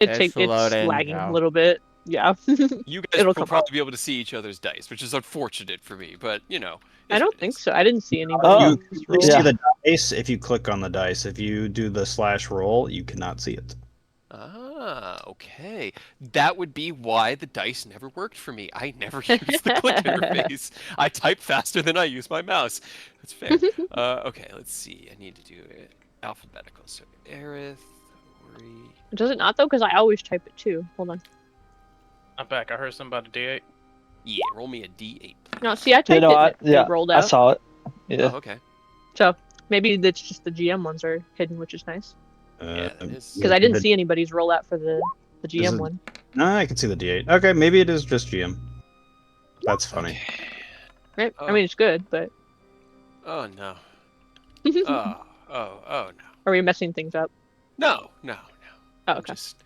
It's loading. lagging a Oh. little bit. Yeah. You guys It'll will come up. probably be able to see each other's dice, which is unfortunate for me, but I is what don't it think is. so. I didn't see You anybody's can only roll. see Yeah. the dice if you click on the dice. If you do the slash roll, you cannot see it. Ah, okay. That would be why the dice never worked for me. I never used the click interface. I type faster than I use my mouse. That's fair. Okay, let's see. I need to do it alphabetical. So Aerith, Ori. Does it not though? Because I always type it too. Hold on. I'm back. I heard something about a D8. Yeah, roll me a D8, No, please. see, I typed it and Yeah, it rolled I out. saw it. Yeah. Oh, okay. So maybe that's just the GM ones are hidden, which is nice. Yeah, that is. Because I didn't see anybody's roll out for the GM it- one. No, I can see the D8. Okay, maybe it is just GM. That's funny. Okay. Right? Oh. I mean, it's good, but Oh no. are Oh no. we messing things up? No. Oh, I'm okay. just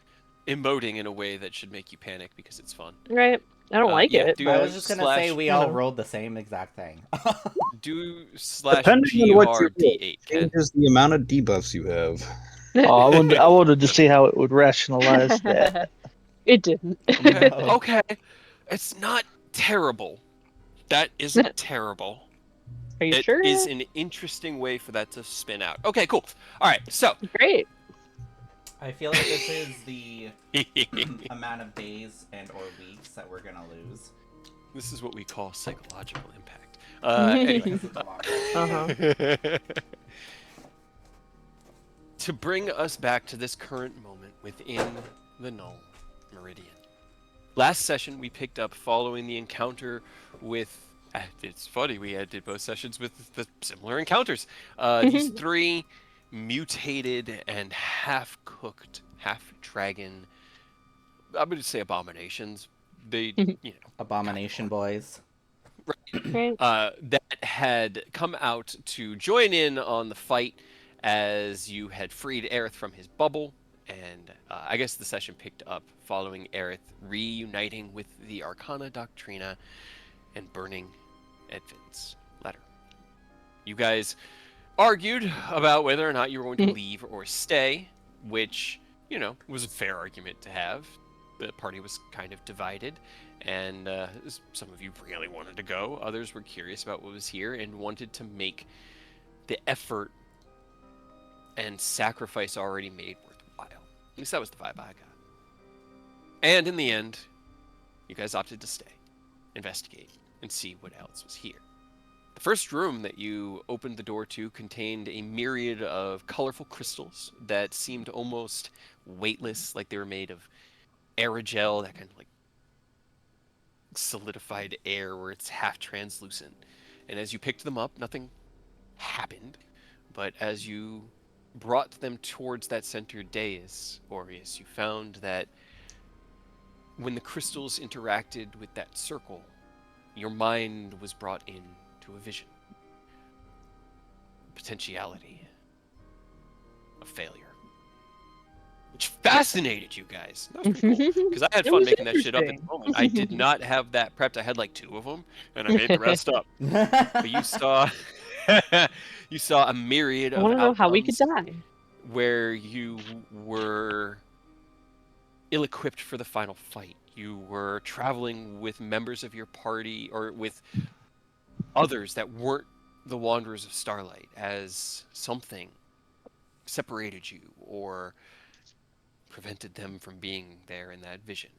emoting in a way that should make you panic because it's fun. Right. I don't like yeah, it. do I But was just gonna slash- say we you all know. rolled the same exact thing. Do Depending on what you roll, /GRD8, Ken. changes the amount of debuffs you have. Oh, I wanted to see how it would rationalize that. It didn't. Okay. No. Okay. It's not terrible. That isn't terrible. Are you It sure? is an interesting way for that to spin out. Okay, cool. All right, so Great. I feel like this is the amount of days and or weeks that we're gonna lose. this is what we call psychological impact. Mhm. Anyway. Uh-huh. To bring us back to this current moment within the null Meridian. Last session we picked up following the encounter with. It's funny, we did both sessions with the similar encounters. These three mutated and half-cooked, half-dragon, I'm going to say abominations. They, Abomination boys. Right. that had come out to join in on the fight as you had freed Aerith from his bubble, and I guess the session picked up following Aerith reuniting with the Arcana Doctrina and burning Edvin's letter. You guys argued about whether or not you were going to leave or stay, which, was a fair argument to have. The party was kind of divided, and some of you really wanted to go. Others were curious about what was here and wanted to make the effort and sacrifice already made worthwhile. At least that was the vibe I got. And in the end, you guys opted to stay, investigate, and see what else was here. The first room that you opened the door to contained a myriad of colorful crystals that seemed almost weightless, like they were made of aerogel, that kind of like solidified air where it's half translucent. And as you picked them up, nothing happened. But as you brought them towards that center dais, Aureus, you found that when the crystals interacted with that circle, your mind was brought into a vision. Potentiality of failure. Which fascinated you guys. That was pretty cool. Because I had It fun was making that shit up at the interesting. moment. I did not have that prepped. I had like 2 of them, and I made the rest up. But you saw a myriad I of want to know how we could outcomes die. where you were ill-equipped for the final fight. You were traveling with members of your party or with others that weren't the Wanderers of Starlight, as something separated you or prevented them from being there in that vision.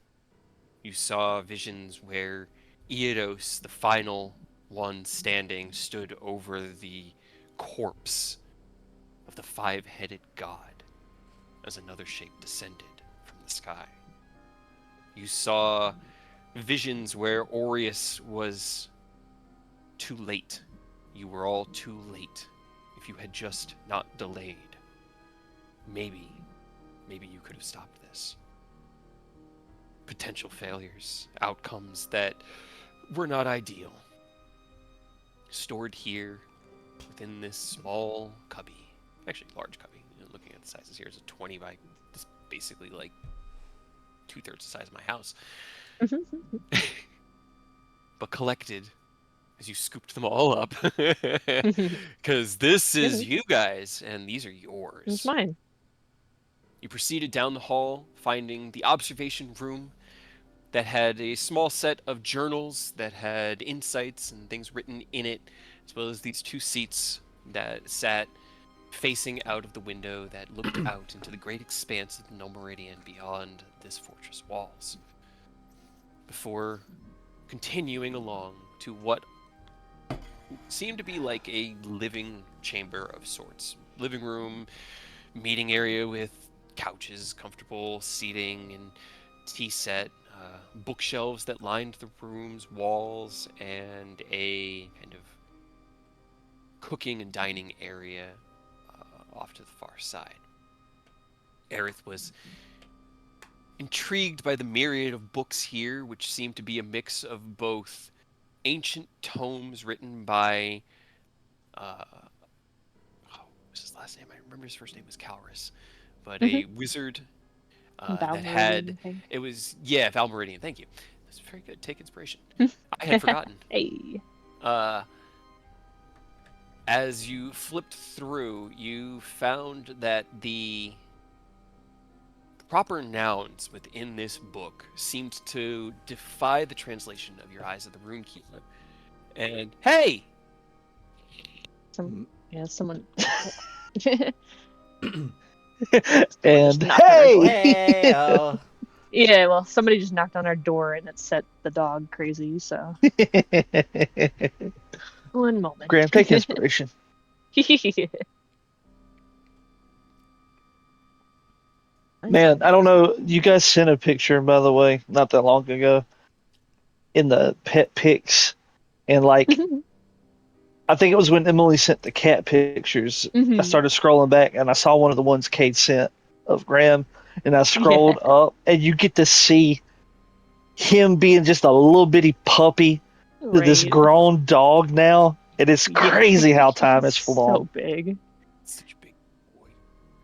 You saw visions where Eodos, the final one standing, stood over the corpse of the 5-headed god as another shape descended from the sky. You saw visions where Aureus was too late. You were all too late. If you had just not delayed, maybe you could have stopped this. Potential failures, outcomes that were not ideal. Stored here within this small cubby. Actually, large cubby. Looking at the sizes here, it's a 20 by, it's basically like 2/3 the size of my house. But collected as you scooped them all up. Because this is you guys, and these are yours. It's mine. You proceeded down the hall, finding the observation room that had a small set of journals that had insights and things written in it, as well as these 2 seats that sat facing out of the window that looked out into the great expanse of the Meridian beyond this fortress walls. Before continuing along to what seemed to be like a living chamber of sorts. Living room, meeting area with couches, comfortable seating, and tea set, bookshelves that lined the room's walls, and a kind of cooking and dining area off to the far side. Aerith was intrigued by the myriad of books here, which seemed to be a mix of both ancient tomes written by what was his last name? I remember his first name was Calrus, but a wizard that had Val Meridian. Thank you. That's very good. Take inspiration. I had forgotten. Hey. As you flipped through, you found that the proper nouns within this book seemed to defy the translation of your eyes of the rune keeper. And hey, Someone. And knocked on our door. hey, Well, Yeah, well, somebody just knocked on our door and it set the dog crazy. So one moment. Graham, take inspiration. Man, I don't know. You guys sent a picture, by the way, not that long ago, in the pet pics, and like, I think it was when Emily sent the cat pictures. I started scrolling back, and I saw one of the ones Kate sent of Graham, and I scrolled up, and you get to see him being just a little bitty puppy to this Right. grown dog now. It is crazy how time has flown. So big, such a big boy.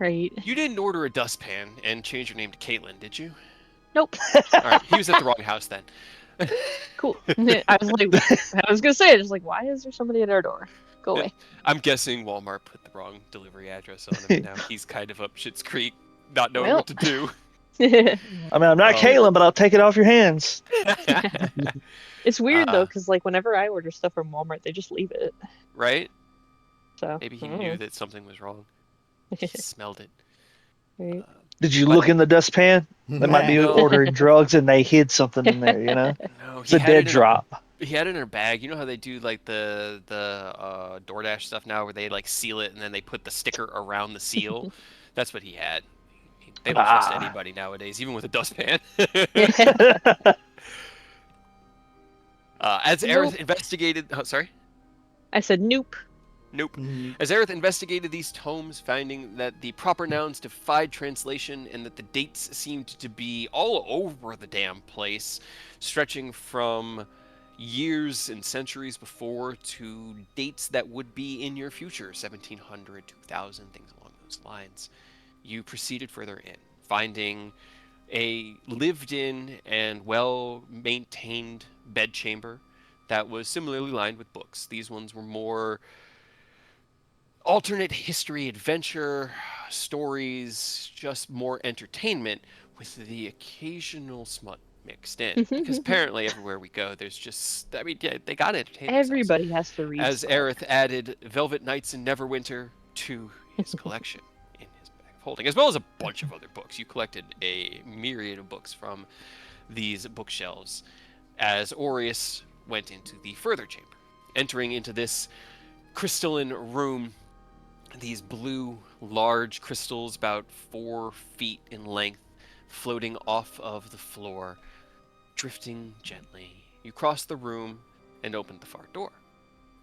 right? You didn't order a dustpan and change your name to Caitlin, did you? Nope. All right, he was at the wrong house then. Cool. I was gonna say, just like, why is there somebody at our door? Go away. I'm guessing Walmart put the wrong delivery address on him, and now he's kind of up Schitt's Creek, not knowing what to do. I mean, I'm not Caitlin, but I'll take it off your hands. It's weird though, because like whenever I order stuff from Walmart, they just leave it. Right? So Maybe he knew that something was wrong. He smelled it. Right. Did you look in the dustpan? They might be ordering drugs and they hid something in there, you know? No, It's a dead drop. He had it in a bag. You know how they do like the DoorDash stuff now, where they like seal it and then they put the sticker around the seal. That's what he had. They don't trust anybody nowadays, even with a dustpan. As Aerith investigated, sorry. I said nope. Nope. As Aerith investigated these tomes, finding that the proper nouns defied translation and that the dates seemed to be all over the damn place, stretching from years and centuries before to dates that would be in your future, 1700, 2000, things along those lines. You proceeded further in, finding a lived-in and well-maintained bedchamber that was similarly lined with books. These ones were more alternate history, adventure, stories, just more entertainment with the occasional smut mixed in. Because apparently everywhere we go, there's just, I mean, yeah, they got to entertain themselves. Everybody has to read. As stuff. Aerith added Velvet Nights in Neverwinter to his collection in his bag of holding, as well as a bunch of other books. You collected a myriad of books from these bookshelves as Aureus went into the further chamber. Entering into this crystalline room, these blue, large crystals about 4 feet in length, floating off of the floor, drifting gently. You crossed the room and opened the far door.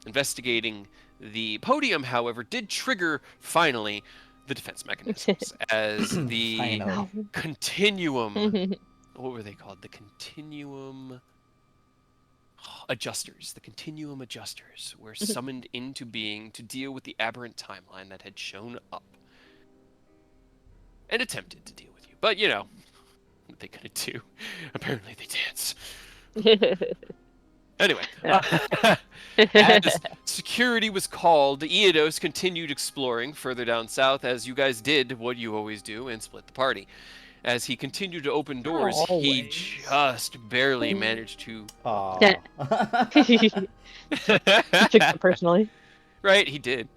Investigating the podium, however, did trigger, finally, the defense mechanisms as the continuum... what were they called? The continuum... adjusters. The continuum adjusters were summoned into being to deal with the aberrant timeline that had shown up. And attempted to deal with you. But, what they gonna do? Apparently they dance. Anyway, Yeah. as security was called, Eodos continued exploring further down south as you guys did what you always do and split the party. As he continued to open doors, he always. just barely managed to. Aw. He took it personally. Right, he did.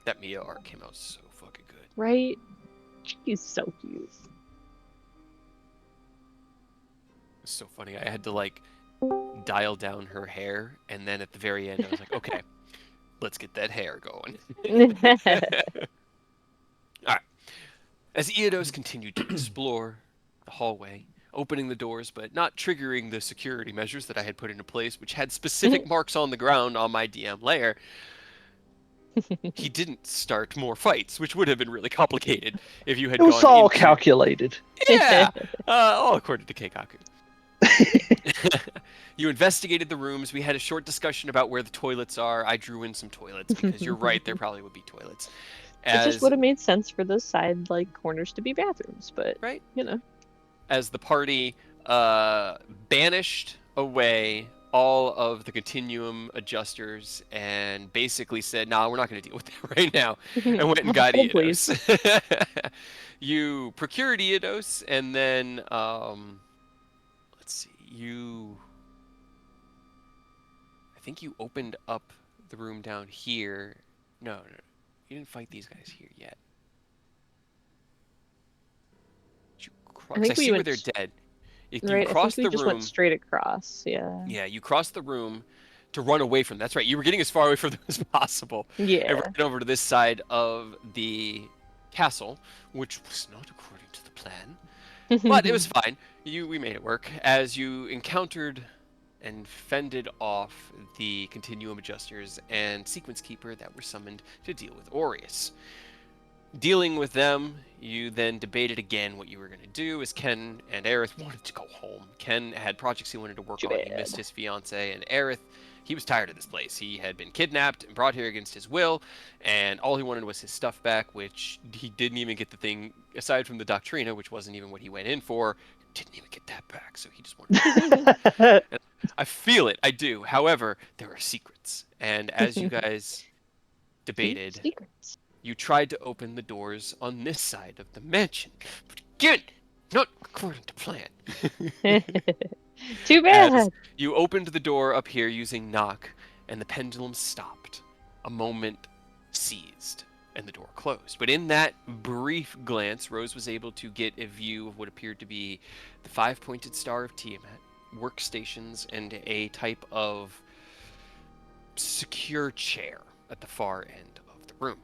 That Mia art came out so fucking good. Right? She's so cute. It's so funny. I had to like dial down her hair, and then at the very end, I was like, okay, let's get that hair going. All right. As Eodos continued to explore the hallway, opening the doors, but not triggering the security measures that I had put into place, which had specific marks on the ground on my DM layer, he didn't start more fights, which would have been really complicated if you had It was gone all into... calculated. Yeah, all according to Keikaku. You investigated the rooms. We had a short discussion about where the toilets are. I drew in some toilets because you're right, there probably would be toilets. It just would have made sense for those side like corners to be bathrooms, but Right. you know. As the party banished away all of the continuum adjusters and basically said, nah, we're not going to deal with that right now, and went and got Hold, Eodos. You procured Eodos, and then, let's see, I think you opened up the room down here. No, you didn't fight these guys here yet. I think see we where went they're dead. You right, crossed I think we the just room. went straight across. Yeah. Yeah, you crossed the room to run away from them. That's right. You were getting as far away from them as possible. Yeah. And ran over to this side of the castle, which was not according to the plan. But it was fine. We made it work as you encountered and fended off the Continuum Adjusters and Sequence Keeper that were summoned to deal with Aureus. Dealing with them, you then debated again what you were going to do, as Ken and Aerith wanted to go home. Ken had projects he wanted to work Too on. He bad. missed his fiancée, and Aerith, he was tired of this place. He had been kidnapped and brought here against his will, and all he wanted was his stuff back, which he didn't even get the thing, aside from the Doctrina, which wasn't even what he went in for, didn't even get that back, so he just wanted I feel it, I do. However, there are secrets, and as you guys debated, Secrets. you tried to open the doors on this side of the mansion, but again, not according to plan. Too bad. As you opened the door up here using knock, and the pendulum stopped. A moment seized, and the door closed. But in that brief glance, Rose was able to get a view of what appeared to be the five-pointed star of Tiamat, workstations, and a type of secure chair at the far end of the room.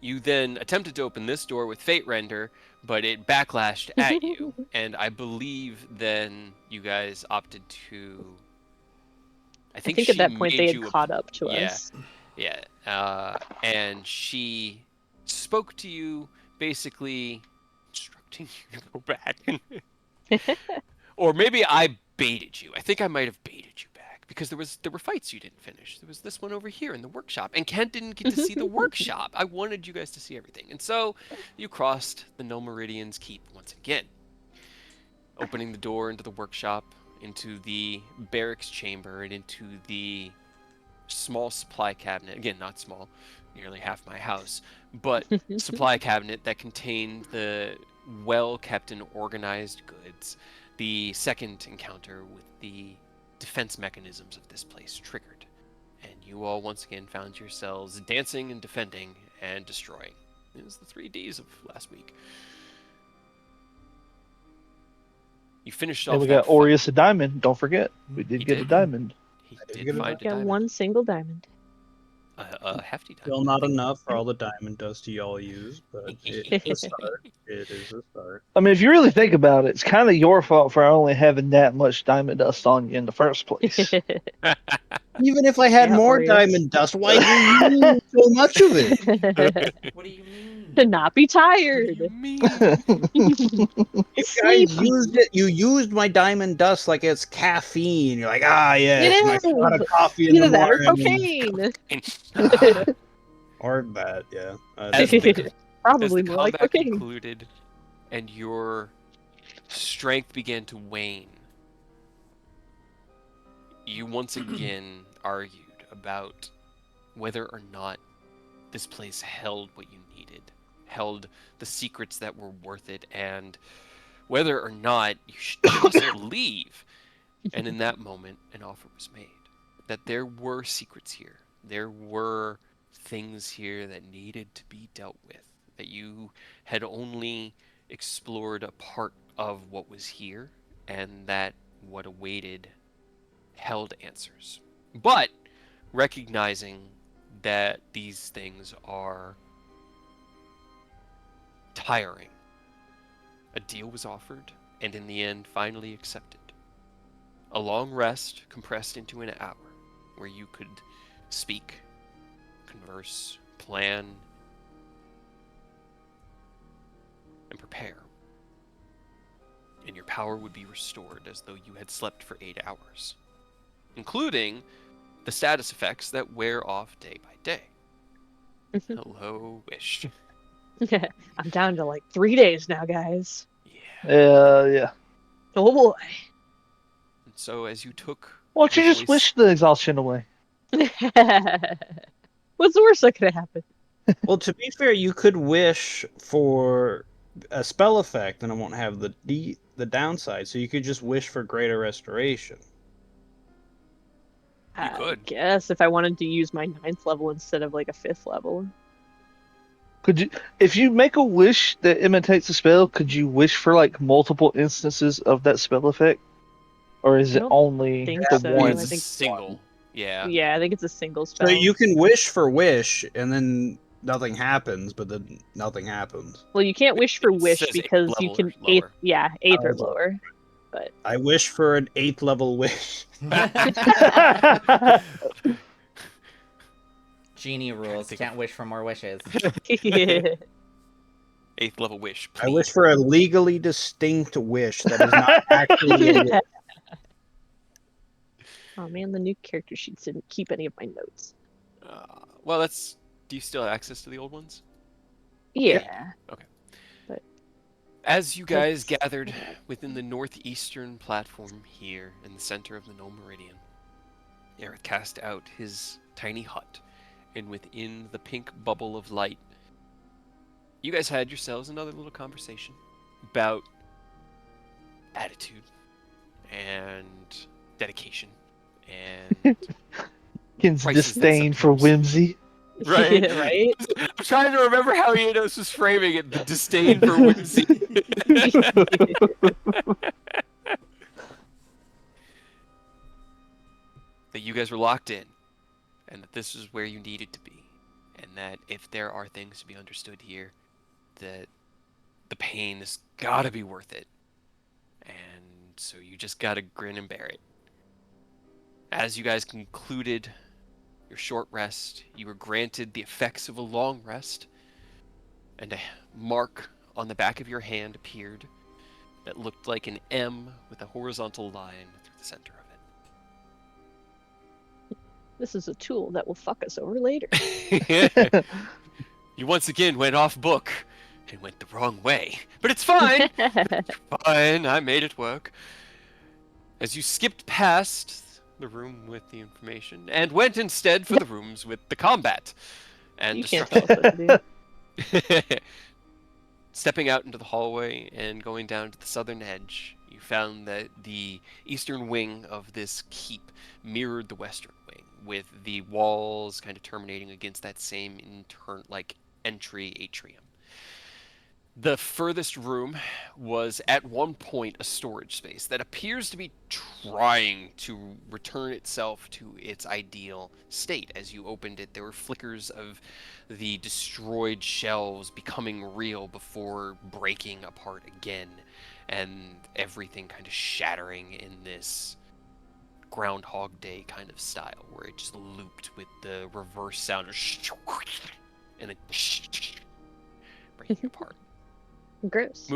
You then attempted to open this door with Fate Render, but it backlashed at you, and I believe then you guys opted to... I think at she that point they made had you a- caught up to yeah. us. Yeah, and she spoke to you, basically instructing you to go back. Or maybe I baited you. I think I might have baited you back because there were fights you didn't finish. There was this one over here in the workshop, and Kent didn't get to see the workshop. I wanted you guys to see everything, and so you crossed the No Meridian's keep once again, opening the door into the workshop, into the barracks chamber, and into the small supply cabinet. Again, not small, nearly half my house, but supply cabinet that contained the well-kept and organized goods. The second encounter with the defense mechanisms of this place triggered, and you all once again found yourselves dancing and defending and destroying. It was the 3 Ds of last week. You finished off And we that got fight. Aureus a diamond. Don't forget, we did He get a did. diamond. He did did get a find a Got diamond. one single diamond. A hefty diamond. Still not enough for all the diamond dust you all use, but it's a start. It is a start. I mean, if you really think about it, it's kind of your fault for only having that much diamond dust on you in the first place. Even if I had Yeah, more Aureus. diamond dust, why do you use so much of it? What do you mean? To not be What do tired. you mean? You guys Sleep. used it. You used my diamond dust like it's caffeine. You're like, ah, yes, my shot of coffee in Either the that or morning. cocaine. Or that, yeah. As the Probably As more the like combat cocaine. concluded, and your strength began to wane, you once again argued about whether or not this place held what you needed, held the secrets that were worth it, and whether or not you should just leave. And in that moment, an offer was made that there were secrets here. There were things here that needed to be dealt with, that you had only explored a part of what was here, and that what awaited held answers. But recognizing that these things are tiring, a deal was offered, and in the end, finally accepted. A long rest compressed into an hour, where you could speak, converse, plan, and prepare. And your power would be restored as though you had slept for 8 hours, including the status effects that wear off day by day. Hello, Wish. I'm down to like 3 days now, guys. Yeah. Yeah. Oh boy. And so as you took Why don't you the just voice- wish the exhaustion away? What's the worst that could happen? Well, to be fair, you could wish for a spell effect, and it won't have the downside. So you could just wish for greater restoration. You could. I guess if I wanted to use my 9th level instead of like a 5th level. Could you, if you make a wish that imitates a spell, could you wish for like multiple instances of that spell effect, or is I it don't only think the so. one? It's I a think- single. Yeah. Yeah, I think it's a single spell. So you can wish for wish, and then nothing happens, but then nothing happens. Well, you can't wish for It wish says eighth because you level can or lower. 8th or Oh, lower. I wish for an 8th level wish. Genie rules. think Can't wish for more wishes. 8th level wish. I wish for a legally distinct wish that is not actually a wish. Oh man, the new character sheets didn't keep any of my notes. Well, that's. Do you still have access to the old ones? Yeah. As you guys Let's- gathered within the northeastern platform here in the center of the No Meridian, Aerith cast out his tiny hut, and within the pink bubble of light, you guys had yourselves another little conversation about attitude and dedication and Kin's Prices that disdain for sometimes- whimsy. Right. Yeah, right? I'm trying to remember how Eidos was framing it, the disdain for whimsy. That you guys were locked in, and that this is where you needed to be, and that if there are things to be understood here, that the pain has gotta be worth it. And so you just gotta grin and bear it. As you guys concluded your short rest, you were granted the effects of a long rest, and a mark on the back of your hand appeared that looked like an M with a horizontal line through the center of This is a tool that will fuck us over later. it. You once again went off book and went the wrong way, but it's fine. Fine, I made it work. As you skipped past the room with the information and went instead for the rooms with the combat and You can't destruction. tell us what to do. Stepping out into the hallway and going down to the southern edge, you found that the eastern wing of this keep mirrored the western wing, with the walls kind of terminating against that same entry atrium. The furthest room was at one point a storage space that appears to be trying to return itself to its ideal state. As you opened it, there were flickers of the destroyed shelves becoming real before breaking apart again, and everything kind of shattering in this Groundhog Day kind of style, where it just looped with the reverse sound of and then breaking apart. Gross.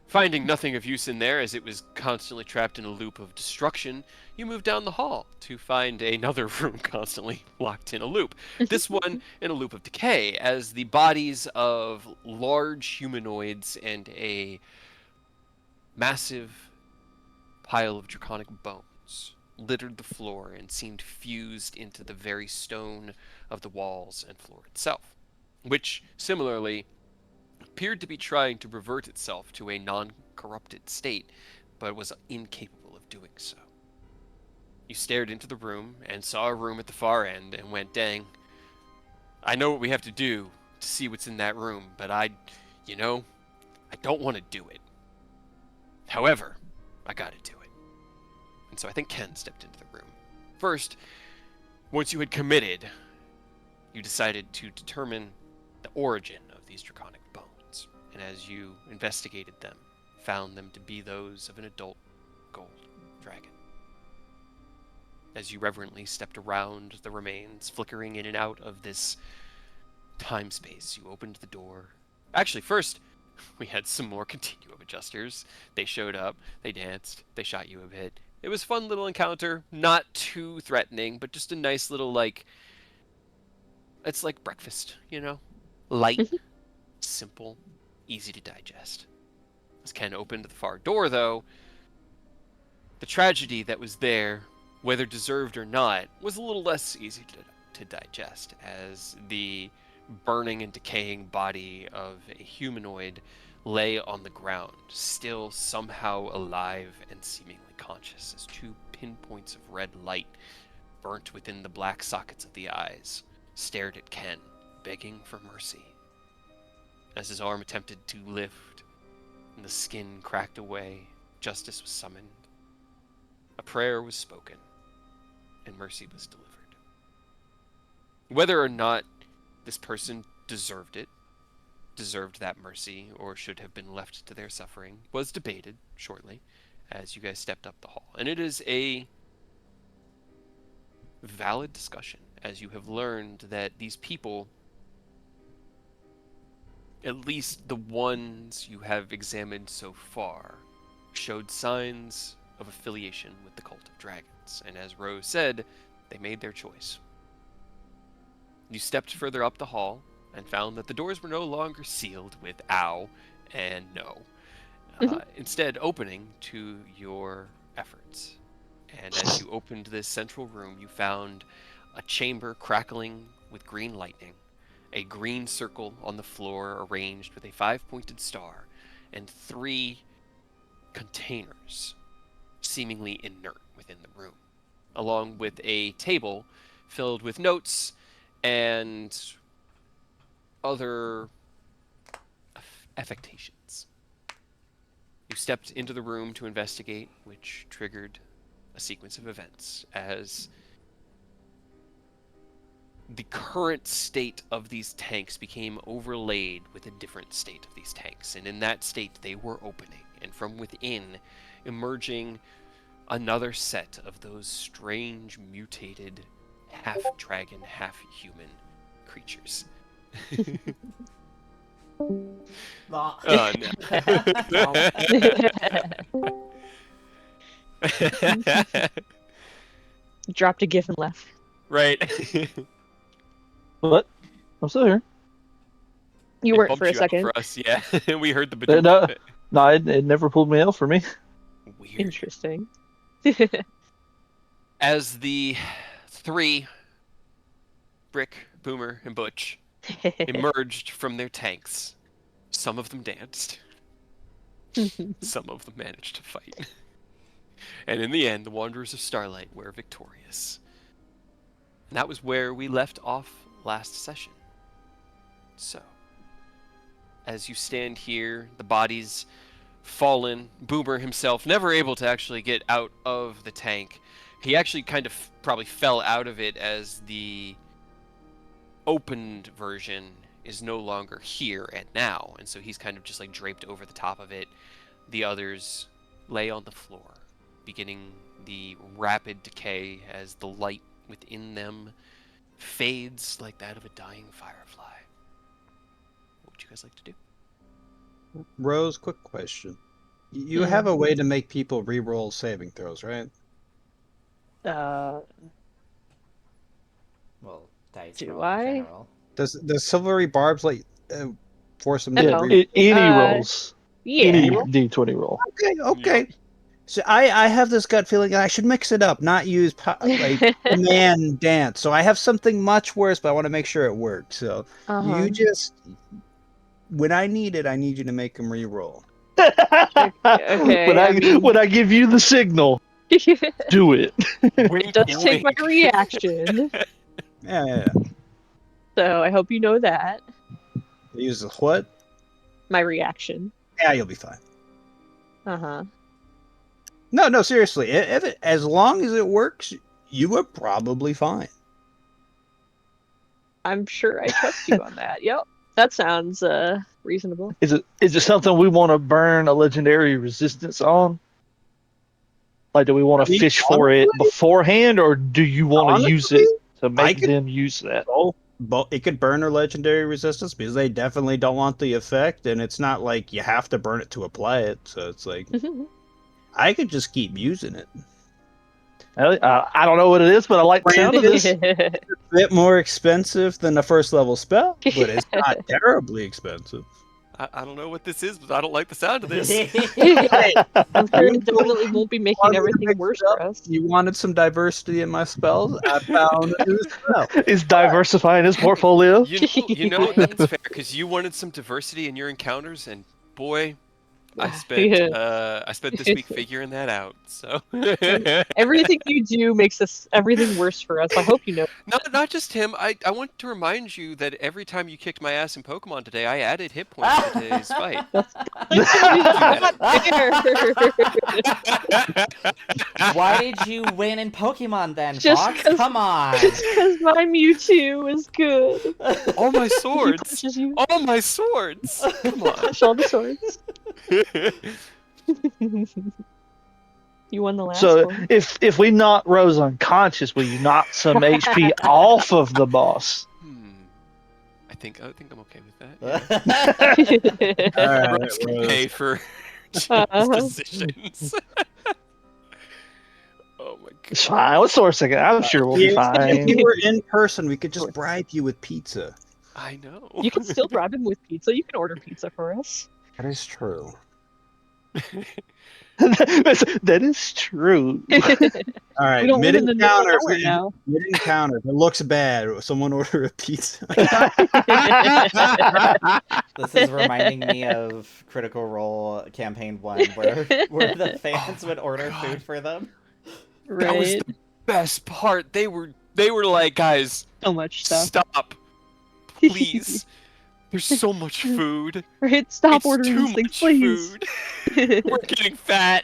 Finding nothing of use in there, as it was constantly trapped in a loop of destruction, you moved down the hall to find another room constantly locked in a loop. This one in a loop of decay, as the bodies of large humanoids and a massive pile of draconic bones littered the floor and seemed fused into the very stone of the walls and floor itself, which similarly appeared to be trying to revert itself to a non-corrupted state, but was incapable of doing so. You stared into the room and saw a room at the far end and went, dang, I know what we have to do to see what's in that room, but I don't want to do it. However, I gotta do it. And so I think Ken stepped into the room. First, once you had committed, you decided to determine the origin of these draconic bones. And as you investigated them, found them to be those of an adult gold dragon. As you reverently stepped around the remains, flickering in and out of this time space, you opened the door. Actually, first, we had some more continuum adjusters. They showed up, they danced, they shot you a bit. It was a fun little encounter, not too threatening, but just a nice little, like, it's like breakfast, you know? Light, simple, easy to digest. As Ken opened the far door, though, the tragedy that was there, whether deserved or not, was a little less easy to digest, as the burning and decaying body of a humanoid lay on the ground, still somehow alive and seemingly conscious, as two pinpoints of red light, burnt within the black sockets of the eyes, stared at Ken, begging for mercy. As his arm attempted to lift, and the skin cracked away, justice was summoned. A prayer was spoken, and mercy was delivered. Whether or not this person deserved that mercy, or should have been left to their suffering, was debated shortly as you guys stepped up the hall. And it is a valid discussion, as you have learned that these people, at least the ones you have examined so far, showed signs of affiliation with the Cult of Dragons. And as Rose said, they made their choice. You stepped further up the hall and found that the doors were no longer sealed with ow and no, instead opening to your efforts. And as you opened this central room, you found a chamber crackling with green lightning, a green circle on the floor arranged with a 5-pointed star, and 3 containers seemingly inert within the room, along with a table filled with notes and other affectations. You stepped into the room to investigate, which triggered a sequence of events as the current state of these tanks became overlaid with a different state of these tanks. And in that state, they were opening, and from within, emerging another set of those strange, mutated, half-dragon, half-human creatures. Nah. Oh, no. Dropped a gif and left. Right. What? I'm still here. You It weren't bumped for a you out second. for us, yeah. We heard the No, badoo. no, it never pulled me out for me. Weird. Interesting. As the 3, Brick, Boomer, and Butch, emerged from their tanks, some of them danced. Some of them managed to fight. And in the end, the Wanderers of Starlight were victorious. And that was where we left off last session. So, as you stand here, the bodies fallen, Boomer himself never able to actually get out of the tank. He actually kind of probably fell out of it as the opened version is no longer here and now, and so he's kind of just like draped over the top of it. The others lay on the floor, beginning the rapid decay as the light within them fades like that of a dying firefly. What would you guys like to do? Rose, quick question. You have a way to make people re-roll saving throws, right? Well, dice Do roll I? in general. Does Silvery Barbs like force them to No. re? Any rolls. Yeah. Any D20 roll. Okay. So I have this gut feeling I should mix it up, not use like command dance. So I have something much worse, but I want to make sure it works. So Uh-huh. you just, when I need it, I need you to make them re-roll. Okay, when I mean- when I give you the signal, do it. It does take my reaction, Yeah. so I hope you know that. Use the what? My reaction. Yeah, you'll be fine. Uh-huh. No, seriously. As long as it works, you are probably fine. I'm sure I trust you on that. Yep. That sounds reasonable. Is it something we want to burn a legendary resistance on? Like, do we want to fish for it beforehand, or do you want to use it to make them use that? It could burn their legendary resistance because they definitely don't want the effect, and it's not like you have to burn it to apply it. So it's like I could just keep using it. I don't know what it is, but I like the sound of this. A bit more expensive than a first level spell, but it's not terribly expensive. I don't know what this is, but I don't like the sound of this. I'm sure it definitely won't be making everything worse for us. You wanted some diversity in my spells. I found a new spell. Is diversifying his portfolio. You know that's fair because you wanted some diversity in your encounters, and boy, I spent this week figuring that out. So Everything you do makes everything worse for us. I hope you know. not just him. I want to remind you that every time you kicked my ass in Pokemon today, I added hit points to today's fight. Why did you win in Pokemon then, Just Fox? 'cause- Come on. Just because my Mewtwo is good. All my swords. Punches you. All my swords. Come on. Punch all the swords. You won the last So one. if we knock Rose unconscious, will you knock some HP off of the boss? I think I'm okay with that. All right, Rose can pay for James' decisions. Oh my god. It's fine. Let's source again. I'm sure we'll be If fine. we were in person, we could just bribe you with pizza. I know. You can still bribe him with pizza. You can order pizza for us. That is true. That is true. All right, We don't live in the middle of mid-encounter. nowhere now. Mid-encounter. If it looks bad, someone order a pizza. This is reminding me of Critical Role Campaign 1, where the fans would order food for them. That was Right. the best part. They were like, guys, So much stuff. stop, please. There's so much food. Right? Stop It's ordering too these things, much please. food. We're getting fat.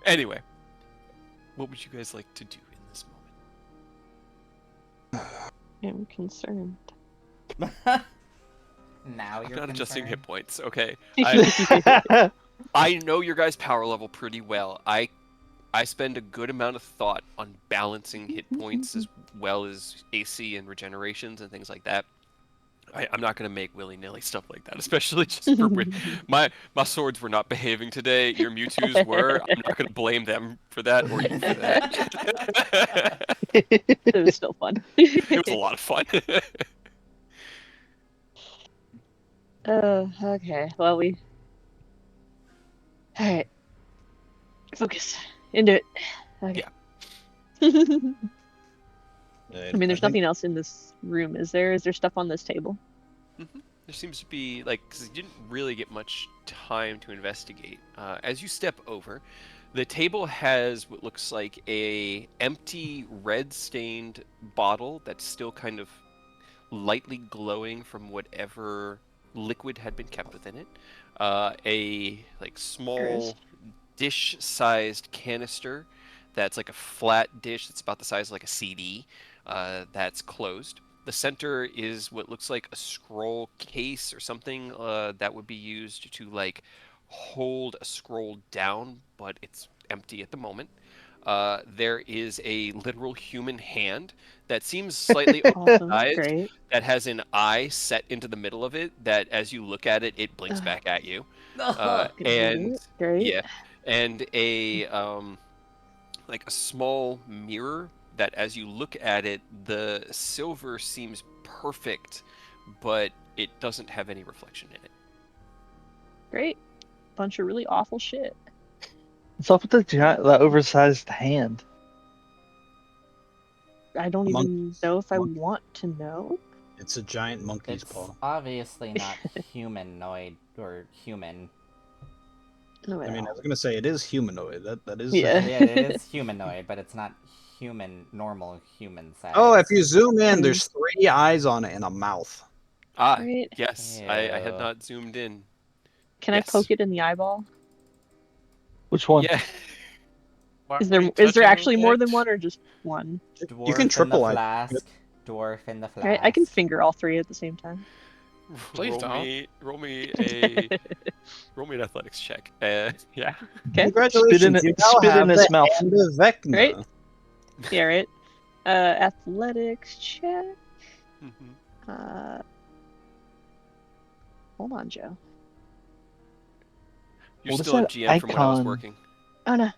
Anyway, what would you guys like to do in this moment? I'm concerned. Now I'm you're not adjusting hit concerned? points, okay? I I know your guys' power level pretty well. I spend a good amount of thought on balancing hit points as well as AC and regenerations and things like that. I'm not going to make willy-nilly stuff like that, especially just for my swords were not behaving today. Your Mewtwo's were. I'm not going to blame them for that or you for that. it was still fun. It was a lot of fun. Okay. Well, Alright. Focus. Into it. Okay. I mean, there's nothing else in this room, is there? Is there stuff on this table? There seems to be, like, because you didn't really get much time to investigate. As you step over, the table has what looks like a empty red-stained bottle that's still kind of lightly glowing from whatever liquid had been kept within it. A like small dish-sized canister that's like a flat dish that's about the size of like a CD that's closed. The center is what looks like a scroll case or something that would be used to like hold a scroll down, but it's empty at the moment. There is a literal human hand that seems slightly Awesome. oversized, Great. that has an eye set into the middle of it, that as you look at it, it blinks back at you. And Great. yeah, and a like a small mirror that as you look at it, the silver seems perfect, but it doesn't have any reflection in it. Great. Bunch of really awful shit. What's up with the oversized hand? I don't Monk- even know if I monk- want to know. It's a giant monkey's It's paw. obviously not humanoid or human. No, I at mean, I all. was gonna say it is humanoid. That is. Yeah. Yeah, it is humanoid, but it's not normal human size. Oh, if you zoom in, Mm. there's 3 eyes on it and a mouth. Ah, Right. yes, I had Ew. not zoomed in. Can Yes. I poke it in the eyeball? Which one? Yeah. Why Is were you there touching actually more it? than one or just one? Dwarf You can in triple the eye. flask. Dwarf in the flask. Right, I can finger all 3 at the same time. Please roll don't. me, roll me an athletics check. Yeah. Okay. Congratulations, you now spit have in its the mouth. hand of Vecna. Right? Yeah, right. Athletics check. Mhm. Hold on, Joe. You're What is still in that GM from when I was icon? working. Oh no.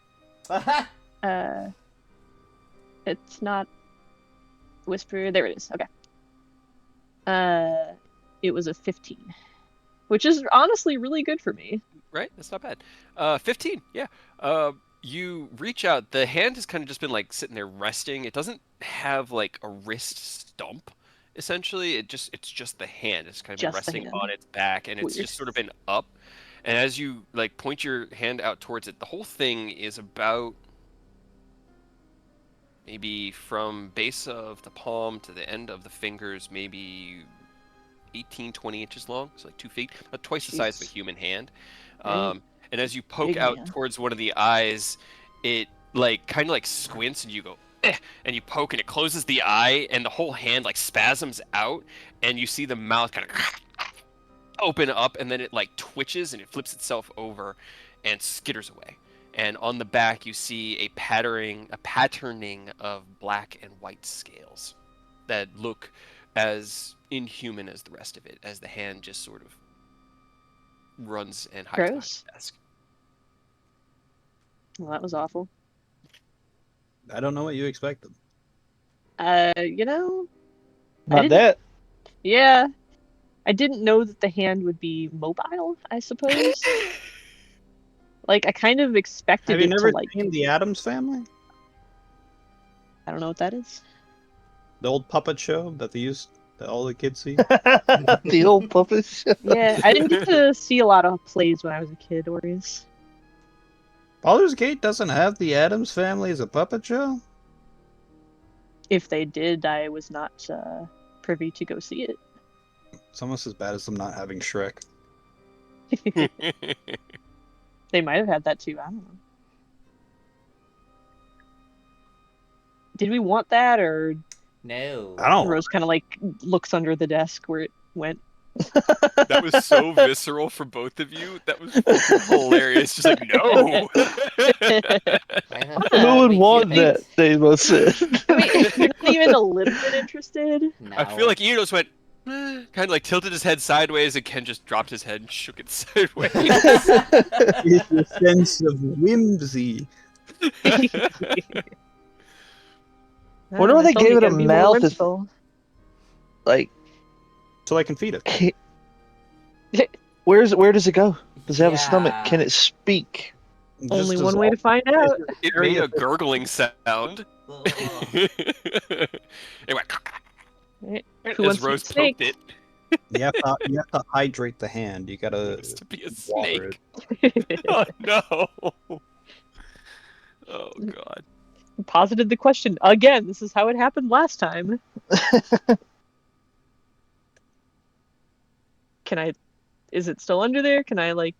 It's not Whisper. There it is. Okay. It was a 15, which is honestly really good for me. Right? That's not bad. 15. Yeah. You reach out. The hand has kind of just been like sitting there resting. It doesn't have like a wrist stump. Essentially, it's just the hand. It's kind of been Just the resting hand. on its back, and it's Weird. just sort of been up. And as you like point your hand out towards it, the whole thing is about maybe from base of the palm to the end of the fingers, maybe 18, 20 inches long. So like 2 feet, about twice the size of a Jeez. human hand. Right. And as you poke Big out man. towards one of the eyes, it like kind of like squints, and you go, eh, and you poke, and it closes the eye, and the whole hand like spasms out, and you see the mouth kind of open up, and then it like twitches and it flips itself over and skitters away. And on the back you see a patterning of black and white scales that look as inhuman as the rest of it, as the hand just sort of runs and hides behind Gross. the desk. Well, that was awful. I don't know what you expected. You know, Not didn't- that. yeah, I didn't know that the hand would be mobile, I suppose. Like, I kind of expected Have you it never to, like, seen the Addams Family? I don't know what that is. The old puppet show that all the kids see? The old puppet show. Yeah, I didn't get to see a lot of plays when I was a kid, Orius. Baldur's Gate doesn't have the Addams Family as a puppet show? If they did, I was not privy to go see it. It's almost as bad as them not having Shrek. They might have had that too. I don't know. Did we want that, or No. I don't. Rose kind of like looks under the desk where it went? That was so visceral for both of you. That was fucking hilarious. Just like, no. Who would want kidding? that? They both said. I mean, you're not even a little bit interested. No. I feel like Enos went, kind of like tilted his head sideways, and Ken just dropped his head and shook it sideways. It's a sense of whimsy. Wonder why they gave it a mouth if- Whimsical. Like, So I can feed it. where does it go? Does it have a stomach? Yeah. Can it speak? Just Only as one way to find out. It made a gurgling sound. Ugh. It went Right. as Who wants to Rose eat snake? poked it. You have to hydrate the hand. You gotta It's to be a water snake. it. Oh no. Oh god. Posited the question again. This is how it happened last time. Can I? Is it still under there? Can I like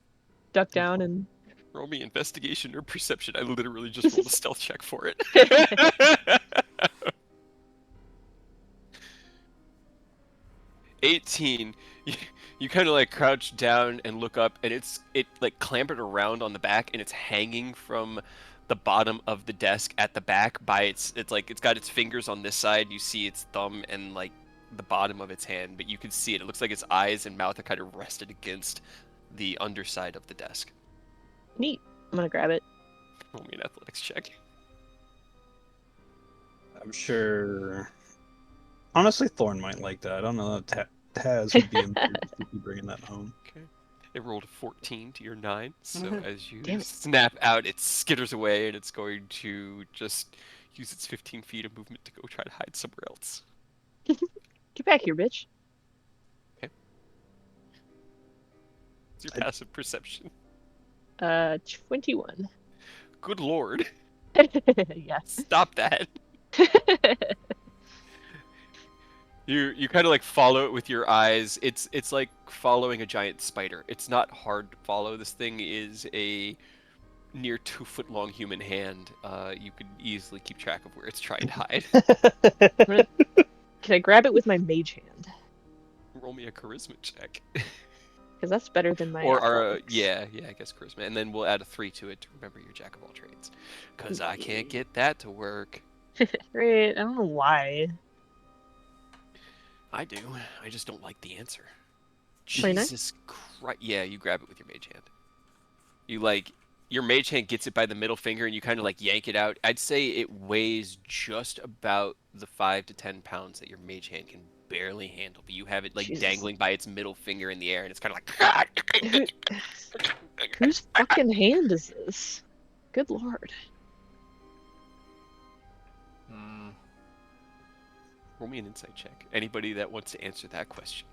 duck down and? Roll me investigation or perception. I literally just rolled a stealth check for it. 18. You kind of like crouch down and look up, and it like clambered around on the back, and it's hanging from the bottom of the desk at the back by it's like it's got its fingers on this side. You see its thumb and like the bottom of its hand, but you can see it. It looks like its eyes and mouth are kind of rested against the underside of the desk. Neat. I'm gonna grab it. Roll me an athletics check. I'm sure. Honestly, Thorn might like that. I don't know Taz would be amused if you bringing that home. Okay. It rolled a 14 to your 9, so as you Damn it. snap out, it skitters away, and it's going to just use its 15 feet of movement to go try to hide somewhere else. Get back here, bitch. It's your passive perception. 21. Good lord. Yes. Stop that. You kind of like follow it with your eyes. It's like following a giant spider. It's not hard to follow. This thing is a near 2-foot long human hand. You could easily keep track of where it's trying to hide. Can I grab it with my mage hand? Roll me a charisma check. Because that's better than my Or athletics. yeah, I guess charisma, and then we'll add a 3 to it to remember your jack of all trades. Because I can't Ooh. get that to work. Great. I don't know why. I do. I just don't like the answer. Why not? Jesus Christ! Yeah, you grab it with your mage hand. You like your mage hand gets it by the middle finger, and you kind of like yank it out. I'd say it weighs just about the 5 to 10 pounds that your mage hand can barely handle, but you have it like Jesus. dangling by its middle finger in the air, and it's kind of like. Whose fucking hand is this? Good lord. Roll me an insight check. Anybody that wants to answer that question.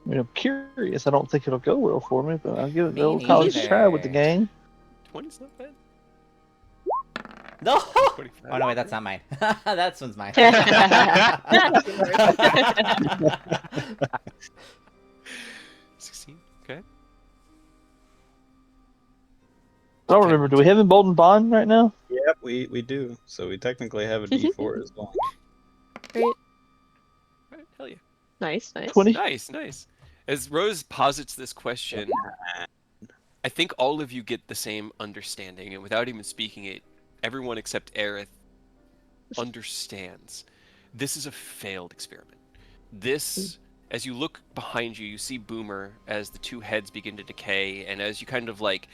I mean, I'm curious. I don't think it'll go well for me, but I'll give it Me a little college neither. try with the gang. 20's not bad. No! 25. Oh no, wait, that's not mine. That one's mine. 16. Okay. I don't remember. Do we have Emboldened Bond right now? Yep, we do. So we technically have a D4 as well. Great. Alright, hell yeah. Nice. 20. Nice. As Rose posits this question, I think all of you get the same understanding, and without even speaking it, everyone except Aerith understands. This is a failed experiment. This, as you look behind you, you see Boomer as the two heads begin to decay, and as you kind of like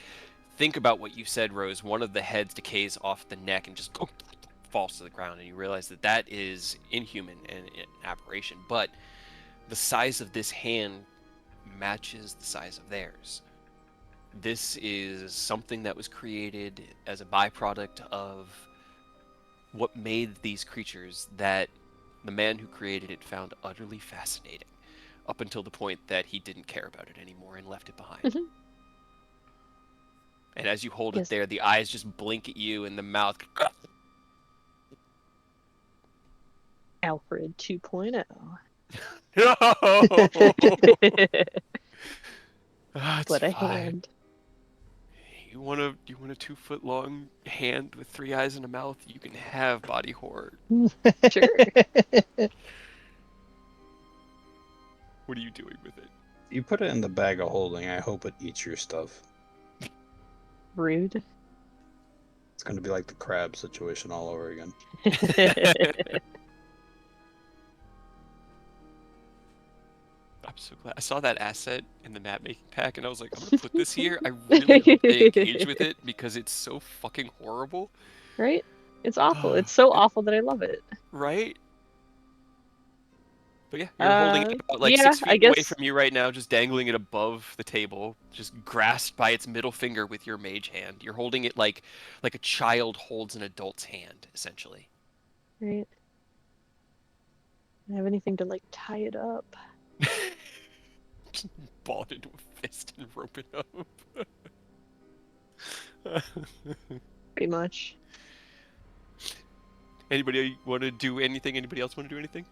think about what you said, Rose, one of the heads decays off the neck and just falls to the ground, and you realize that that is inhuman and an aberration, but the size of this hand matches the size of theirs. This is something that was created as a byproduct of what made these creatures that the man who created it found utterly fascinating, up until the point that he didn't care about it anymore and left it behind. Mhm. And as you hold Yes. it there, the eyes just blink at you and the mouth... Alfred 2.0. No! What a fine. hand. You want a 2-foot long hand with 3 eyes and a mouth? You can have body horror. Sure. What are you doing with it? You put it in the bag of holding. I hope it eats your stuff. Rude. It's going to be like the crab situation all over again. I'm so glad. I saw that asset in the map making pack and I was like, I'm gonna put this here. I really hope they engage with it because it's so fucking horrible. Right? It's awful. It's so awful that I love it. Right? But yeah, you're holding it about like yeah, 6 I feet away guess- from you right now, just dangling it above the table, just grasped by its middle finger with your mage hand. You're holding it like a child holds an adult's hand, essentially. Right. I have anything to like tie it up. Just ball it into a fist and rope it up. Pretty much. Anybody want to do anything? Anybody else want to do anything?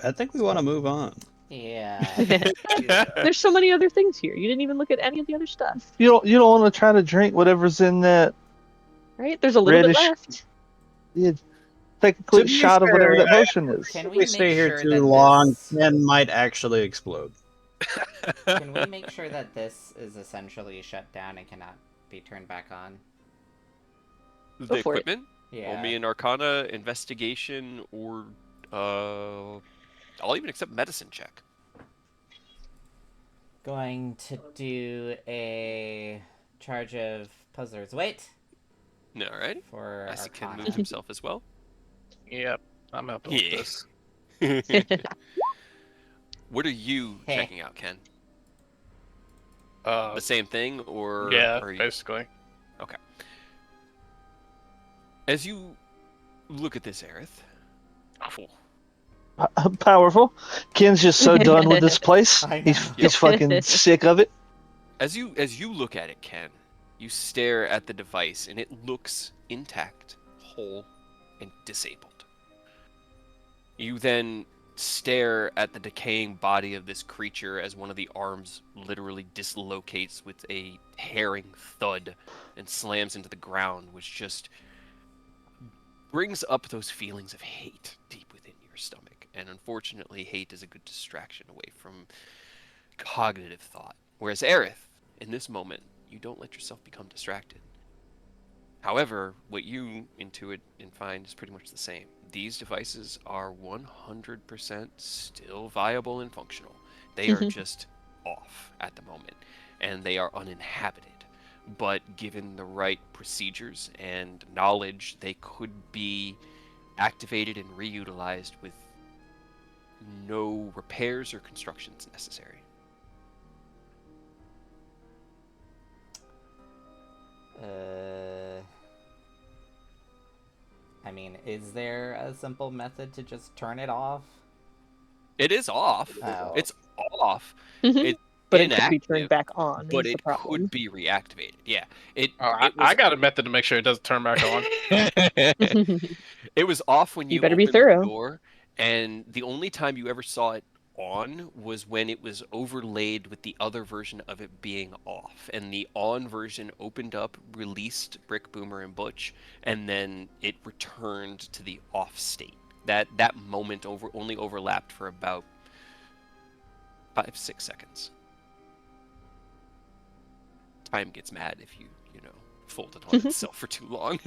I think we want to move on. Yeah. There's so many other things here. You didn't even look at any of the other stuff. You don't want to try to drink whatever's in that. Right? There's a little Reddish- bit left. Yeah, take a quick be shot of whatever fair, that potion is. Can If we we make stay here sure too that long, this- Ken might actually explode. Can we make sure that this is essentially shut down and cannot be turned back on? The Go for it. equipment? Yeah. Roll me an Arcana, investigation, or I'll even accept medicine check. Going to do a charge of Puzzler's Weight No, alright. for Isaac can Arcana. move himself as well. Yep, I'm helping with Yeah. this. What are you Heh. checking out, Ken? Uh, The same thing, or yeah, are you... basically. Okay. As you look at this, Aerith, Powerful. Ken's just so done with this place. I know. He's fucking sick of it. as you look at it, Ken, you stare at the device, and it looks intact, whole, and disabled. You then stare at the decaying body of this creature as one of the arms literally dislocates with a tearing thud and slams into the ground, which just brings up those feelings of hate deep within your stomach. And unfortunately, hate is a good distraction away from cognitive thought. Whereas Aerith, in this moment, you don't let yourself become distracted. However, what you intuit and find is pretty much the same. These devices are 100% still viable and functional. They are just off at the moment, and they are uninhabited. But given the right procedures and knowledge, they could be activated and reutilized with no repairs or constructions necessary. I mean, is there a simple method to just turn it off? It is off. Oh. It's off. Mhm. It's But it could be inactive, turned back on. but Is the it problem. could be reactivated. Yeah. It I was got a method to make sure it doesn't turn back on. it was off when You you better be opened the thorough. door, and the only time you ever saw it on was when it was overlaid with the other version of it being off. And the on version opened up, released Brick, Boomer, and Butch, and then it returned to the off state. That moment only overlapped for about 5-6 seconds. Time gets mad if you fold it on itself for too long.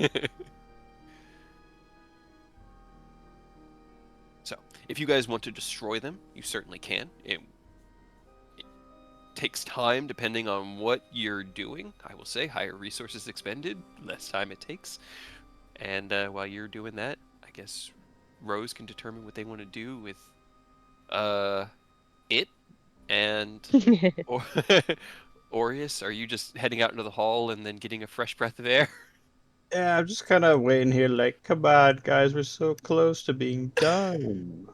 So, if you guys want to destroy them, you certainly can. It takes time depending on what you're doing. I will say higher resources expended, less time it takes. And while you're doing that, I guess Rose can determine what they want to do with it. And or Aureus, are you just heading out into the hall and then getting a fresh breath of air? Yeah, I'm just kind of waiting here, like, come on, guys, we're so close to being done.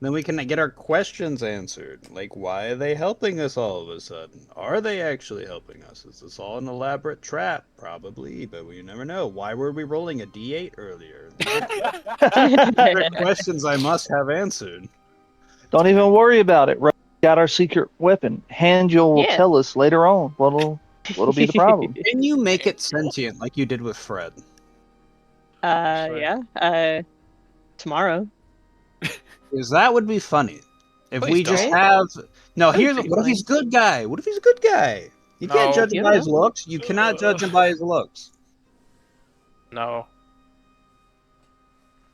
Then we can get our questions answered. Like, why are they helping us all of a sudden? Are they actually helping us? Is this all an elaborate trap? Probably, but we never know. Why were we rolling a D8 earlier? These are questions I must have answered. Don't even worry about it. Rose got our secret weapon. Handjul will Yeah. tell us later on what'll be the problem. Can you make it sentient like you did with Fred? Yeah. Tomorrow. Because that would be funny. If Please we just don't. have no, That would here's be what if he's a good guy? What if he's a good guy? You can't No. judge him You by don't his know. looks. You cannot judge him by his looks. No.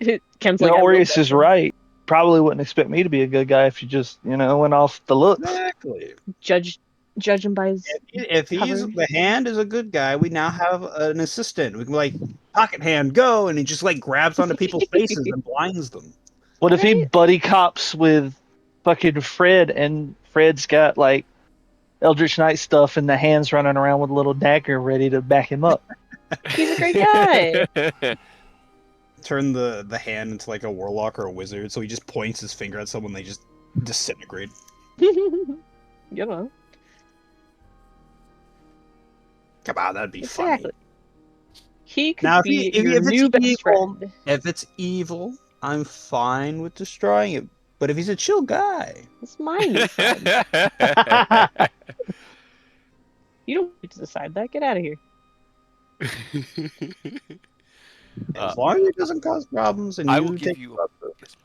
Ken's You like, know, I love Aureus that is one. right. Probably wouldn't expect me to be a good guy if you just, went off the looks. Exactly. Judge him by his If he's cover. the hand is a good guy, we now have an assistant. We can be like, pocket hand, go, and he just like grabs onto people's faces and blinds them. What if he Right? buddy cops with fucking Fred and Fred's got like Eldritch Knight stuff and the hands running around with a little dagger ready to back him up? He's a great guy. Turn the hand into like a warlock or a wizard, so he just points his finger at someone, they just disintegrate. You know. Come on, that'd be Exactly. funny. He could Now, be if your it's new best evil, friend. if it's evil, I'm fine with destroying it. But if he's a chill guy, It's my new friend. You don't get to decide that. Get out of here. as long as it doesn't cause problems, and I you will give take you. care of it.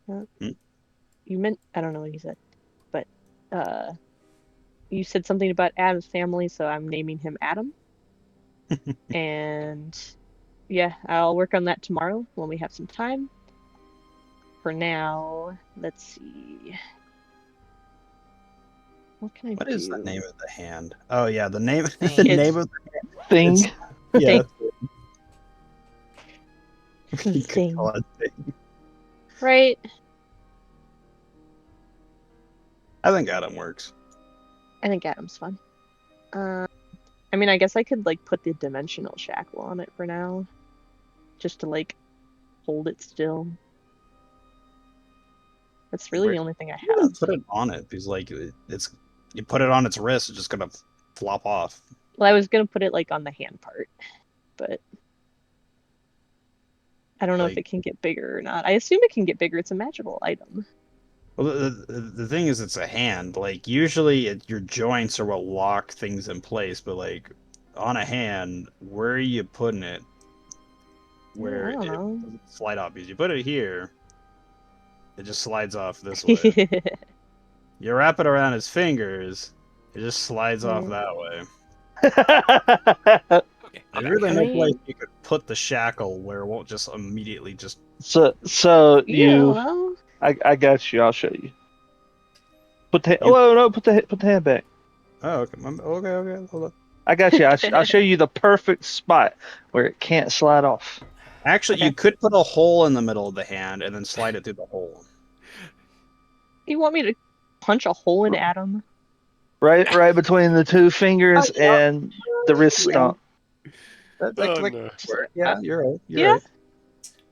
Yes. You meant, I don't know what you said, but you said something about Adam's family, so I'm naming him Adam. And yeah, I'll work on that tomorrow when we have some time. For now, let's see. What can I What do? is the name of the hand? Oh yeah, the name. The It's- name of Thing. Yeah. Thing. God. Right? I think Adam works. I think Adam's fun. I mean, I guess I could like put the dimensional shackle on it for now, just to like hold it still. That's really Where- the only thing I You can have. put it on it because like it's you put it on its wrist, it's just gonna flop off. Well, I was gonna put it like on the hand part, but I don't know if Like, it can get bigger or not. I assume it can get bigger. It's a magical item. well, the thing is, it's a hand. Like usually, your joints are what lock things in place, but like on a hand, where are you putting it? Where I don't it know. doesn't slide off because you put it here, it just slides off this way. You wrap it around his fingers, it just slides off Yeah. that way. Okay, There's I'm back. really I no mean- place you could put the shackle where it won't just immediately just. So Yeah, well, I got you. I'll show you. Put the You- oh no, put the hand back. Oh, okay, okay, hold on. I got you. I'll show you the perfect spot where it can't slide off. Actually, Okay. you could put a hole in the middle of the hand and then slide it through the hole. you want me to punch a hole in Adam? Right between the two fingers Oh, yeah. and the wrist Yeah. stump. That Oh, could no. work. Yeah, you're right. You're Yeah. right.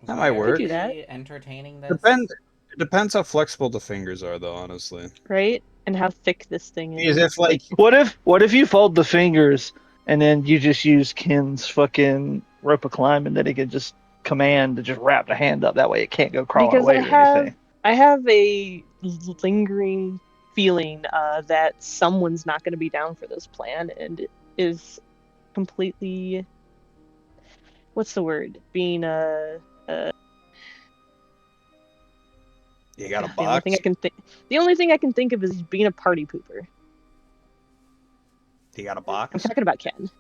That might Why are work. do that. we entertaining this? It depends how flexible the fingers are, though. Honestly, Right? And how thick this thing because is. if like What if you fold the fingers and then you just use Ken's fucking rope of climbing that he can just command to just wrap the hand up that way it can't go crawling Because away I or have anything. I have a lingering feeling that someone's not going to be down for this plan and is completely, what's the word? Being you got a the only box, thing I can think the only thing I can think of is being a party pooper. you got a I'm box. talking about Ken.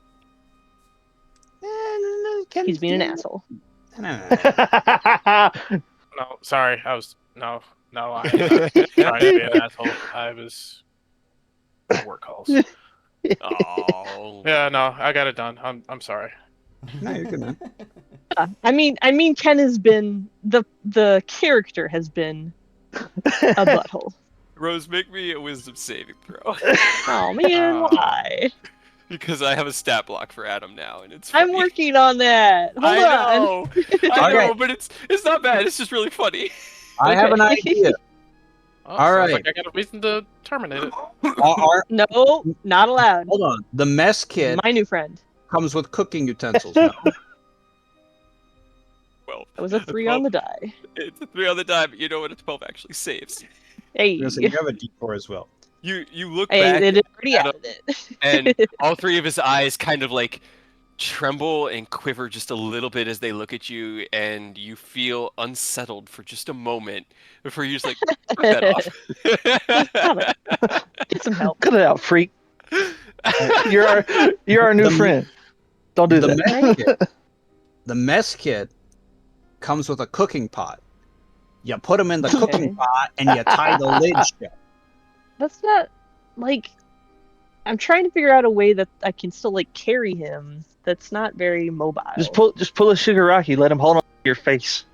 He's being an asshole. No, sorry. I tried to be an asshole. I was work calls. Oh. Yeah, no, I got it done. I'm sorry. No, you're good, man. I mean, Ken has been the character has been a butthole. Rose, make me a wisdom saving throw. Oh man, why? Because I have a stat block for Adam now, and it's I'm funny. working on that. Hold I on. know, I Okay. know, but it's not bad. It's just really funny. I have an idea. Oh, All sounds right. like I got a reason to terminate it. No, not allowed. Hold on. The mess kit My new friend. comes with cooking utensils. No? Well, That was a 3 on the die. It's a 3 on the die, but you know what? A 12 actually saves. Hey, You have a D4 as well. You look hey, back, it already Adam, added it. and all three of his eyes kind of like tremble and quiver just a little bit as they look at you, and you feel unsettled for just a moment before you just like put that off. Get some help. Cut it out, freak. You're our new The- friend. Don't do the that. mess kit. The mess kit comes with a cooking pot. You put them in the cooking Okay. pot and you tie the lid shut. That's not like I'm trying to figure out a way that I can still like carry him. That's not very mobile. Just pull a Shigaraki. Let him hold on to your face.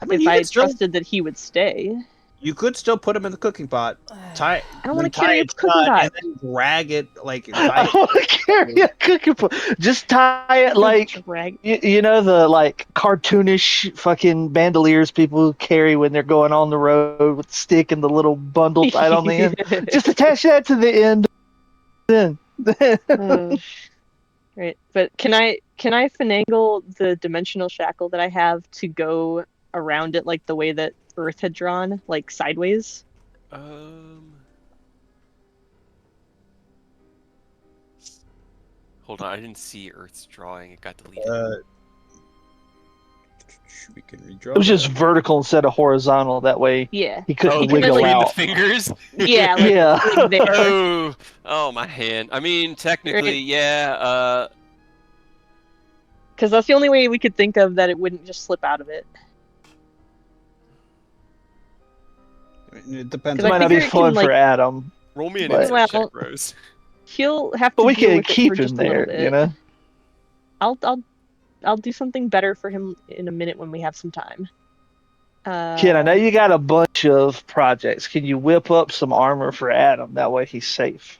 I mean, if you I could still, trusted that he would stay. you could still put them in the cooking pot. Tie. I don't want to tie carry a it cooking shut pot. and then drag it like. I Tie want to carry a cookie pot. Just tie it like Drag. you know the like cartoonish fucking bandoliers people carry when they're going on the road with the stick and the little bundle tied on the end. Just attach that to the end. Then. Right, but can I finagle the dimensional shackle that I have to go around it like the way that Earth had drawn, like sideways? Hold on, I didn't see Earth's drawing. It got deleted. we can redraw. It was just that. vertical instead of horizontal. That way Yeah. he couldn't Oh, he can, wiggle like, between the out. fingers. Yeah, like, Yeah. like there. Oh, my hand. I mean, technically, Right. yeah. Because that's the only way we could think of that it wouldn't just slip out of it. It depends. Because It I might not be figure it fun can, for like- Adam, Roll me an But- insight Well, check, Rose. He'll have to but we deal can with it keep for just him a little there. bit. You know. I'll do something better for him in a minute when we have some time. Kid, I know you got a bunch of projects. Can you whip up some armor for Adam? That way he's safe.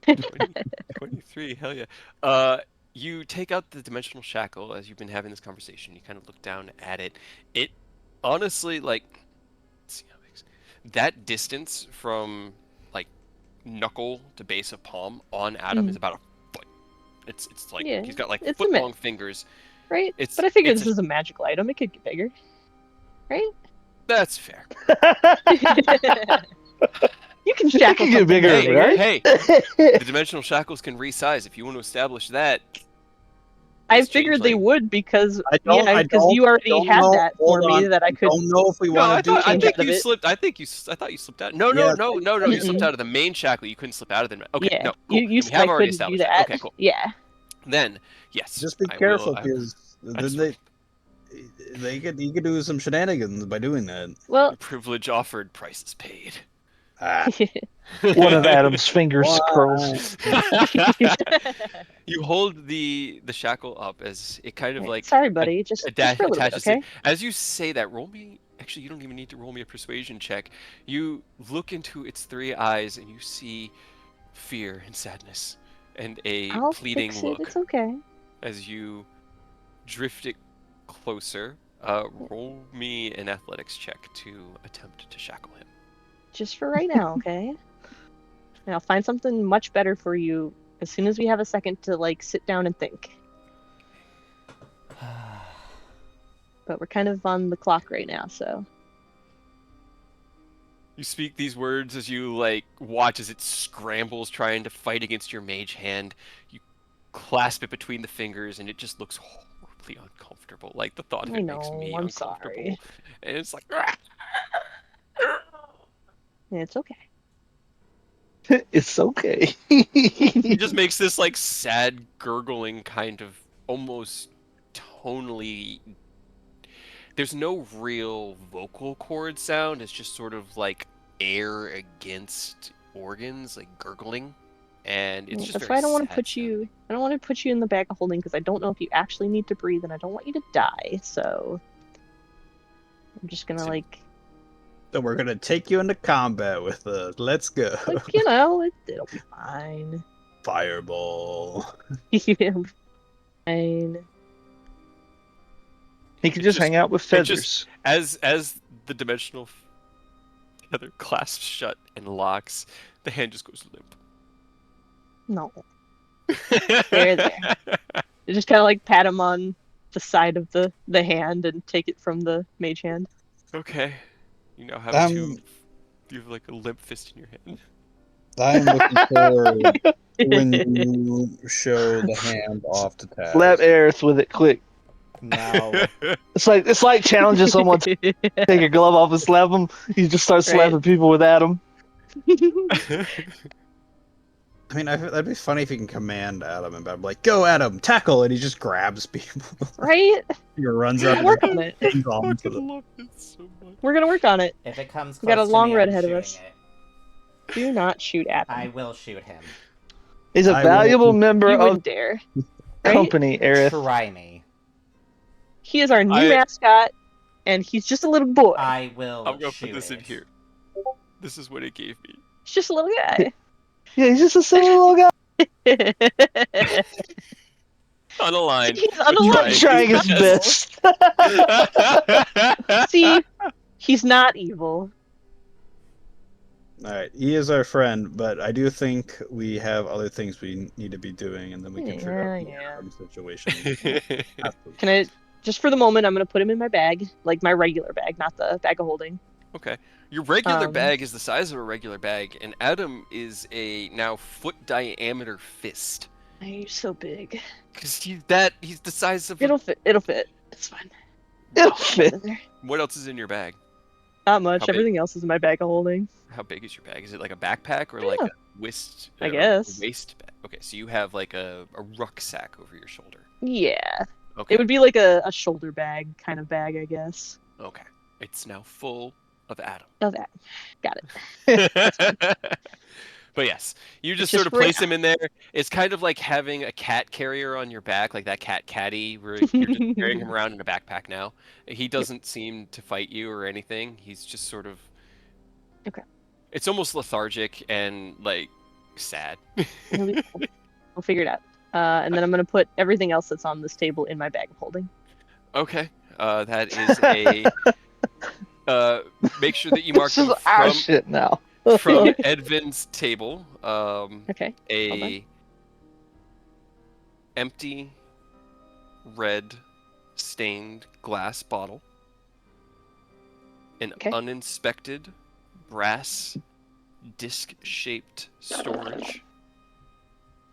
23, hell yeah. You take out the dimensional shackle as you've been having this conversation. You kind of look down at it. It honestly, like, let's see how big. That distance from like knuckle to base of palm on Adam is about a foot. It's like Yeah, he's got like it's a foot minute. long fingers. Right? It's But I figure it's this is a magical item. It could get bigger. Right? that's fair. You can shackle It can get something bigger, that's Hey, right? hey, the dimensional shackles can resize. If you want to establish that, I this figured they changeling- would because I don't you already don't had know. that for Hold me on. that I could. don't know if we No, want I to do thought I change think out of you it. slipped. I thought you slipped out. No, Yes, you slipped Mm-mm. out of the main shackle. You couldn't slip out of the. Okay, Yeah, no, cool. you Then we said have I already couldn't do established that. Okay, cool. Yeah. Then yes, Just be I careful will- because just- then you could do some shenanigans by doing that. Well, privilege offered, prices paid. Ah, One of Adam's fingers Why? curls. You hold the shackle up as it kind of like sorry, buddy. Just for a little bit, attaches okay? it. As you say that, roll me. Actually, you don't even need to roll me a persuasion check. You look into its three eyes and you see fear and sadness and a I'll pleading fix look it. It's okay. as you drift it closer. Roll me an athletics check to attempt to shackle him. Just for right now, okay? And I'll find something much better for you as soon as we have a second to like sit down and think. But we're kind of on the clock right now, so. You speak these words as you like watch as it scrambles trying to fight against your mage hand. You clasp it between the fingers and it just looks horribly uncomfortable. Like the thought of I it makes know, me I'm uncomfortable. sorry. And it's like It's okay. It's okay. it just makes this like sad gurgling kind of almost tonally. There's no real vocal cord sound. It's just sort of like air against organs, like gurgling, and it's just That's very why I don't want to sad put sound. you. I don't want to put you in the bag of holding because I don't know if you actually need to breathe, and I don't want you to die. So I'm just gonna So- like, So we're gonna take you into combat with us. Let's go. you know, it'll be fine. Fireball. It'll be fine. He can It just just- hang out with it feathers. just- As the dimensional tether clasps shut and locks, the hand just goes limp. No, there. You just kind of like pat him on the side of the hand and take it from the mage hand. Okay, you now have Um, You have like a limp fist in your hand. I'm looking forward to when you show the hand off to Taz. Slap Aerith with it quick. No. It's like challenging someone to take your glove off and slap them. You just start slapping people with Adam. I mean, that'd be funny if you can command Adam and be like, "Go, Adam, tackle!" and he just grabs people. Right? He runs We're up gonna work on it. and on to them. love it so much. We're gonna work on it. If it comes We got close a to long me, road I'm ahead of shooting us. it. Do not shoot at I them. will shoot him. He's a I valuable will- member You of wouldn't dare. the Right? company, Aerith. Try me. He is our new I- mascot, and he's just a little boy. I will I'm gonna shoot put this in it. here. This is what it gave me. He's just a little guy. Yeah, he's just a silly little guy He's Unaligned. unaligned. trying his Yes. best. See, he's not evil. All right, he is our friend, but I do think we have other things we need to be doing, and then we can figure out the Yeah. arm situation. Can I, just for the moment, I'm gonna put him in my bag, like my regular bag, not the bag of holding. Okay. Your regular Um, bag is the size of a regular bag, and Adam is a now foot diameter fist. You're so big. Cause he's the size of. It'll fit. It'll fit. It's fine. It'll fit. What else is in your bag? Not much. How big? Everything else is in my bag of holding. How big is your bag? Is it like a backpack or like Yeah. a waist? I or guess. waist bag. Okay, so you have like a rucksack over your shoulder. Yeah. Okay. It would be like a shoulder bag kind of bag, I guess. Okay. It's now full of Adam. Oh, that. Got it. But yes, you just just sort of for place now. him in there. It's kind of like having a cat carrier on your back, like that cat caddy, where you're just carrying him around in a backpack now. He doesn't seem to fight you or anything. He's just sort of. Okay. It's almost lethargic and like sad. We'll figure it out. And then I'm gonna put everything else that's on this table in my bag of holding. Okay, that is a. Make sure that you mark This is them our from shit now. Edvin's table. Okay. Hold on. A empty red stained glass bottle, an Okay. uninspected brass disc-shaped storage,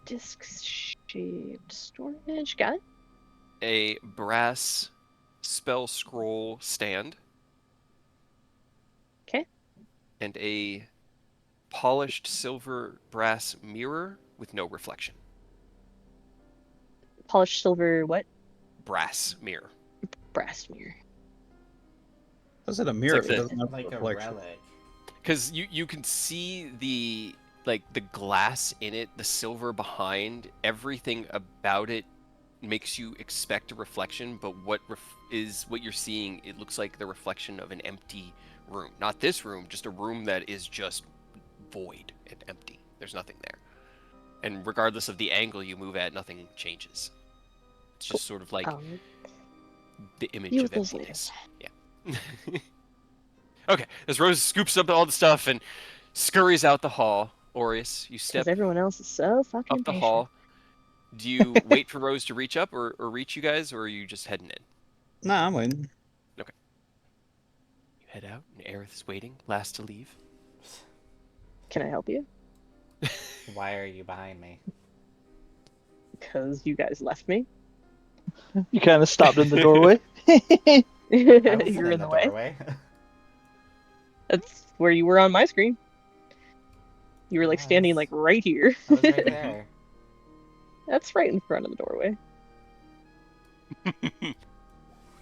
Disc-shaped storage. Got it. a brass spell scroll stand, Okay. and a polished silver brass mirror with no reflection. Polished silver. What? Brass mirror. Brass mirror. How's it a mirror like if it the- doesn't have Like a reflection? relic. Because you can see the glass in it, the silver behind, everything about it makes you expect a reflection, but what you're seeing, it looks like the reflection of an empty room. Not this room, just a room that is just void and empty. There's nothing there. And regardless of the angle you move at, nothing changes. It's just sort of like the image deal of with those emptiness. Yeah. Okay, as Rose scoops up all the stuff and scurries out the hall, Aureus, you step Because everyone else is so fucking up the patient. hall. Do you wait for Rose to reach up or reach you guys, or are you just heading in? Nah, I'm waiting. You head out, and Aerith is waiting, last to leave. Can I help you? Why are you behind me? Because you guys left me. You kind of stopped in the doorway. I wasn't You're in the way. doorway. That's where you were on my screen. You were like standing Yes. like right here. I was right there. That's right in front of the doorway.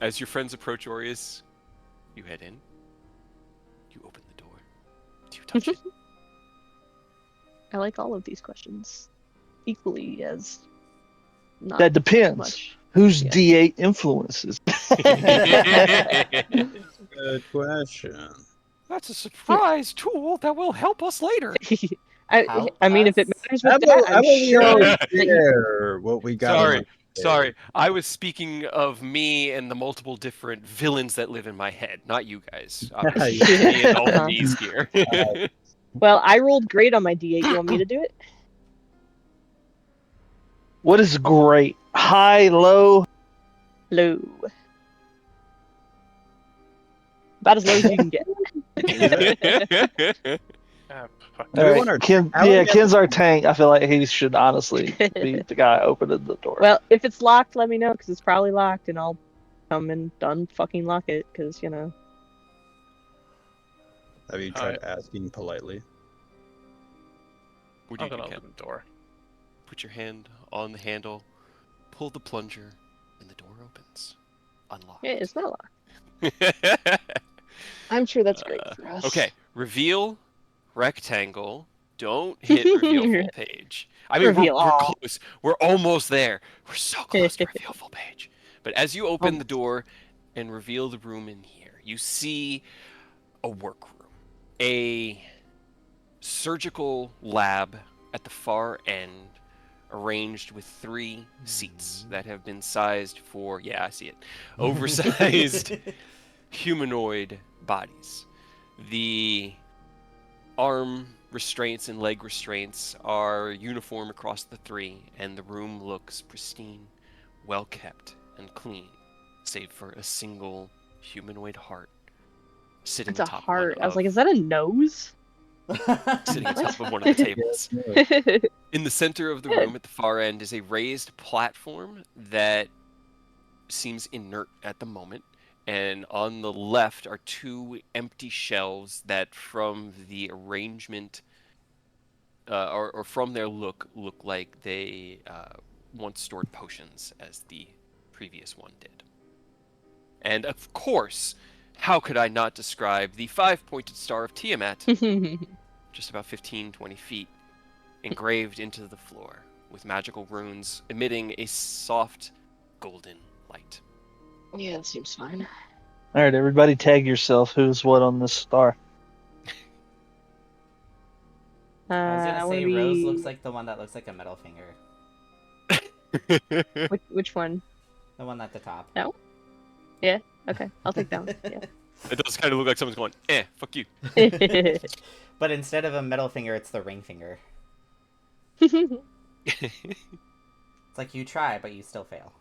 As your friends approach Aureus, you head in. You open the door. Do you touch it? I like all of these questions equally as not That depends. much. Whose Yeah. D8 influences? Good question. That's a surprise tool that will help us later. Help I mean, if it us? matters How with that, about I'm we sure all that you- share what we got? Sorry, on the sorry. I was speaking of me and the multiple different villains that live in my head, not you guys. Obviously, me and all Uh-huh. of these here. Well, I rolled great on my D8. You want me to do it? What is great? High, low? Low. About as low as you can get. Ah, fuck. Everyone Alright, are- Ken, how yeah, we Ken's our tank. I feel like he should honestly be the guy opening the door. Well, if it's locked, let me know, because it's probably locked, and I'll come and fucking lock it, because, you know. Have you tried asking politely? What do I'm you gonna do, Ken? open the door. Put your hand on the handle, pull the plunger, and the door opens. Unlocked. Yeah, it's not locked. I'm sure that's great for us. Okay, reveal rectangle. Don't hit reveal full page. I mean, Reveal, we're aw. close. We're almost there. We're so close to reveal full page. But as you open the door and reveal the room in here, you see a workroom, a surgical lab at the far end, arranged with 3 seats that have been sized for, yeah, I see it, oversized humanoid bodies. The arm restraints and leg restraints are uniform across the 3, and the room looks pristine, well kept, and clean, save for a single humanoid heart sitting It's a atop heart. one I was of- like, is that a nose? sitting on top of one of the tables. In the center of the room at the far end is a raised platform that seems inert at the moment. And on the left are 2 empty shelves that, from the arrangement or from their look like they once stored potions, as the previous one did. And of course, how could I not describe the 5-pointed star of Tiamat, just about 15-20 feet engraved into the floor with magical runes emitting a soft golden light. Yeah, that seems fine. All right, everybody, tag yourself. Who's what on this star? I was I gonna want say to Rose be. looks like the one that looks like a middle finger. Which one? The one at the top. No? Yeah? Okay, I'll take that one. Yeah. It does kind of look like someone's going, fuck you. But instead of a middle finger, it's the ring finger. It's like you try, but you still fail.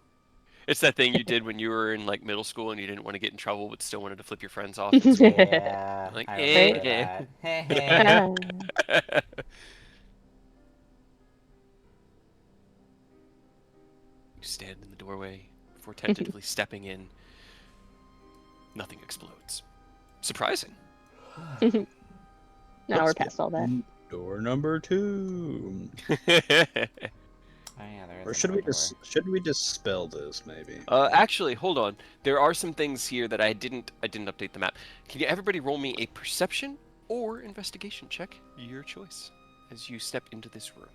It's that thing you did when you were in like middle school and you didn't want to get in trouble, but still wanted to flip your friends off at school. Yeah, Like, I remember that. Hey, hey. You stand in the doorway before tentatively stepping in. Nothing explodes. Surprising. Now we're past all that. Door number 2. Oh, yeah, there is Or another door. should we dispel this maybe? Actually, hold on. There are some things here that I didn't update the map. Can you everybody roll me a perception or investigation check? Your choice as you step into this room.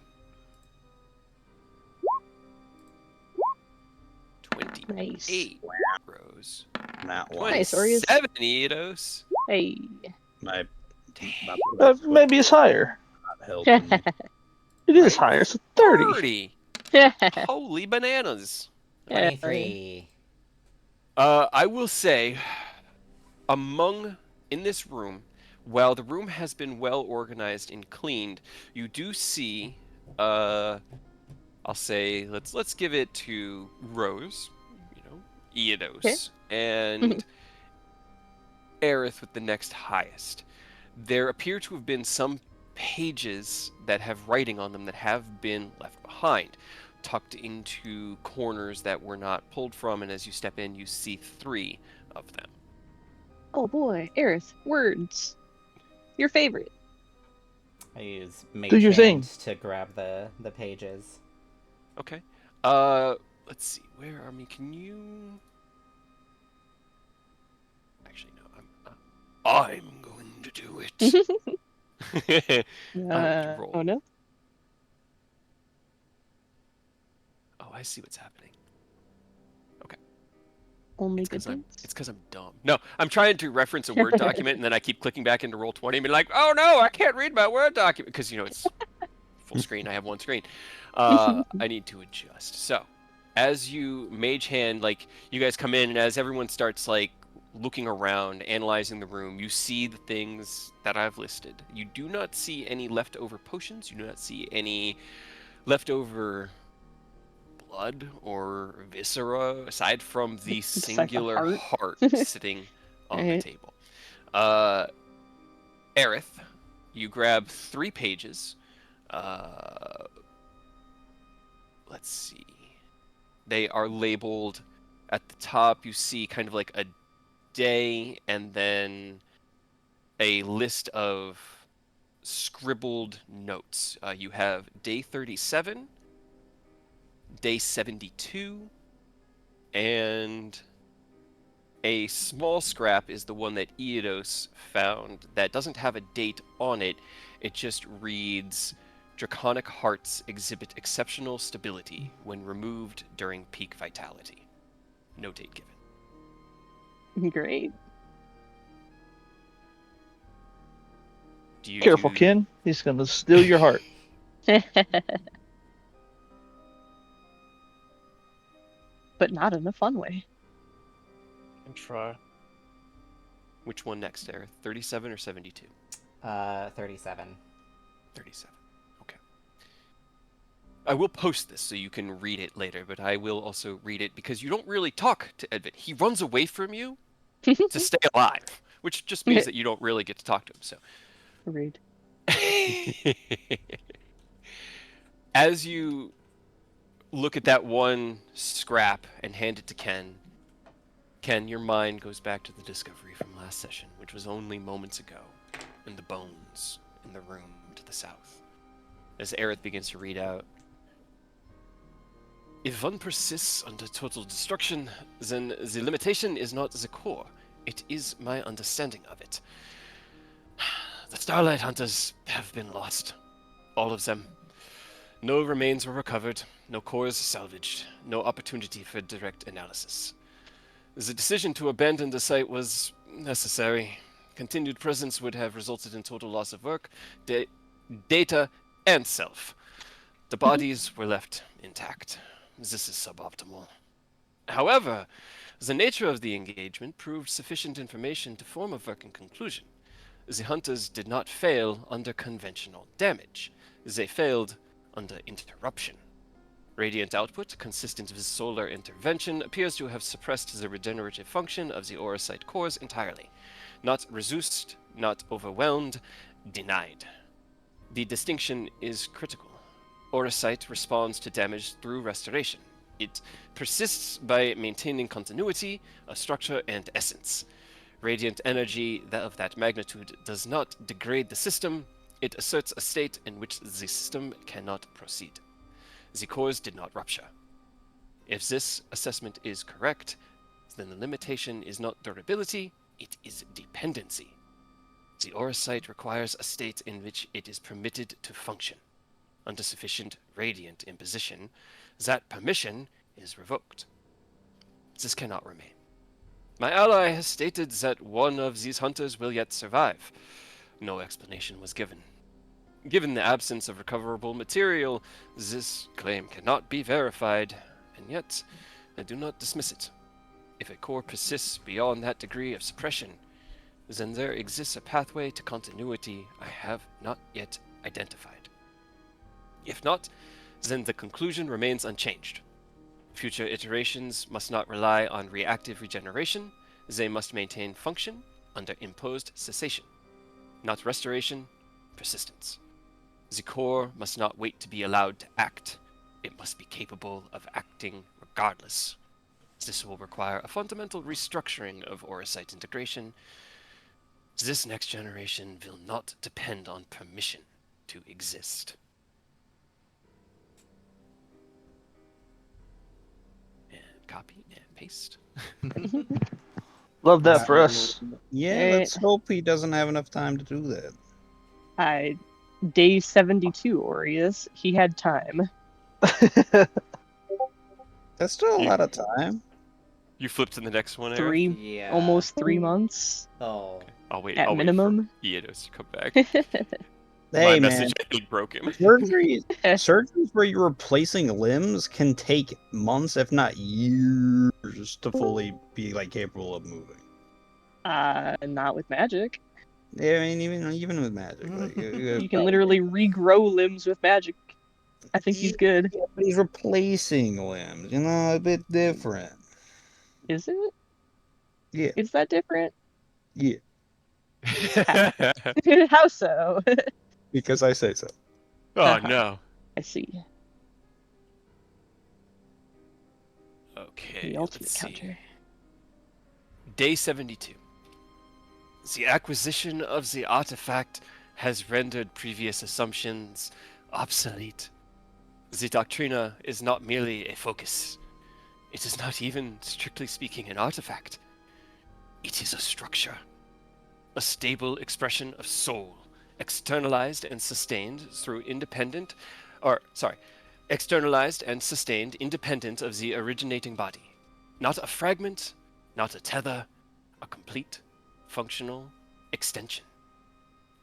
28 Nice. Rose. Not one. Nice, Oreos. 27 Eidos. Hey. My Maybe it's higher. not helping me. It is higher. It's a 30. 30. Holy bananas. 23. I will say, in this room, while the room has been well organized and cleaned, you do see, I'll say, let's give it to Rose, Eidos, and Aerith with the next highest. There appear to have been some pages that have writing on them that have been left behind, tucked into corners that were not pulled from, and as you step in, you see 3 of them. Oh boy, Aerith, words. Your favorite. I use Do your Mage thing. Hand to grab the pages. Okay. Let's see. Where are me? Can you? Actually, no. I'm going to do it. Roll. Oh no. Oh, I see what's happening. Only It's good because things. I'm dumb. No, I'm trying to reference a Word document, and then I keep clicking back into Roll20 and be like, oh no, I can't read my Word document because it's full screen. I have one screen. I need to adjust. So, as you mage hand, you guys come in, and as everyone starts looking around, analyzing the room, you see the things that I've listed. You do not see any leftover potions. You do not see any leftover blood or viscera aside from the Besides the singular heart. heart sitting on the Right. table. Aerith, you grab 3 pages. Let's see. They are labeled at the top. You see kind of like a day and then a list of scribbled notes. You have day 37, day 72, and a small scrap is the one that Eidos found that doesn't have a date on it. It just reads, Draconic hearts exhibit exceptional stability when removed during peak vitality. No date given. Great. Do you Careful, do... Ken. He's going to steal your heart. But not in a fun way. And try. Which one next, Aerith? 37 or 72? 37. 37. Okay. I will post this so you can read it later, but I will also read it because you don't really talk to Edvin. He runs away from you to stay alive, which just means that you don't really get to talk to him. So, Rude. as you look at that one scrap and hand it to Ken, your mind goes back to the discovery from last session, which was only moments ago, in the bones in the room to the south. As Aerith begins to read out, if one persists under total destruction, then the limitation is not the core. It is my understanding of it. The Starlight Hunters have been lost. All of them. No remains were recovered, no cores salvaged, no opportunity for direct analysis. The decision to abandon the site was necessary. Continued presence would have resulted in total loss of work, data, and self. The bodies were left intact. This is suboptimal. However, the nature of the engagement proved sufficient information to form a working conclusion. The hunters did not fail under conventional damage. They failed under interruption. Radiant output, consistent with solar intervention, appears to have suppressed the regenerative function of the Orocyte cores entirely. Not reduced, not overwhelmed, denied. The distinction is critical. Orocyte responds to damage through restoration. It persists by maintaining continuity, a structure, and essence. Radiant energy of that magnitude does not degrade the system, it asserts a state in which the system cannot proceed. The cores did not rupture. If this assessment is correct, then the limitation is not durability, it is dependency. The Orocyte requires a state in which it is permitted to function. Under sufficient radiant imposition, that permission is revoked. This cannot remain. My ally has stated that one of these hunters will yet survive. No explanation was given. Given the absence of recoverable material, this claim cannot be verified, and yet I do not dismiss it. If a core persists beyond that degree of suppression, then there exists a pathway to continuity I have not yet identified. If not, then the conclusion remains unchanged. Future iterations must not rely on reactive regeneration, they must maintain function under imposed cessation, not restoration, persistence. The core must not wait to be allowed to act, it must be capable of acting regardless. This will require a fundamental restructuring of Orocyte integration. This next generation will not depend on permission to exist. And copy and paste. Love that for us. Yeah, Alright. let's hope he doesn't have enough time to do that. Day 72, Aureus. He had time. That's still a You- lot of time. You flip to the next one, Eric? Three, Yeah. almost 3 months Oh. I'll wait. at I'll minimum. wait for Iedos to come back. My Hey, man. message I think broke him. Surgeries where you're replacing limbs can take months, if not years, to fully be like capable of moving. Not with magic. Yeah, I mean, even with magic, like, You can literally regrow limbs with magic. I think he's good. Yeah, but he's replacing limbs. You know, a bit different. Is it? Yeah, Is that different? yeah, How so? because I say so. Oh no. I see. Okay. The ultimate let's see. counter. Day 72. The acquisition of the artifact has rendered previous assumptions obsolete. The Doctrina is not merely a focus. It is not even, strictly speaking, an artifact. It is a structure. A stable expression of soul, externalized and sustained independent of the originating body. Not a fragment, not a tether, a complete, functional extension.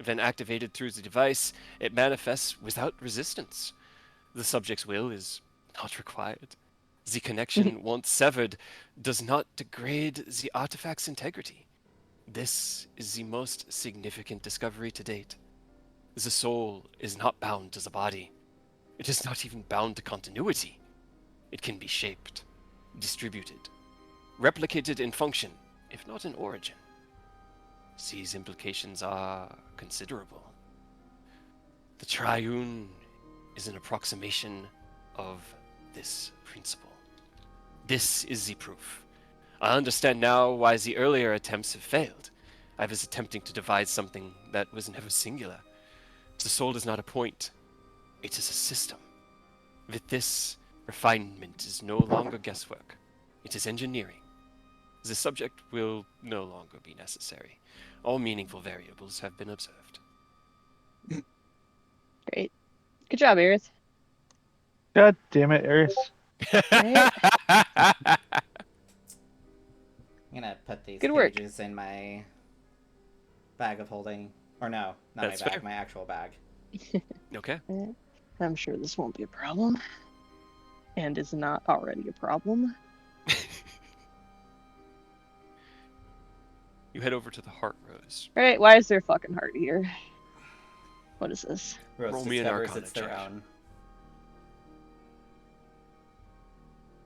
When activated through the device, it manifests without resistance. The subject's will is not required. The connection, once severed, does not degrade the artifact's integrity. This is the most significant discovery to date. The soul is not bound to the body. It is not even bound to continuity. It can be shaped, distributed, replicated in function, if not in origin. These implications are considerable. The triune is an approximation of this principle. This is the proof. I understand now why the earlier attempts have failed. I was attempting to devise something that was never singular. The soul is not a point. It is a system. With this, refinement is no longer guesswork. It is engineering. The subject will no longer be necessary. All meaningful variables have been observed. Great. Good job, Aerith. God damn it, Eris. Right? I'm gonna put these Good work. pages in my bag of holding. Or no, not That's my bag, fair. my actual bag. Okay. I'm sure this won't be a problem. And is not already a problem. You head over to the Heart Rose. Right? Why is there a fucking heart here? What is this? Rose Roll me an discovers Arcana it's their check. own.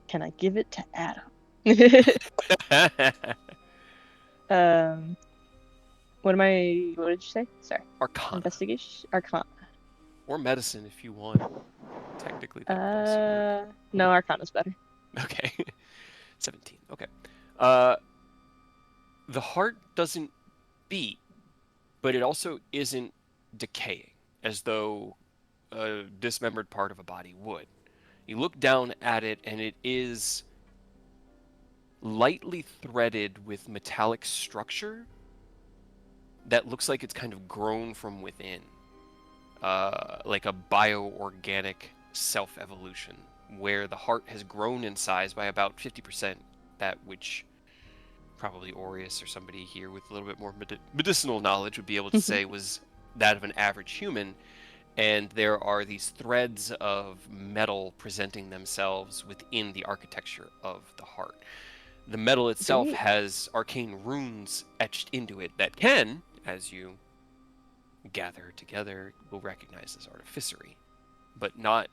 Can I give it to Adam? What did you say? Sorry. Arcana. Investigation? Arcana. Or medicine if you want. Technically, that would also work. No, Arcana's better. Okay. 17. Okay. The heart doesn't beat, but it also isn't decaying, as though a dismembered part of a body would. You look down at it, and it is lightly threaded with metallic structure that looks like it's kind of grown from within, like a bioorganic self-evolution, where the heart has grown in size by about 50%, that which probably Aureus or somebody here with a little bit more medicinal knowledge would be able to say was that of an average human. And there are these threads of metal presenting themselves within the architecture of the heart. The metal itself Great. has arcane runes etched into it that can, as you gather together, will recognize as artificery, but not.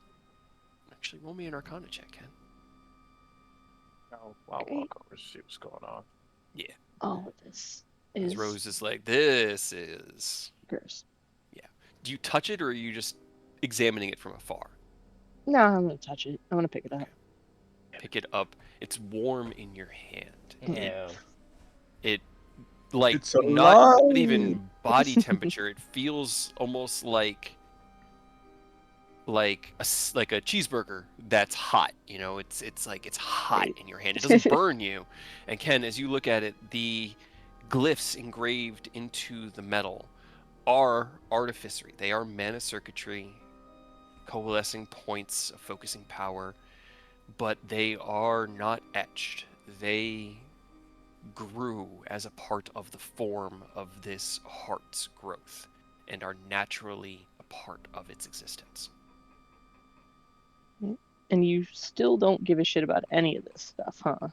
Actually, roll me an Arcana check, Ken. I'll walk over to see what's going on. Oh, this As is Rose is like, this is. gross. Do you touch it, or are you just examining it from afar? No, I'm gonna touch it. I'm gonna pick it up. Pick it up. It's warm in your hand. Ew. It like It's not alive! even body temperature. It feels almost like a cheeseburger that's hot. You know, it's like it's hot in your hand. It doesn't burn you. And Ken, as you look at it, the glyphs engraved into the metal are artificery. They are mana circuitry, coalescing points of focusing power, but they are not etched. They grew as a part of the form of this heart's growth and are naturally a part of its existence. And you still don't give a shit about any of this stuff, huh?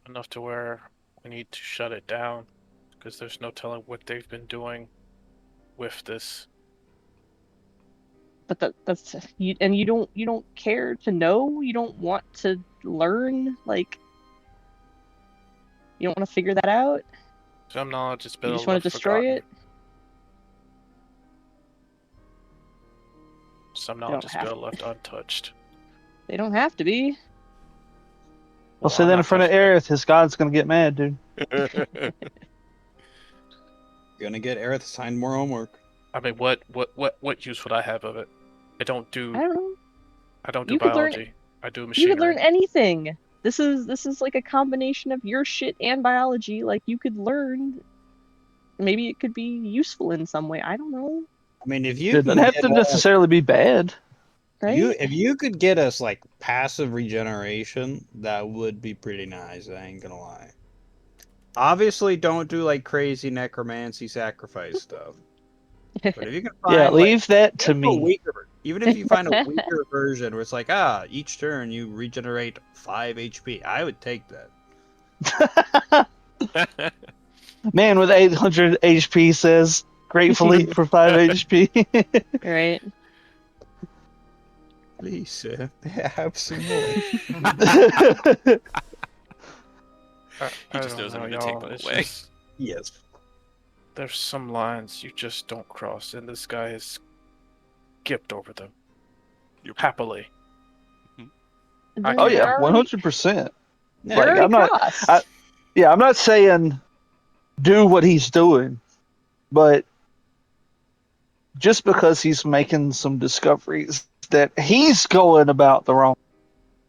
Enough to where we need to shut it down, because there's no telling what they've been doing with this. But that's you, and you don't care to know. You don't want to learn. Like, you don't want to figure that out. Some knowledge is You better just want left to destroy forgotten. it. Some don't knowledge is have better to. left untouched. They don't have to be. Well, say I'm that in not front of touching it. Aerith, his god's gonna get mad, dude. Gonna get Aerith to sign more homework. I mean, what use would I have of it? I don't I do don't know. do You could learn. biology. I do You machinery. could learn anything. This is like a combination of your shit and biology. Like, you could learn. Maybe it could be useful in some way. I don't know. I mean, if you It doesn't can have get to necessarily be bad. Right? if you could get us like passive regeneration, that would be pretty nice. I ain't gonna lie. Obviously, don't do like crazy necromancy sacrifice stuff. But if you can find Yeah, like, leave that to even a me. weaker, even if you find a weaker version where it's like, each turn you regenerate 5 HP, I would take that. Man with 800 HP says gratefully for 5 HP. Right? Please, have some more. He just knows I'm gonna take them away. Yes. There's some lines you just don't cross, and this guy has skipped over them. Happily. Oh yeah, 100%. Yeah, Like, They're I'm not- crossed. I'm not saying do what he's doing, but just because he's making some discoveries that he's going about the wrong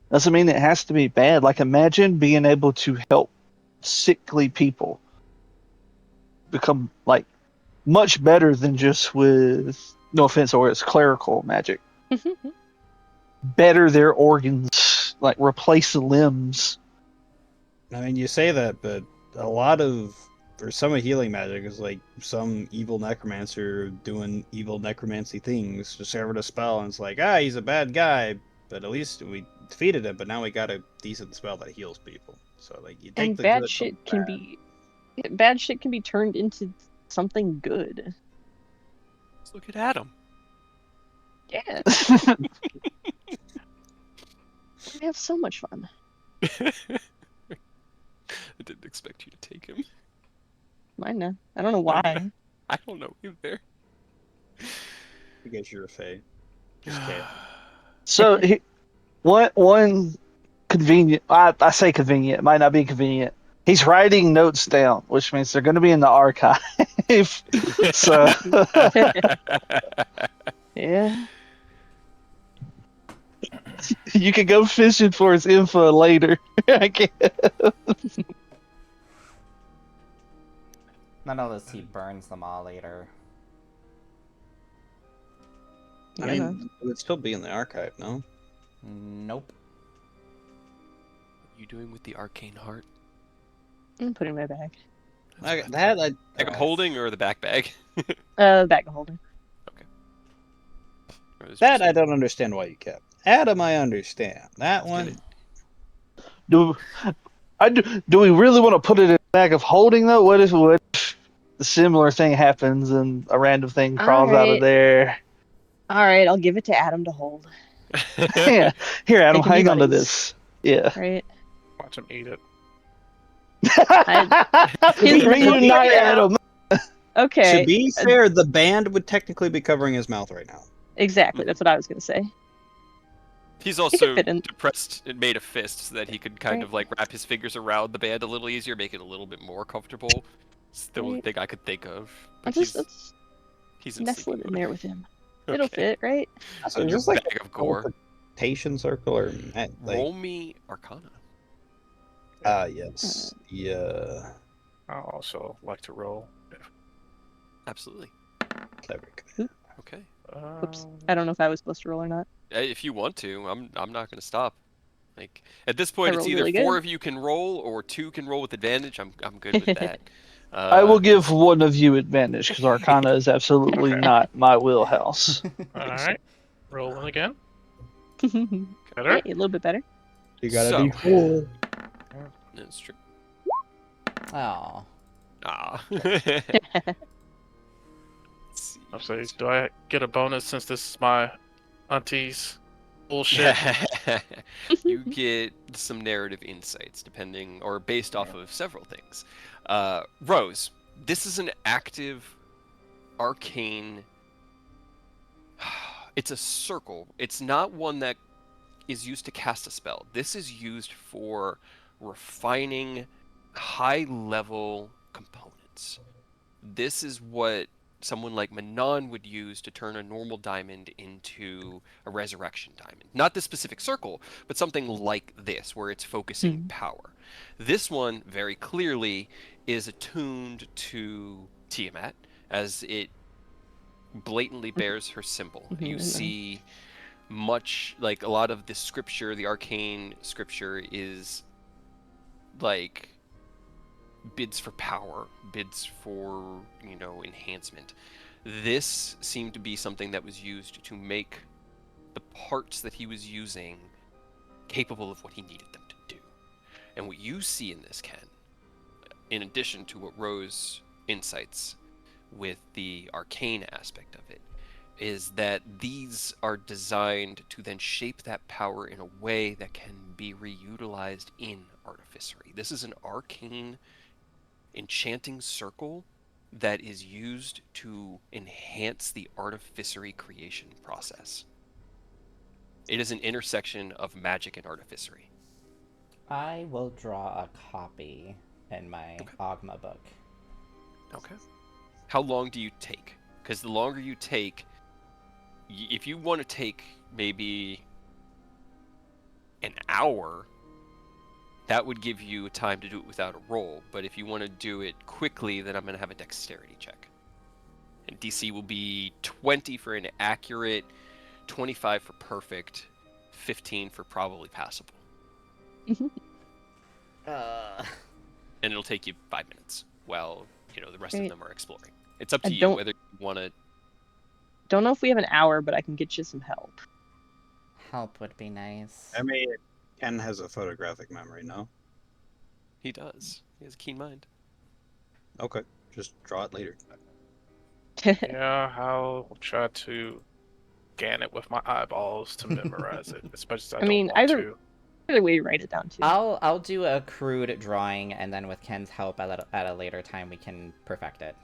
doesn't mean it has to be bad. Like, imagine being able to help sickly people become like much better than just with, no offense, or it's clerical magic. better their organs, like replace the limbs. I mean, you say that, but a lot of, or some of healing magic is like some evil necromancer doing evil necromancy things, discovered a spell, and it's like, he's a bad guy, but at least we defeated him, but now we got a decent spell that heals people. So, like, you take And the bad good from shit the can bad. bad shit can be turned into something good. Let's look at Adam. Yeah, we have so much fun. I didn't expect you to take him. Mine now. I don't know I why. I don't know either. Because you're a fae. Just kidding. So one convenient. I say convenient. It might not be convenient. He's writing notes down, which means they're going to be in the archive. So Yeah. you can go fishing for his info later. I can't. None of this, he burns them all later. I mean, it would still be in the archive, no? Nope. What are you doing with the arcane heart? I'm putting my bag. Bag of holding or the back bag? Bag of holding. Or is That just- I don't understand why you kept. Adam, I understand. That one, Do we really want to put it in a bag of holding though? What if the similar thing happens and a random thing crawls out of Alright. there? Alright, I'll give it to Adam to hold. Yeah. Here, Adam, They can be hang on to buddies. this. Yeah. Right? Watch him eat it. Reunite Adam. Okay. to be fair, the band would technically be covering his mouth right now. Exactly, that's what I was gonna say. He's could also fit in. depressed and made a fist so that he could kind Right. of like wrap his fingers around the band a little easier, make it a little bit more comfortable. It's the only Right. thing I could think of. I'll But just he's in nestle it sleeping in mode. there with him. It'll Okay. fit, right? So Your just like bag of gore. teleportation circle or like, Roll me Arcana. yes, yeah, I also like to roll. Absolutely. there we go. Okay. Oops. I don't know if I was supposed to roll or not. If you want to, I'm not gonna stop. Like at this point, I it's rolled either really four good. of you can roll or two can roll with advantage. I'm good with that. I will give one of you advantage because Arcana is absolutely Okay. not my wheelhouse. Alright. Rolling again. Hey, Better. a little bit better. You gotta So- be full. That's true. Oh. Ah. Let's see. I'm sorry, do I get a bonus since this is my auntie's bullshit? You get some narrative insights depending or based off of several things. Rose, this is an active arcane. It's a circle. It's not one that is used to cast a spell. This is used for refining high level components. This is what someone like Manon would use to turn a normal diamond into a resurrection diamond. Not this specific circle, but something like this, where it's focusing power. This one, very clearly, is attuned to Tiamat, as it blatantly bears her symbol. You see much, like a lot of the scripture, the arcane scripture is like bids for power, bids for, enhancement. This seemed to be something that was used to make the parts that he was using capable of what he needed them to do. And what you see in this, Ken, in addition to what Rose insights with the arcane aspect of it, is that these are designed to then shape that power in a way that can be reutilized in artificery. This is an arcane enchanting circle that is used to enhance the artificery creation process. It is an intersection of magic and artificery. I will draw a copy in my Ogma book. Okay. How long do you take? Because the longer you take, if you want to take maybe an hour, that would give you time to do it without a roll. But if you want to do it quickly, then I'm going to have a dexterity check. And DC will be 20 for an accurate, 25 for perfect, 15 for probably passable. Uh, And it'll take you 5 minutes while, the rest of Right. them are exploring. It's up I to you don't- whether you want to. Don't know if we have an hour, but I can get you some help. help would be nice. I mean, Ken has a photographic memory, no? He does. He has a keen mind. Okay, just draw it later. Yeah, I'll try to scan it with my eyeballs to memorize it as much as I I don't mean, want either- to. Either way, you write it down too. I'll do a crude drawing, and then with Ken's help at a later time, we can perfect it.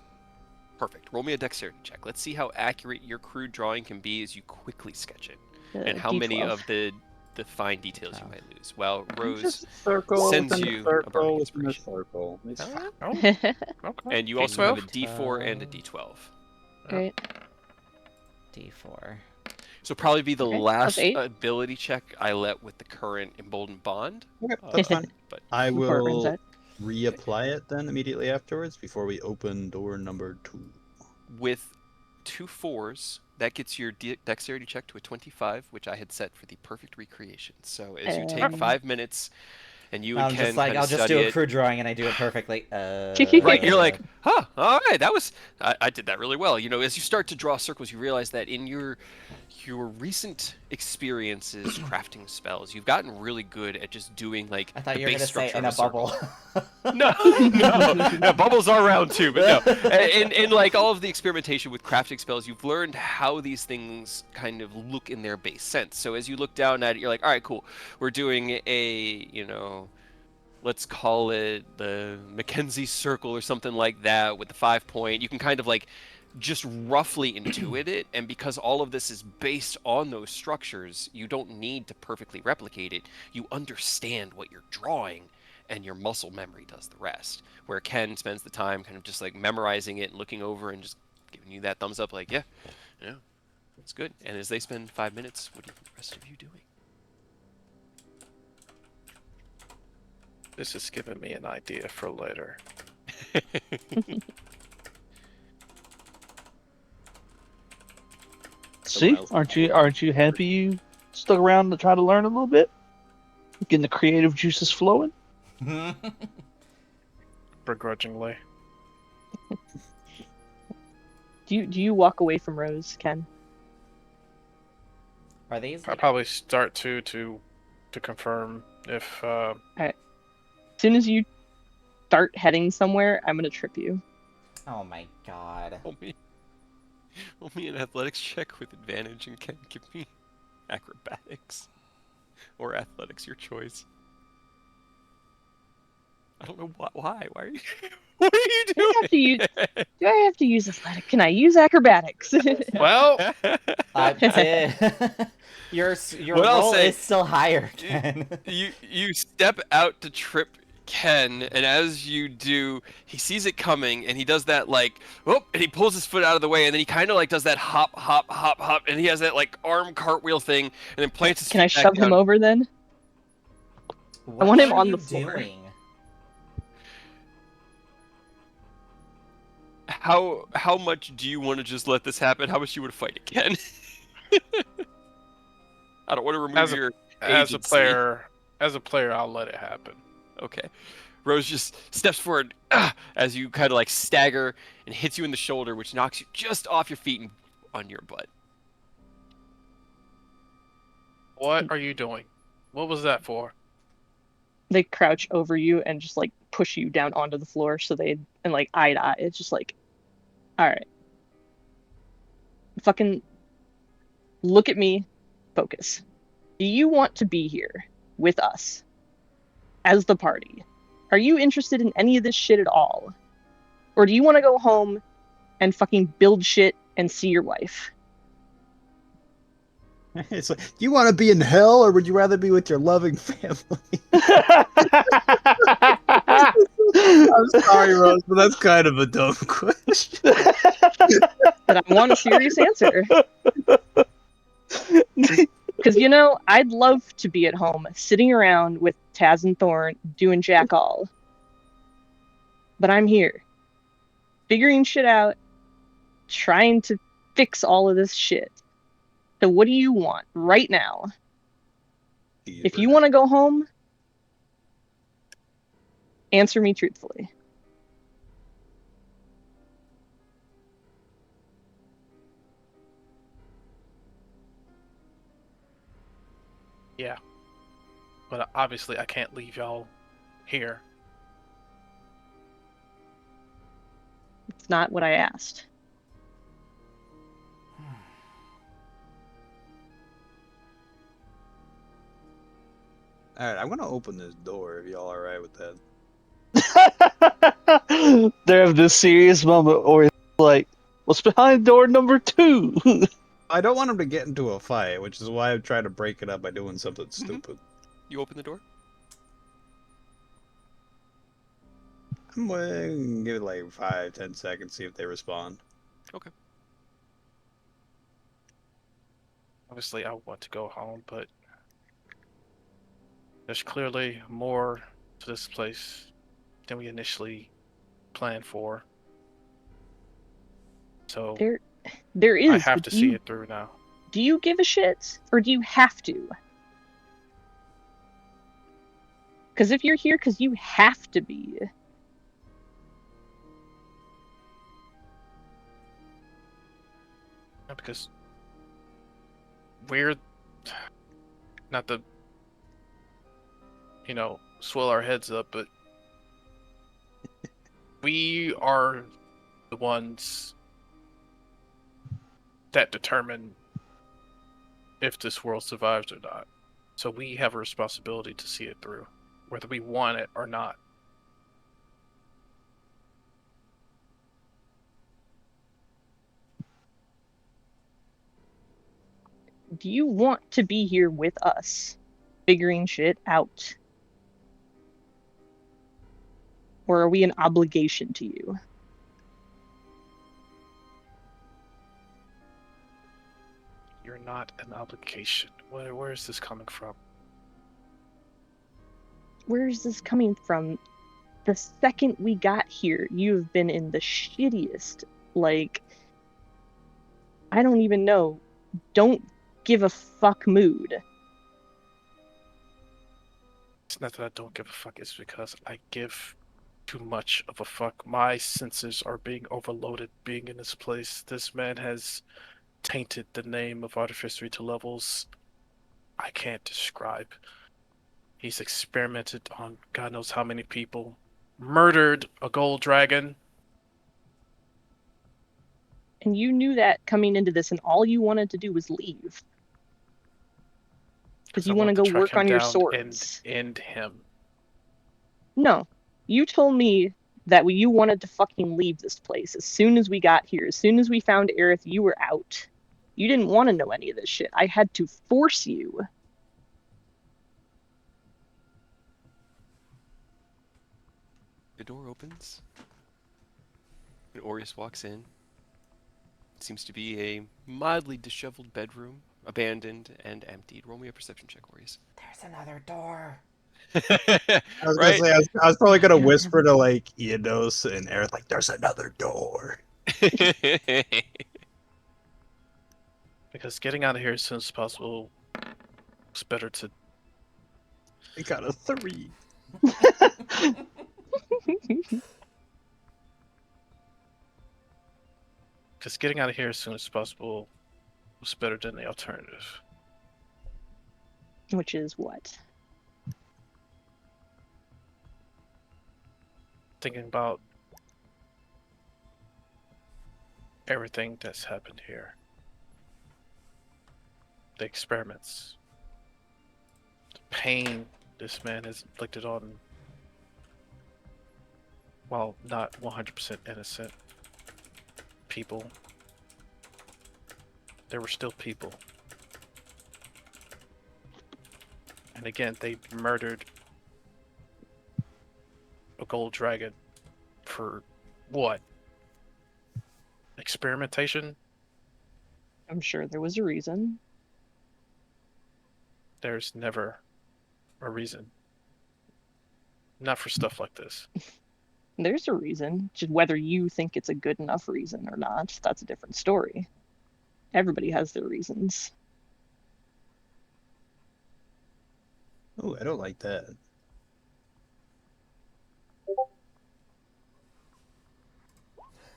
Perfect. Roll me a dexterity check. Let's see how accurate your crude drawing can be as you quickly sketch it, and how many D12. of the fine details you might lose. Well, Rose Just a circle sends within you a a circle bardic within a inspiration. circle. It's Oh, fine. yeah. Oh, okay. And you also have a D12? D4 and a D12. Right. D4. So probably be the Okay, last +8. ability check I let with the current emboldened bond. Okay, that's fine. But I Before it runs will out. reapply it then immediately afterwards before we open door number 2. with 2 4s, that gets your dexterity check to a 25, which I had set for the perfect recreation. So as you take Um, 5 minutes, and you and I'm Ken just like, kind of I'll just study do a it. crude drawing, and I do it perfectly. Right, you're like, huh, all right, that was, I did that really well. As you start to draw circles, you realize that in your recent experiences crafting spells, you've gotten really good at just doing like I thought the you were base gonna say structure in of a circle. bubble. No, bubbles are around too, but no. In like all of the experimentation with crafting spells, you've learned how these things kind of look in their base sense. So as you look down at it, you're like, all right, cool. We're doing let's call it the Mackenzie circle or something like that with the 5 point. You can kind of like just roughly intuit it, and because all of this is based on those structures, you don't need to perfectly replicate it. You understand what you're drawing, and your muscle memory does the rest. Where Ken spends the time kind of just like memorizing it and looking over and just giving you that thumbs up like, yeah, it's good. And as they spend 5 minutes, what are the rest of you doing? This is giving me an idea for later. See, aren't you happy you stuck around to try to learn a little bit? Getting the creative juices flowing. Begrudgingly. Do you walk away from Rose, Ken? Are these? I'll Like, probably start to confirm if As soon as you start heading somewhere, I'm gonna trip you. oh my god. Roll me an athletics check with advantage, and Ken give me acrobatics or athletics, your choice. I don't know why. Why are you? What are you Do I have to doing? Do I have to use athletic? Can I use acrobatics? well, I did. Your What I'll roll say- is still higher, Ken. you step out to trip Ken, and as you do, he sees it coming, and he does that like, whoop, and he pulls his foot out of the way, and then he kind of like does that hop, hop, hop, hop, and he has that like arm cartwheel thing, and then plants his Can I feet back shove him down. over then? What want him are on you the floor. doing? How much do you want to just let this happen? How much do you want to fight it, Ken? I don't want to remove As a- your as a agency. player, I'll let it happen. Okay. Rose just steps forward as you kind of like stagger and hits you in the shoulder, which knocks you just off your feet and on your butt. What are you doing? What was that for? They crouch over you and just like push you down onto the floor, and like eye to eye. It's just like, all right, fucking look at me, focus. Do you want to be here with us as the party? Are you interested in any of this shit at all? Or do you want to go home and fucking build shit and see your wife? It's like, do you want to be in hell or would you rather be with your loving family? I'm sorry, Rose, but that's kind of a dumb question. But I want a serious answer. Because, I'd love to be at home, sitting around with Taz and Thorn, doing jack all. But I'm here, figuring shit out, trying to fix all of this shit. So what do you want right now? If you want to go home, answer me truthfully. Yeah. But obviously I can't leave y'all here. It's not what I asked. Alright, I'm gonna open this door if y'all alright with that. They have this serious moment where it's like, what's behind door number 2? I don't want him to get into a fight, which is why I'm trying to break it up by doing something stupid. You open the door? I'm gonna give it like 5-10 seconds, see if they respond. Okay. Obviously I want to go home, but there's clearly more to this place than we initially planned for. So There is. I have but to do see you, it through now. Do you give a shit, or do you have to? Because if you're here because you have to be, Because we're not to, swell our heads up, but we are the ones that determine if this world survives or not. So we have a responsibility to see it through, whether we want it or not. do you want to be here with us, figuring shit out? Or are we an obligation to you? You're not an obligation. Where is this coming from? Where is this coming from? The second we got here, you have been in the shittiest, like, I don't even know, don't give a fuck mood. It's not that I don't give a fuck, it's because I give too much of a fuck. My senses are being overloaded being in this place. This man has tainted the name of Artificery to levels I can't describe. He's experimented on God knows how many people, murdered a gold dragon. And you knew that coming into this, and all you wanted to do was leave. Because I you want to want go to track work him on your down and swords. end him. No. You told me that you wanted to fucking leave this place as soon as we got here. As soon as we found Aerith, you were out. You didn't want to know any of this shit. I had to force you. The door opens, and Orius walks in. It seems to be a mildly disheveled bedroom, abandoned and emptied. Roll me a perception check, Orius. There's another door. I was gonna Right? say, I was probably gonna whisper to like Eodos and Aerith, like, "There's another door." Because getting out of here as soon as possible is better to. We got a 3. Because getting out of here as soon as possible was better than the alternative. Which is what? Thinking about everything that's happened here. The experiments. The pain this man has inflicted on, well, not 100% innocent people. There were still people. And again, they murdered a gold dragon for what? Experimentation? I'm sure there was a reason. There's never a reason. Not for stuff like this. There's a reason. Just whether you think it's a good enough reason or not, that's a different story. Everybody has their reasons. Oh, I don't like that.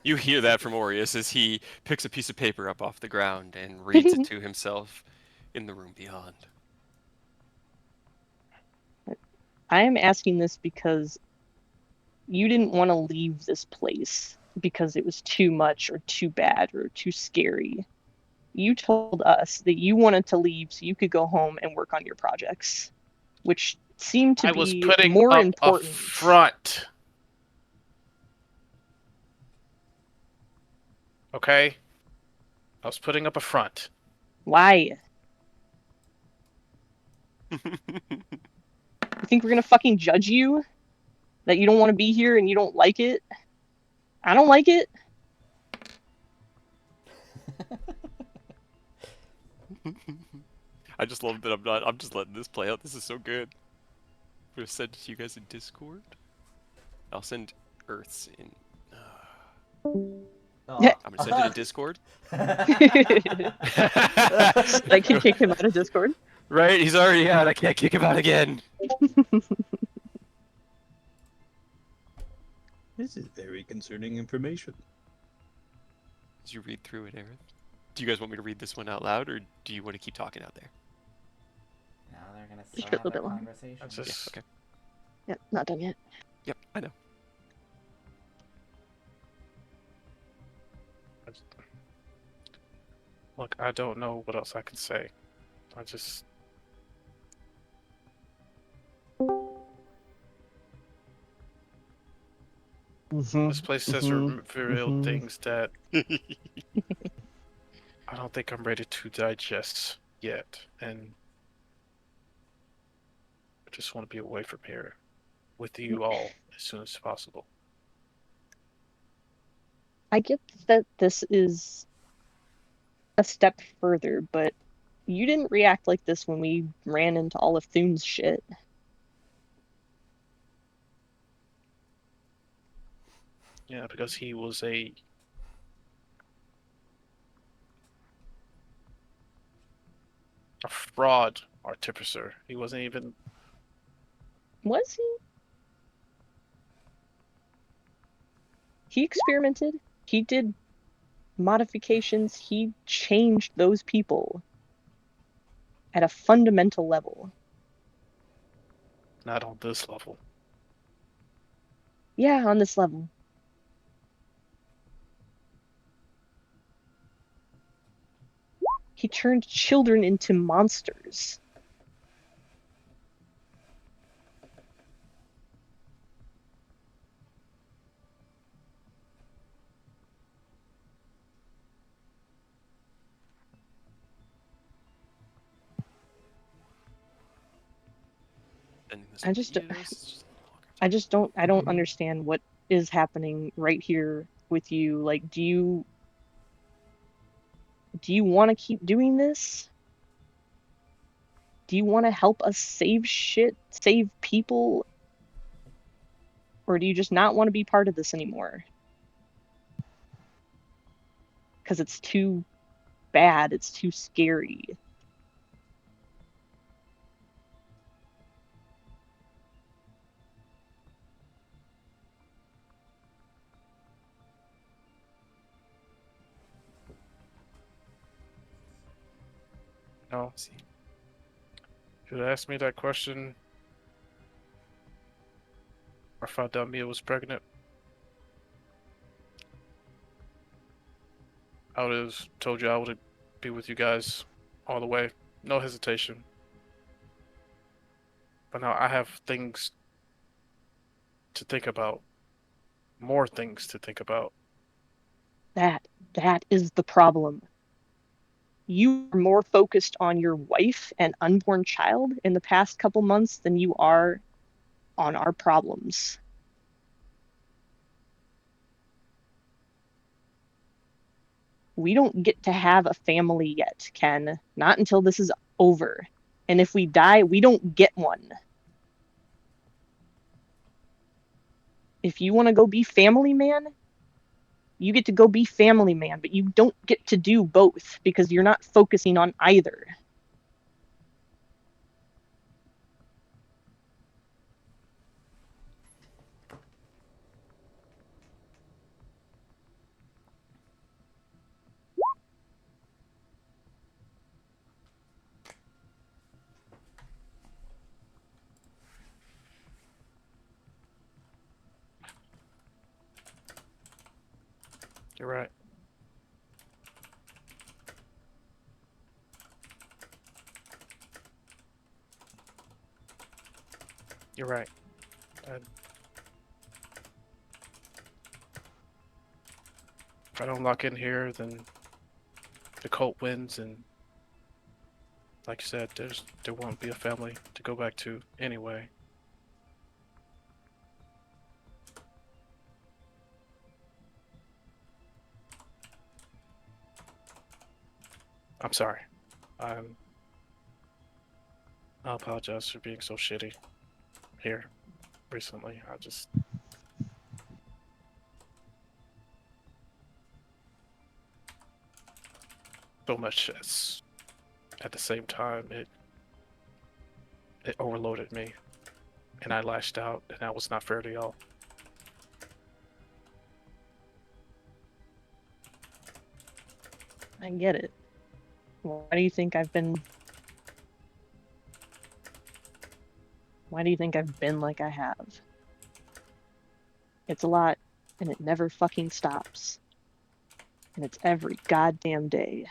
You hear that from Orius as he picks a piece of paper up off the ground and reads it to himself in the room beyond. I am asking this because you didn't want to leave this place because it was too much or too bad or too scary. You told us that you wanted to leave so you could go home and work on your projects, which seemed to I was be putting more up a important. front. Okay? I was putting up a front. Why? You think we're gonna fucking judge you? That you don't want to be here and you don't like it? I don't like it. I just love that I'm just letting this play out. This is so good. I'm gonna send it to you guys in Discord. I'll send Earth's in. Yeah. I'm gonna send it in Discord. I can kick him out of Discord. Right? He's already out. I can't kick him out again. This is very concerning information. Did you read through it, Aaron? Do you guys want me to read this one out loud, or do you want to keep talking out there? Now they're gonna Just still a have little their bit longer. conversation. That's Yeah, just... okay. Yep, not done yet. Yep, I know. Look, I don't know what else I can say. I just... This place has revealed things that I don't think I'm ready to digest yet, and I just want to be away from here with you all as soon as possible. I get that this is a step further, but you didn't react like this when we ran into all of Thune's shit. Yeah, because he was a fraud artificer. He wasn't even... Was he? He experimented. He did modifications. He changed those people at a fundamental level. Not on this level. Yeah, on this level. He turned children into monsters. I don't understand what is happening right here with you. Like, do you want to keep doing this? Do you want to help us save shit, save people? Or do you just not want to be part of this anymore? Because it's too bad, it's too scary. No. Should have asked me that question. I found out Mia was pregnant. I would have told you I would be with you guys all the way. No hesitation. But now I have things to think about. More things to think about. That is the problem. You are more focused on your wife and unborn child in the past couple months than you are on our problems. We don't get to have a family yet, Ken. Not until this is over. And if we die, we don't get one. If you want to go be family man, you get to go be family man, but you don't get to do both because you're not focusing on either. You're right. You're right. And if I don't lock in here, then the cult wins, and like you said, there won't be a family to go back to anyway. I'm sorry. I'm. I apologize for being so shitty here recently. I just. So much as at the same time it overloaded me, and I lashed out, and that was not fair to y'all. I get it. Why do you think I've been like I have? It's a lot, and it never fucking stops. And it's every goddamn day.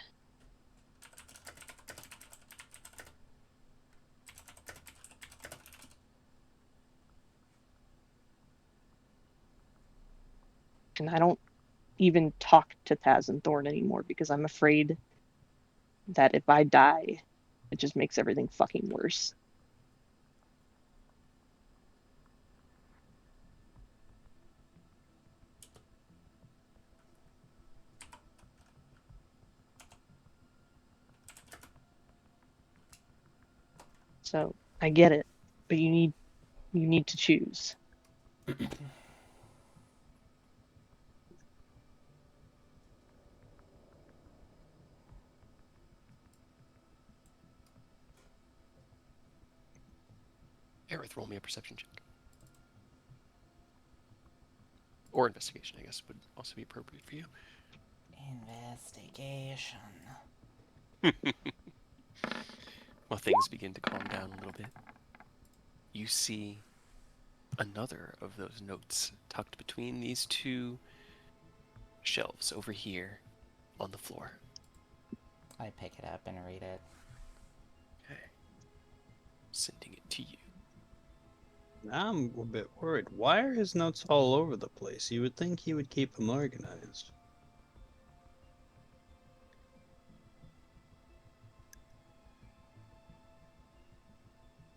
And I don't even talk to Taz and Thorn anymore because I'm afraid that if I die, it just makes everything fucking worse. So I get it, but you need to choose. Aerith, roll me a perception check. Or investigation, I guess, would also be appropriate for you. Investigation. Well, things begin to calm down a little bit. You see another of those notes tucked between these two shelves over here on the floor. I pick it up and read it. Okay. Sending it to you. I'm a bit worried. Why are his notes all over the place? You would think he would keep them organized.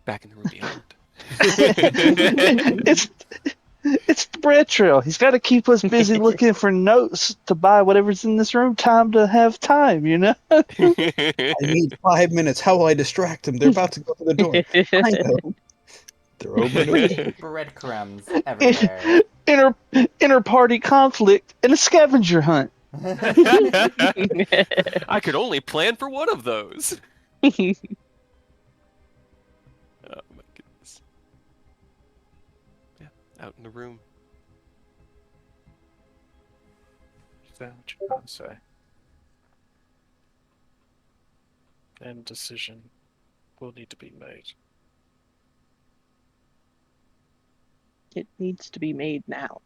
Back in the room beyond. It's the bread trail. He's got to keep us busy looking for notes to buy whatever's in this room. Time to have time, you know. I need 5 minutes. How will I distract them? They're about to go to the door. I know. Throw manure. Breadcrumbs everywhere. Inter party conflict and a scavenger hunt. I could only plan for one of those. Oh my goodness. Yeah, out in the room. Is that what you're trying to say? And decision will need to be made. It needs to be made now.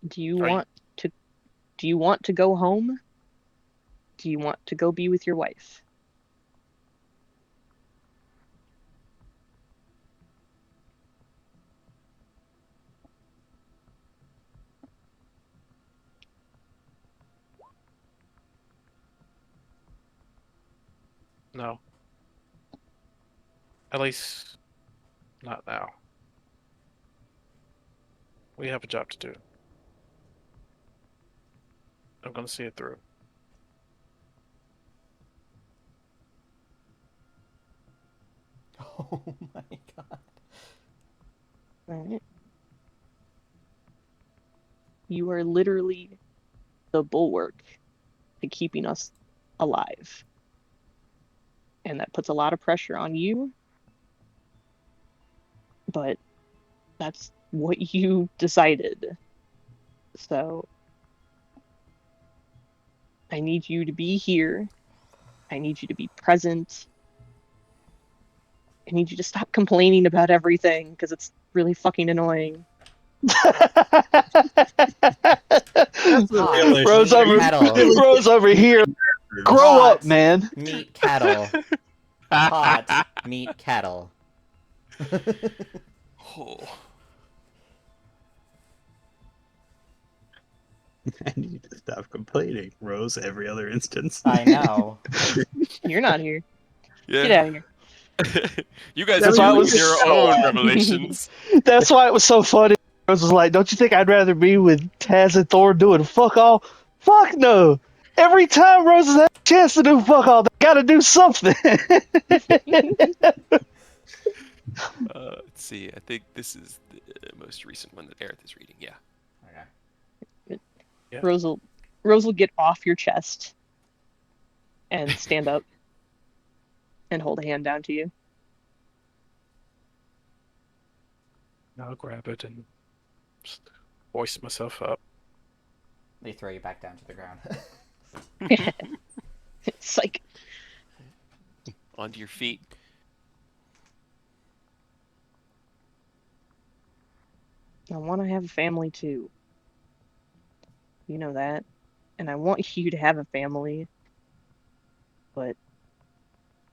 Do you want to go home? Do you want to go be with your wife? No. At least, not now. We have a job to do. I'm gonna see it through. Oh my god. Right. You are literally the bulwark to keeping us alive. And that puts a lot of pressure on you. But that's what you decided. So I need you to be here. I need you to be present. I need you to stop complaining about everything because it's really fucking annoying. That's the real issue. Rose over, Cattle. Rose over here. Grow Hot up, man. Meat cattle. Hot meat cattle. Oh. I need you to stop complaining, Rose, every other instance. I know. You're not here. Yeah. Get out of here. You guys That's are why it dealing was with your so own revelations. That's why it was so funny. Rose was like, "Don't you think I'd rather be with Taz and Thor doing fuck all?" Fuck no. Every time Rose has had a chance to do fuck all, they gotta do something. Let's see. I think this is the most recent one that Aerith is reading. Yeah. Okay. Rose will get off your chest and stand up and hold a hand down to you. I'll grab it and just hoist myself up. They throw you back down to the ground. It's like, Onto your feet. I want to have a family too. You know that. And I want you to have a family. But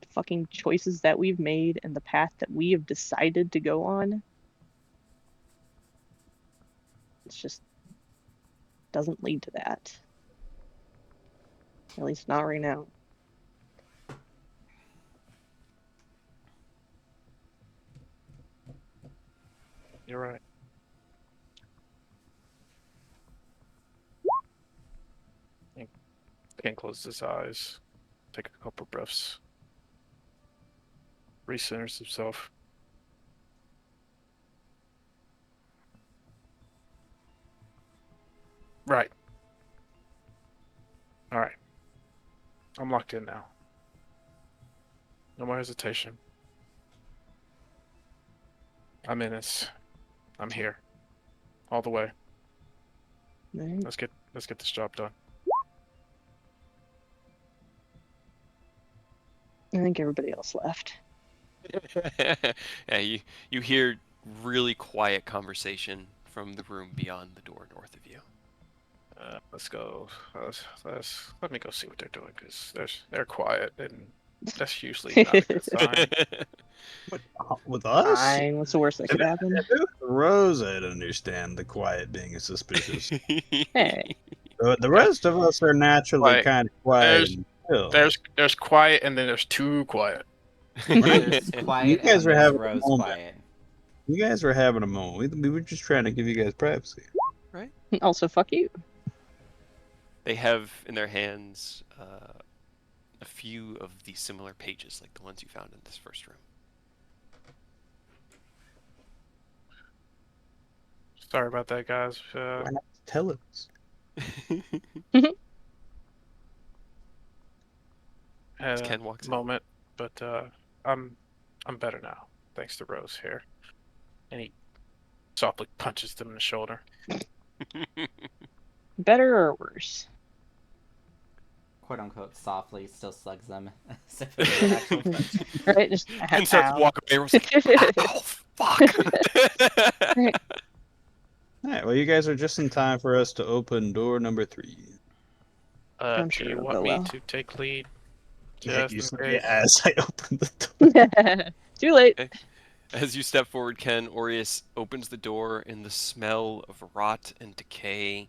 the fucking choices that we've made and the path that we have decided to go on, it's just doesn't lead to that. At least not right now. You're right. Ken closes his eyes, take a couple breaths, recenters himself. Right. All right. I'm locked in now. No more hesitation. I'm in this. I'm here. All the way. Right? Let's get this job done. I think everybody else left. Yeah, you hear really quiet conversation from the room beyond the door north of you. Let's go. Let me go see what they're doing because they're quiet and that's usually not a good sign. With us? Fine, what's the worst that could happen? If it was Rose, I'd understand the quiet being suspicious. Hey, But the rest of us are naturally Quiet. kind of quiet and chill. There's quiet and then there's too quiet. There's quiet You guys and were there's having a Rose moment. quiet. You guys were having a moment. We were just trying to give you guys privacy. also fuck you. They have in their hands a few of the similar pages like the ones you found in this first room. Sorry about that, guys. Why not tell us? Had Ken a walks in. moment, but I'm better now, thanks to Rose here. And he softly punches them in the shoulder. Better or worse? Quote unquote softly still slugs them. So it's an actual punch. Right? Just And starts ow. walking away. Rose like, "Ow, fuck!" Right. Alright, well, you guys are just in time for us to open door number 3. I'm Do sure you it'll want go me well. to take lead? Yeah, Just you in said case? as I opened the door. Too late. As you step forward, Ken, Aureus opens the door, and the smell of rot and decay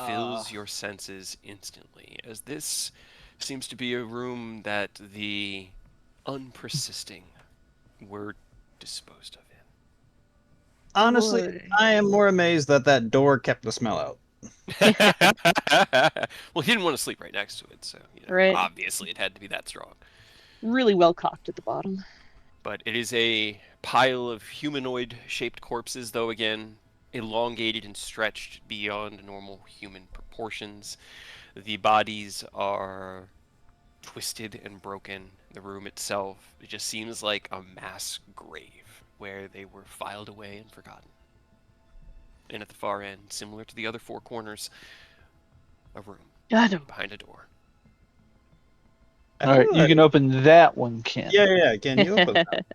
fills your senses instantly, as this seems to be a room that the unpersisting were disposed of in. Honestly, Boy. I am more amazed that that door kept the smell out. Well, he didn't want to sleep right next to it, so Right. obviously it had to be that strong. Really well cocked at the bottom. But it is a pile of humanoid-shaped corpses, though again, elongated and stretched beyond normal human proportions. The bodies are twisted and broken. The room itself, it just seems like a mass grave where they were filed away and forgotten. And at the far end, similar to the other four corners, a room God. behind a door. I All right, feel you like- can open that one, Ken. Yeah, can you open that?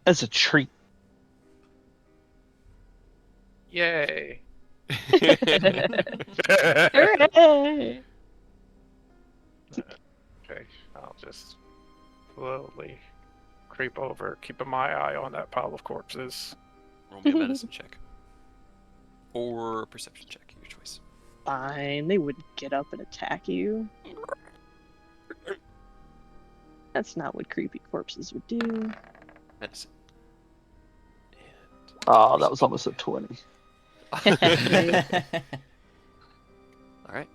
as a treat. Yay. Hooray! Okay, I'll just slowly creep over, keeping my eye on that pile of corpses. Roll me a medicine check. Or a perception check, your choice. Fine, they wouldn't get up and attack you. That's not what creepy corpses would do. Medicine. Oh, that was almost a 20. Alright.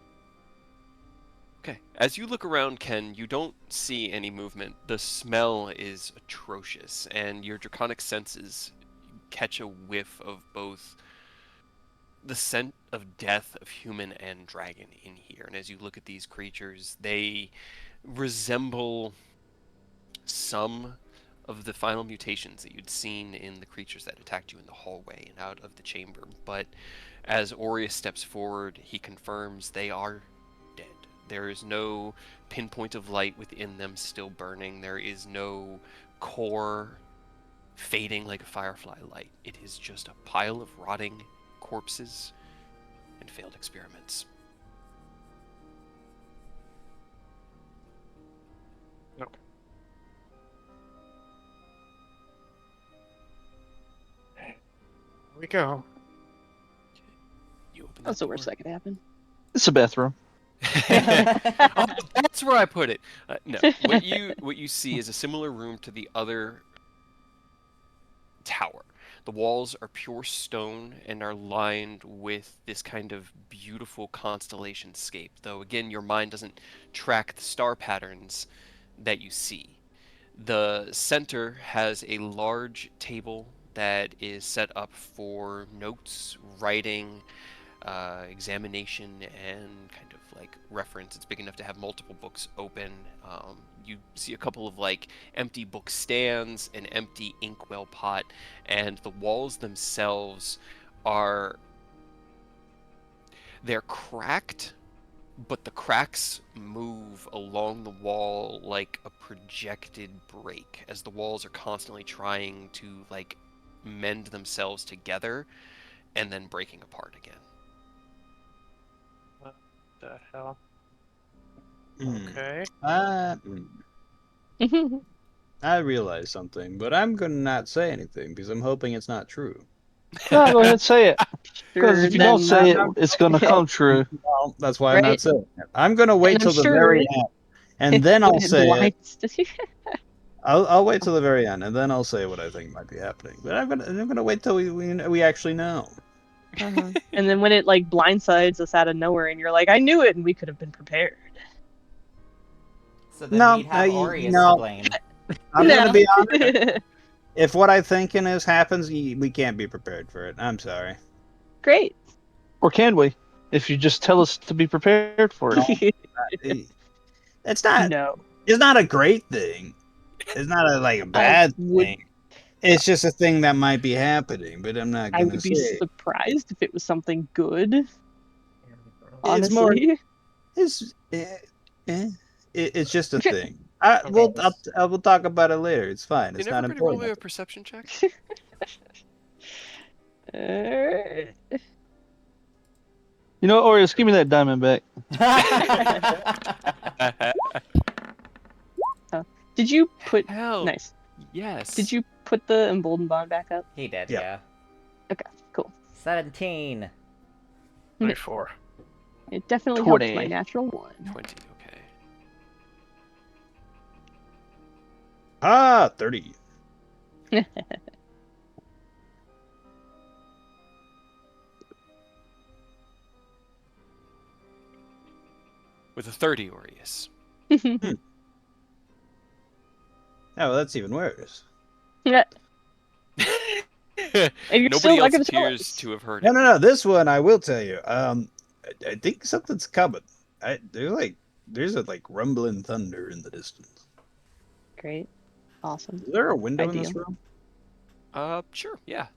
Okay. As you look around, Ken, you don't see any movement. The smell is atrocious, and your draconic senses catch a whiff of both the scent of death of human and dragon in here. And as you look at these creatures, they resemble some of the final mutations that you'd seen in the creatures that attacked you in the hallway and out of the chamber. But as Aureus steps forward, he confirms they are dead. There is no pinpoint of light within them still burning. There is no core fading like a firefly light. It is just a pile of rotting corpses and failed experiments. Nope. Here we go. You open That's that the worst door. that could happen. It's a bathroom. Oh, that's where I put it. No, what you see is a similar room to the other tower. The walls are pure stone and are lined with this kind of beautiful constellation scape, though again your mind doesn't track the star patterns that you see. The center has a large table that is set up for notes, writing, examination, and kind of like reference. It's big enough to have multiple books open. You see a couple of like empty book stands, an empty inkwell pot, and the walls themselves they're cracked, but the cracks move along the wall like a projected break as the walls are constantly trying to like mend themselves together and then breaking apart again. What the hell? Hmm. Okay. I realize something, but I'm gonna not say anything because I'm hoping it's not true. No, go ahead and say it. Because Sure, if you don't then, say it, it's going to come true. Well, that's why I'm Right. not saying it. I'm gonna wait And I'm till the sure very end, and then I'll when it say it. blinds I'll wait till the very end, and then I'll say what I think might be happening. But I'm gonna wait till we actually know. Uh-huh. And then when it like blindsides us out of nowhere, and you're like, I knew it, and we could have been prepared. So then No, we'd have you- Aureus no. to blame. I'm No. gonna be honest. If what I'm thinking is happens, we can't be prepared for it. I'm sorry. Great. Or can we? If you just tell us to be prepared for it. It's not. No. It's not a great thing. It's not a bad would- thing. It's just a thing that might be happening, but I'm not I gonna would say. be surprised if it was something good. It's more- Honestly. It's just a thing. Okay. We'll talk about it later. It's fine. Can It's not everybody roll me a important. perception check? Uh, You know, Aureus, give me that diamond back. Did you put Hell, nice? yes. Did you put the emboldened bond back up? He did, Yeah. yeah. Okay, cool. 17. 24. It definitely helped 20. my natural one. 20, okay. 30. With a 30, Aureus. Oh, that's even worse. Yeah. And you're still Nobody not else gonna tell appears us. to have heard No, it. no. This one I will tell you. I think something's coming. There's a rumbling thunder in the distance. Great. Awesome. Is there a window in this Ideal. room? Sure, yeah.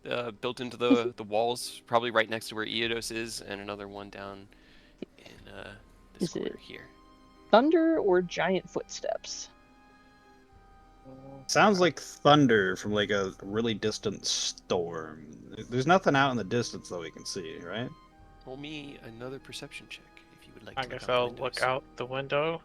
Built into the walls, probably right next to where Eodos is, and another one down in this Is it- corner here. Thunder or giant footsteps? Sounds like thunder from like a really distant storm. There's nothing out in the distance that we can see, right? Roll me another perception check if you would like I to guess look out the I'll windows. look out the window.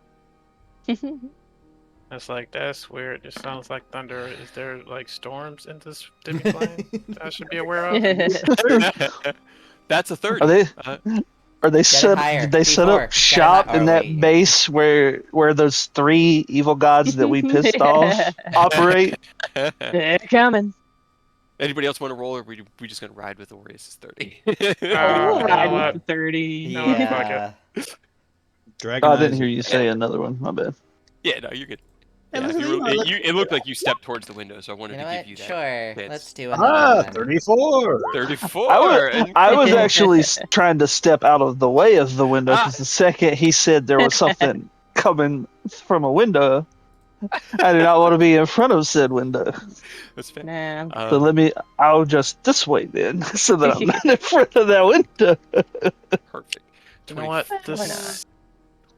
It's like, that's weird. It sounds like thunder. Is there like storms in this demi-plane I should be aware of? That's a 30. Are they Uh, are they it set? higher. Did they set D4. up Get it shop high- in oh, that wait. base where those 3 evil gods that we pissed off operate? They're coming. Anybody else want to roll, or we just gonna ride with Aureus' 30? We'll you know ride what? with the 30. No, fuck Yeah. Oh, I didn't Dragonize hear it. you say another one. My bad. Yeah, no, you're good. Hey, Yeah, listen, if you know, it looked like you stepped towards the window, so I wanted You know to what? give you that. Sure. chance. Let's do another one. 34! 34. I was actually trying to step out of the way of the window because the second he said there was something coming from a window, I did not want to be in front of said window. That's fair. Nah. So I'll just this way then, so that I'm not in front of that window. Perfect. You know what? 24. Why not?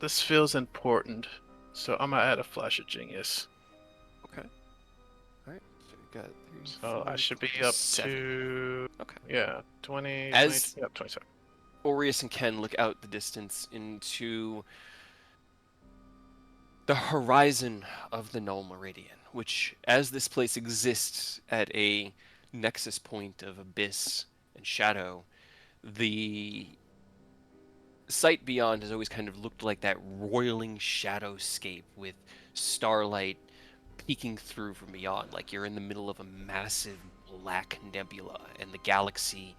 This feels important, so I'm gonna add a flash of genius. Okay. All right. So we got 3, So I 4, should be up 7. to Okay. yeah, 20. As- 22, yep, 27. Aureus and Ken look out the distance into the horizon of the null Meridian, which, as this place exists at a nexus point of abyss and shadow, the sight beyond has always kind of looked like that roiling shadowscape with starlight peeking through from beyond, like you're in the middle of a massive black nebula, and the galaxy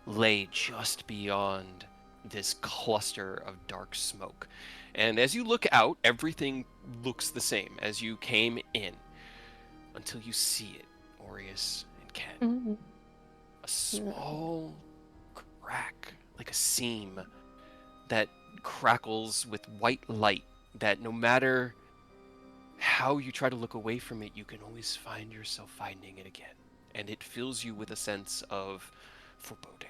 lay just beyond this cluster of dark smoke. And as you look out, everything looks the same as you came in, until you see it, Aureus and Ken. Mhm. A small crack, like a seam, that crackles with white light, that no matter how you try to look away from it, you can always find yourself finding it again. And it fills you with a sense of foreboding.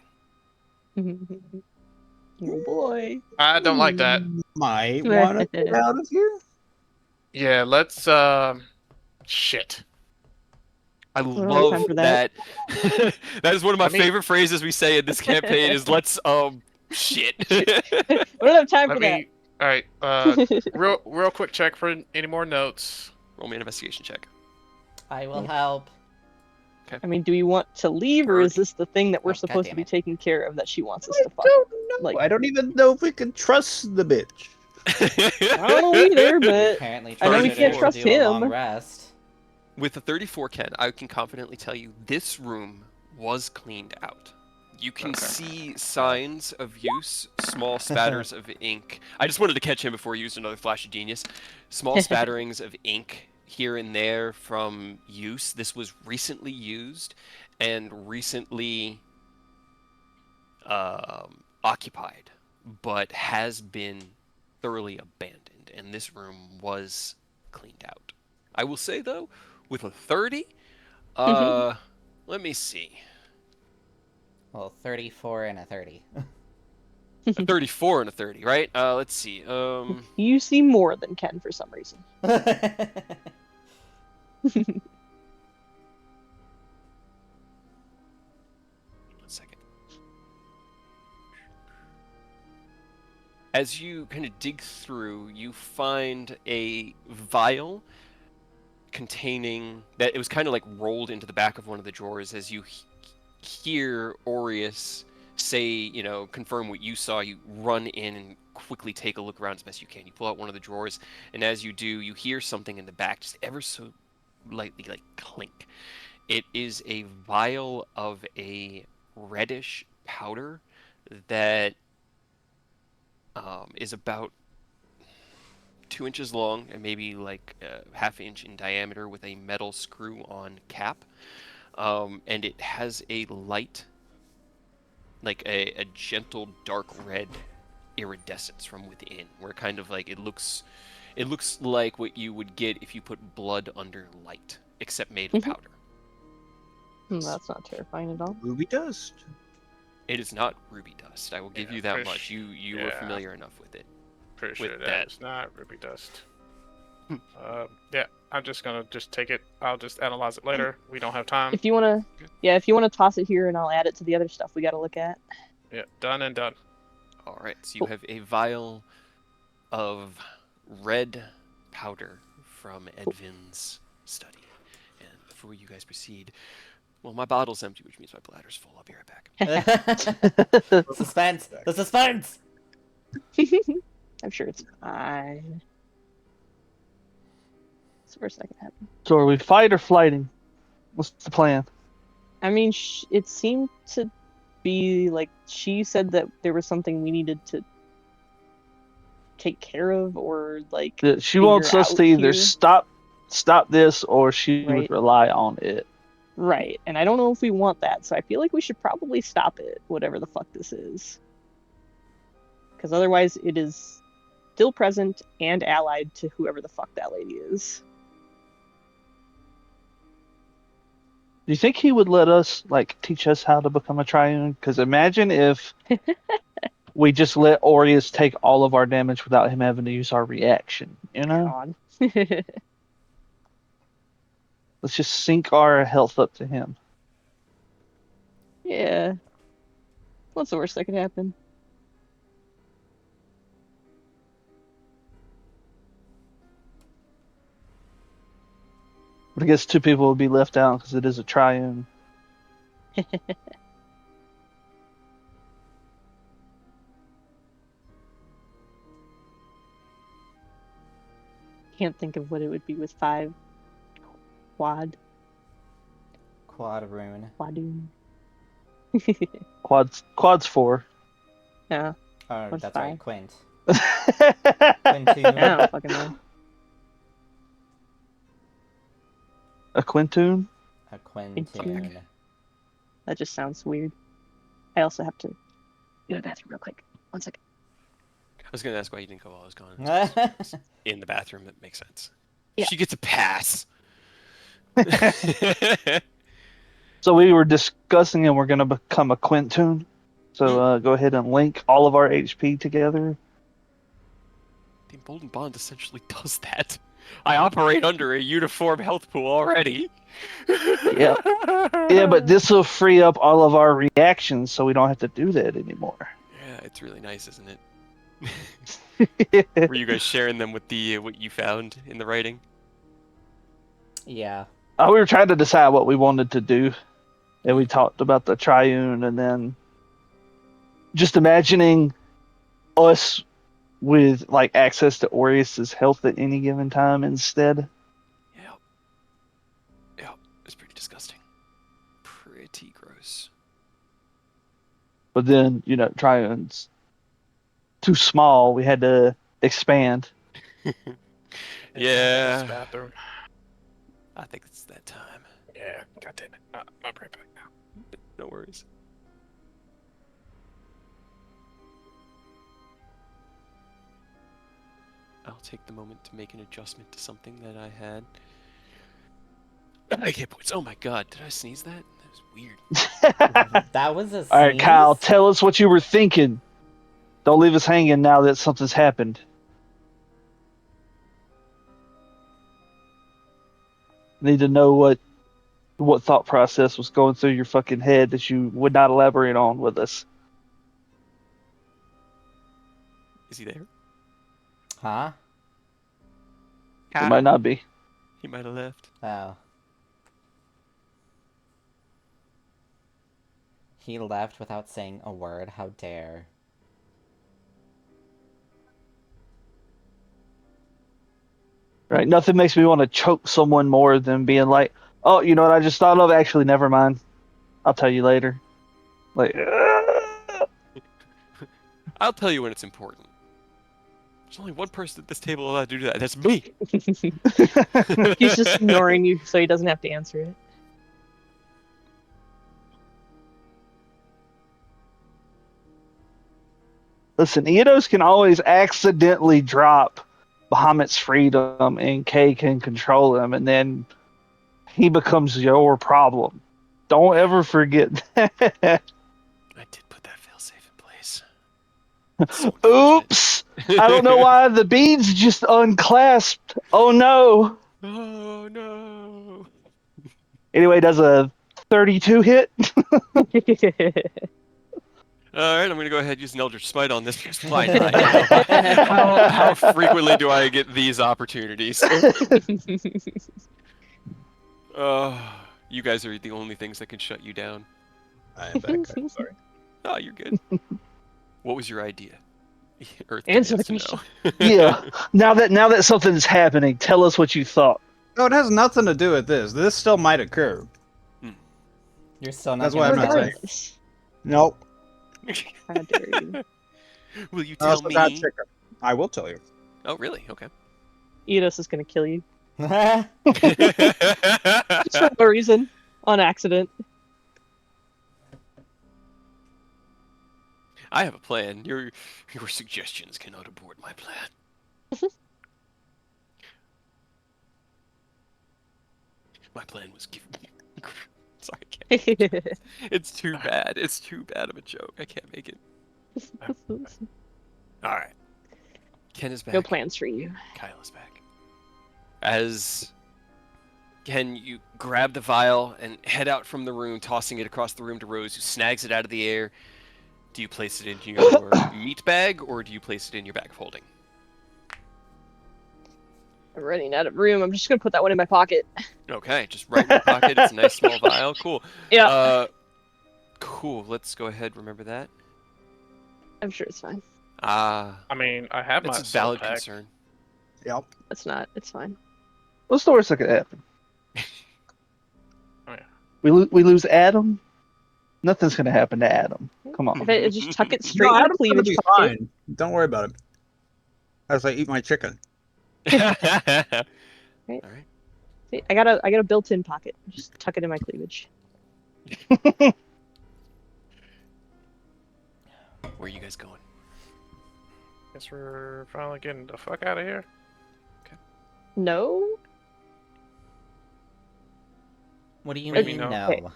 Oh boy. I don't like that. Might want to get out of here. Yeah, let's shit. I don't have love time for that. that. That is one of my Let me- favorite phrases we say in this campaign is let's shit. We don't have time Let for me. All right. that. Real quick check for any more notes. Roll me an investigation check. I will help. I mean, do we want to leave, or is this the thing that we're Oh, supposed to be goddammit. taking care of that she wants us I to fuck? don't know. Like- I don't even know if we can trust the bitch. I don't know either, but Apparently, I know we trusted can't her to trust do a long him. rest. With the 34 Ken, I can confidently tell you this room was cleaned out. You can Okay. see signs of use, small spatters of ink. I just wanted to catch him before he used another flash of genius. Small spatterings of ink here and there from use. This was recently used and recently occupied, but has been thoroughly abandoned, and this room was cleaned out. I will say, though, with a 30, let me see. Well, 34 and a 30. A 34 and a 30, right? Let's see. you see more than Ken for some reason. One second. As you kind of dig through, you find a vial containing that it was kind of like rolled into the back of one of the drawers as you hear Aureus say, you know, confirm what you saw. You run in and quickly take a look around as best you can. You pull out one of the drawers, and as you do, you hear something in the back, just ever so lightly, like clink. It is a vial of a reddish powder that is about 2 inches long and maybe like a half-inch in diameter with a metal screw-on cap. And it has a light, like a gentle dark red iridescence from within, where kind of like it looks like what you would get if you put blood under light, except made of powder. That's not terrifying at all. Ruby dust. It is not ruby dust. I will give Yeah, you that pretty much. You were yeah. familiar enough with it. Pretty With sure that. that is not ruby dust. Yeah, I'm just gonna take it. I'll just analyze it later. We don't have time. If you wanna, yeah, if you wanna toss it here, and I'll add it to the other stuff we gotta look at. Yeah, done and done. All right, so you Cool. have a vial of red powder from Edvin's study. And before you guys proceed, well, my bottle's empty, which means my bladder's full. I'll be right back. Suspense! The suspense! I'm sure it's fine. What's the worst that can happen? So are we fight or flighting? What's the plan? I mean, it seemed to be like she said that there was something we needed to take care of, or like She wants us out to either here. stop this, or she Right. would rely on it. Right, and I don't know if we want that, so I feel like we should probably stop it, whatever the fuck this is. Because otherwise it is still present and allied to whoever the fuck that lady is. Do you think he would let us, like, teach us how to become a triune? Because imagine if we just let Aureus take all of our damage without him having to use our reaction, you know? God. Let's just sync our health up to him. Yeah. What's the worst that could happen? But I guess 2 people would be left out because it is a triune. Can't think of what it would be with 5. Quadroon. Quadoon. Quad's 4. Yeah. Oh, What's that's 5? right, Quint. I Quintoon. don't fucking know. A quintoon? A Quintoon. That just sounds weird. I also have to go to the bathroom real quick. 1 second. I was going to ask why you didn't go while I was gone. In the bathroom, that makes sense. Yeah. She gets a pass. So we were discussing and we're going to become a quintoon. So go ahead and link all of our HP together. The Emboldened Bond essentially does that. I operate under a uniform health pool already. Yeah. Yeah, but this will free up all of our reactions so we don't have to do that anymore. Yeah, it's really nice, isn't it? Were you guys sharing them with the what you found in the writing? Yeah. We were trying to decide what we wanted to do. And we talked about the triune and then just imagining us with like access to Aureus's health at any given time instead. Yeah. Yeah, it's pretty disgusting. Pretty gross. But then, triune's too small. We had to expand. Yeah. Bathroom. I think it's that time. Yeah. God damn it. I'll be right back now. No worries. I'll take the moment to make an adjustment to something that I had. I hit points. Oh my god, did I sneeze that? That was weird. That was a sneeze. All right, Kyle, tell us what you were thinking. Don't leave us hanging now that something's happened. Need to know what thought process was going through your fucking head that you would not elaborate on with us. Is he there? Huh? It might not be. He might have left. Oh. He left without saying a word. How dare. Right? Nothing makes me want to choke someone more than being like, oh, you know what I just thought of? Actually, never mind. I'll tell you later. Like, I'll tell you when it's important. There's only one person at this table allowed to do that. That's me. He's just ignoring you so he doesn't have to answer it. Listen, Eidos can always accidentally drop Bahamut's freedom and Kay can control him, and then he becomes your problem. Don't ever forget that. I did put that failsafe in place. So unfortunate. Oops! I don't know why the beads just unclasped. Oh no. Oh no. Anyway, does a 32 hit? All right, I'm gonna go ahead and use an Eldritch Smite on this because why not? You know? How frequently do I get these opportunities? You guys are the only things that can shut you down. I am back. I'm sorry. Oh, you're good. What was your idea? Earth Answer the demands to question. know. Yeah. Now that something's happening, tell us what you thought. No, it has nothing to do with this. This still might occur. You're still not That's why gonna I'm not tell saying. us. Regardless, Nope. how dare you? Will you I tell also got me? chicken. I will tell you. Oh, really? Okay. Edos is gonna kill you. I Just for no reason. On accident. have a plan. Your suggestions cannot abort my plan. My plan was given. Sorry, I can't. It's too bad. It's too bad of a joke. I can't make it. All right. Ken is back. No plans for you. Kyle is back. As Ken, you grab the vial and head out from the room, tossing it across the room to Rose, who snags it out of the air. Do you place it in your meat bag, or do you place it in your bag of holding? I'm running out of room. I'm just gonna put that one in my pocket. Okay, just right in your pocket. It's a nice small vial. Cool. Yeah. Cool. Let's go ahead. Remember that. I'm sure it's fine. I mean, I have my It's a valid soul pack. concern. Yep. It's not. It's fine. What's the worst that could happen? Oh, yeah. We lose Adam? Nothing's gonna happen to Adam. Come on. If I just tuck it straight No, in the Adam's gonna cleavage be pocket. fine. Don't worry about it. As I eat my chicken. All right. See, I got a built-in pocket. Just tuck it in my cleavage. Where are you guys going? Guess we're finally getting the fuck out of here. No. What do you Maybe mean no. no?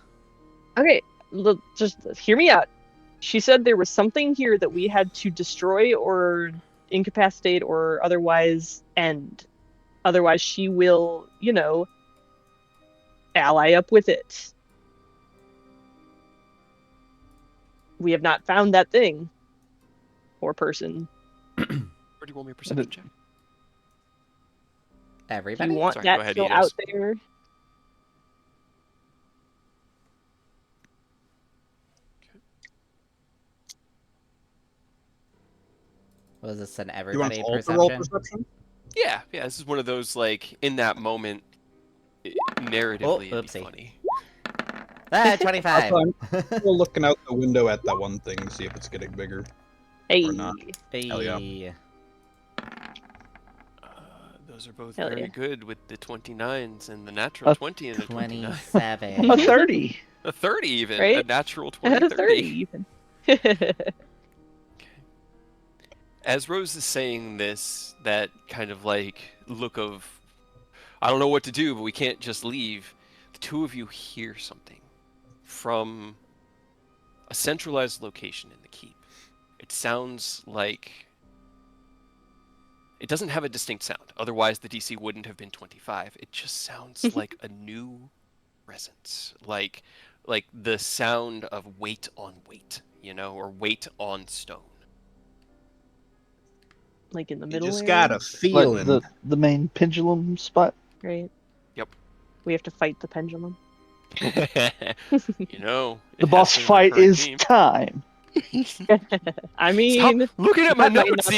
Okay. Look, just hear me out. She said there was something here that we had to destroy or incapacitate or otherwise end. Otherwise, she will, ally up with it. We have not found that thing or person. Where do you want me to perception check? Do Everybody? you want Sorry, go that ahead, still Edos. out there? Was this an You want everybody all to roll perception? perception? Yeah. This is one of those like in that moment, narratively, it'd be oopsie. funny. Ah, 25. We're looking out the window at that one thing, see if it's getting bigger. Hey. Or not. Hell yeah. Hey. Those are both Hell very yeah. good with the 29s and the natural A 20 and a 29. 27. A 30. A 30 even. A Right? natural I had 20, a 30. 30 even. As Rose is saying this, that kind of like look of, I don't know what to do, but we can't just leave. The two of you hear something from a centralized location in the keep. It sounds like it doesn't have a distinct sound. Otherwise, the DC wouldn't have been 25. It just sounds like a new presence, like the sound of weight on weight, or weight on stone. Like in the You middle just area, got a feeling. Like the main pendulum spot. right? Yep. We have to fight the pendulum. The The boss fight is time. I mean, Stop looking at my that might notes, not be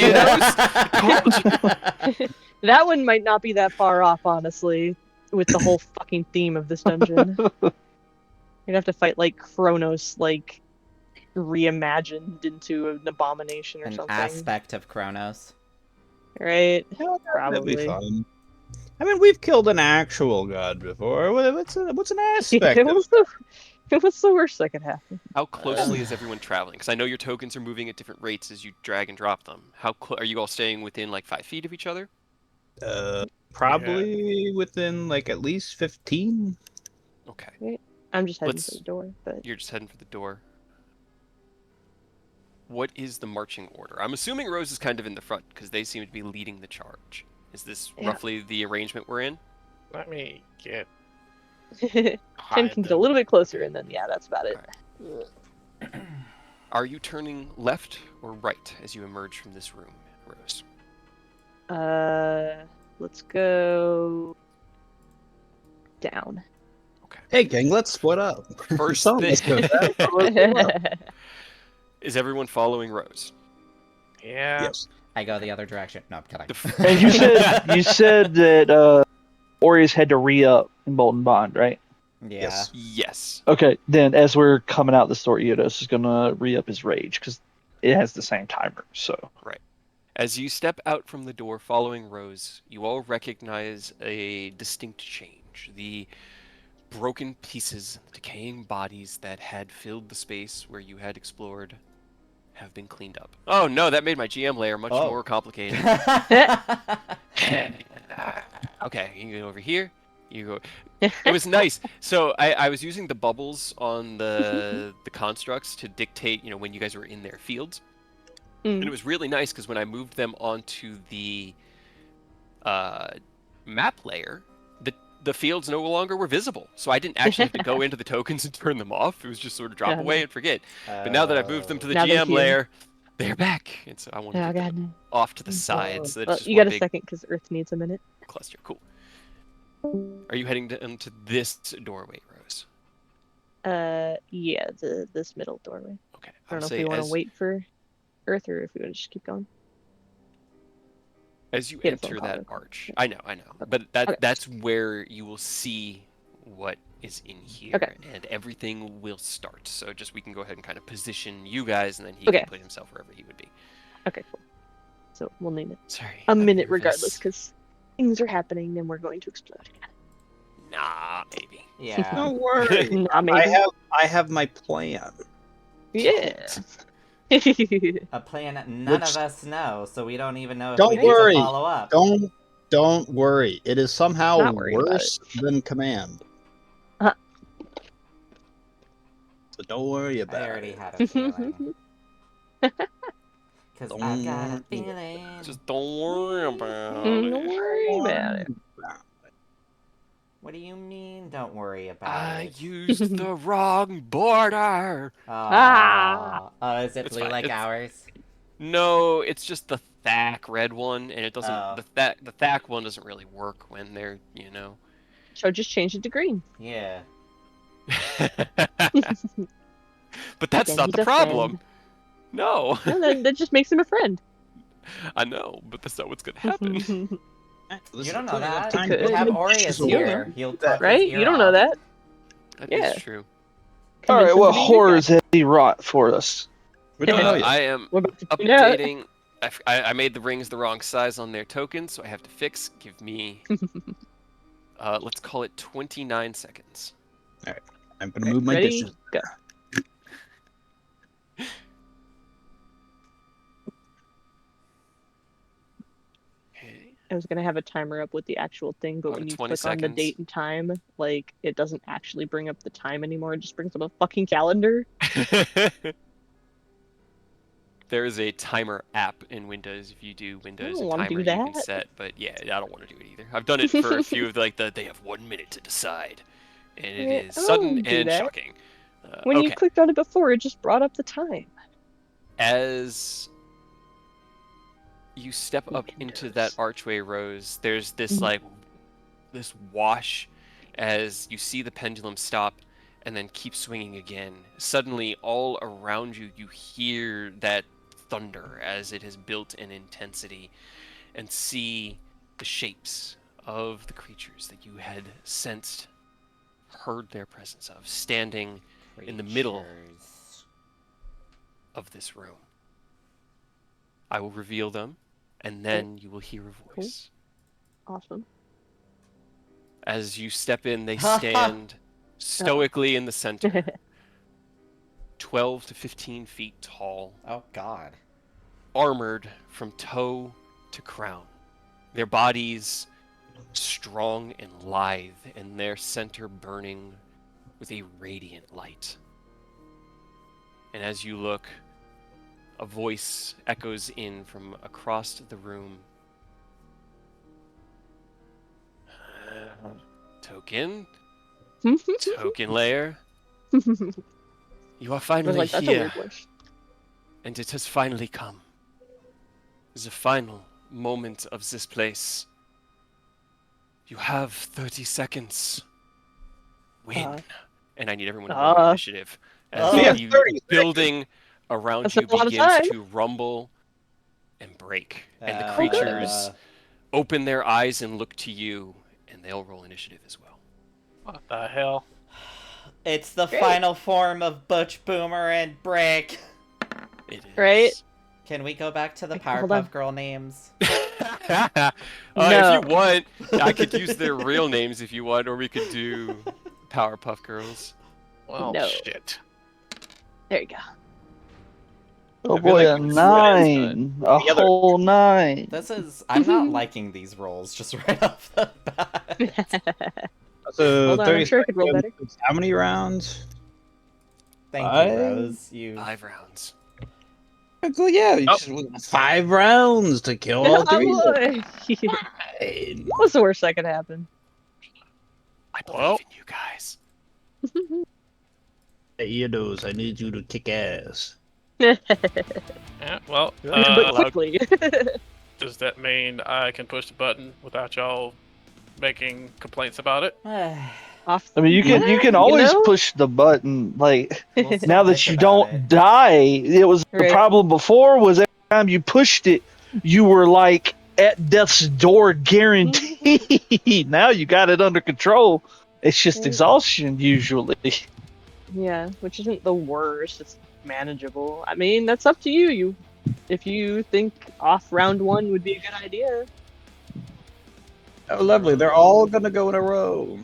Enos. that one might not be that far off, honestly, with the whole fucking theme of this dungeon. You'd have to fight like Kronos, like reimagined into an abomination or An something, aspect of Kronos. right? Yeah, that'd Probably. be fun. I mean, we've killed an actual god before. What's an aspect? What's the worst that could happen? How closely is everyone traveling? Because I know your tokens are moving at different rates as you drag and drop them. How are you all staying within like 5 feet of each other? Probably within like at least 15. Okay. I'm just heading Let's- for the door, but You're just heading for the door. what is the marching order? I'm assuming Rose is kind of in the front because they seem to be leading the charge. Is this Yeah. roughly the arrangement we're in? Let me get Chen hide can get a them. little bit closer, and then yeah, that's about it. Are you turning left or right as you emerge from this room, Rose? Let's go down. Hey, gang, let's split up. First Some of thing. us go that, some of us go up. Is everyone following Rose? Yeah. Yes. I go the other direction. No, I'm kidding. And you said that Aureus had to re-up in Molten Bond, right? Yeah. Yes. Yes. Okay, then as we're coming out the store, Yodos is gonna re-up his rage because it has the same timer. So Right. As you step out from the door following Rose, you all recognize a distinct change. The broken pieces, decaying bodies that had filled the space where you had explored have been cleaned up. Oh no, that made my GM layer much Oh. more complicated. Okay, you go over here. You go. It was nice. So I was using the bubbles on the constructs to dictate, when you guys were in their fields, and it was really nice because when I moved them onto the map layer, the fields no longer were visible. So I didn't actually have to go into the tokens and turn them off. It was just sort of drop away and forget. But now that I've moved them to the Now they're GM here. layer, they're back. And so I want to Oh, get God. them off to the side so that Well, it's just you one got a big second because Earth needs a minute. cluster. Cool. Are you heading into this doorway, Rose? Yeah, this middle doorway. Okay. I don't know if we want to wait for Earth or if we want to just keep going. As you Get a phone enter call that real quick. arch, I know, but that's where you will see what is in here, Okay. and everything will start. So just we can go ahead and kind of position you guys, and then he Okay. can put himself wherever he would be. Okay, cool. So we'll name it Sorry. a I'm minute nervous. regardless because things are happening and we're going to explode. Nah, maybe. Yeah. Don't worry. Nah, maybe. I have my plan. Yeah. A plan none Which- of us know, so we don't even know if Don't we need worry. to follow up. Don't worry. It is somehow Not worried about worse than command. Uh-huh. So don't worry I about already it. had a feeling. Because I've got a Don't- feeling. Just don't worry about Don't it. worry about it. What do you mean, don't worry about I it? used the wrong border. Ah. Oh, is it It's blue fine. like It's- ours? No, it's just the THAC red one, and it doesn't. Oh. The THAC one doesn't really work when they're, So just change it to green. Yeah. But that's Then not he's the a problem. friend. No, No, that just makes him a friend. I know, but that's not what's gonna happen. You don't know that. time We to have put Aureus the here. cheese He'll talk right? his ear You don't know off. that. That is Yeah. true. all right, Convince him what to be a good horrors has he wrought for us? We don't know yet. I am We're about to find out. updating. I made the rings the wrong size on their tokens, so I have to fix. Give me, let's call it 29 seconds. I'm gonna move my Ready? dishes. Go. Okay. I was gonna have a timer up with the actual thing, but Oh, when you 20 click on the seconds. date and time, like it doesn't actually bring up the time anymore. It just brings up a fucking calendar. There is a timer app in Windows. If you do Windows don't and wanna timer, do you can that. set. But yeah, I don't want to do it either. I've done it for a few of they have 1 minute to decide, and it Yeah, is I sudden don't do and that. shocking. When okay. you clicked on it before, it just brought up the time. As you step up into that Windows. archway, Rose, there's this Mhm. this wash as you see the pendulum stop and then keep swinging again. Suddenly, all around you, you hear that thunder as it has built in intensity, and see the shapes of the creatures that you had sensed, heard their presence of, standing in the middle Creatures. of this room. I will reveal them, and then you will hear a voice. Awesome. As you step in, they stand stoically in the center, 12 to 15 feet tall, Oh, God. armored from toe to crown. Their bodies strong and lithe, and their center burning with a radiant light. And as you look, a voice echoes in from across the room. Token? Token layer? You are I finally was like, that's a here, weird voice. and it has finally come. The final moment of this place. You have 30 seconds. Win. And I need everyone to roll initiative as We have the 30 building around That's you a lot of begins time. to rumble and break. And the Uh, creatures open their eyes and look to you, and they'll roll initiative as well. What the hell? It's the Great. final form of Butch, Boomer, and Brick. It is. Right? Can we go back to the Hold on. Powerpuff Girl names? No. If you want, I could use their real names if you want, or we could do Powerpuff Girls. Well, No. shit. There you go. Oh I feel boy, like a we should 9. A together. whole 9. I'm not liking these rolls just right off the bat. So Hold on, 30 I'm sure I could roll better. seconds. How many rounds? Thank you, Five? Rose. 5 rounds. Well, yeah, you just 5 rounds to kill all Oh 3. boy. Fine. What's the worst that could happen? I believe Well. in you guys. Hey, Eidos, I need you to kick ass. Yeah, well, But quickly. does that mean I can push the button without y'all making complaints about it? Off. I mean, you can Yeah, always know? push the button. Like We'll still now that think you about don't it. die, it was the Right. problem before was every time you pushed it, you were like at death's door guaranteed. Now you got it under control. It's just Right. exhaustion usually. Yeah, which isn't the worst. It's manageable. I mean, that's up to you. If you think off round 1 would be a good idea. Oh, lovely. They're all gonna go in a row.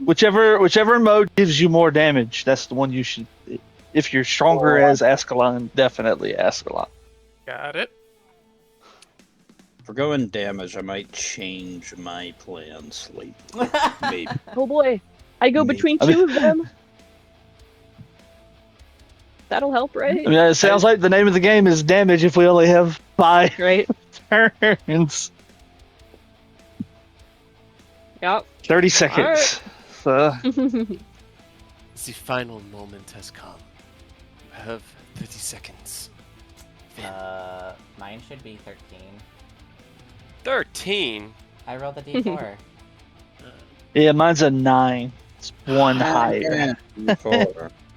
Whichever mode gives you more damage, that's the one you should. If you're stronger as Ascalon, definitely Ascalon. Got it. For going damage, I might change my plan slightly. Maybe. Oh boy, I go Me. between I mean- 2 of them. That'll help, right? I mean, it sounds like the name of the game is damage if we only have 5 Right? turns. Yep. 30 seconds. The final moment has come. You have 30 seconds. Mine should be 13. 13? I rolled a d4. Yeah, mine's a 9. It's 1 higher.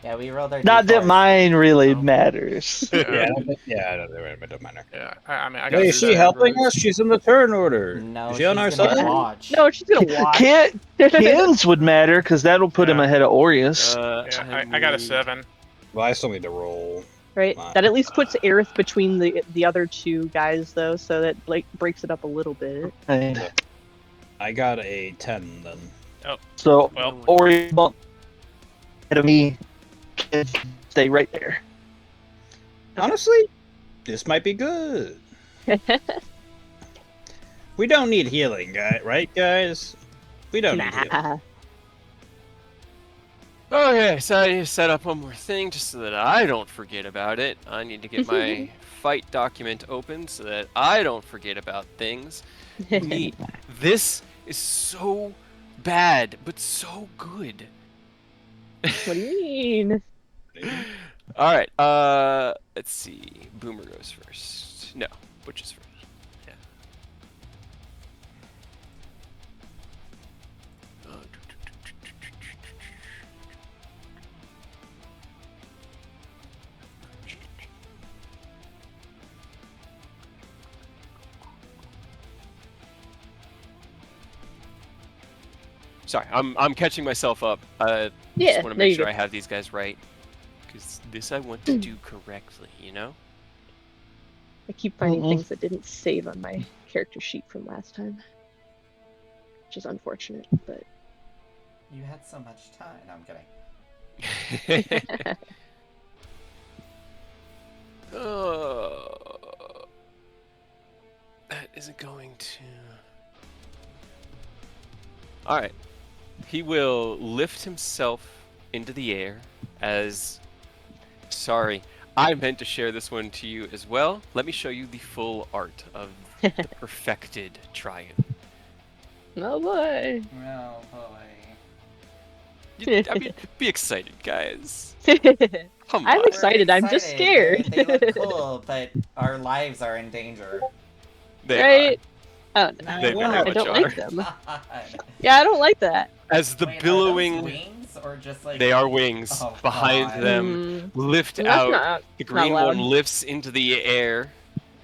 Yeah, We rolled our Not that d4s. mine really No. matters. yeah, it don't matter. Yeah, I mean, I got Hey, is she helping us? She's in the turn order. No, Is she on our she's gonna side? watch. No, she's gonna watch. Ken's would matter because that'll put him Yeah. ahead of Aureus. Yeah, I got a need- 7. Well, I still need to roll. Right? Fine. That at least puts Aerith between the other 2 guys, though, so that like breaks it up a little bit. And I got a 10 then. so Well, Aureus bump ahead of me. Ken, stay right there. Honestly, this might be good. We don't need healing, right, guys? We don't need healing. Nah. Okay, so I need to set up one more thing just so that I don't forget about it. I need to get my fight document open so that I don't forget about things. Neat. This is so bad, but so good. What do you mean? All right. Let's see. Boomer goes first. No, Butch is first. Yeah. Sorry, I'm catching myself up. Yeah, Just want to there make you sure go. I have these guys right, because this I want to do correctly. You know. I keep finding Mhm. things that didn't save on my character sheet from last time, which is unfortunate. But You had so much time. No, I'm kidding. Oh, that isn't going to. All right. He will lift himself into the air as. Sorry, I meant to share this one to you as well. Let me show you the full art of the perfected triumph. Oh boy. Oh boy. I mean, be excited, guys. Come I'm on. excited. I'm just scared. They look cool, but our lives are in danger. They Right? Oh, Nah, They we're very not. I much don't are. like them. God. Yeah, I don't like that. As the Wait, billowing, are those wings or just like they are wings Oh, behind God. them, lift That's out. not The not green one allowed. lifts into the air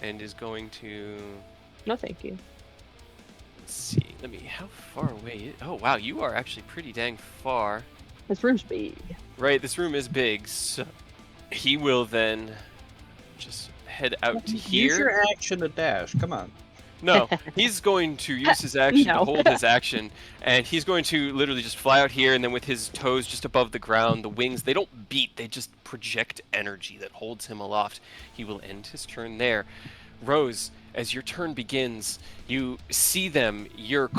and is going to. No, thank you. Let's see. Let me. How far away? Oh wow, you are actually pretty dang far. This room's big. Right, this room is big, so he will then just head out to Use here. your action to dash. Come on. No, he's going to use his action to No. hold his action, and he's going to literally just fly out here, and then with his toes just above the ground, the wings, they don't beat, they just project energy that holds him aloft. He will end his turn there. Rose, as your turn begins, you see them, you're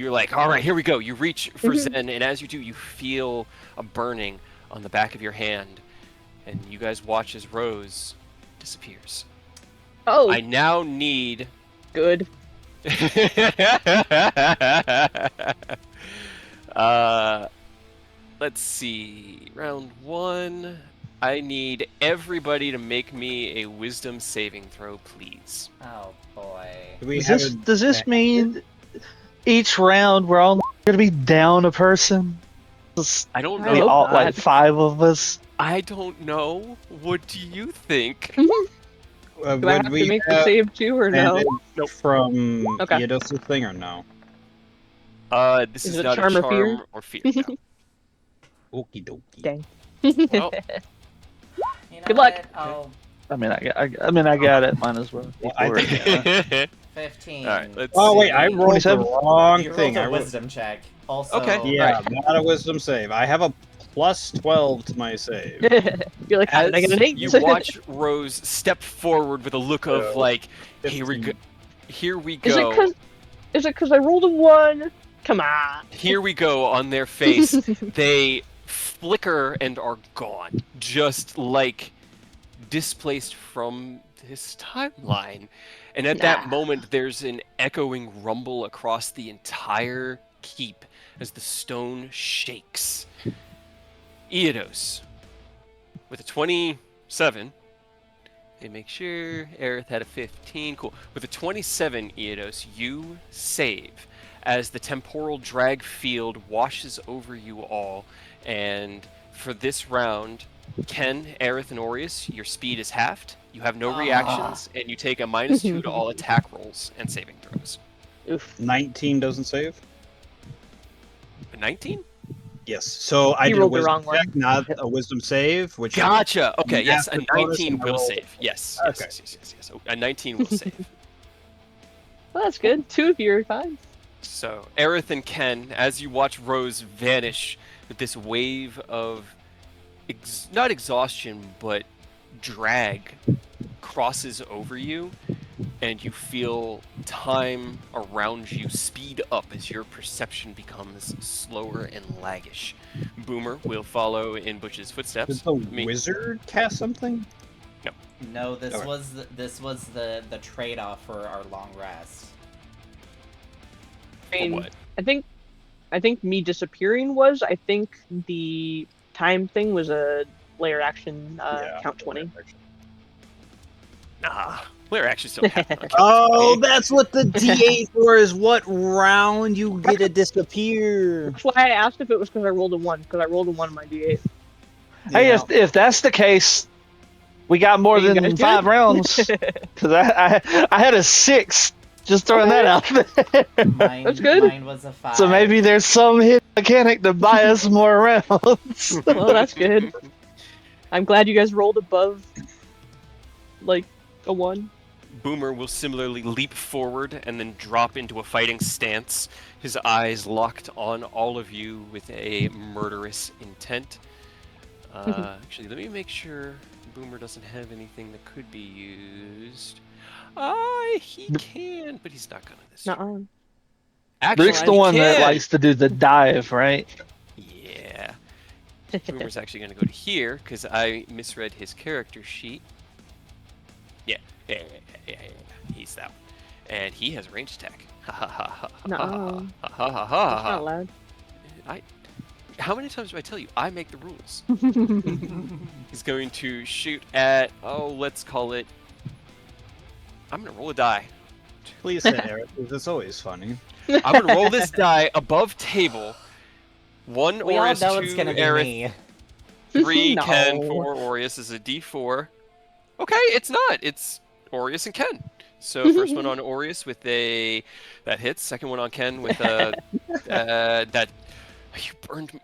like, all right, here we go. You reach for Zen, and as you do, you feel a burning on the back of your hand, and you guys watch as Rose disappears. Oh, I now need good. Let's see. Round 1. I need everybody to make me a wisdom saving throw, please. Oh boy. Do we Does this mean each round we're all gonna be down a person? I don't I We know. hope all not. like 5 of us. I don't know. What do you think? Do I would have we to make the save too, or no? Nope. From Okay. Eidos' thing or no? This Is is it a not charm a or fear? charm or fear. No. Okie dokie. Dang. Well, You know Good luck. what? Oh, I mean, I got it. Might as well. Well, I Before, think- yeah. 15. all right. Let's Oh see. wait, I rolled the 27? wrong You thing. rolled I a wisdom check. Also, Okay. Yeah, not a wisdom save. I have a plus 12 to my save. You're like, how did I get As an 8? you watch Rose step forward with a look of So, like, here we 15. go, here we Is it go, because I rolled a 1? Come on. here we go on their face. They flicker and are gone, just like displaced from this timeline. And at that Nah. moment, there's an echoing rumble across the entire keep as the stone shakes. Eidos, with a 27, and make sure Aerith had a 15. Cool. With a 27, Eidos, you save as the temporal drag field washes over you all. And for this round, Ken, Aerith, and Aureus, your speed is halved. You have no reactions, and you take a -2 to all attack rolls and saving throws. Oof. 19 doesn't save? A 19? Yes. So I You did a rolled the wisdom wrong one. check, not a wisdom save, which Gotcha. Okay, yes, a Massive bonus 19 and I will rolled- save. Yes, Okay. yes. Oh, a 19 will save. Well, that's good. 2 of you are fine. So, Aerith and Ken, as you watch Rose vanish with this wave of, not exhaustion, but drag crosses over you, and you feel time around you speed up as your perception becomes slower and laggish. Boomer will follow in Butch's footsteps. Did the Me- wizard cast something? no, this Okay. was the trade-off for our long rest. I For mean, what? I think me disappearing was. I think the time thing was a layer action count 20. Nah, we're actually still happy. Oh, that's what the D8 for is what round you get to disappear. That's why I asked if it was because I rolled a 1, because I rolled a 1 on my D8. Hey, Yeah. if that's the case, we got more Are you than guys 5 good? rounds. Because I had a 6. Just throwing that out there. Mine, That's good. Mine was a 5. So maybe there's some hidden mechanic to buy us more rounds. Well, that's good. I'm glad you guys rolled above, like, a 1. Boomer will similarly leap forward and then drop into a fighting stance, his eyes locked on all of you with a murderous intent. Actually, let me make sure Boomer doesn't have anything that could be used. He can, but he's not gonna this turn. Nuh-uh. Actually, Rick's the he one that can! likes to do the dive, right? Yeah. Boomer's actually going to go to here because I misread his character sheet. Yeah. He's that one. And he has a ranged attack. Ha ha ha ha No. ha ha ha That's ha. not allowed. How many times do I tell you? I make the rules. He's going to shoot at, let's call it. I'm going to roll a die. Please say Eric, because it's always funny. I'm going to roll this die above table. 1 We all Aureus, know it's 2 gonna be Aerith, me. 3 Ken, No. 4 Aureus is a D4. Okay, it's not. It's Aureus and Ken. So first one on Aureus with that hits. Second one on Ken with that. You burned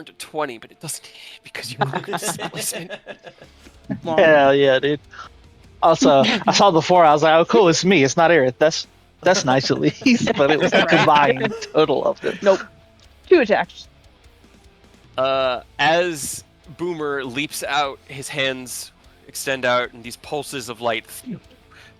a 20, but it doesn't hit because you broke displacement. Hell yeah, dude. Also, I saw before. I was like, "Oh, cool, it's me. It's not Aerith. That's nice at least." But it was the combined total of them. Nope. 2 attacks. As Boomer leaps out, his hands extend out, and these pulses of light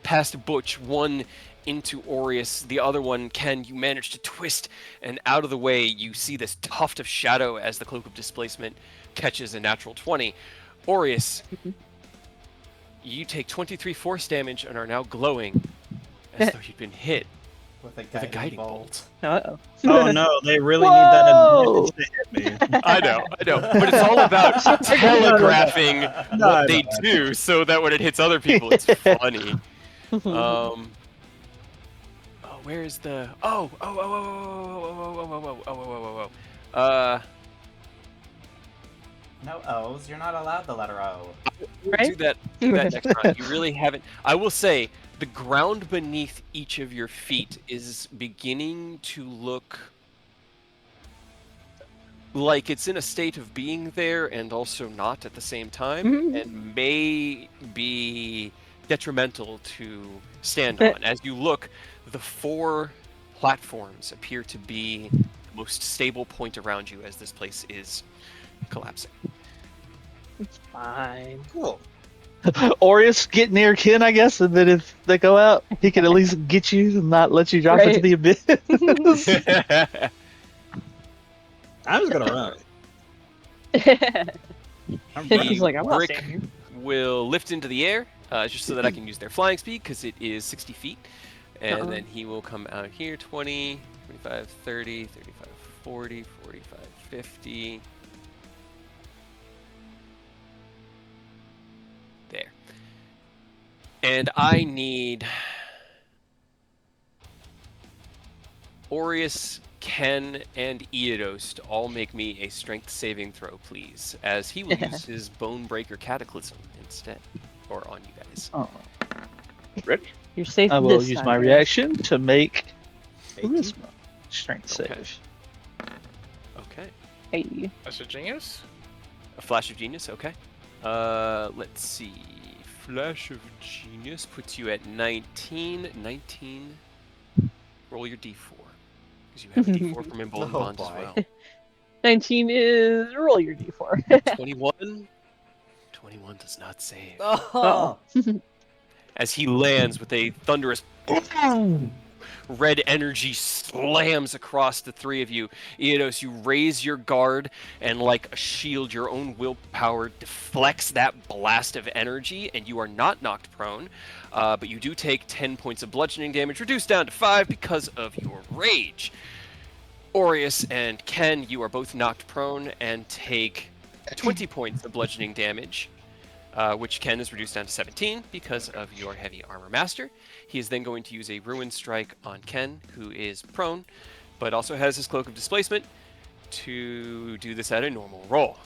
past Butch, one into Aureus, the other one, Ken, you manage to twist, and out of the way, you see this tuft of shadow as the Cloak of Displacement catches a natural 20. Aureus, you take 23 force damage and are now glowing as though you'd been hit With a with a guiding bolt. Uh-oh. Oh no, they really need that Whoa! advantage to hit me. I know, but it's all about telegraphing what they do so that when it hits other people, it's funny. Where is the? No O's. You're not allowed the letter O. Right? Do that next round. You really haven't. I will say the ground beneath each of your feet is beginning to look like it's in a state of being there and also not at the same time, and may be detrimental to stand on. As you look, the 4 platforms appear to be the most stable point around you as this place is collapsing. It's fine. Cool. Aureus, get near Ken, I guess, and then if they go out, he can at least get you and not let you drop into Right. the abyss. I'm just gonna run. I'm The He's like, I'm not brick staying here. will lift into the air, just so that I can use their flying speed, because it is 60 feet. And then he will come out here, 20, 25, 30, 35, 40, 45, 50. There. And I need Aureus, Ken, and Eodos to all make me a strength saving throw, please, as he will use his Bonebreaker Cataclysm instead, or on you guys. Oh. You're safe I will this use time, my guys. reaction to make 18. charisma strength Okay. save. Okay. Hey. That's a genius. A Flash of Genius, okay. Let's see. Flash of Genius puts you at 19. 19. Roll your d4. Because you have a d4 from Emboldened Oh, Bonds as boy. well. 19 is roll your d4. 21. 21 does not save. Oh. As he lands with a thunderous boom, red energy slams across the 3 of you. Eodos, you raise your guard, and like a shield, your own willpower deflects that blast of energy, and you are not knocked prone. But you do take 10 points of bludgeoning damage, reduced down to 5 because of your rage. Aureus and Ken, you are both knocked prone and take 20 points of bludgeoning damage. Which Ken is reduced down to 17 because of your heavy armor master. He is then going to use a ruin strike on Ken, who is prone, but also has his cloak of displacement, to do this at a normal roll.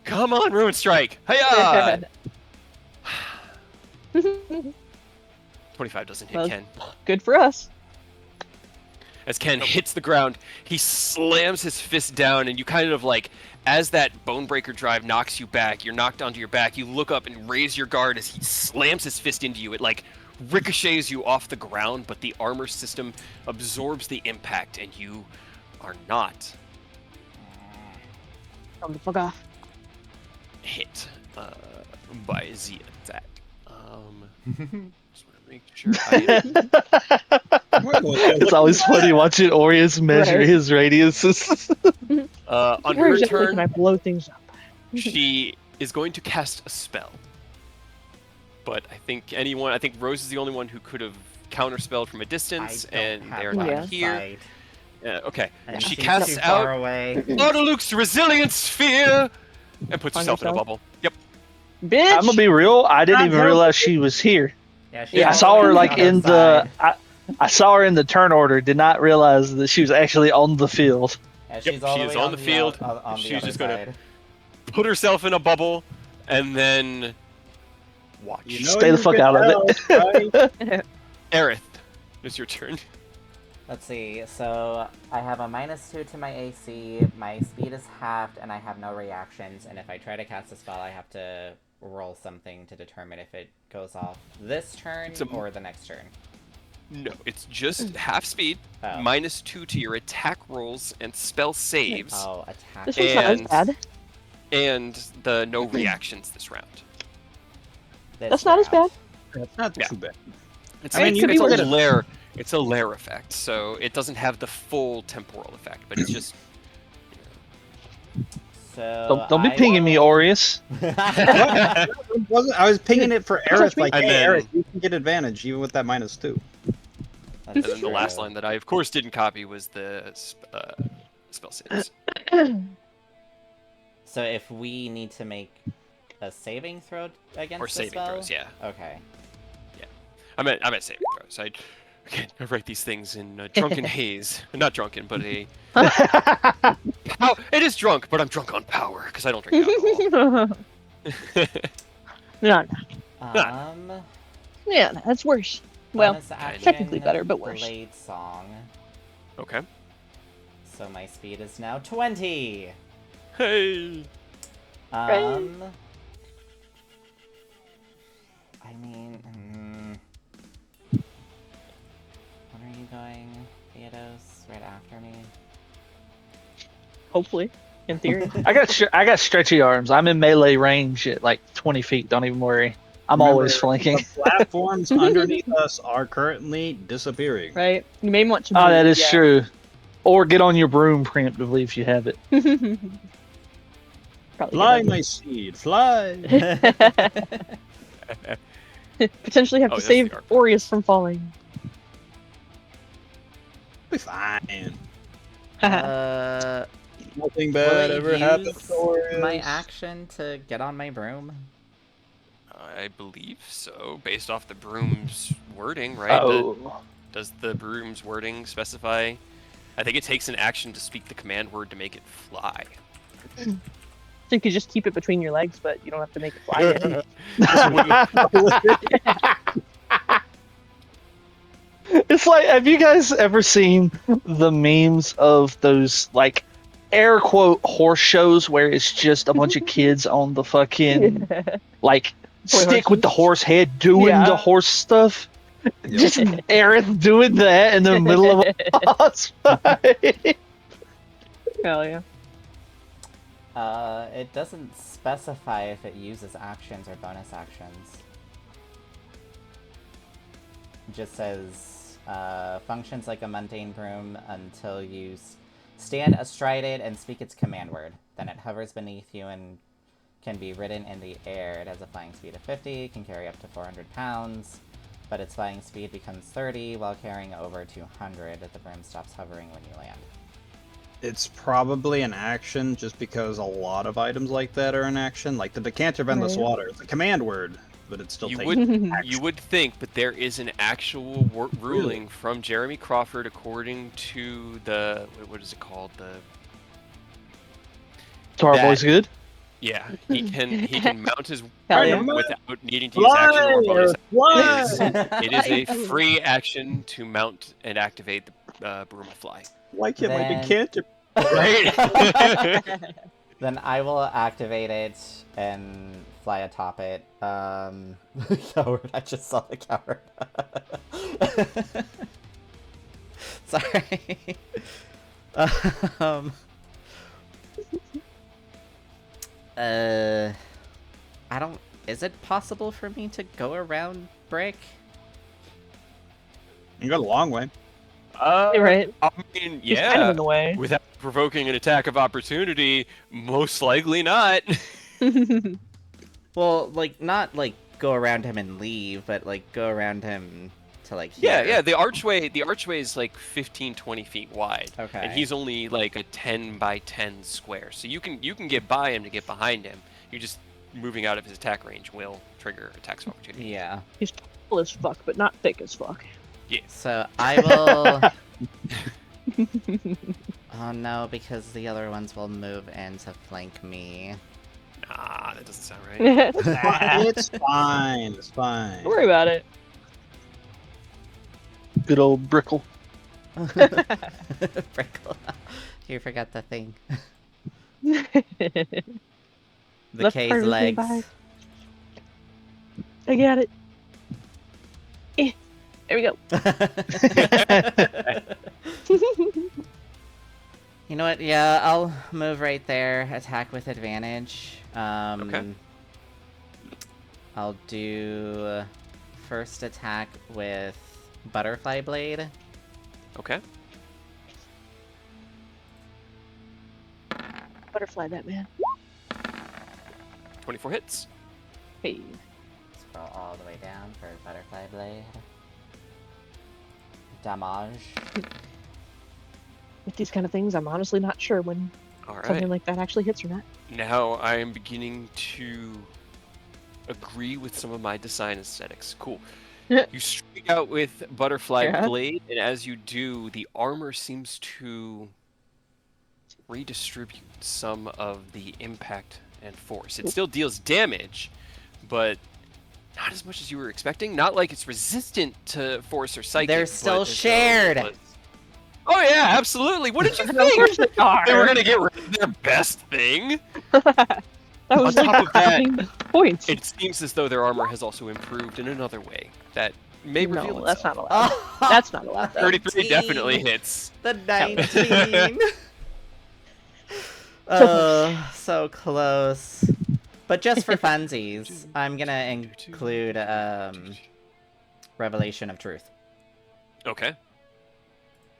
Come on, ruin strike! Hiya! 25 doesn't hit Well, Ken. Good for us. As Ken hits the ground, he slams his fist down, and you kind of like, as that Bonebreaker drive knocks you back, you're knocked onto your back, you look up and raise your guard as he slams his fist into you. It like ricochets you off the ground, but the armor system absorbs the impact, and you are not Come the fuck off. hit by the attack. Just want to make sure I It's always funny watching Aureus measure Right. his radiuses. on her Where's Can I turn, blow things up? She is going to cast a spell. But I think Rose is the only one who could have counterspelled from a distance, and they're not Yeah. here. Okay. And She she's casts too out far away. Autoluke's Resilience Sphere and puts On herself in a yourself? bubble. Yep. Bitch! I'm gonna be real. I didn't Not even helping. realize she was here. Yeah, she's Yeah. I all saw the way her on like the other in side. I saw her in the turn order. Did not realize that she was actually on the field. Yeah, she's Yep, all she the is way on the field. on the She's other just gonna- side. Put herself in a bubble and then watch. You know Stay the you fuck can out of help, it. right? Aerith, it's your turn. Let's see, so I have a -2 to my AC, my speed is halved, and I have no reactions, and if I try to cast a spell, I have to roll something to determine if it goes off this turn It's a- or the next turn. No, it's just half speed, Oh. -2 to your attack rolls and spell saves, Oh, attack. This one's not as And- bad. and the no reactions this round. This That's not as round. That's not Yeah. too bad. It's, I mean, it's, you it's can a get a- lair. It's a lair effect, so it doesn't have the full temporal effect, but it's just. So Don't be I pinging me, will- Aureus. I was pinging it for Aerith, like, And hey, then- Aerith, you can get advantage even with that -2. That's And then the last true. line that I, of course, didn't copy was the spell saves. So if we need to make a saving throw against Or the saving spell? throws, yeah. Okay. I meant saving throws. I write these things in drunken haze. Not drunken, but a. Oh, it is drunk, but I'm drunk on power because I don't drink alcohol. No, yeah, that's worse. Well, bonus action, technically better, but worse. Blade song. Okay. So my speed is now 20. Hey. I mean, when are you going, Theodos? Right after me? hopefully, in theory. I got stretchy arms. I'm in melee range at like 20 feet. Don't even worry. I'm Remember, always flanking. The platforms underneath us are currently disappearing. Right? You may want to. Oh, that move, is yeah. true. Or get on your broom preemptively if you have it. Probably Fly, good my seed, fly! idea. Potentially have Oh, to that's save the arc. Aureus from falling. Be fine. Nothing Will bad I ever happened use to Aureus. my action to get on my broom? I believe so, based off the broom's wording, right? Oh. Does the broom's wording specify? I think it takes an action to speak the command word to make it fly. So you could just keep it between your legs, but you don't have to make it fly. It's like, have you guys ever seen the memes of those, like, air quote horse shows where it's just a bunch of kids on the fucking, like, stick with the horse head doing Yeah. the horse stuff? Just Aerith doing that in the middle of a boss fight. Hell yeah. It doesn't specify if it uses actions or bonus actions. It just says, functions like a mundane broom until you stand astride it and speak its command word. Then it hovers beneath you and can be ridden in the air. It has a flying speed of 50, can carry up to 400 pounds, but its flying speed becomes 30 while carrying over 200 if the broom stops hovering when you land. It's probably an action just because a lot of items like that are an action. Like the decanter of endless Right. water. It's a command word, but it still You takes would action. you would think, but there is an actual ruling from Jeremy Crawford according to the what is it called, the Tar That- Boy's good. yeah, he can mount his Hell broom yeah. without needing to use action or bonus. Fly! It is a free action to mount and activate the broom fly. Why can't my Then- decanter? Right? Then I will activate it and fly atop it. Coward, I just saw the coward. Sorry. um, I don't. Is it possible for me to go around Brick? You got a long way. Right? I mean, He's kind of yeah. in the way. Without provoking an attack of opportunity, most likely not. Well, like, not, like, go around him and leave, but, like, go around him to, like, here. Yeah. The archway is like 15, 20 feet wide. Okay. And he's only like a 10 by 10 square. So you can get by him to get behind him. You're just moving out of his attack range will trigger attacks of opportunity. Yeah. He's tall as fuck, but not thick as fuck. Yeah. So I will... Oh no, because the other ones will move in to flank me. Nah, that doesn't sound right. It's fine. It's fine. Don't worry about it. Good old Brickle. Brickle. You forgot the thing. The Left K's part of the legs. thing I got it. There we go. You know what? Yeah, I'll move right there. Attack with advantage. Okay. I'll do first attack with Butterfly Blade. Okay. Butterfly that man. 24 hits. Hey. Scroll all the way down for Butterfly Blade. Damage. With these kind of things, I'm honestly not sure when All right. something like that actually hits or not. Now I am beginning to agree with some of my design aesthetics. Cool. You strike out with Butterfly Yeah. Blade, and as you do, the armor seems to redistribute some of the impact and force. It still deals damage, but not as much as you were expecting. Not like it's resistant to force or psychic. They're but still as though it shared. was- Oh yeah, absolutely. What did you Of course think? they are. They were gonna get rid of their best thing? That was On like top of that, 15 points. It seems as though their armor has also improved in another way that may reveal No, itself. that's not allowed. Oh, That's not allowed. 33 19. definitely hits. The 19. Oh, so close. But just for funsies, I'm gonna include Revelation of Truth. Okay.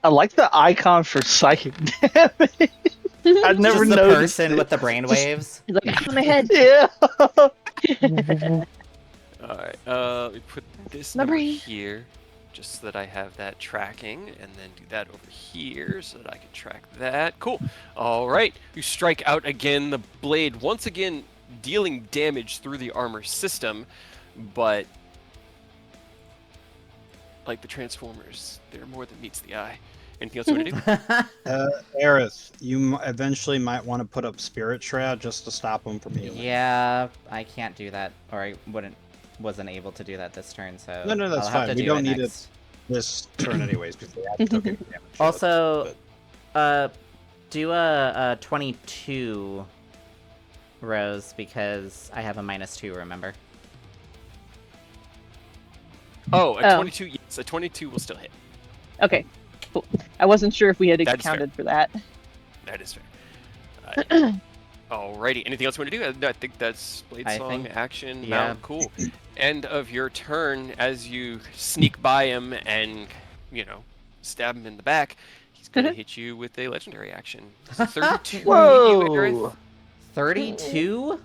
I like the icon for psychic damage. I'd never Just the noticed person it. with the brainwaves. He's like, on my head. Yeah. Alright, let me put this My number brain. here, just so that I have that tracking, and then do that over here, so that I can track that. Cool. Alright, you strike out again, the blade, once again, dealing damage through the armor system, but like the Transformers, they're more than meets the eye. Anything else you want to do? Aerith, you eventually might want to put up Spirit Shroud just to stop him from healing. Yeah, I can't do that, or I wasn't able to do that this turn, so No, that's I'll have fine. to We do don't it need next. This turn anyways, because they haven't took any damage yet, Also, but- do a 22 Rose, because I have a -2, remember? Oh, a Oh. 22, yes, a 22 will still hit. Okay, cool. I wasn't sure if we had That is fair. accounted for that. That is fair. Alrighty, anything else you want to do? I think that's Blade I Song, think- action, yeah. mount, cool. End of your turn, as you sneak by him and, stab him in the back, he's going to hit you with a legendary action. Is it 32 Whoa. you, Aerith? 32?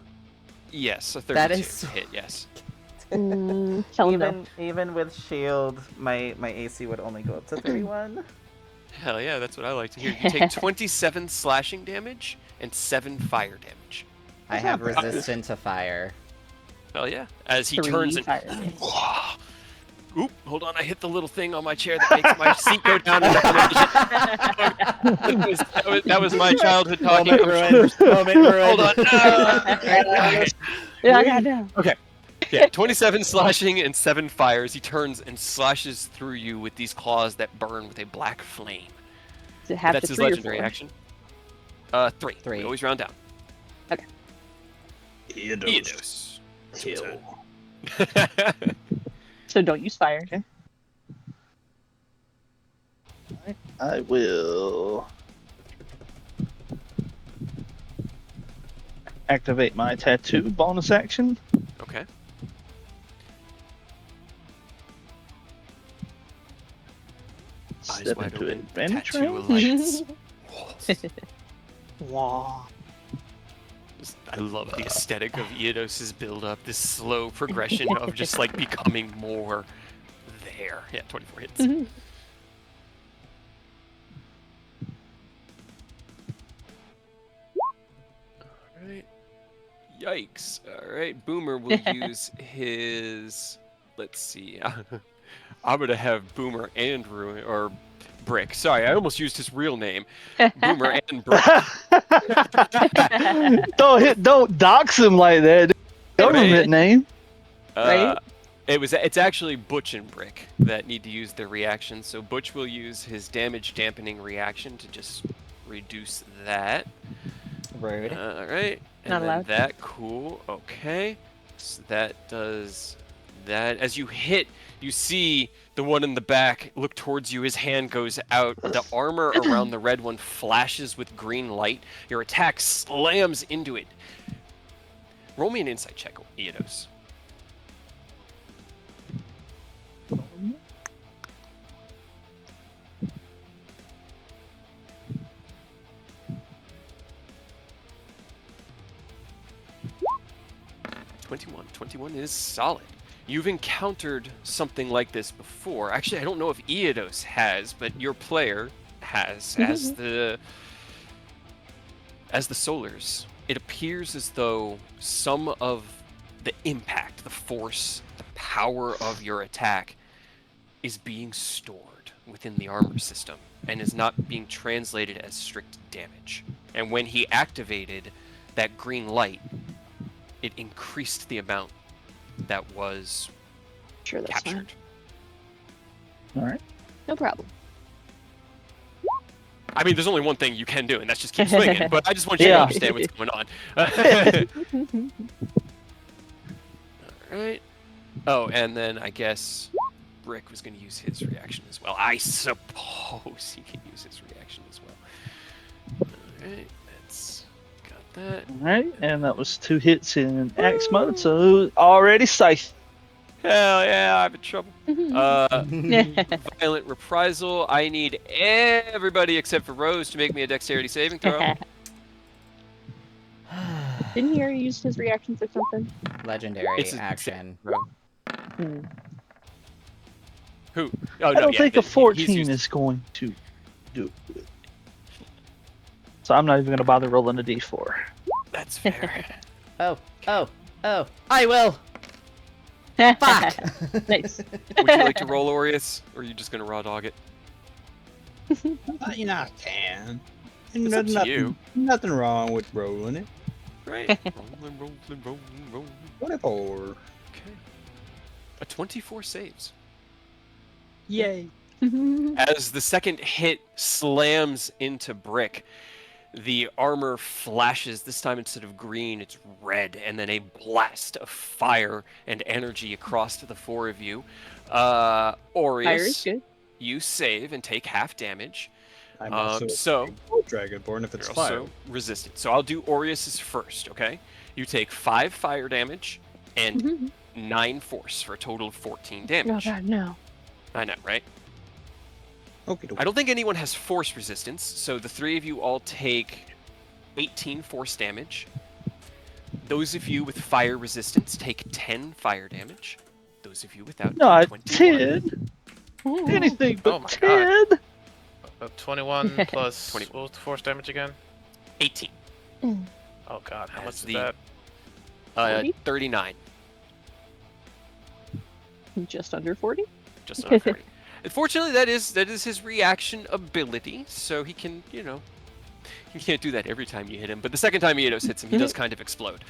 Yes, a 32 That is- hit, yes. Tell him no. Even with shield, my AC would only go up to 31. Hell yeah, that's what I like to hear. You take 27 slashing damage and 7 fire damage. I have resistant to fire. Hell yeah. As he 3 turns and... fire damage. Oop, hold on, I hit the little thing on my chair that makes my seat go down. That was my childhood talking. Moment ruined. Moment ruined. Hold on. Yeah, I got it down. Yeah, 27 slashing and 7 fires. He turns and slashes through you with these claws that burn with a black flame. Does it have That's to his 3 or legendary 4? action. 3. 3. We always round down. Eidos. Kill. So don't use fire. I will activate my tattoo bonus action. Okay. Eyes Step wide into open. advantage Tattoo range. lights. Wah. I love the aesthetic of Eodos's build-up, this slow progression of just like becoming more there. Yeah, 24 hits. Alright. Yikes. Alright, Boomer will use his... Let's see. I'm gonna have Boomer and Ruin, or Brick. Sorry, I almost used his real name. Boomer and Brick. Don't dox him like that. Government name. Right? It's actually Butch and Brick that need to use their reactions. So Butch will use his damage dampening reaction to just reduce that. Rude. Alright. And Not then allowed. that, cool. Okay. So that does that. As you hit, you see the one in the back look towards you. His hand goes out. The armor around the red one flashes with green light. Your attack slams into it. Roll me an insight check, Eodos. Twenty-one is solid. You've encountered something like this before. Actually, I don't know if Eodos has, but your player has as the Solars. It appears as though some of the impact, the force, the power of your attack is being stored within the armor system and is not being translated as strict damage. And when he activated that green light, it increased the amount that was Sure, that's captured. All right. No problem. I mean, there's only one thing you can do, and that's just keep swinging. But I just want you to Yeah. understand what's going on. All right. Oh, and then I guess Brick was going to use his reaction as well. I suppose he can use his reaction as well. All right, that's got that. All right, and that was 2 hits in Axe mode, so already safe. Hell yeah, I'm in trouble. Violent reprisal. I need everybody except for Rose to make me a dexterity saving throw. Didn't he already use his reactions or something? Legendary It's a action. Throw. Hmm. Who? Oh, I no, don't yeah, think but a 14 he's used- is going to do it. So I'm not even going to bother rolling a d4. That's fair. Oh, I will. Fuck. Nice. Would you like to roll Aureus, or are you just going to raw dog it? You know, I can. It's up to nothing, you. nothing wrong with rolling it. Right. rolling. 24. Okay. A 24 saves. Yay. As the second hit slams into Brick, the armor flashes. This time, instead of green, it's red, and then a blast of fire and energy across to the 4 of you. Fire is Aureus, good. you save and take half damage. I'm also so a Dragonborn if it's you're fire. also resistant. So I'll do Aureus's first, okay? You take 5 fire damage and 9 force for a total of 14 Oh damage. god, no. I know, right? Okay, I don't think anyone has force resistance, so the 3 of you all take 18 force damage. Those of you with fire resistance take 10 fire damage. Those of you without Not 21. 10. Anything but Oh my 10. God. 21 plus 20. what was the force damage again? 18. Oh god, how That's much is that? 40? 39. Just under 40? Just under 40. Unfortunately, that is his reaction ability, so he can, you can't do that every time you hit him, but the second time Eidos hits him, he does kind of explode.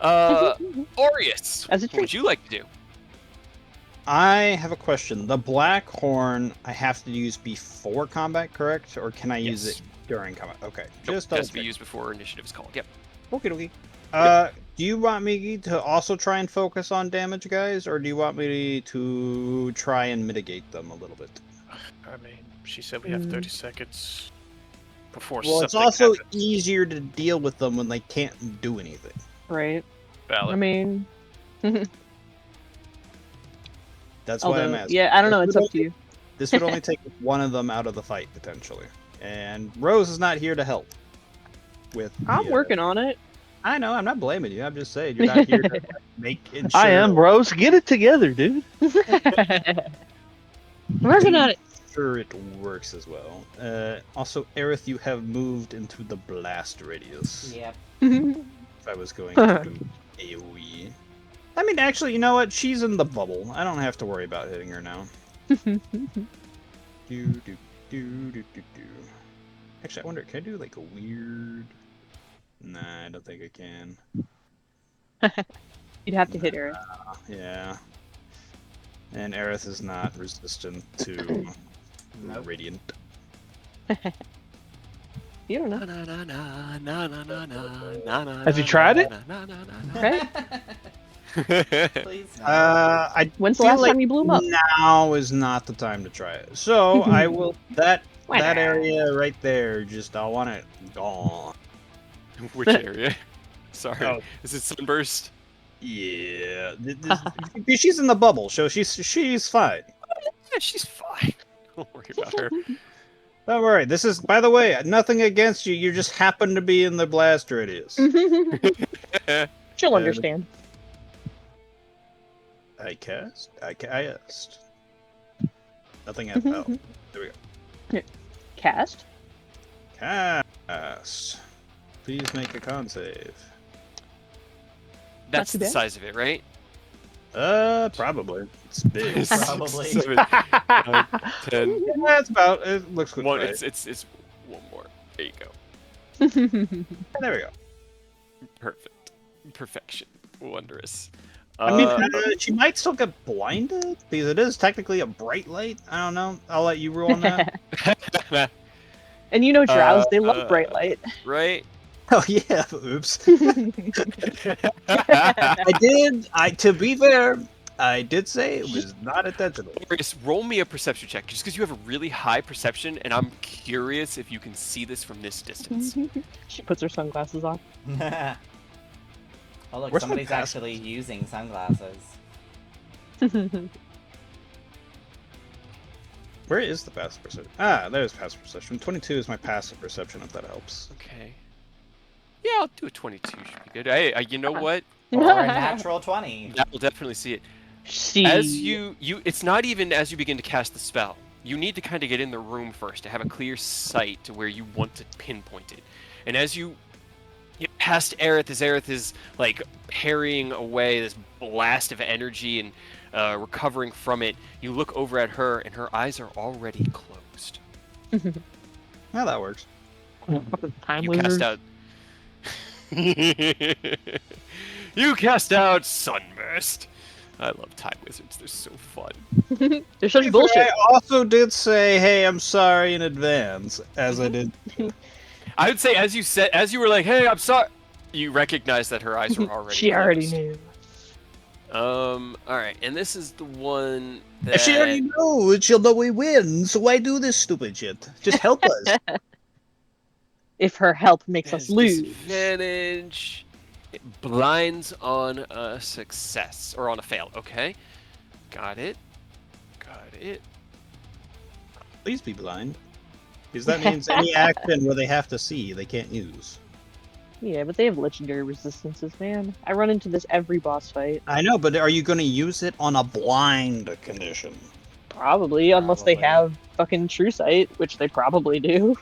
Aureus, As a what would treat. you like to do? I have a question. The black horn I have to use before combat, correct? Or can I use Yes. it during combat? Okay. Nope, Just it has to be double-check. used before initiative is called. Yep. Okay. Do you want me to also try and focus on damage, guys, or do you want me to try and mitigate them a little bit? I mean, she said we have 30 seconds before Well, it's something also happens. easier to deal with them when they can't do anything. Right. Valid. I mean, That's why I'm although, asking. yeah, I don't know. It's up to you. This would only take one of them out of the fight, potentially. And Rose is not here to help with I'm the, working on it. I know. I'm not blaming you. I'm just saying you're not here to make ensure. I am, bros. Get it together, dude. Working on it. Sure, it works as well. Also, Aerith, you have moved into the blast radius. Yep. If I was going to do AoE. I mean, actually, you know what? She's in the bubble. I don't have to worry about hitting her now. do, do, do, do, do, do. Actually, I wonder, can I do like a weird... Nah, I don't think I can. You'd have to hit her. Yeah. And Aerith is not resistant to Nope. Radiant. You don't know. Have you tried it? Right? Please no. I When's the feel last like time you blew 'em up? now is not the time to try it. So I will that Why that not? area right there. Just I want it gone. Which area? Sorry. Oh. Is it Sunburst? Yeah, she's in the bubble, so she's fine. Yeah, she's fine. Don't worry about her. Don't worry. This is, by the way, nothing against you. You just happen to be in the blast radius. She'll understand. I cast. Nothing happened. Oh, there we go. Cast. Cast. Please make a con save. That's too the bad. size of it, right? Probably. It's big. Probably. 6, 7, 9, 10. Yeah, that's about. It looks good. One, Right? it's one more. There you go. There we go. Perfect. Perfection. Wondrous. I mean, she might still get blinded because it is technically a bright light. I don't know. I'll let you rule on that. And you know drows, they love bright light. Right? Oh yeah. Oops. I did. To be fair, I did say it was not intentional. Marius, roll me a perception check, just because you have a really high perception, and I'm curious if you can see this from this distance. She puts her sunglasses on. Oh look, Where's my somebody's pass? actually using sunglasses. Where is the passive perception? Ah, there's passive perception. 22 is my passive perception, if that helps. Okay. Yeah, I'll do a 22. Should be good. Hey, you know what? Or a natural 20. That will definitely see it. See. As it's not even as you begin to cast the spell. You need to kind of get in the room first to have a clear sight to where you want to pinpoint it. And as you get past Aerith, as Aerith is like parrying away this blast of energy and recovering from it, you look over at her, and her eyes are already closed. Yeah, that works. Time You wizard. cast out. You cast out Sunburst. I love time wizards. They're so fun. They're such bullshit. I also did say, "Hey, I'm sorry in advance," as I did. I would say as you were like, "Hey, I'm sorry," you recognize that her eyes were already. She already closed. knew. All right, and this is the one that. If she already knows, she'll know we win. So why do this stupid shit? Just help us. If her help makes us has lose. disadvantage. It blinds on a success or on a fail. Okay, got it. Please be blind. Because that means any action where they have to see, they can't use. Yeah, but they have legendary resistances, man. I run into this every boss fight. I know, but are you going to use it on a blind condition? Probably, unless they Probably. have fucking true sight, which they probably do.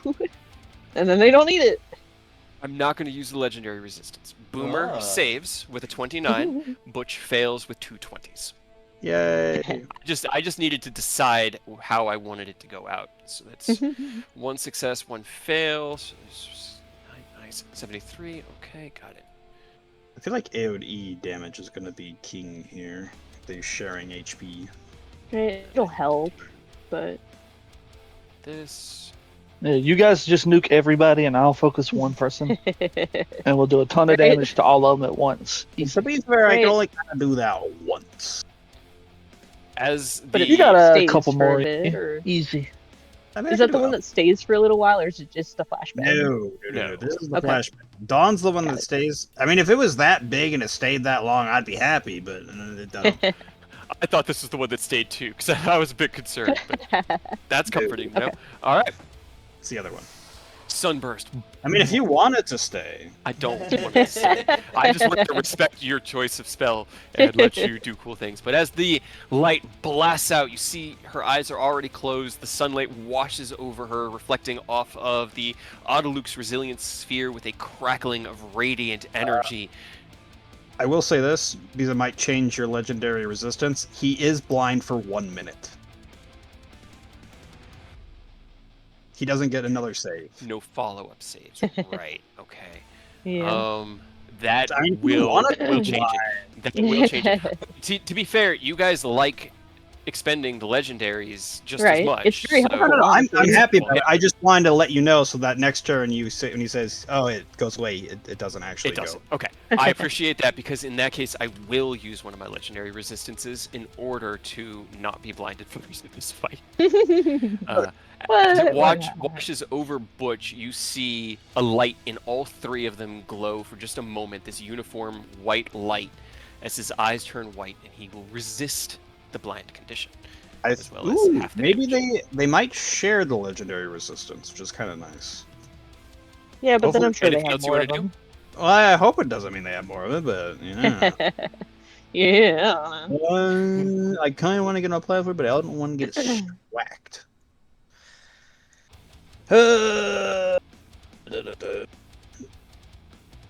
And then they don't need it. I'm not going to use the legendary resistance. Boomer Ah. saves with a 29. Butch fails with 2 20s. Yay. I just needed to decide how I wanted it to go out. So that's 1 success, 1 fail. So nice. 73. Okay, got it. I feel like AoE damage is going to be king here. They're sharing HP. It'll help, but This. Yeah, you guys just nuke everybody, and I'll focus one person, and we'll do a ton of Right. damage to all of them at once. To be fair, I Right. can only kind of do that once. As But the if You got a stays couple for more. a bit, or- Easy. I mean, is that the one that stays for a little while, or is it just a flashback? No. No. This is the Okay. flashback. Dawn's the one Got that it. stays. I mean, if it was that big and it stayed that long, I'd be happy, but it doesn't. I thought this was the one that stayed too, because I was a bit concerned. But that's comforting, you know? Okay. All right. It's the other one. Sunburst. I mean, if you want it to stay. I don't want to say. I just want to respect your choice of spell and let you do cool things. But as the light blasts out, you see her eyes are already closed. The sunlight washes over her, reflecting off of the Autoluke's resilience sphere with a crackling of radiant energy. I will say this, because it might change your legendary resistance. He is blind for 1 minute. He doesn't get another save. No follow-up saves. Right. Okay. Yeah. That I mean, if you will want it change it. That will change it. To be fair, you guys like expending the legendaries just as Right. much. It's very so- helpful. No, I'm honestly. happy about Yeah. it. I just wanted to let you know so that next turn you say, when he says, "Oh, it goes away," it doesn't actually It doesn't. go. Okay. I appreciate that because in that case, I will use one of my legendary resistances in order to not be blinded for the rest of this fight. As it washes over Butch, you see a light in all three of them glow for just a moment, this uniform white light, as his eyes turn white and he will resist the blind condition. As well as half the maybe damage. they might share the legendary resistance, which is kind of nice. Yeah, but then Hopefully- I'm sure they Anything have else you more want of to do? them. Well, I hope it doesn't mean they have more of it, but yeah. Yeah. I kind of want to get on a platform, but I don't want to get whacked. Oh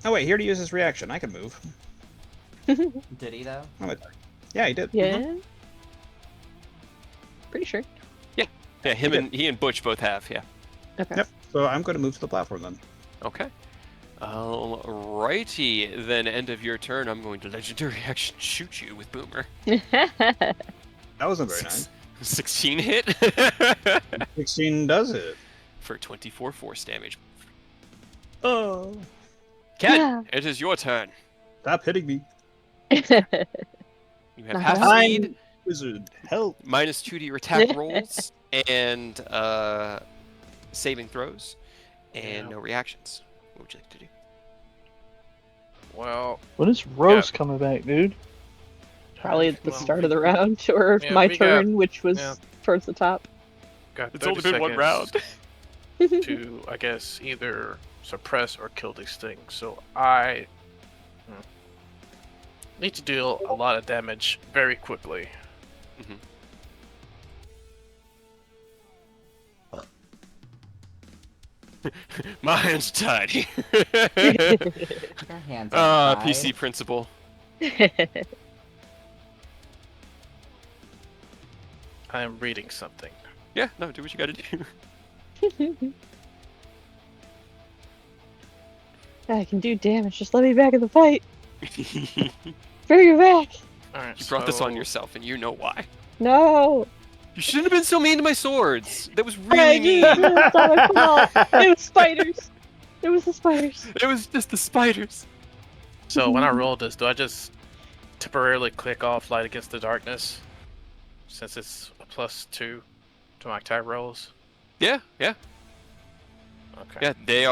wait, here to use his reaction. I can move. Did he though? Yeah, he did. Yeah. Pretty sure. Yeah, he and Butch both have, yeah. Okay. Yep. So I'm going to move to the platform then. Okay. Alrighty, then end of your turn, I'm going to legendary action shoot you with Boomer. That wasn't very nice. 16 hit 16 does it. for 24 force damage. Oh. Ken, it is your turn. Stop hitting me. You have Not half bad. speed, Wizard, help. minus 2 to your attack rolls, and saving throws, and Yeah. no reactions. What would you like to do? Well, When is Rose coming back, dude? Probably at the Well, start of the round, or yeah, my we got- turn, which was yeah. towards the top. got It's 30 only been one round. seconds to, I guess, either suppress or kill these things. So I need to deal a lot of damage very quickly. My hands tied. Your hands are tied. PC principal. I am reading something. Yeah, no, do what you gotta do. I can do damage. Just let me back in the fight. Bring her back. All right, You brought this on so- yourself, and you know why. No. You shouldn't have been so mean to my swords. That was I really mean. didn't. It's not my fault. It was spiders. It was the spiders. It was just the spiders. So when I roll this, do I just temporarily click off Light Against the Darkness? Since it's a +2 to my attack rolls? Yeah. Okay. Yeah, they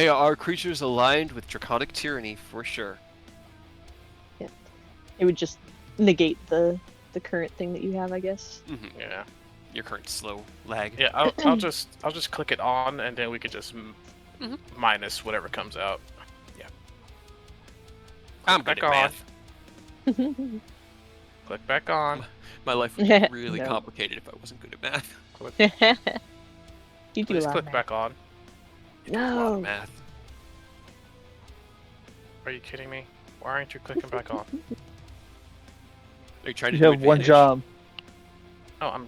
are creatures aligned with draconic tyranny for sure. It would just negate the current thing that you have, I guess. Yeah. Your current slow lag. Yeah, I'll just click it on, and then we can just minus whatever comes out. I'm good Back at on. math. Click back on. My life would be really No. complicated if I wasn't good at math. You do a Please lot click of back on. I do a lot of No. math. Are you kidding me? Why aren't you clicking back on? Are you trying to You do have one advantage? job. Oh,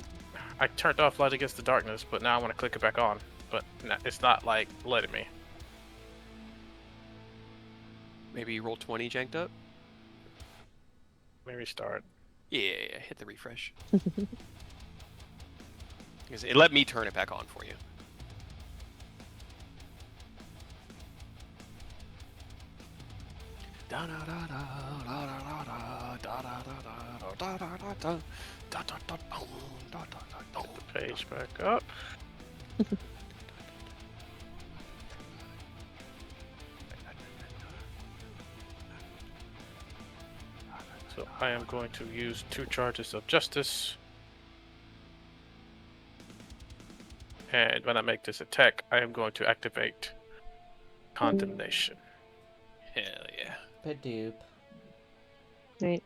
I turned off Light Against the Darkness, but now I want to click it back on. But it's not like letting me. Maybe you roll 20 janked up? Let me restart. Yeah, hit the refresh. Because it let me turn it back on for you. Get the page back up. So I am going to use 2 charges of justice. And when I make this attack, I am going to activate Condemnation. Hell yeah. Badoop. Right.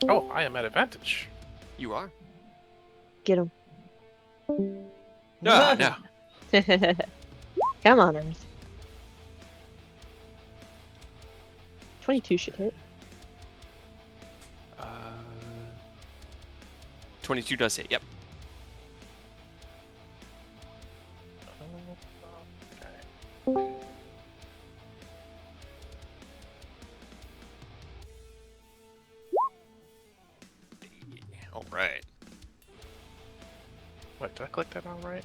Oh, I am at advantage. You are. Get him. No, no. Come on, Earth. 22 should hit. 22 does hit. Yep. All right. Wait, did I click that on right?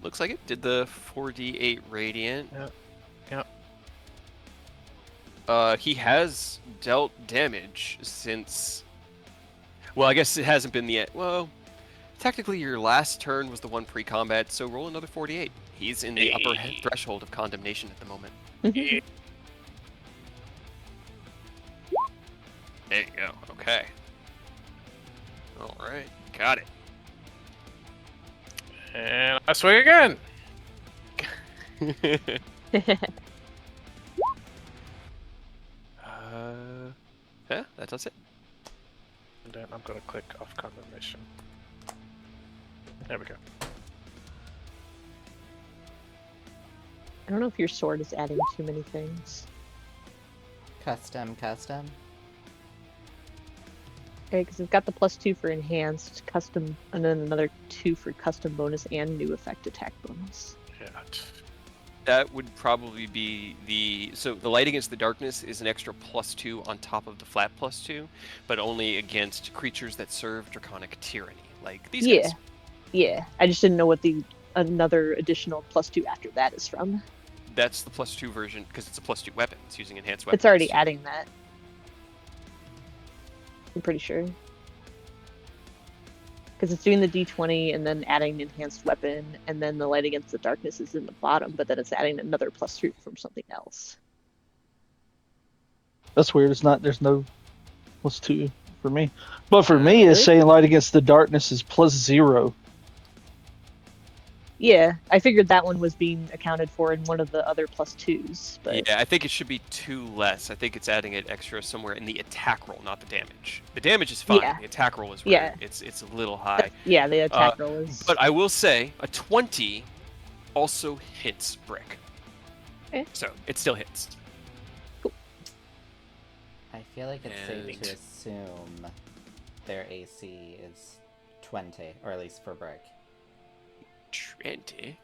Looks like it. Did the 4d8 radiant. Yep. He has dealt damage since. Well, I guess it hasn't been the. Well, technically, your last turn was the one pre-combat, so roll another 48. He's in the upper threshold of condemnation at the moment. There you go. Okay. All right. Got it. And I swing again. Yeah, that does it. And then I'm going to click off Condemnation. There we go. I don't know if your sword is adding too many things. Custom. Okay, because it's got the +2 for enhanced, custom, and then another 2 for custom bonus and new effect attack bonus. Yeah. That would probably be the. So the light against the darkness is an extra +2 on top of the flat +2, but only against creatures that serve draconic tyranny, like these Yeah. guys. Yeah, I just didn't know what the another additional +2 after that is from. That's the +2 version because it's a +2 weapon. It's using enhanced weapons. It's already adding that. I'm pretty sure. Because it's doing the d20 and then adding enhanced weapon, and then the light against the darkness is in the bottom, but then it's adding another +2 from something else. That's weird. There's no +2 for me. But for me, it's Really? saying light against the darkness is +0. Yeah, I figured that one was being accounted for in one of the other +2s, but Yeah, I think it should be 2 less. I think it's adding it extra somewhere in the attack roll, not the damage. The damage is fine. Yeah. The attack roll is where Yeah. it's a little high. yeah, the attack roll is. But I will say a 20 also hits Brick. Okay. So it still hits. I feel like it's safe And- to assume their AC is 20, or at least for Brick. 20.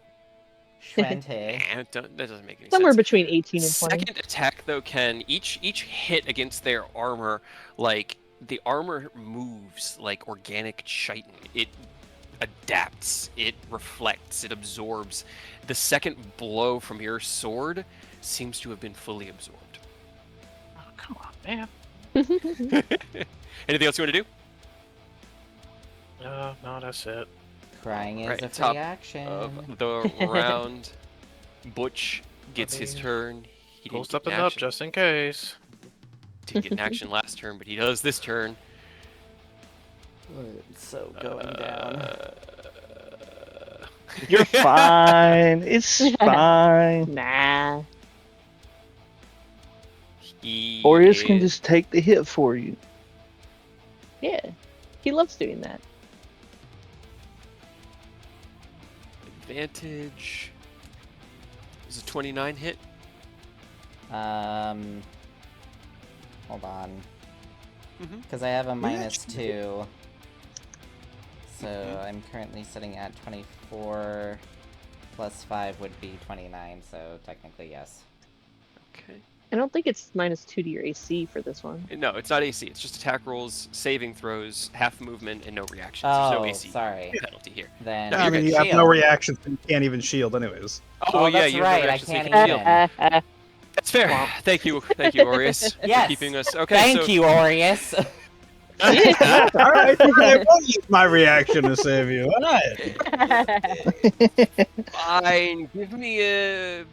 20. That doesn't make any Somewhere sense. between 18 and 20. Second attack though, Ken, each hit against their armor, like the armor moves like organic chitin. It adapts, it reflects, it absorbs. The second blow from your sword seems to have been fully absorbed. Oh, come on, man. Anything else you want to do? No, that's it. Crying is Right, a top free action. Of the round, Butch gets his mean, turn. He Go didn't step get it an up action. just in case. Didn't get an action last turn, but he does this turn. It's so going down. You're fine. It's fine. Nah. He Aureus can is- just take the hit for you. Yeah. He loves doing that. advantage. Is a 29 hit? Hold on. Mm-hmm. Because I have a -2. So I'm currently sitting at 24. Plus 5 would be 29, so technically yes. Okay. I don't think it's -2 to your AC for this one. No, it's not AC. It's just attack rolls, saving throws, half movement, and no reactions. There's no Oh, AC sorry. penalty here. Then No, I you're mean, good. you have no shield. reaction, so you can't even shield anyways. Oh, yeah, that's you right, have no I reaction, so you can't can even. shield. That's fair. Thank you, Aureus, for Yes. keeping us. Okay, Thank so you, Aureus. All right, I won't use my reaction to save you. All right. fine. Give me a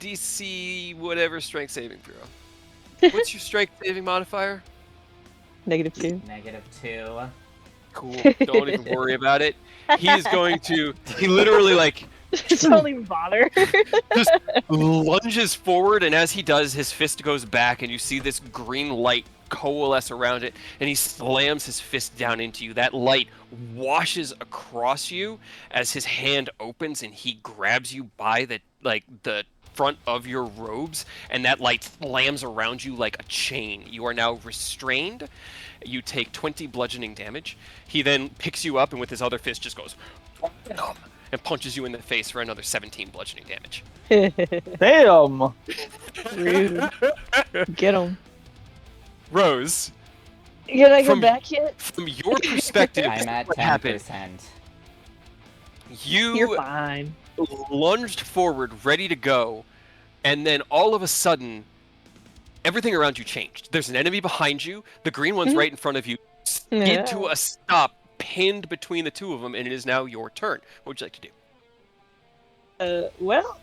DC whatever strength saving throw. What's your strength saving modifier? -2. -2. Cool. Don't even worry about it. He's going to. He literally like Don't even bother. just lunges forward, and as he does, his fist goes back, and you see this green light coalesce around it, and he slams his fist down into you. That light washes across you as his hand opens, and he grabs you by the front of your robes, and that light slams around you like a chain. You are now restrained. You take 20 bludgeoning damage. He then picks you up, and with his other fist just goes and punches you in the face for another 17 bludgeoning damage. Damn. Rude. Get him. Rose, Can I go From- back yet? from your perspective, I'm at what happened? 10%. You're You fine. lunged forward, ready to go, and then all of a sudden, everything around you changed. There's an enemy behind you. The green one's right in front of you. Skid to a stop, pinned between the two of them, and it is now your turn. What would you like to do? Well,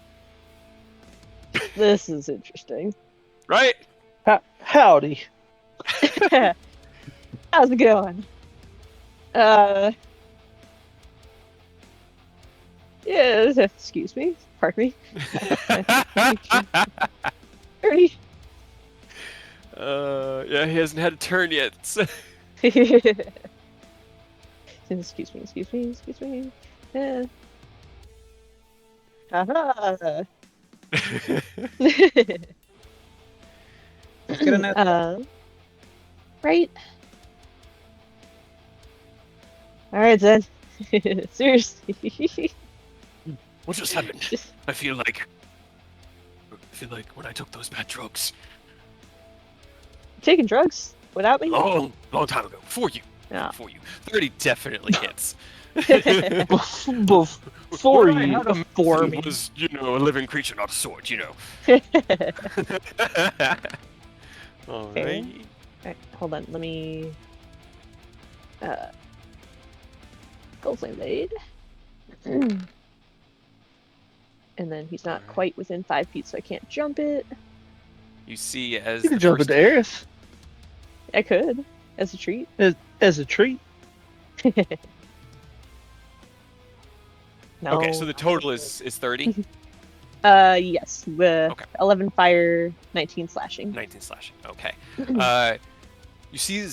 this is interesting. Right? Howdy. How's it going? Yeah, excuse me. Pardon me. Ernie. Yeah, he hasn't had a turn yet. so- Excuse me. Haha. Let's get an Right. Alright then. Seriously. What just happened? I feel like when I took those bad drugs, Taking drugs without me? long time ago, before you, Yeah. 30 definitely hits. Before you. Before me. was, a living creature, not a sword, All Okay. right. Alright, hold on. Let me. Goldflame Blade. And then he's not quite within 5 feet, so I can't jump it. You see, as You can the jump first- into Aerith I could, as a treat. as a treat. No. Okay, so the total is 30. Yes. Okay. 11 fire, 19 slashing. 19 slashing. Okay. You see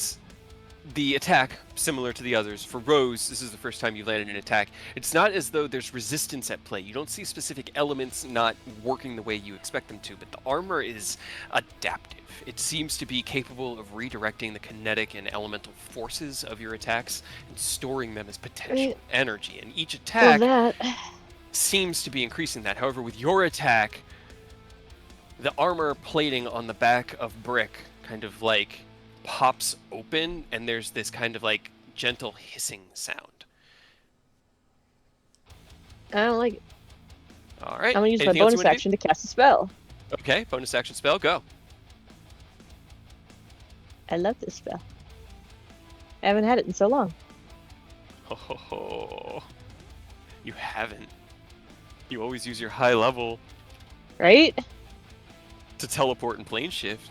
the attack similar to the others. For Rose, this is the first time you landed an attack. It's not as though there's resistance at play. You don't see specific elements not working the way you expect them to, but the armor is adaptive. It seems to be capable of redirecting the kinetic and elemental forces of your attacks and storing them as potential Right. energy. And each Well, attack that. seems to be increasing that. However, with your attack, the armor plating on the back of Brick kind of like pops open, and there's this kind of like gentle hissing sound. I don't like it. All right. I'm gonna use my Anything else you bonus wanna do? action to cast a spell. Okay, bonus action spell, go. I love this spell. I haven't had it in so long. Oh, you haven't. You always use your high level Right? to teleport and plane shift.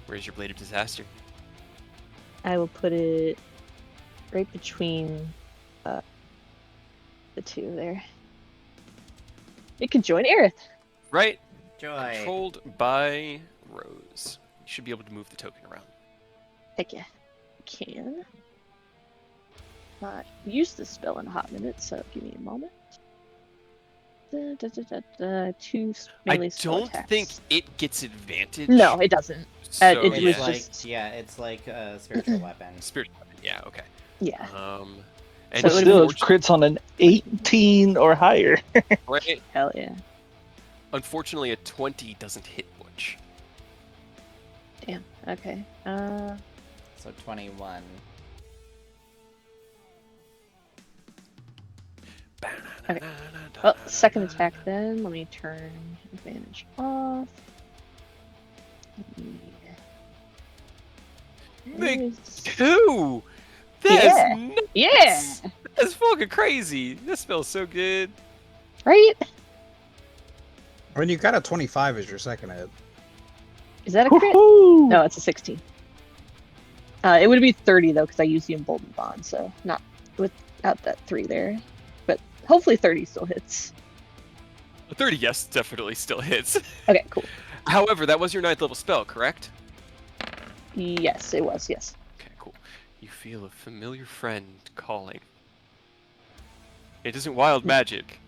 Where's your Blade of Disaster? I will put it right between the two there. It can join Aerith. Right, Joy. controlled by Rose. You should be able to move the token around. Heck yeah. Can. Not use this spell in a hot minute, so give me a moment. Two melee I spell don't attacks. think it gets advantage. No, it doesn't. So, it It's was yeah. like just- it's like a spiritual weapon. Spiritual weapon. Yeah. Okay. Yeah. And So it would Still, it unfortunately- crits on an 18 or higher. right, Hell yeah. unfortunately, a 20 doesn't hit Butch. Damn. Okay. So 21. Okay. Well, second attack then. Let me turn advantage off. Make two. That's Yeah. nuts. Yeah. That's fucking crazy. This spell's so good. Right? When you got a 25 as your second hit. Is that a crit? Woohoo! No, it's a 16. It would be 30 though, because I used the emboldened bond, so not without that 3 there. But hopefully 30 still hits. A 30, yes, definitely still hits. Okay, cool. However, that was your 9th level spell, correct? Yes, it was, yes. Okay, cool. You feel a familiar friend calling. It isn't wild magic,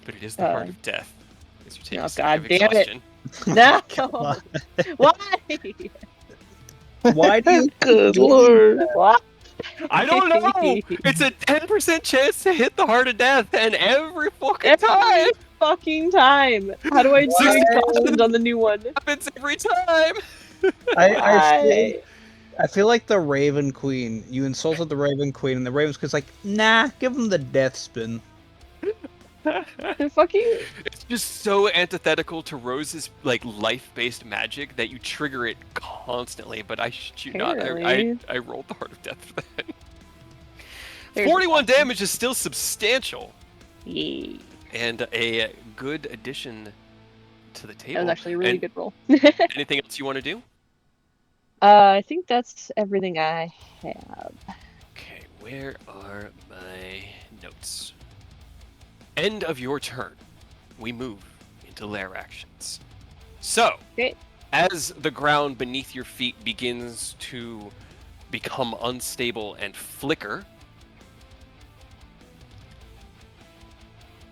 but it is the heart of death. As you take Oh, a sec God of damn it. exhaustion. No! God. Why? Why do you Good lord. What? I don't know! It's a 10% chance to hit the heart of death, and every fucking time Every fucking time. How do I do Why? exhaustions on the new one? happens every time! I feel like the Raven Queen. You insulted the Raven Queen, and the Raven Queen's like, nah, give him the death spin. The fucking It's just so antithetical to Rose's like life-based magic that you trigger it constantly. But I shit you not, Apparently. I rolled the heart of death for that. There's 41 exhaustion. damage is still substantial, Yay. and a good addition to the That table. was actually a really And good roll. anything else you want to do? I think that's everything I have. Okay, where are my notes? End of your turn. We move into lair actions. So, Great. as the ground beneath your feet begins to become unstable and flicker,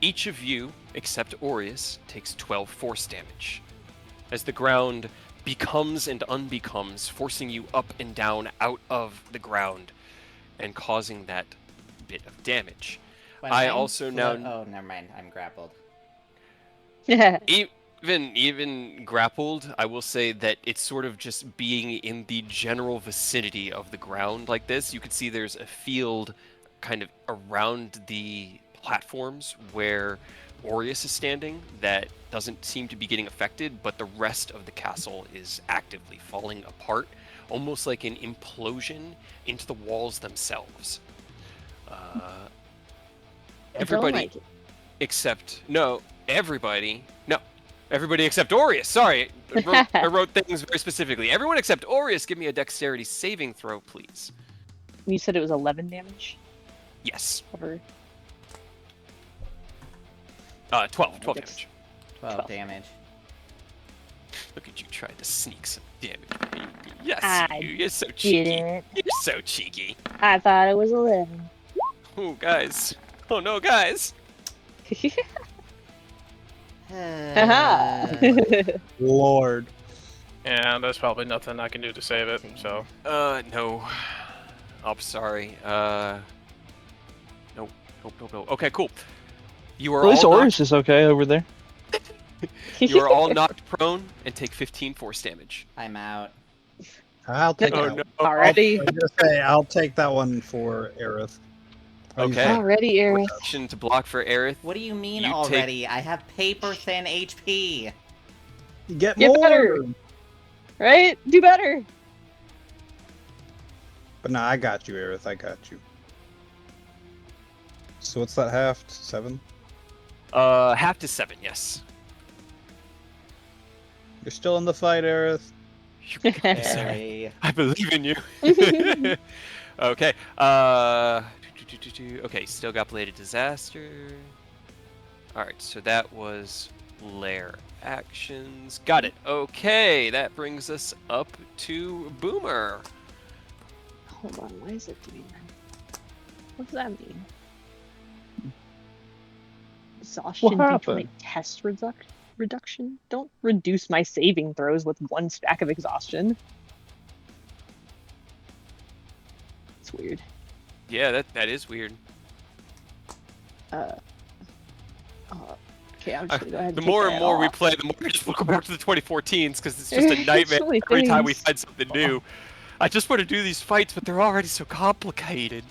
each of you, except Aureus, takes 12 force damage. As the ground becomes and unbecomes, forcing you up and down out of the ground and causing that bit of damage. When I I'm also now- Oh, never mind. I'm grappled. Even grappled, I will say that it's sort of just being in the general vicinity of the ground like this. You can see there's a field kind of around the platforms where Aureus is standing that doesn't seem to be getting affected, but the rest of the castle is actively falling apart, almost like an implosion into the walls themselves. Everybody like it. except everybody except Aureus. Sorry, I wrote things very specifically. Everyone except Aureus, give me a dexterity saving throw, please. You said it was 11 damage? Yes. Over. 12 Dex. damage. 12 damage. Look at you trying to sneak some damage. Yes, I you're so cheeky. Didn't. You're so cheeky. I thought it was 11. Oh, guys. Oh no, guys. Haha. Lord. And there's probably nothing I can do to save it, so. No. I'm sorry. Nope. Okay, cool. You are At least all Oris is okay over there. You are all knocked prone and take 15 force damage. I'm out. I'll take Oh that no. one. Already. I was gonna say, I'll take that one for Aerith. I'll use Okay. that. Already, Aerith. Action to block for Aerith. What do you mean You take- already? I have paper thin HP. Get Get more! better. Right? Do better. But no, I got you, Aerith. I got you. So what's that half? 7? Half to 7, yes. You're still in the fight, Aerith. Very. I believe in you. Okay. Okay, still got bladed disaster. Alright, so that was lair actions. Got it. Okay, that brings us up to Boomer. Hold on, why is it doing that? What does that mean? Exhaustion due to happened? my test reduction? Don't reduce my saving throws with 1 stack of exhaustion. It's weird. Yeah, that is weird. Okay, I'm just gonna go ahead and The take more that and more we off. play, the more we just go back to the 2014s because it's just a There's nightmare so many every time we things. find something new. I just want to do these fights, but they're already so complicated.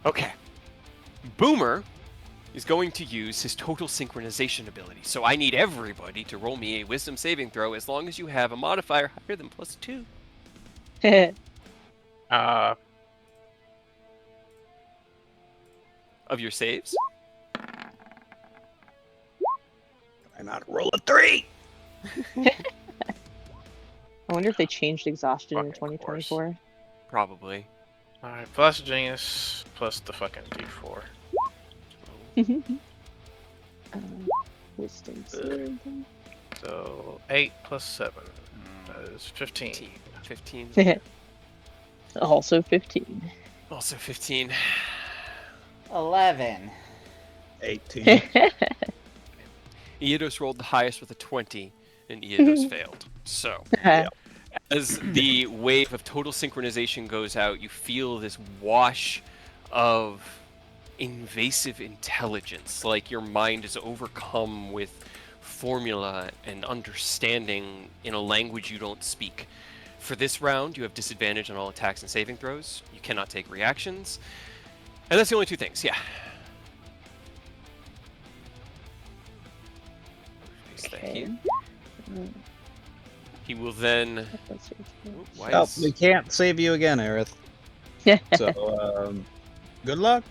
Okay. Boomer is going to use his total synchronization ability, so I need everybody to roll me a wisdom saving throw as long as you have a modifier higher than +2. Of your saves. Why not roll a 3? I wonder if they changed exhaustion in Fucking 2024. Probably. Alright, plus genius, plus the fucking D4. Wisdom saving. So 8 plus 7. That is 15. 15. Also 15. Also 15. 11. 18. Iedos rolled the highest with a 20, and Iedos failed. So, as the wave of total synchronization goes out, you feel this wash of invasive intelligence, like your mind is overcome with formula and understanding in a language you don't speak. For this round, you have disadvantage on all attacks and saving throws. You cannot take reactions. And that's the only two things, yeah. Paste that Okay. here. He will then... Why Oh, is... we can't save you again, Aerith. So, good luck.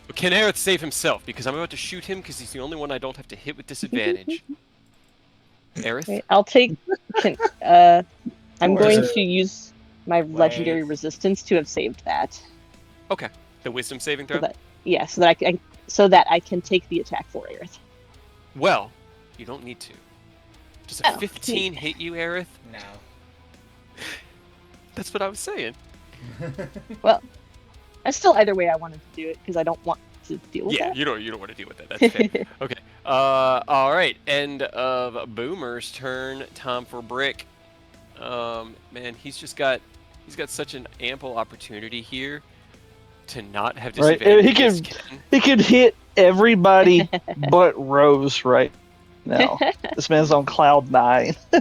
But can Aerith save himself? Because I'm about to shoot him because he's the only one I don't have to hit with disadvantage. Aerith? Wait, I'll take. I'm Or- going to use my legendary resistance to have saved that. Okay. The wisdom saving throw? So that I can take the attack for Aerith. Well, you don't need to. Does a Oh, 15 hit you, Aerith? No. That's what I was saying. Well, that's still either way I wanted to do it because I don't want to deal with Yeah, that. you don't want to deal with that. That's fair. Okay. All right. End of Boomer's turn. Time for Brick. Man, he's got such an ample opportunity here to not have Right, disadvantage. he against can- Ken. He could hit everybody but Rose right now. This man's on cloud 9. Yeah.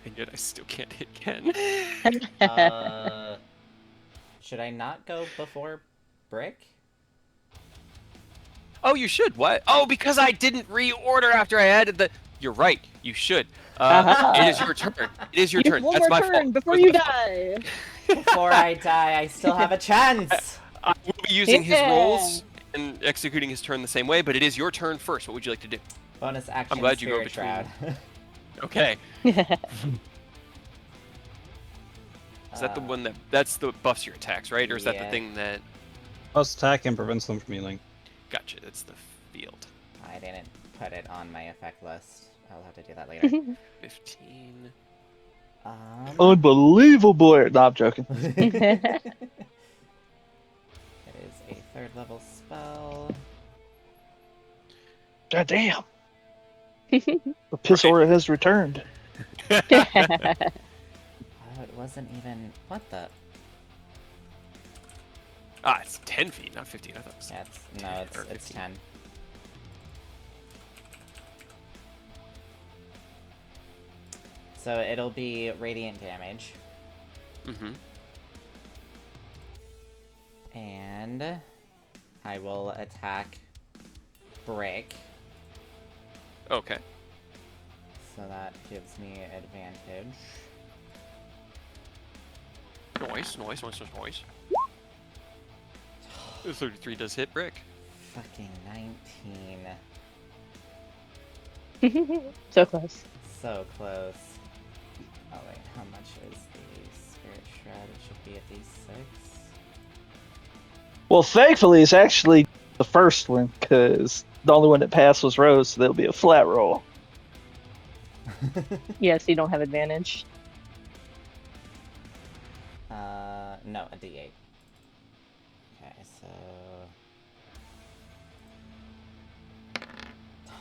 And yet I still can't hit Ken. Should I not go before Brick? Oh, you should. What? Oh, because I didn't reorder after I added the... You're right. You should. It is your turn. It is your You turn. have one That's more my turn fault. before That was you my fault. die. Before I die, I still have a chance. I will be using his Yeah. rolls and executing his turn the same way, but it is your turn first. What would you like to do? Bonus action. I'm glad you go Spirit Shroud. Okay. Is that the one that's the buffs your attacks, right? Or is that the Yeah. thing that... Plus attack and prevents them from healing. Gotcha, that's the field. I didn't put it on my effect list. I'll have to do that later. 15. Unbelievable. No, I'm joking. It is a 3rd level spell. God damn. The piss aura has returned. Oh, it wasn't even. What the? Ah, it's 10 feet, not 15. I thought it was... Yeah, it's 15. 10. So it'll be radiant damage, Mm-hmm. and I will attack Brick, Okay. so that gives me advantage. Noise. The 33 does hit Brick. Fucking 19. So close. So close. Oh wait, how much is the Spirit Shroud? It should be at least 6. Well, thankfully, it's actually the first one, because the only one that passed was Rose, so there'll be a flat roll. Yes, you don't have advantage. No, a D8. Okay, so...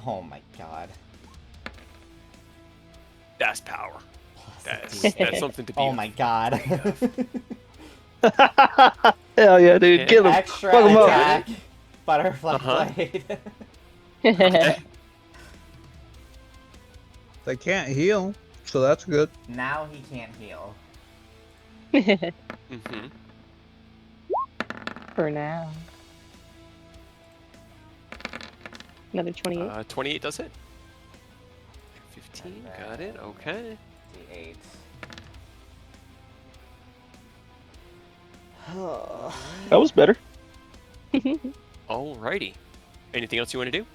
Oh my god. That's power. Plus a That's D8. something to be... Oh my god. Hell yeah, dude. Yeah. Get him. Extra Fuck 'em up. attack. Butterfly Uh-huh. blade. Okay. They can't heal, so that's good. Now he can't heal. Mm-hmm. For now. Another 28. 28 does hit. 15, got it. Okay. D8. That was better. Alrighty. Anything else you want to do?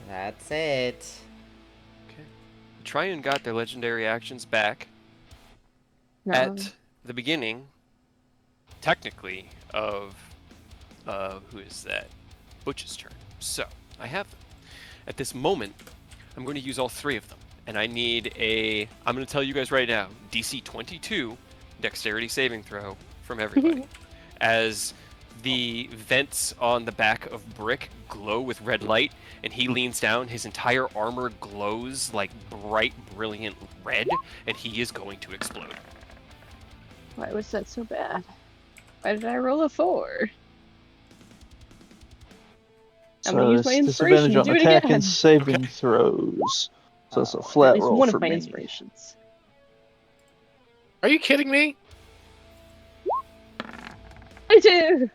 That's it. Okay. Triune got their legendary actions back. No. at the beginning, technically, of who is that? Butch's turn. So I have them. At this moment, I'm going to use all three of them, and I need a. I'm going to tell you guys right now, DC 22 dexterity saving throw from everybody, as the vents on the back of Brick glow with red light, and he leans down. His entire armor glows like bright, brilliant red, and he is going to explode. Why was that so bad? Why did I roll a 4? I'm gonna So use my it's inspiration disadvantage to on do it attack again. and saving throws. So it's a Oh. At flat least roll one for of my me. inspirations. Are you kidding me? I do.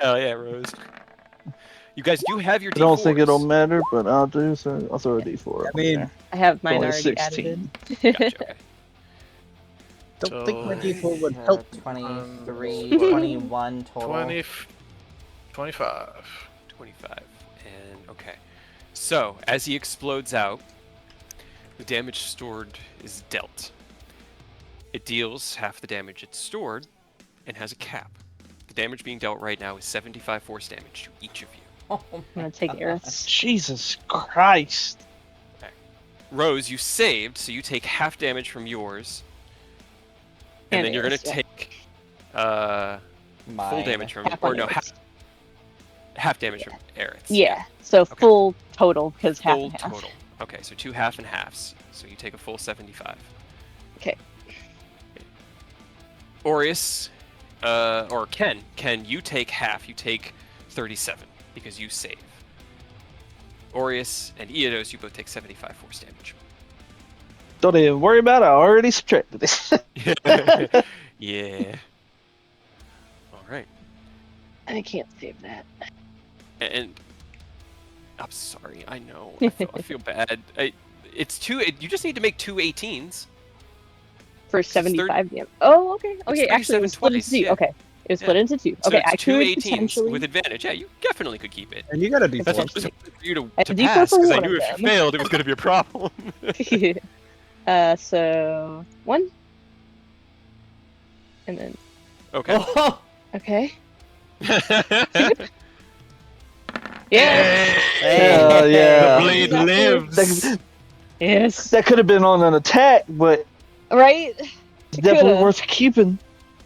Hell yeah, Rose. You guys do have your I don't think it'll D4s. matter, but I'll do so. I'll throw a D4 up I mean, there. I have mine Only already added 16. in. Gotcha, okay. don't think my So- D4 would help. 23, 21 total. 25. 25. And okay. So, as he explodes out, the damage stored is dealt. It deals half the damage it's stored and has a cap. The damage being dealt right now is 75 force damage to each of you. Oh I'm my gonna take God. Aerith's. Jesus Christ. Rose, you saved, so you take half damage from yours. And And then you're going Aerith's, to yeah. take full Mine. damage from, Half or on no, Aerith's. half damage from Aerith's. Yeah, so full total, because half Full and half. total. Okay, so 2 half and halves. So you take a full 75. Okay. Orius, or Ken, you take half. You take 37 because you save. Orius and Eodos, you both take 75 force damage. Don't even worry about it. I already subtracted it. Yeah. All right. I can't save that. And I'm sorry. I know. I feel bad. It's two. You just need to make 2 18s. For It's 30 75 damage. Oh, okay. Okay, actually, it 37 was split twice, into 2. yeah. Okay. It was split Yeah. into 2. So Okay, it's I 2 could 18s potentially... with advantage. Yeah, you definitely could keep it. And you got a That's D4. what I was hoping for you I to have a D4 pass for because I one knew of if you them. failed, it was going to be a problem. So 1. And then... Okay. Oh, Okay. Yeah! Hell yeah. The blade Exactly. lives. Yes. That could have been on an attack, but Right? it's It definitely coulda. worth keeping.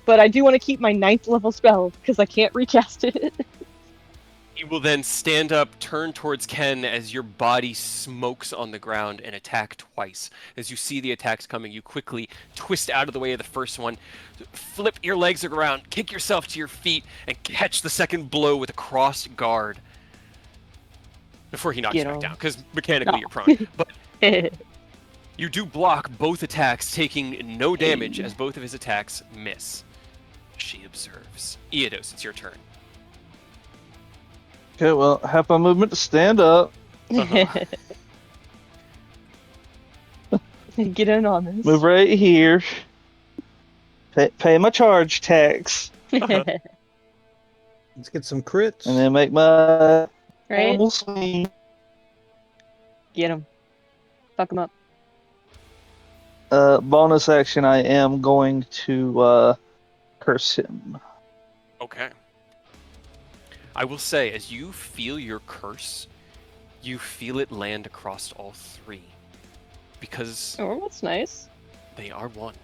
But I do want to keep my 9th level spell, because I can't recast it. You will then stand up, turn towards Ken as your body smokes on the ground and attack twice. As you see the attacks coming, you quickly twist out of the way of the first one, flip your legs around, kick yourself to your feet, and catch the second blow with a crossed guard. Before he knocks you Get back him. down, because mechanically No. you're prone. But you do block both attacks, taking no damage as both of his attacks miss. She observes. Eodos, it's your turn. Okay, well, have my movement to stand up, Uh-huh. Get in on this. move right here, pay my charge tax, Let's get some crits. and then make my Right? normal swing. Get him. Fuck him up. Bonus action, I am going to curse him. Okay. I will say, as you feel your curse, you feel it land across all 3. Because Oh, that's nice. they are one.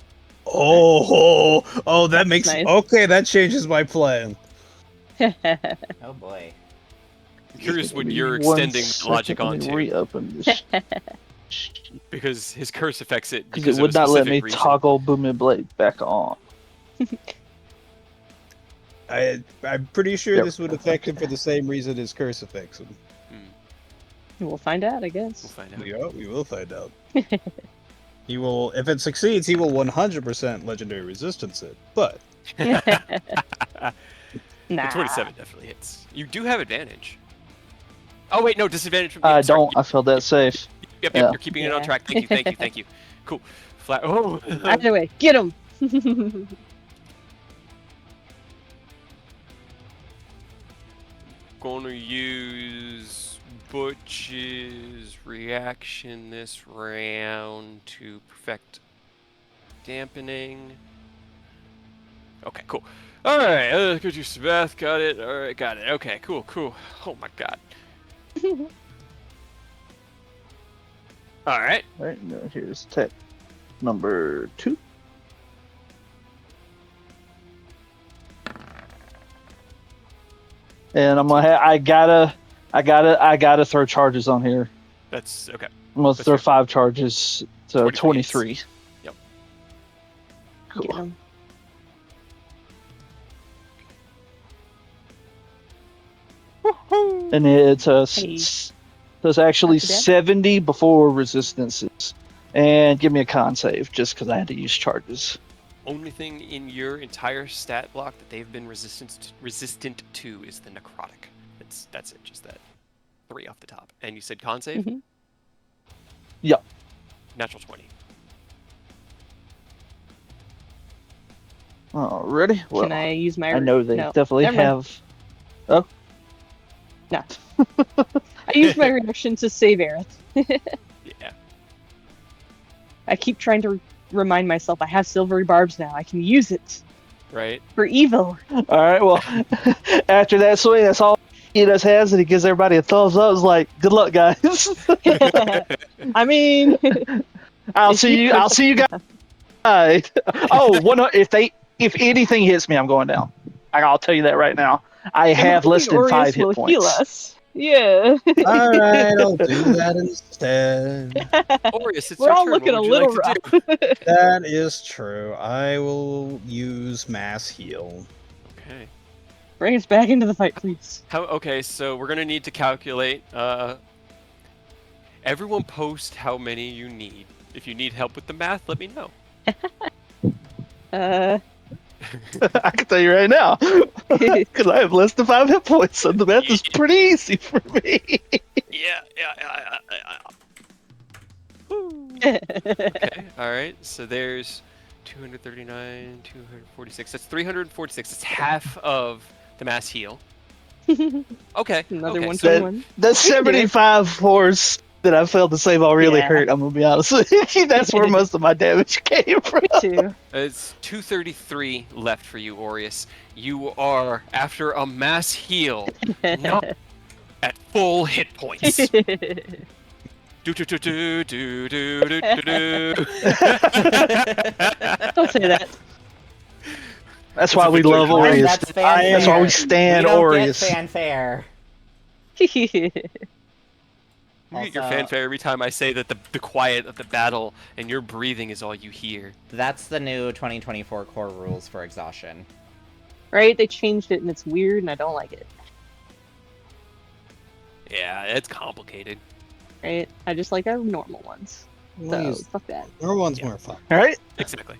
Oh, that That's makes nice. okay. That changes my plan. oh boy. I'm curious what Give me you're 1 extending second, logic let me onto. reopen this Because his curse affects it because because it of a would not let me specific reason. toggle Booming Blade back on. I'm pretty sure Yep. this would affect him for the same reason his curse affects him. We'll find out, I We'll guess. find out. Yeah, we will find out. He will, if it succeeds, he will 100% legendary resistance it. But Nah. The 27 definitely hits. You do have advantage. Oh wait, no, disadvantage from. I sorry. don't. I failed that safe. Yep, yeah. you're keeping it on Yeah. track. Thank you, thank you. Cool. Flat. Oh. Either way, get him! Gonna use Butch's reaction this round to perfect dampening. Okay, cool. All right, good use of math. Got it. All right, got it. Okay, cool. Oh my god. All right. All right, now here's tech number 2. And I'm gonna I gotta throw charges on here. That's okay. I'm gonna That's throw fair. 5 charges, so 23 23. Yep. Get Cool. 'em. And it's Hey. so it's actually Not too bad. 70 before resistances. And give me a con save just because I had to use charges. Only thing in your entire stat block that they've been resistant to is the necrotic. That's it. Just that 3 off the top. And you said con save. Mhm. Yep. Natural 20. Alrighty. Well, Can I use my? I know they no. definitely Never mind. have. Oh, No. I used my reduction to save Aerith. Yeah. I keep trying to remind myself I have silvery barbs now. I can use it Right. for evil. all right. Well, after that swing, that's all he does has, and he gives everybody a thumbs up. It's like, good luck, guys. I mean, I'll If see you you. could- I'll see you guys. Oh, if anything hits me, I'm going down. I'll tell you that right now. I have I'm less hoping than 5 Aureus hit will points. heal us. Yeah. All right, I'll do that instead. Aureus, it's We're your all turn. looking What a would you little like rough. to do? That is true. I will use mass heal. Okay. Bring us back into the fight, please. Okay, so we're gonna need to calculate. Everyone post how many you need. If you need help with the math, let me know. I can tell you right now, because I have less than 5 hit points, so the math is pretty easy for me. Yeah. Woo. Okay, alright, so there's 239, 246. That's 346. It's half of the mass heal. Okay. Another okay, one so for one. The We can do it. 75 force that I failed to save all really Yeah. hurt, I'm going to be honest with you. That's where most of my damage came from. Me too. it's 233 left for you, Aureus. You are, after a mass heal, not at full hit points. Do do do do do do do do do. Don't say that. That's a why we victory. love Right, Aureus. that's fanfare. That's why we We stand don't Aureus. get fanfare. You get your Also- fanfare every time I say that the quiet of the battle and your breathing is all you hear. That's the new 2024 core rules for exhaustion. Right? They changed it and it's weird and I don't like it. Yeah, it's complicated. Right? I just like our normal ones. So, fuck that. Our one's Yeah. more fun. All right? Exactly.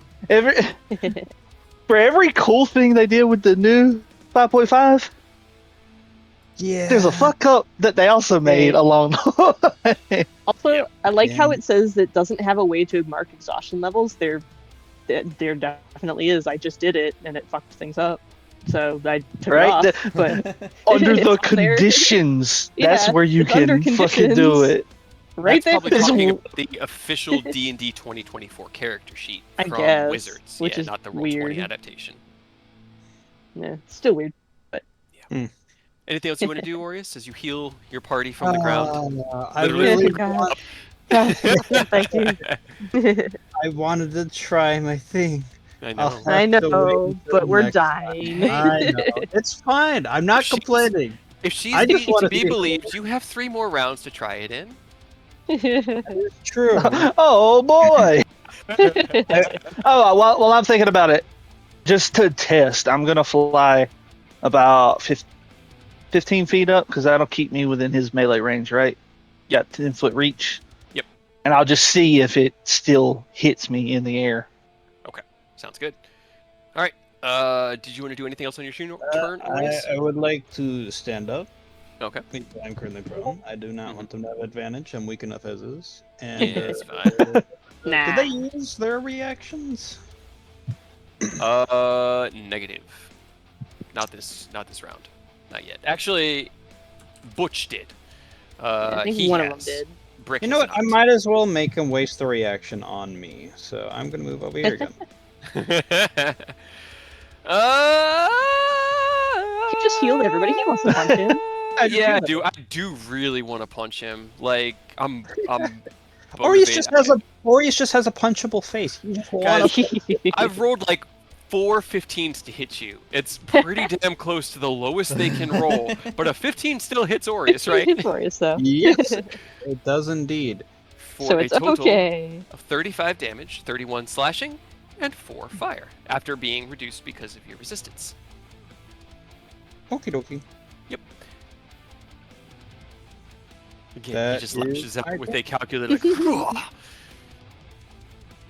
For every cool thing they did with the new 5.5, Yeah. there's a fuck up that they also made Right. along the way. Also, I like how Yeah. it says it doesn't have a way to mark exhaustion levels. There definitely is. I just did it and it fucked things up. So I took Right? it off. But Under It's the on there. conditions, that's Yeah, where you it's under can fucking do conditions. it. right That's probably there. talking about the official D&D 2024 character sheet I from guess, Wizards. which Yeah, is not the Roll20 weird. adaptation. Yeah, it's still weird. Anything else you want to do, Aureus, as you heal your party from the ground? I Literally. really God. God, thank you. I wanted to try my thing. I I'll know. have I to wait know, until but we're next dying. time. I know. It's fine. I'm not She's- complaining. If she's I just to wanna be see- believed, you have 3 more rounds to try it in. It's true. Oh boy. Oh well, I'm thinking about it. Just to test, I'm gonna fly about 15 feet up because that'll keep me within his melee range, right? Got 10-foot reach. Yep. And I'll just see if it still hits me in the air. Sounds good. All right. Did you want to do anything else on your turn, Aureus? I would like to stand up. Okay. I'm currently prone. I do not want them to have advantage. I'm weak enough as is. And Yeah, it's fine. Nah. did they use their reactions? Negative. Not this round. Not yet. Actually, Butch did. I think he one has. of them did. Brick You know has what? I not. might as well make him waste the reaction on me. So I'm gonna move over here again. He just healed everybody. He wants to punch him. Yeah, I do really want to punch him. Like, I'm Orius motivated. just has a punchable face. You just want Guys, to. I've rolled like 4 15s to hit you. It's pretty damn close to the lowest they can roll, but a 15 still hits Aureus, right? Hits Aureus, though. Yes, it does indeed. For So a it's total okay. of 35 damage, 31 slashing, and 4 fire, after being reduced because of your resistance. Okie dokie. Yep. Again, That he just lashes is out my with a calculator like,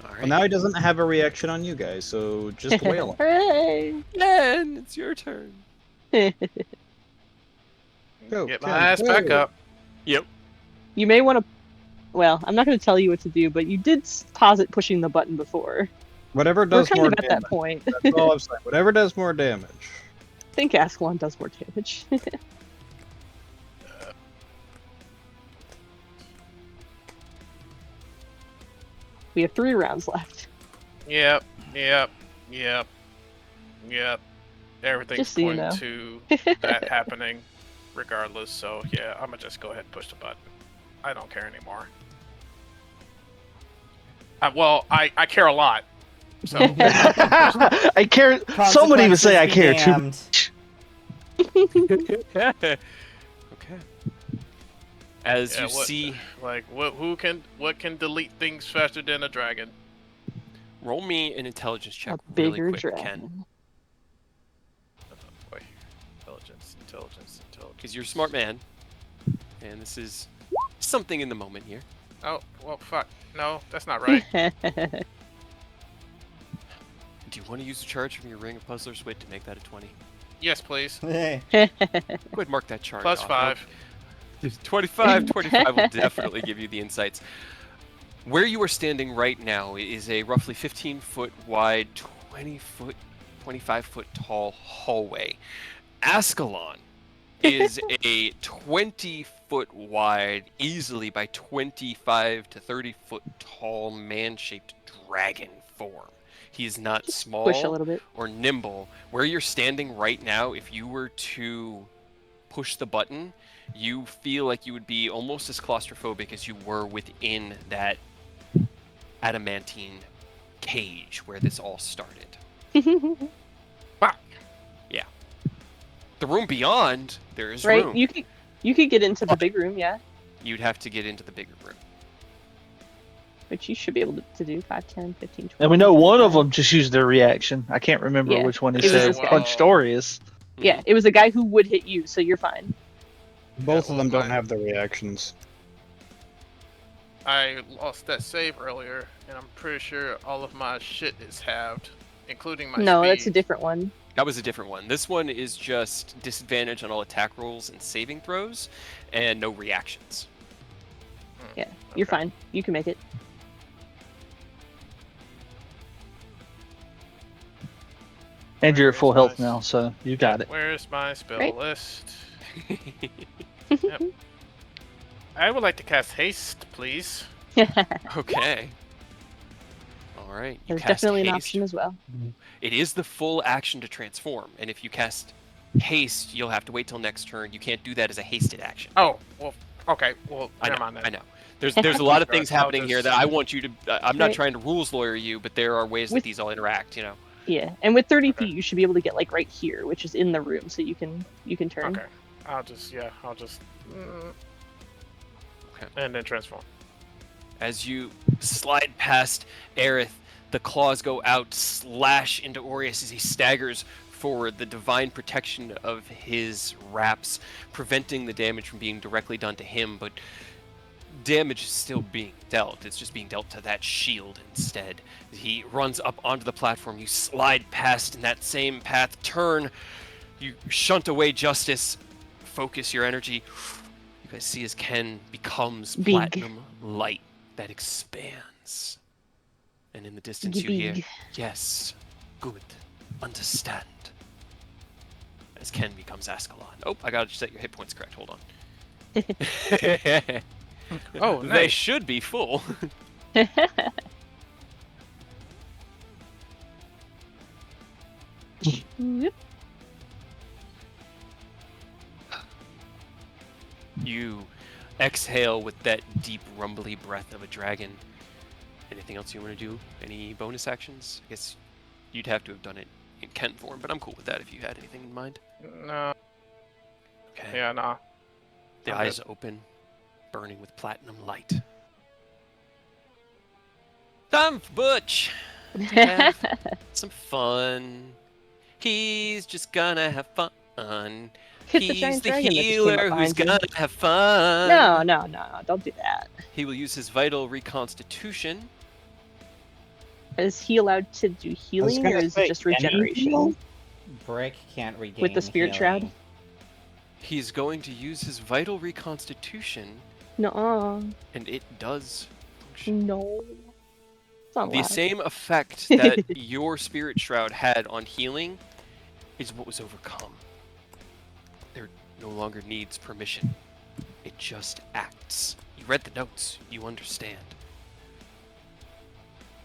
Alright. Well, now he doesn't have a reaction on you guys, so just wail. Hooray! Ken, it's your turn. Go, Get my Ken, ass back go. up. Yep. You may want to. Well, I'm not going to tell you what to do, but you did posit pushing the button before. Whatever We're does kind more of at damage. that point. That's all I'm saying. Whatever does more damage. I think Ascalon does more damage. We have 3 rounds left. Yep. Everything's Just so you pointing know. to that happening regardless, so yeah, I'm gonna just go ahead and push the button. I don't care anymore. Well, I care a lot. So I care. Some would even say I care too. Damned. Okay. As Yeah, you see, what can delete things faster than a dragon? roll me an intelligence check A really bigger quick, dragon. Ken. Oh, boy. Intelligence. Because you're a smart man. And this is something in the moment here. Oh, well, fuck. No, that's not right. Do you want to use the charge from your Ring of Puzzler's Wit to make that a 20? Yes, please. Go ahead, mark that charge Plus off. 5. 25 will definitely give you the insights. Where you are standing right now is a roughly 15-foot wide, 25-foot tall hallway. Ascalon is a 20-foot wide, easily by 25 to 30-foot tall, man-shaped dragon form. He is not small Push a little bit. or nimble. Where you're standing right now, if you were to push the button, you feel like you would be almost as claustrophobic as you were within that adamantine cage where this all started. Fuck. Yeah. The room beyond, there is Right? room. You could get into the big room, yeah. You'd have to get into the bigger room. Which you should be able to do 5, 10, 15, 20. And we know one of them just used their reaction. I can't remember Yeah, which one he it was said this guy. punched Orius. Yeah, it was a guy who would hit you, so you're fine. Both of them well, don't have the reactions. I lost that save earlier, and I'm pretty sure all of my shit is halved, including my No, speed. that's a different one. That was a different one. This one is just disadvantage on all attack rolls and saving throws, and no reactions. Yeah, you're Okay. fine. You can make it. And you're at full health Nice. now, so you got it. Where's my spell Right. list? Yep. I would like to cast haste, please. Okay. All right. You There's cast definitely an haste. option as well. It is the full action to transform, and if you cast haste, you'll have to wait till next turn. You can't do that as a hasted action. Oh, well, okay. Well, I never know. mind then. I know. There's a lot of Right, things I'll happening here that I want you to. I'm not Right. trying to rules lawyer you, but there are ways that With- these all interact. You know. Yeah, and with 30 Okay. feet, you should be able to get like right here, which is in the room, so you can turn. Okay. I'll just. Okay. And then transform. As you slide past Aerith, the claws go out, slash into Aureus as he staggers forward. The divine protection of his wraps, preventing the damage from being directly done to him, but damage is still being dealt. It's just being dealt to that shield instead. He runs up onto the platform. You slide past in that same path, turn, you shunt away Justice, focus your energy. You guys see as Ken becomes Big. platinum light that expands. And in the distance you hear, Big. yes, good, understand. As Ken becomes Ascalon. Oh, I gotta set your hit points correct, hold on. Oh, They nice. should be full. Yep. You exhale with that deep, rumbly breath of a dragon. Anything else you want to do? Any bonus actions? I guess you'd have to have done it in Kent form, but I'm cool with that if you had anything in mind. No. Okay. Yeah, nah. The I'm eyes open, burning with platinum light. Time for Butch to have some fun. He's just gonna have fun. Hit the He's giant the dragon that just came up healer who's behind you. gonna have fun. No, don't do that. He will use his vital reconstitution. Is he allowed to do healing, or gonna is say, it just can he regeneration? heal? Brick can't regain With the spirit shroud? healing. He's going to use his vital reconstitution, No, and it does function. no. It's not The allowed. same effect that your spirit shroud had on healing is what was overcome. There no longer needs permission. It just acts. You read the notes. You understand.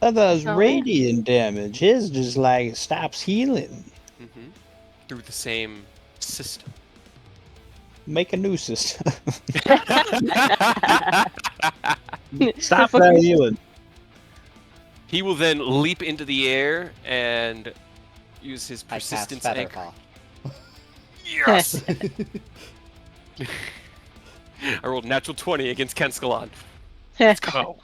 That does Oh. radiant damage. His just like stops healing. Mm-hmm. Through the same system. Make a new system. Stop Stop that healing. He will then leap into the air and use his I cast persistence anchor. Featherfall. Yes! I rolled natural 20 against Kenskalon. Go.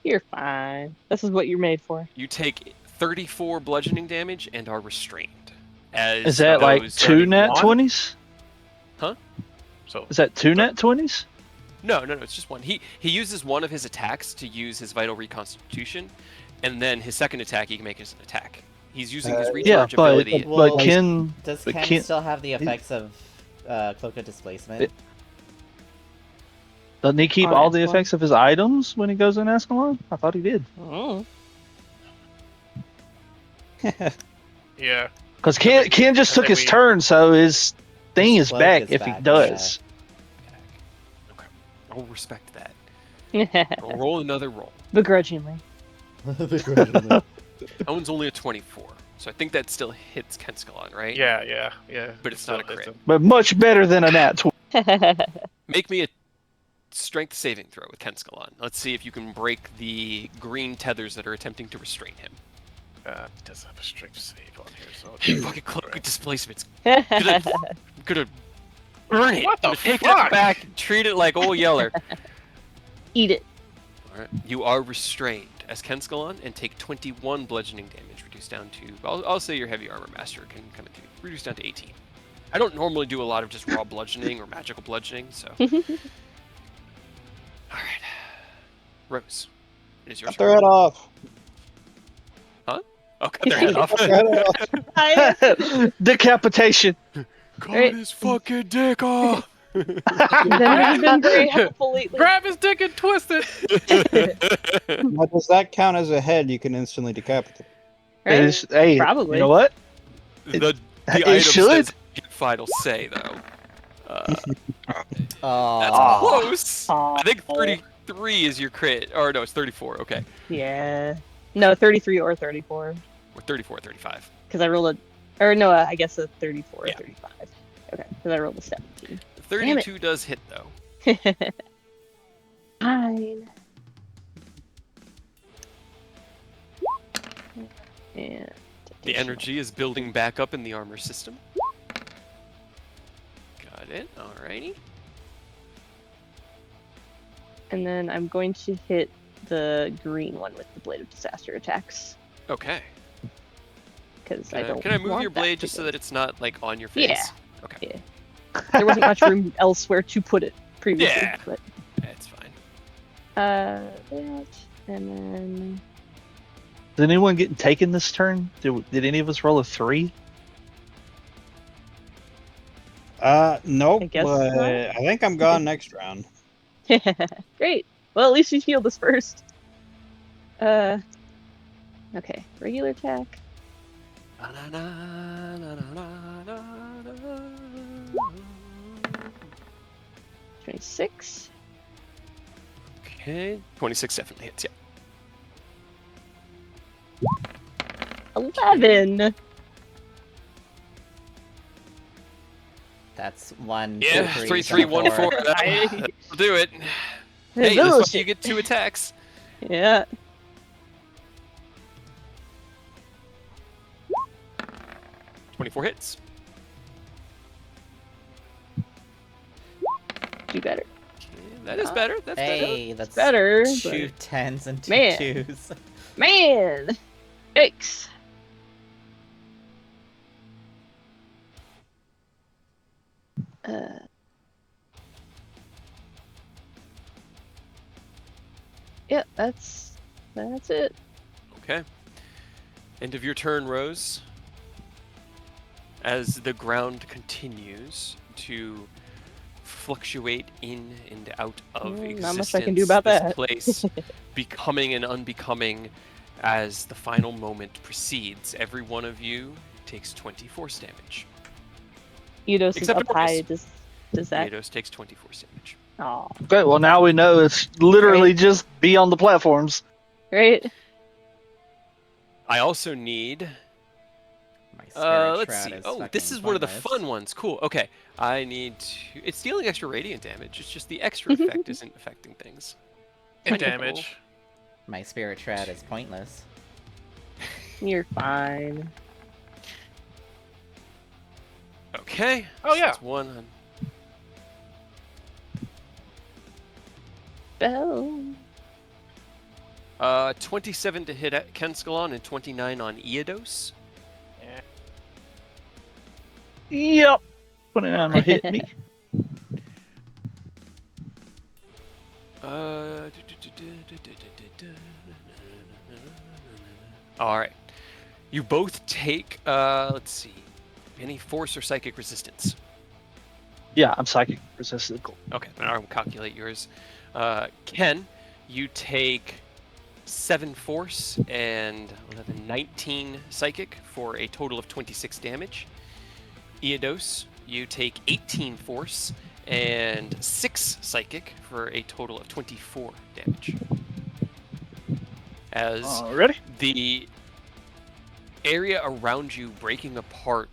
You're fine. This is what you're made for. You take 34 bludgeoning damage and are restrained. As Is that like those- 2 nat 31? 20s? So Is that 2 nat 20s? No, it's just one. He uses one of his attacks to use his vital reconstitution, and then his second attack he can make as an attack. He's using his Yeah, recharge ability. but Ken... Does But Ken can't- still have the effects of Cloak of Displacement? Doesn't he keep On all the Ascalon? effects of his items when he goes in Ascalon? I thought he did. Oh. yeah. Because Ken just I took think his we- turn, so his thing His is cloak back is if he back, does. Okay. I'll respect that. I'll roll another roll. Begrudgingly. That one's only a 24, so I think that still hits Kenskalon, right? Yeah. But it's not a Still crit. hits him. But much better than a nat 20. Make me a strength saving throw with Kenskalon. Let's see if you can break the green tethers that are attempting to restrain him. He does have a strength save on here, so You fucking cloak with displacement's gonna burn it. What the I'm gonna take fuck? it back and treat it like Old Yeller. Eat it. Alright. You are restrained as Kenskalon and take 21 bludgeoning damage, reduced down to... I'll say your heavy armor master can come into reduced down to 18. I don't normally do a lot of just raw bludgeoning or magical bludgeoning, so... Alright. Rose, it is your Cut their turn. head off. Oh, cut their head off. Cut their head off. Decapitation. Cut Right. his fucking dick off! Then we've been very helpful lately. grab his dick and twist it. Now, does that count as a head you can instantly decapitate? Right? Hey, Probably. you know what? The It item should. says final say, though. That's Oh, close. I think 33 is your crit. Or no, it's 34. Okay. Yeah. No, 33 or 34. Or 34, 35. Because I rolled a... Or no, I guess a 34 Yeah. or 35. Okay, because I rolled a 17. 32 does hit, though. Fine. And The energy is building back up in the armor system. Got it. Alrighty. And then I'm going to hit the green one with the Blade of Disaster attacks. Okay. Because I don't Can I move want your that blade to just so go- that it's not, like, on your face? Yeah. Okay. Yeah. There wasn't much room elsewhere to put it previously. Yeah. But, That's fine. that, and then... Did anyone get taken this turn? Did any of us roll a 3? Nope. I guess but not. I think I'm gone next round. Great. Well, at least you healed us first. Okay. Regular attack. 26. Okay. 26 definitely hits, yeah. 11. That's 1, Yeah, 2, 3, 3, 3, 1, 4. That'll do it. Hey, that's why you get 2 attacks. Yeah. "24 hits. Do better. Okay, that is better. That's Hey, that's Better. 2 10s and 2 Man. 2s. Man! Yikes. Yeah, that's it. Okay. End of your turn, Rose. As the ground continues to fluctuate in and out of existence, Not much I can do about this that. place becoming and unbecoming as the final moment proceeds. Every one of you takes 20 force damage. Eidos is Except up high. Dorcas. Does that? Eidos takes 20 force damage. Oh, Okay, well now we know it's literally just be on the platforms. right? I also need... My spirit let's shroud see. is Oh, this fucking is one of the pointless. fun ones. Cool. Okay. I need to... It's dealing extra radiant damage. It's just the extra effect isn't affecting things. And Kinda damage. My spirit shroud is pointless. You're fine. Okay. Oh, yeah. That's one. Bell. 27 to hit at Kenskalon and 29 on Eidos. Yeah. Yep. 29 will hit me. All right. You both take, let's see, any force or psychic resistance. Yeah, I'm psychic resistant. Cool. Okay, I'll calculate yours. Ken, you take 7 force and 19 psychic for a total of 26 damage. Eidos, you take 18 force and 6 psychic for a total of 24 damage. As Ready? the area around you breaking apart,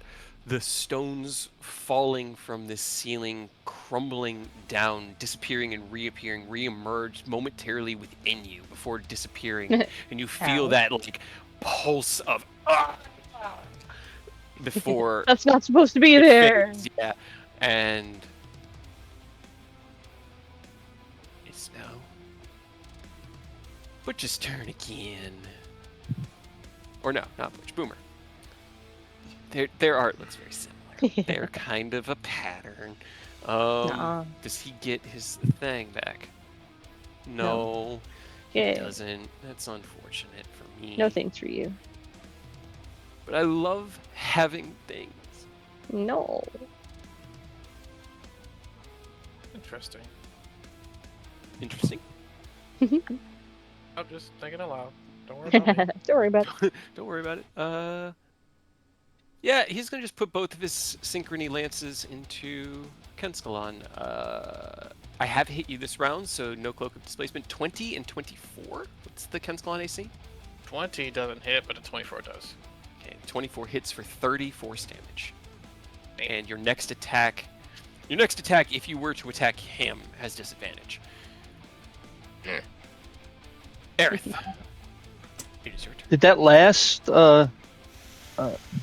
the stones falling from the ceiling, crumbling down, disappearing and reappearing, reemerge momentarily within you before disappearing, and you feel Ow. that like pulse of before That's not supposed to be it there. fades, yeah, and it's now Butch's turn again. Or no, not Butch, Boomer. Their art looks very similar. They're kind of a pattern. Nuh-uh. Does he get his thing back? No, he Yay. doesn't. That's unfortunate for me. No thanks for you. But I love having things. No. Interesting. Interesting. I'm just thinking aloud. Don't worry about me. Don't worry about it. Don't worry about it. Yeah, he's gonna just put both of his Synchrony Lances into Kenskalon. I have hit you this round, so no Cloak of Displacement. 20 and 24? What's the Kenskalon AC? 20 doesn't hit, but a 24 does. Okay, 24 hits for 30 force damage. And your next attack, if you were to attack him, has disadvantage. Aerith, it is your turn. Did that last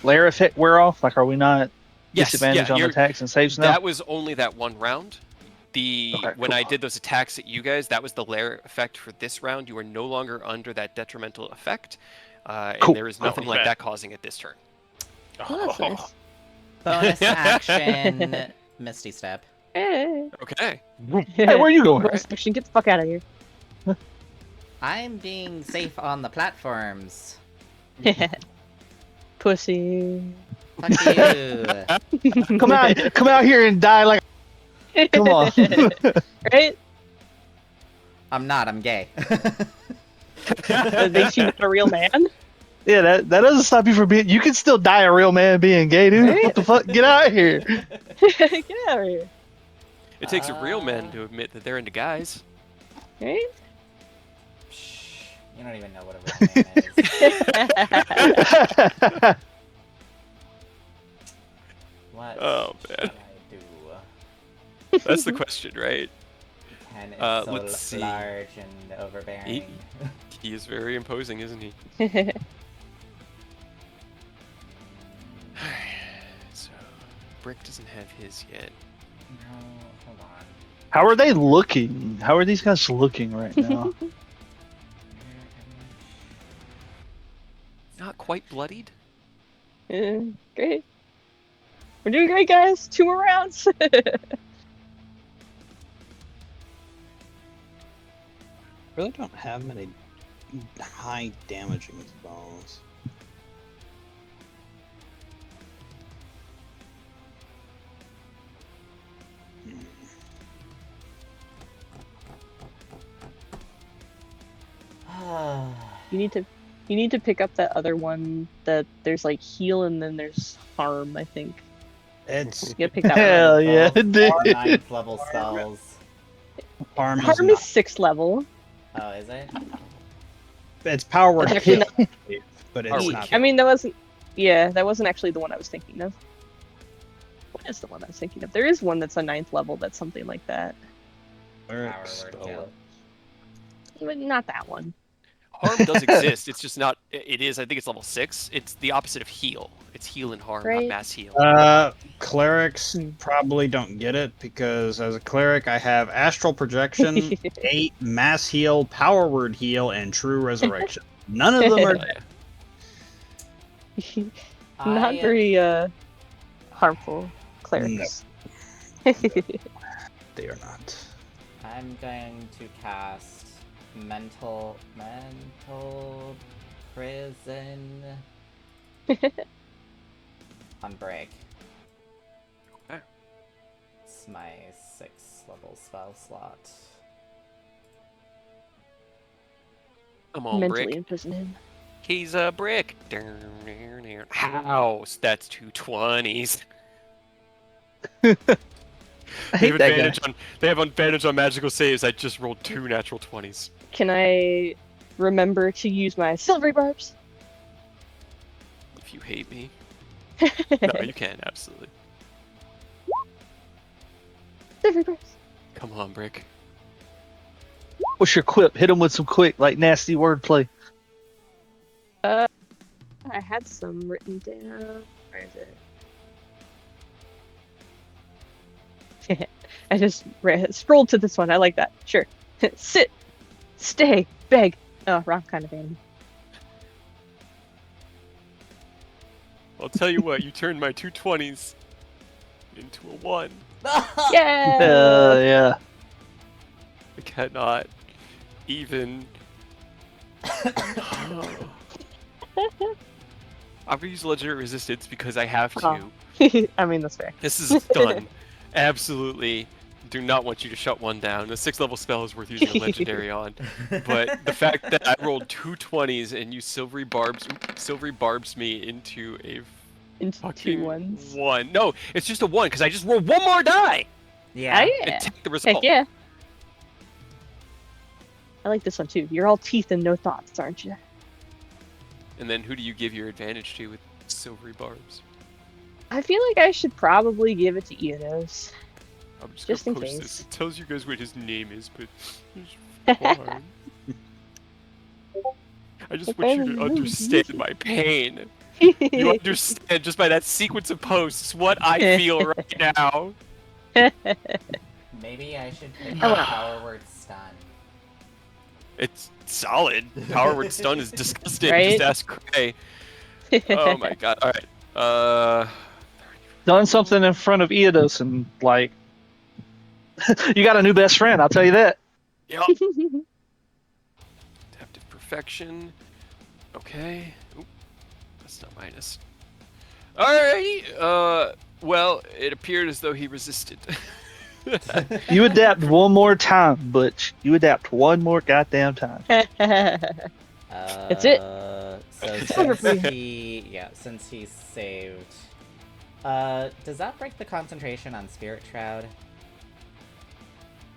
layer effect wear off? Like, are we not Yes, disadvantage yeah, on attacks and saves now? that was only that one round. When I did those attacks at you guys, that was the layer effect for this round. You are no longer under that detrimental effect, and Cool. there is nothing like bet. that causing it this turn. Oh, that's nice. Bonus action, Misty Step. Hey. Okay. Hey, where are you going? Bonus action, get the fuck out of here. I'm being safe on the platforms. Pussy. Fuck you. Come out here and die like. Come on. Right? I'm not, I'm gay. That makes you not a real man? Yeah, that doesn't stop you from being. You can still die a real man being gay, dude. Right? What the fuck? Get out of here. Get out of here. It takes a real man to admit that they're into guys. Right? Shh, you don't even know what a real man is. What Oh, man. should I do? That's the question, right? Ken is so let's see. large and overbearing. He is very imposing, isn't he? So, Brick doesn't have his yet. No, hold on. How are they looking? How are these guys looking right now? Not quite bloodied. Great. We're doing great, guys. 2 more rounds. Really don't have many high damaging spells. You need to pick up that other one that there's like heal and then there's harm, I think. It's You gotta pick that Hell one. yeah, Both dude. 9th level spells. harm Harm not. is 6th level. Oh, is it? It's power word It's actually kill, but it's Power not. I mean, that wasn't actually the one I was thinking of. What is the one I was thinking of? There is one that's a 9th level that's something like that. Power word kill. But not that one. Harm does exist. It's just not. It is. I think it's level 6. It's the opposite of heal. It's heal and harm, not Right. mass heal. Clerics probably don't get it because as a cleric, I have astral projection, 8 mass heal, power word heal, and true resurrection. None of them are. Not very harmful clerics. They are not. I'm going to cast mental prison on break. Okay. It's my 6th level spell slot. Come on, Mentally Brick. imprison him. He's a Brick. House. That's 2 20s. I They hate have that guy. advantage on. They have advantage on magical saves. I just rolled 2 natural 20s. Can I remember to use my silvery barbs? If you hate me. No, you can absolutely. Silvery barbs. Come on, Brick. What's your quip? Hit him with some quick, like nasty wordplay. I had some written down. Where is it? I just scrolled to this one. I like that. Sure. Sit, stay, beg. Oh, wrong kind of animal. I'll tell you what. You turned my 2 20s into a 1. Yeah. Yeah. I cannot even. I've used legendary resistance because I have to. Oh. I mean, that's fair. This is done. Absolutely do not want you to shut one down. The 6th level spell is worth using a legendary on. But the fact that I rolled 2 20s and you silvery barbs me into a Into fucking 2 ones. 1. No, it's just a 1 because I just rolled 1 more die Yeah. Oh, and yeah. take the result. Heck yeah. I like this one too. You're all teeth and no thoughts, aren't you? And then who do you give your advantage to with silvery barbs? I feel like I should probably give it to Eonos. I'm just Just gonna in post case. this. It tells you guys what his name is, but it's fine. I just want you to understand my pain. You understand just by that sequence of posts what I feel right now. Maybe I should pick Oh, up wow. power word stun. It's solid. Power word stun is disgusting. Right? Just ask Cray. Oh my god. Alright. Done something in front of Eodos and, like, you got a new best friend, I'll tell you that. Yep. Adaptive perfection. Okay. Oop. That's not minus. Alrighty. Well, it appeared as though he resisted. You adapt one more time, Butch. You adapt one more goddamn time. That's it. So over for since since he saved, does that break the concentration on Spirit Shroud?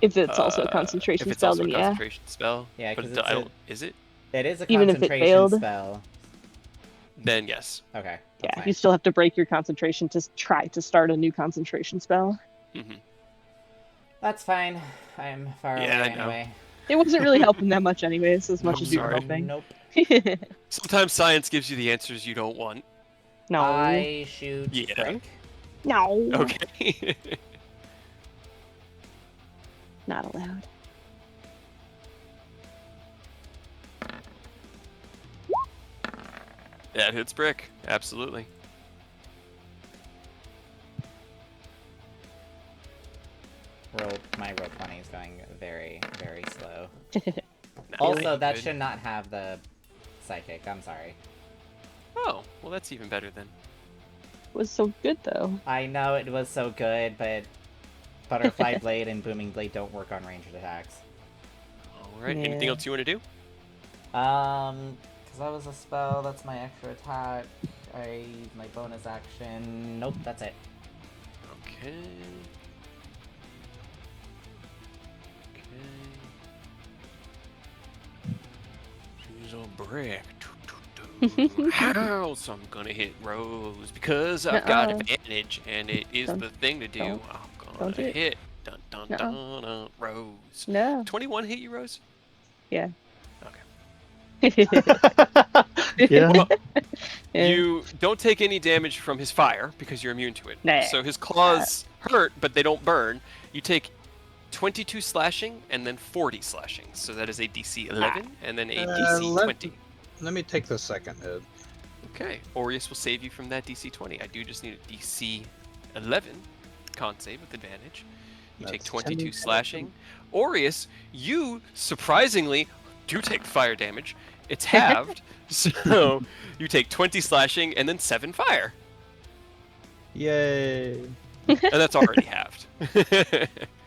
If it's also a concentration if it's spell, also then a yeah. concentration spell. Yeah, but 'cause it- it's I a- don't. Is it? It is a Even if it concentration failed? spell. Then yes. Okay. Yeah, that's you fine. still have to break your concentration to try to start a new concentration spell. Mm-hmm. That's fine. I'm far Yeah, away I know. anyway. It wasn't really helping that much anyways, as much I'm as you were sorry. helping. Nope. Sometimes science gives you the answers you don't want. No. I shoot Yeah. brick. No. Okay. Not allowed. That hits brick. Absolutely. My roll 20 is going very, very slow. Nah, Also, that good. should not have the psychic. I'm sorry. Oh, well, that's even better then. It was so good though. I know it was so good, but Butterfly Blade and Booming Blade don't work on ranged attacks. All right. Anything Yeah. else you want to do? Because that was a spell, that's my extra attack. My bonus action. Nope, that's it. Okay. She's a brick. House I'm gonna hit Rose because I've got Nuh-uh. advantage and it is Don't- the thing to do. don't- I'm don't do gonna it. hit. Dun dun Nuh-uh. dun. Rose. No. 21 hit you, Rose? Yeah. Okay. Yeah. Well, Yeah. you don't take any damage from his fire because you're immune to it. Nah. So his claws hurt, but they don't burn. You take 22 slashing and then 40 slashing. So that is a DC 11 and then a DC 20. Let me take the second hit. Okay. Aureus will save you from that DC 20. I do just need a DC 11 con save with advantage. You take That's 22 10. slashing. Aureus, you surprisingly do take fire damage. It's halved. So you take 20 slashing and then 7 fire. Yay! And that's already halved.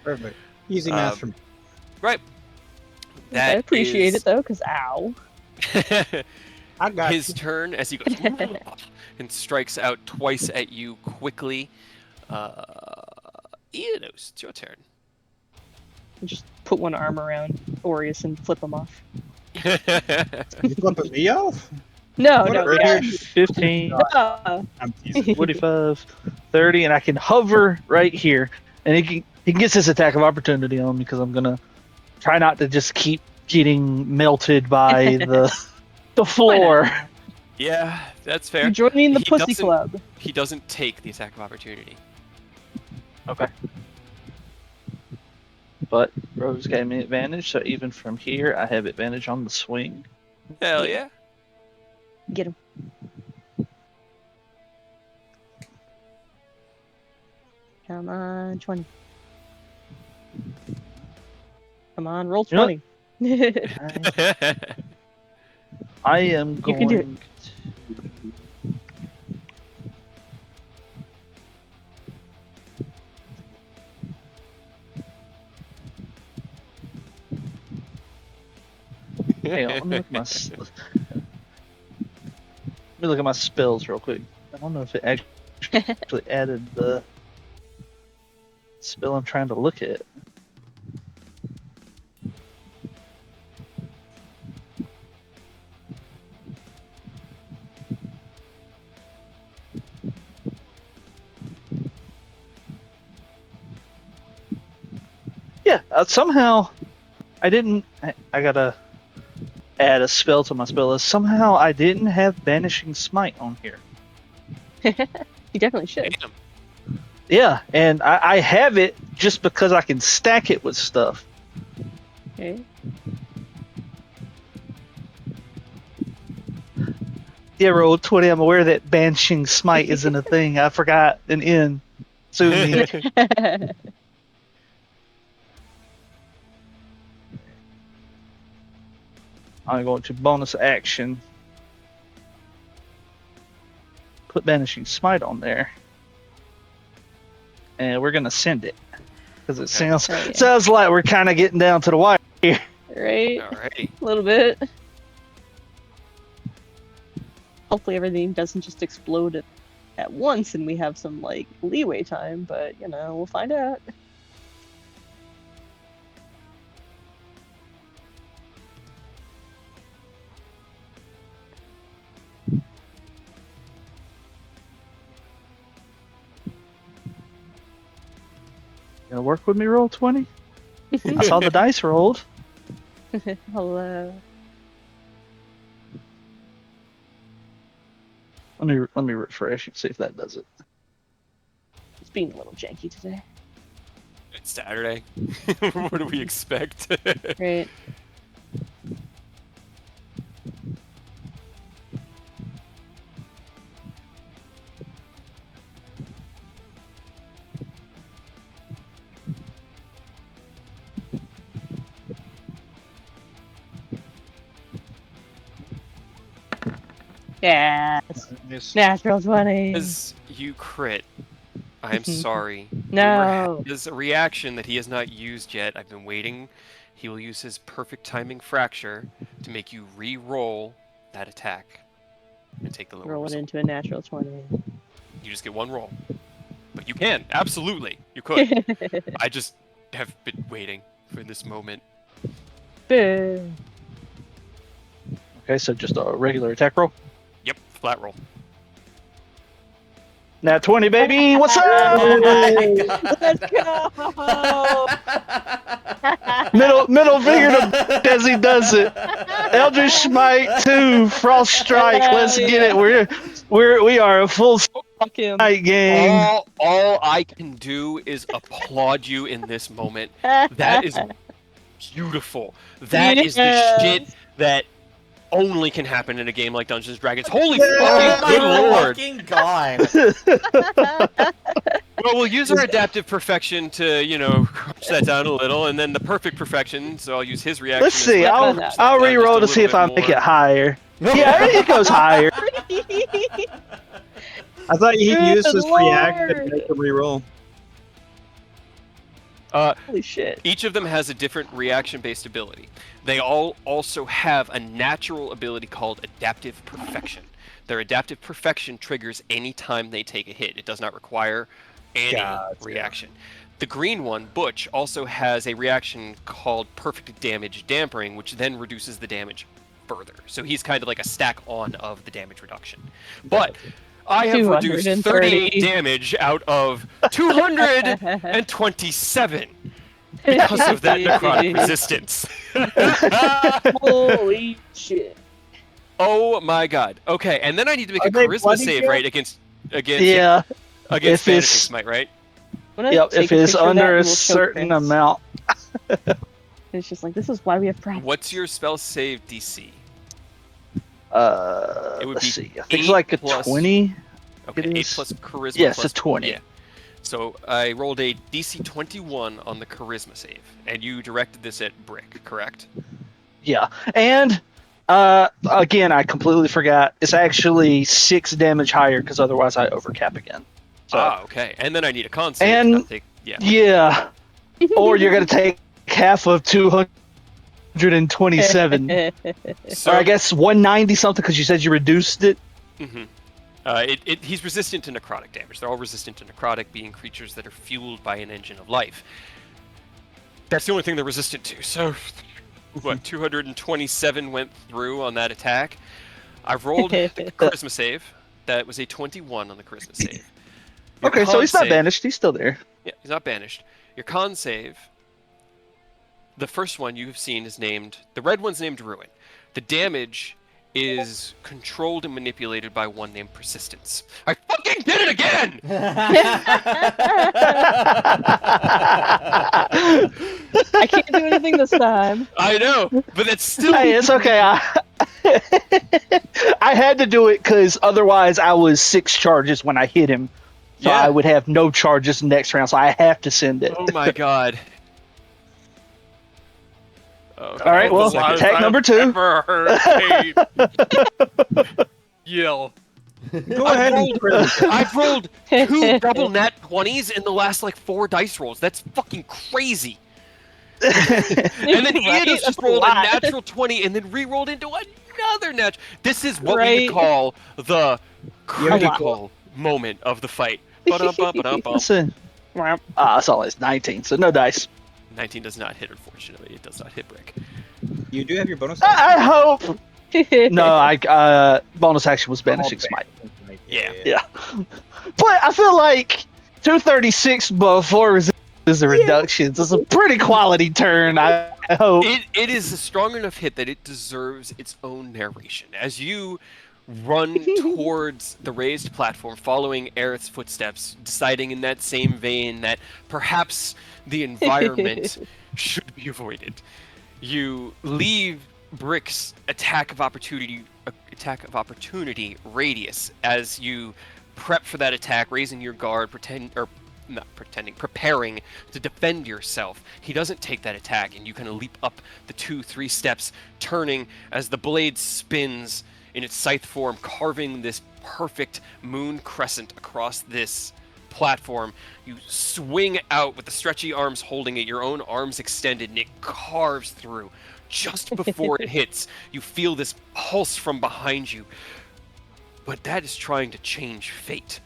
Perfect. Easy math from. Right. I That appreciate is it though, because ow. I got his you. turn as he goes and strikes out twice at you quickly. Eonos, it's your turn. Just put one arm around Aureus and flip him off. You flipping me off? No, What no, a- Right yeah. here, 15, No. I'm teasing. 45, 30, and I can hover right here. And he can get his attack of opportunity on me because I'm gonna try not to just keep getting melted by the floor. Yeah, that's fair. You're joining the He Pussy doesn't- Club. He doesn't take the attack of opportunity. Okay. But Rose gave me advantage, so even from here, I have advantage on the swing. Hell Yeah. yeah. Get him. Come on, 20. Come on, roll You know 20. I am You can do it. going to. Hang on, let me look at my. Let me look at my spells real quick. I don't know if it actually added the spell I'm trying to look at. Yeah, somehow I didn't. I gotta add a spell to my spell list. Somehow I didn't have Banishing Smite on here. You definitely should. Damn. Yeah, and I have it just because I can stack it with stuff. Okay. Yeah, roll 20. I'm aware that Banishing Smite isn't a thing. I forgot an N. Sue me. I'm going to bonus action. Put Banishing Smite on there. And we're going to send it. Because it Okay. sounds like we're kind of getting down to the wire here. Right? Alrighty. A little bit. Hopefully everything doesn't just explode at once and we have some, like, leeway time, but, you know, we'll find out. Gonna work with me, roll 20? I saw the dice rolled. Hello. Let me refresh and see if that does it. It's being a little janky today. It's Saturday. What do we expect? Right. Yes. Natural 20. As you crit, I'm sorry. No. There's a reaction that he has not used yet. I've been waiting. He will use his perfect timing fracture to make you re-roll that attack and take the lower Roll it result. into a natural 20. You just get one roll. But you can, absolutely. You could. I just have been waiting for this moment. Boo. Okay, so just a regular attack roll. Yep, flat roll. Nat 20, baby! What's Oh up? my Let's God. Middle finger to as he does it. Eldritch Smite 2, Frost Strike. Let's get it. We are a full Fuck him. night gang. All I can do is applaud you in this moment. That is beautiful. That is the Yes. shit that only can happen in a game like Dungeons & Dragons. Holy Yeah. fucking Oh good my lord! fucking god. Well, we'll use our adaptive perfection to, crush that down a little, and then the perfect perfection, so I'll use his reaction. Let's as see. well. I'll No. Just reroll a to see little if I bit make more. it higher. Yeah, it goes higher. I thought he'd Good use his reaction to lord. make a reroll. Holy shit. Each of them has a different reaction-based ability. They all also have a natural ability called Adaptive Perfection. Their Adaptive Perfection triggers any time they take a hit. It does not require any Gotcha. reaction. The green one, Butch, also has a reaction called Perfect Damage Dampening, which then reduces the damage further. So he's kind of like a stack on of the damage reduction. But I have reduced 38 230. damage out of 227 because of that necrotic resistance. Holy shit. Oh my god. Okay, and then I need to make Are a they charisma bloody save, yet? right? Against Yeah. against if Vanishing it's- Smite, right? When I Yep. take If a it's picture of under that, a you will choke certain Chris. amount. It's just like, this is why we have practice. What's your spell save DC? It would Let's be see. I think it's 8 like a plus- 20. Okay, It 8 is- plus charisma. Yes, plus, a 20. Yeah. So I rolled a DC 21 on the charisma save, and you directed this at Brick, correct? Yeah. And again, I completely forgot. It's actually 6 damage higher because otherwise I overcap again. So Okay. And then I need a con save. And- to not take, yeah. yeah. Or you're gonna take half of 227. So, Or I guess 190 something because you said you reduced it. mhm. He's resistant to necrotic damage. They're all resistant to necrotic, being creatures that are fueled by an engine of life. That's the only thing they're resistant to. So, what, 227 went through on that attack. I've rolled the charisma save. That was a 21 on the charisma save. Your Okay, so con he's not save- banished. He's still there. Yeah, he's not banished. Your con save, the first one you have seen is named, the red one's named Ruin. The damage is controlled and manipulated by one named Persistence. I fucking did it again! I can't do anything this time. I know, but that's still... Hey, it's okay. I had to do it because otherwise I was 6 charges when I hit him. So Yeah. I would have no charges next round, so I have to send it. Oh my god. Oh, All right, well, second. attack number 2. Ever heard a yell. Go ahead and crit. I've rolled 2 double nat 20s in the last, 4 dice rolls. That's fucking crazy. And then Right? Ian's That's just a rolled a lot. natural 20 and then re-rolled into another natural. This is what we Right. would call the critical moment of the fight. Ba-dum-bum-ba-dum-bum. Listen, that's all it's 19, so no dice. 19 does not hit, unfortunately. It does not hit Brick. You do have your bonus. I hope. No, I bonus action was banishing smite. Yeah. Yeah. But I feel like 236 before This is the reductions. It's a pretty quality turn, I hope. It is a strong enough hit that it deserves its own narration. As you run towards the raised platform, following Aerith's footsteps, deciding in that same vein that perhaps the environment should be avoided. You leave Brick's attack of opportunity radius as you prep for that attack, raising your guard, preparing to defend yourself. He doesn't take that attack, and you kind of leap up the 2-3 steps, turning as the blade spins in its scythe form, carving this perfect moon crescent across this platform. You swing out with the stretchy arms holding it, your own arms extended, and it carves through. Just before it hits, you feel this pulse from behind you. But that is trying to change fate.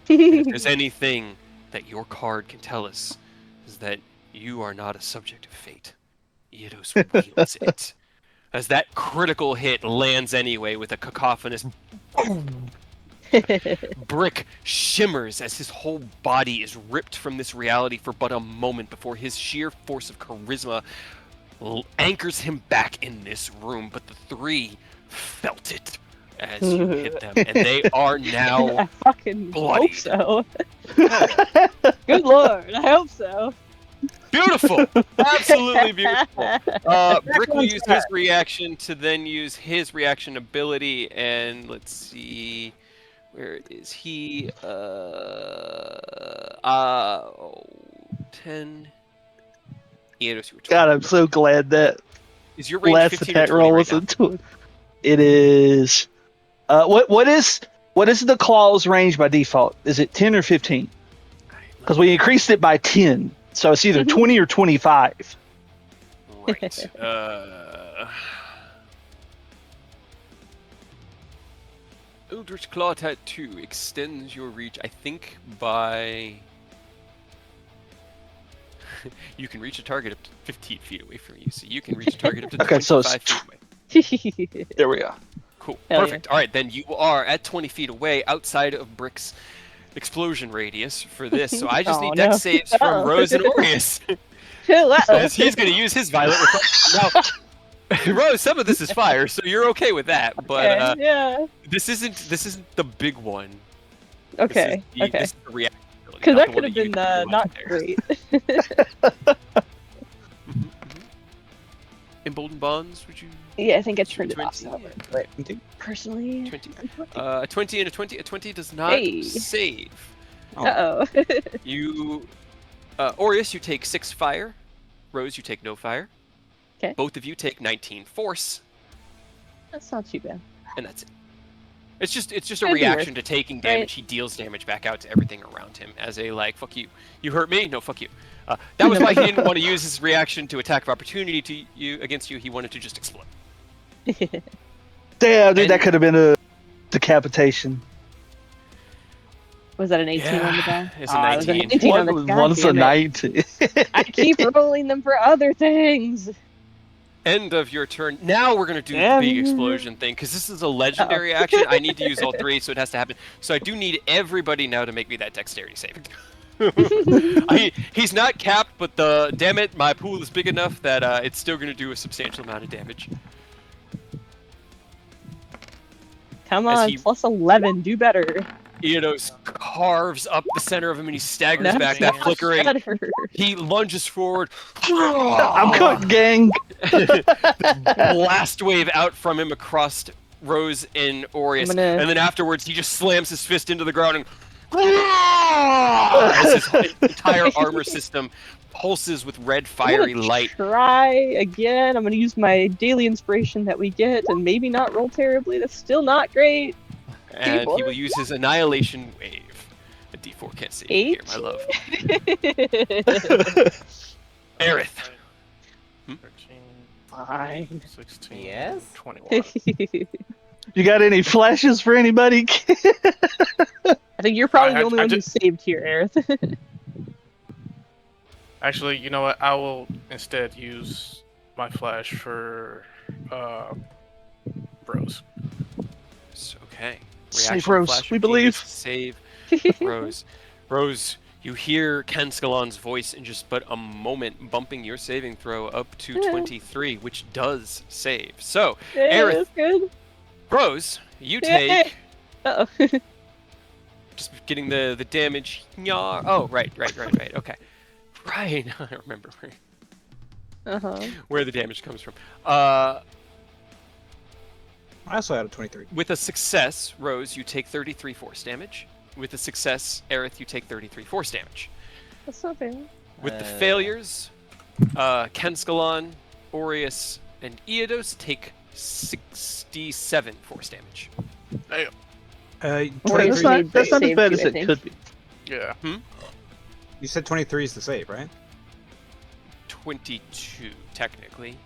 And if there's anything that your card can tell us, is that you are not a subject of fate. Eidos wields it. As that critical hit lands anyway with a cacophonous boom. Brick shimmers as his whole body is ripped from this reality for but a moment before his sheer force of charisma anchors him back in this room. But the three felt it as you hit them, and they are now I fucking bloodied. hope so. Good lord, I hope so. Beautiful! Absolutely beautiful. Brick will one's use bad. his reaction to then use his reaction ability, and let's see, where is he? 10. Eidos, you were 20. God, I'm so glad that Is your range last 15 or attack 20 roll right was now? into it. It is. What is the claw's range by default? Is it 10 or 15? Because we increased it by 10, so it's either 20 or 25. Right. Eldritch Claw Tattoo extends your reach, I think, by... You can reach a target up to 15 feet away from you, so you can reach a target up to Okay, so 25 it's feet away. There we go. Cool. Hell Perfect. All right, then you are at 20 feet away outside of Brick's explosion radius for this, so I just Oh, need dex no. saves from Uh-oh. Rose and Aureus. Uh-oh. As he's going to use his Violet Reflection. Now, Rose, some of this is fire, so you're okay with that, but Okay, yeah. this isn't the big one. Okay, okay. This is the reaction ability, Because not that the one could have you been can do not out there. great. Emboldened Bonds, would you? Yeah, I think I turned it off. 20? So, but personally, 20. I'm 20 and a 20. A 20 does not Hey. save. Uh-oh. You, Aureus, you take 6 fire. Rose, you take no fire. 'Kay. Both of you take 19 force, That's not too bad. and that's it. It's just a Could be reaction worse, to taking damage. He deals damage back out to everything around him as a like, fuck you. You hurt me? No, fuck you. That was why he didn't want to use his reaction to attack of opportunity to you against you. He wanted to just explode. Damn, dude, that And- could have been a decapitation. Was that an 18 on the die? It's a Ah, it was 19. 19 on the die. One's a Damn it. 19. I keep rolling them for other things. End of your turn. Now we're gonna do the Yeah. big explosion thing because this is a legendary action. I need to use all 3, so it has to happen. So I do need everybody now to make me that dexterity saving. He's not capped, but damn it, my pool is big enough that it's still gonna do a substantial amount of damage. Come As on, he- plus 11. Do better. Eidos carves up the center of him and he staggers That's back. That not flickering. better. He lunges forward. I'm cooked, gang. Blast wave out from him across Rose and Aureus, I'm gonna- and then afterwards he just slams his fist into the ground and as his entire armor system pulses with red fiery I'm gonna light. Try again. I'm gonna use my daily inspiration that we get, and maybe not roll terribly. That's still not great. And he D4? will use his annihilation wave. A D4 can't save you here, my love. Aerith. 13, Fine. 16, Yes? 21. You got any flashes for anybody? I think you're probably I the only one who just- saved here, Aerith. Actually, you know what? I will instead use my flash for Rose. Okay. Save Reaction Rose, flash we of believe. genius, Save Rose. Rose, You hear Kanskalon's voice in just but a moment, bumping your saving throw up to Yeah. 23, which does save. So, Yeah, Aerith, that's good. Rose, you Yeah. take Uh-oh. just getting the damage. Oh, right. Okay. Right, I remember Uh-huh. where the damage comes from. I also had a 23. With a success, Rose, you take 33 force damage. With a success, Aerith, you take 33 force damage. That's not bad. With the failures, Kenskalon, Aureus, and Eodos take 67 force damage. Damn. Aureus 23. made That's the not as save bad too, as I it think. could be. Yeah. You said 23 is the save, right? 22, technically.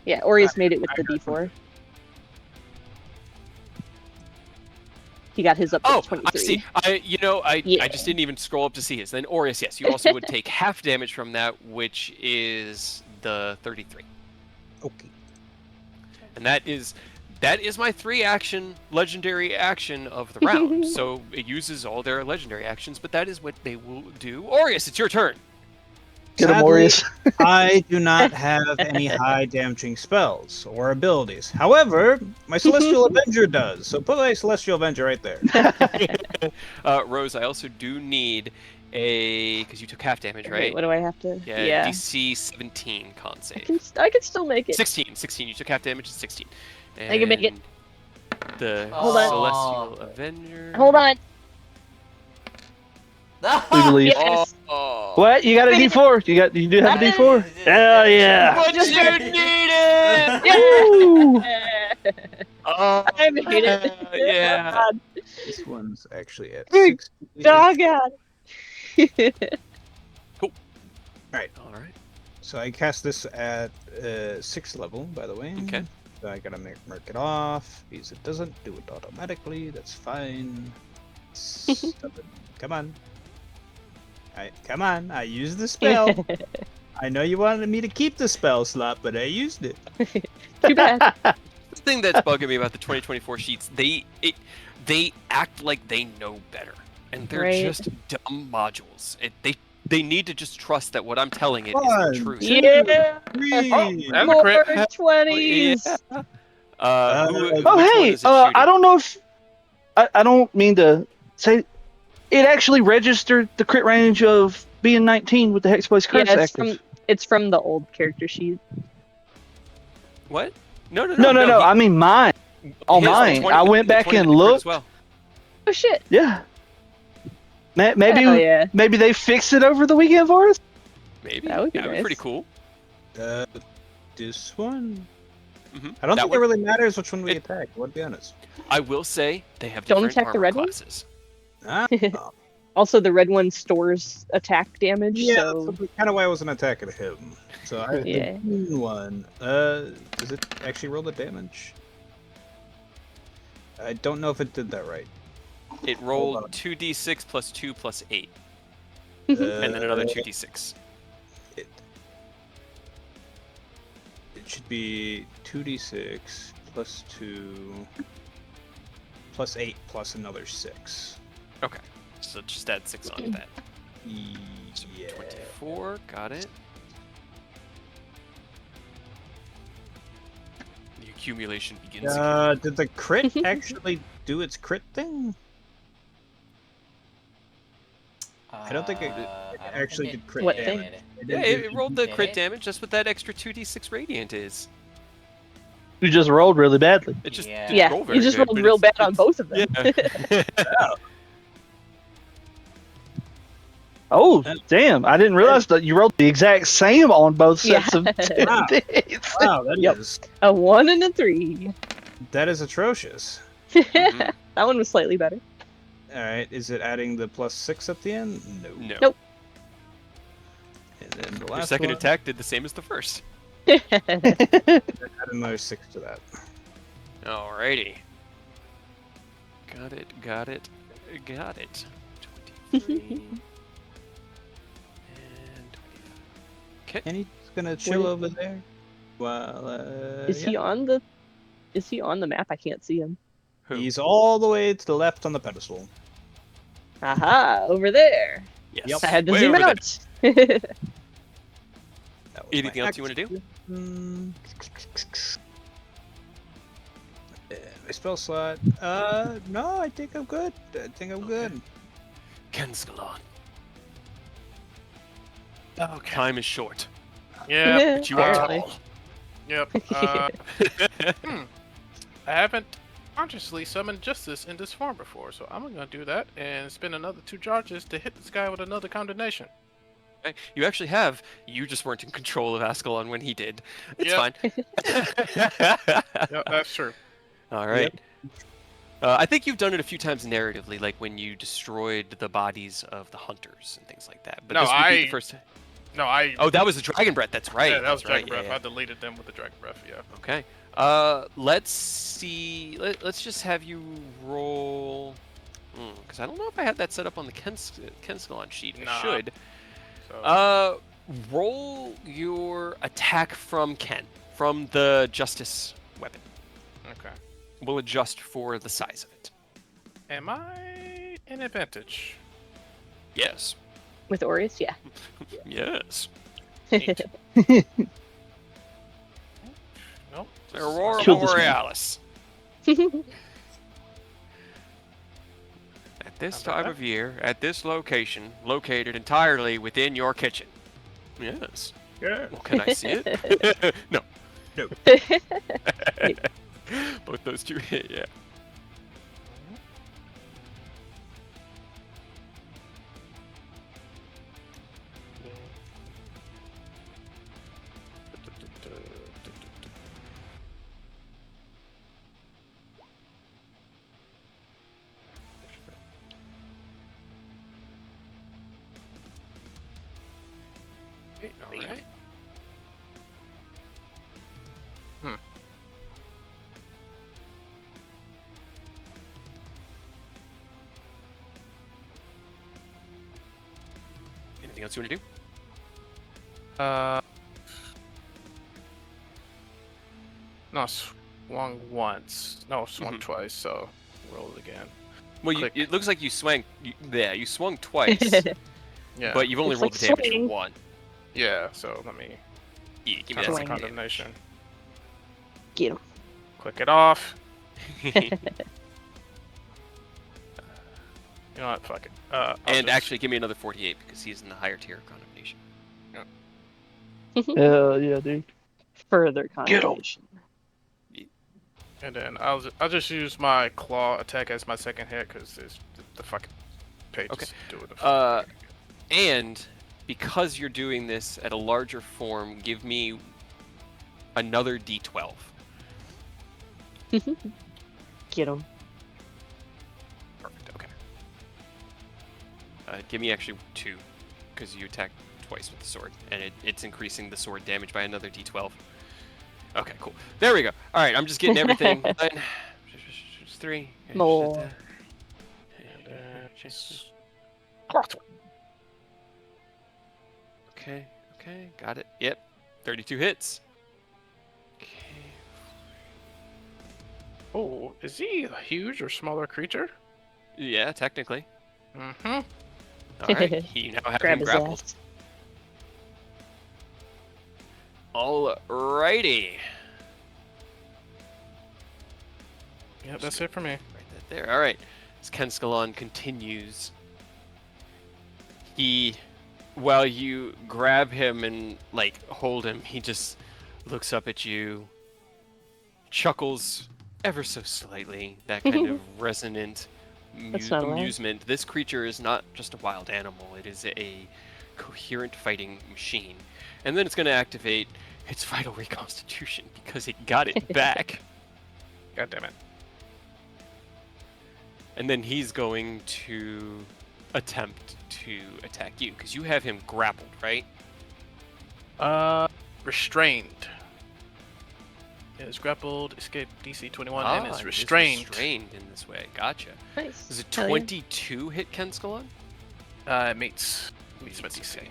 Yeah, Aureus made it with the D4. He got his up to Oh, 23. I see. I Yeah. just didn't even scroll up to see his. Then Aureus, yes, you also would take half damage from that, which is the 33. Okay. And that is my 3-action legendary action of the round. So it uses all their legendary actions, but that is what they will do. Aureus, it's your turn. Get him, Sadly, Aureus. I do not have any high damaging spells or abilities. However, my Celestial Avenger does. So put a Celestial Avenger right there. Rose, I also do need because you took half damage, right? Wait, what do I have to? Yeah, DC 17 con save. I can still make it. 16. You took half damage, it's 16. I can make it. And The Hold on. Celestial Avenger. Hold on. We believe. Yes. Oh. What? You got a D4? You do have a D4? Hell yeah! But Just you barely. need it! Woo! Oh, I made it. yeah. God. This one's actually at Big 6. Doggone. All right. So I cast this at 6th level, by the way. Okay. So I gotta mark it off because it doesn't do it automatically. That's fine. 7. Come on. Come on. I used the spell. I know you wanted me to keep the spell slot, but I used it. Too bad. The thing that's bugging me about the 2024 sheets, they act like they know better, and they're Right. just dumb modules. They need to just trust that what I'm telling it is One, the truth. two, Yeah. 3. That's a More crit. 20s. Which Oh, one hey, is it shooting? I don't know if... I don't mean to say... It actually registered the crit range of being 19 with the Hexblade's curse Yeah, active. it's from the old character sheet. What? No. No, I mean mine. On his- the mine. 20 I went the back 20 and crit looked. as well. Oh shit. Yeah. Hell Maybe yeah. maybe they fixed it over the weekend for us? Maybe That would be that'd be nice. pretty cool. This one? Mhm. I don't That think one- it really matters which one we It- attack. I would be honest. I will say they have Don't different attack the armor red one? classes. Ah, Also, the red one stores attack damage, yeah, so that's kind of why I wasn't attacking him. So Yeah. the green one. Does it actually roll the damage? I don't know if it did that right. It Hold rolled on. 2d6 plus 2 plus 8, Uh, and then another 2d6. It should be 2d6 plus 2 plus 8 plus another 6. Okay, so just add 6 onto that. So Yeah. 24, got it. The accumulation begins. again. Did the crit actually do its crit thing? I don't think it actually did crit What damage. thing? Yeah, it rolled the crit damage. That's what that extra 2d6 radiant is. You just rolled really badly. It just Yeah. didn't yeah, roll very you just good, rolled but real it's- bad on both of them. Yeah. Oh, damn. I didn't realize that you rolled the exact same on both sets Yeah. of Wow. dice. Wow, that Yep. is A 1 and a 3. that is atrocious. Mhm. That one was slightly better. All right, is it adding the plus 6 at the end? No. No. Nope. And then the Your last second one, attack did the same as the first. add another 6 to that. Alrighty. Got it. 23. And 25. And he's gonna chill over there. While Is he on the? Is he on the map? I can't see him. Who? He's all the way to the left on the pedestal. Aha, over there. Yes. I had to Way zoom over there. out. That was Anything my else you want to do? action. My spell slot. No, I think I'm good. I think I'm good. Kenskalon. Okay. Time is short, Yep. but you are Apparently. tall. Yep. I haven't consciously summoned justice in this form before, so I'm gonna do that and spend another 2 charges to hit this guy with another condemnation. Okay, you actually have. You just weren't in control of Ascalon when he did. It's Yep. fine. Yep, that's true. All right. I think you've done it a few times narratively, like when you destroyed the bodies of the hunters and things like that. But No, this would be the first time. No, I. Oh, that was the dragon breath. That's right. Yeah, that was that's right. Dragon Breath. Yeah, yeah. I deleted them with the Dragon Breath. Yeah. Okay. Let's see. Let's just have you roll. Because I don't know if I have that set up on the Kenskalon sheet. I Nah. should. So. Roll your attack from Ken, from the justice weapon. Okay. We'll adjust for the size of it. Am I in advantage? Yes. With Aureus, yeah. Yes. Neat. Nope. Aurora Kill this man. Borealis. At this How about time of year, at this location, located entirely within your kitchen. Yes. Yeah. Well, can I see it? No. No. Both those two hit, yeah. All right. Anything else you want to do? No, swung once. No, swung Mhm. twice. So roll it again. Well, Click. it looks like you swung. You swung twice, Yeah. but you've only Looks rolled like the damage for swing. one. Yeah. So let me Yeah, give me turn that on Swing. second condemnation. Get him. Click it off. damage. You know what? Fuck it. I'll And just- actually, give me another 48 because he's in the higher tier of condemnation. Hell yeah, dude. Further Get 'em. condemnation. And then I'll just use my claw attack as my second hit because the fucking page Okay. is doing the Uh, fucking And because you're doing this at a larger form, give me another D12. Get him. Perfect. Okay. Give me actually 2, because you attacked twice with the sword, and it's increasing the sword damage by another D12. Okay, cool. There we go. All right, I'm just getting everything done. Just 3. More. Okay, got it. Yep, 32 hits. Okay. Oh, is he a huge or smaller creature? Yeah, technically. Mm-hmm. All right, you now have Grab him his grappled. ass. Alrighty. Yep, that's it for me. Right there. All right. As Kenskalon continues, while you grab him and hold him, he just looks up at you, chuckles ever so slightly, that kind of resonant That's not allowed. amusement. This creature is not just a wild animal; it is a coherent fighting machine. And then it's going to activate its vital reconstitution because it got it back. God damn it. And then he's going to attempt to attack you because you have him grappled, right? Restrained. It is grappled, escape DC 21, and it is is restrained. restrained in this way. Gotcha. Nice. Is it Hell yeah. 22 hit Kenskalon? It meets my DC. Okay.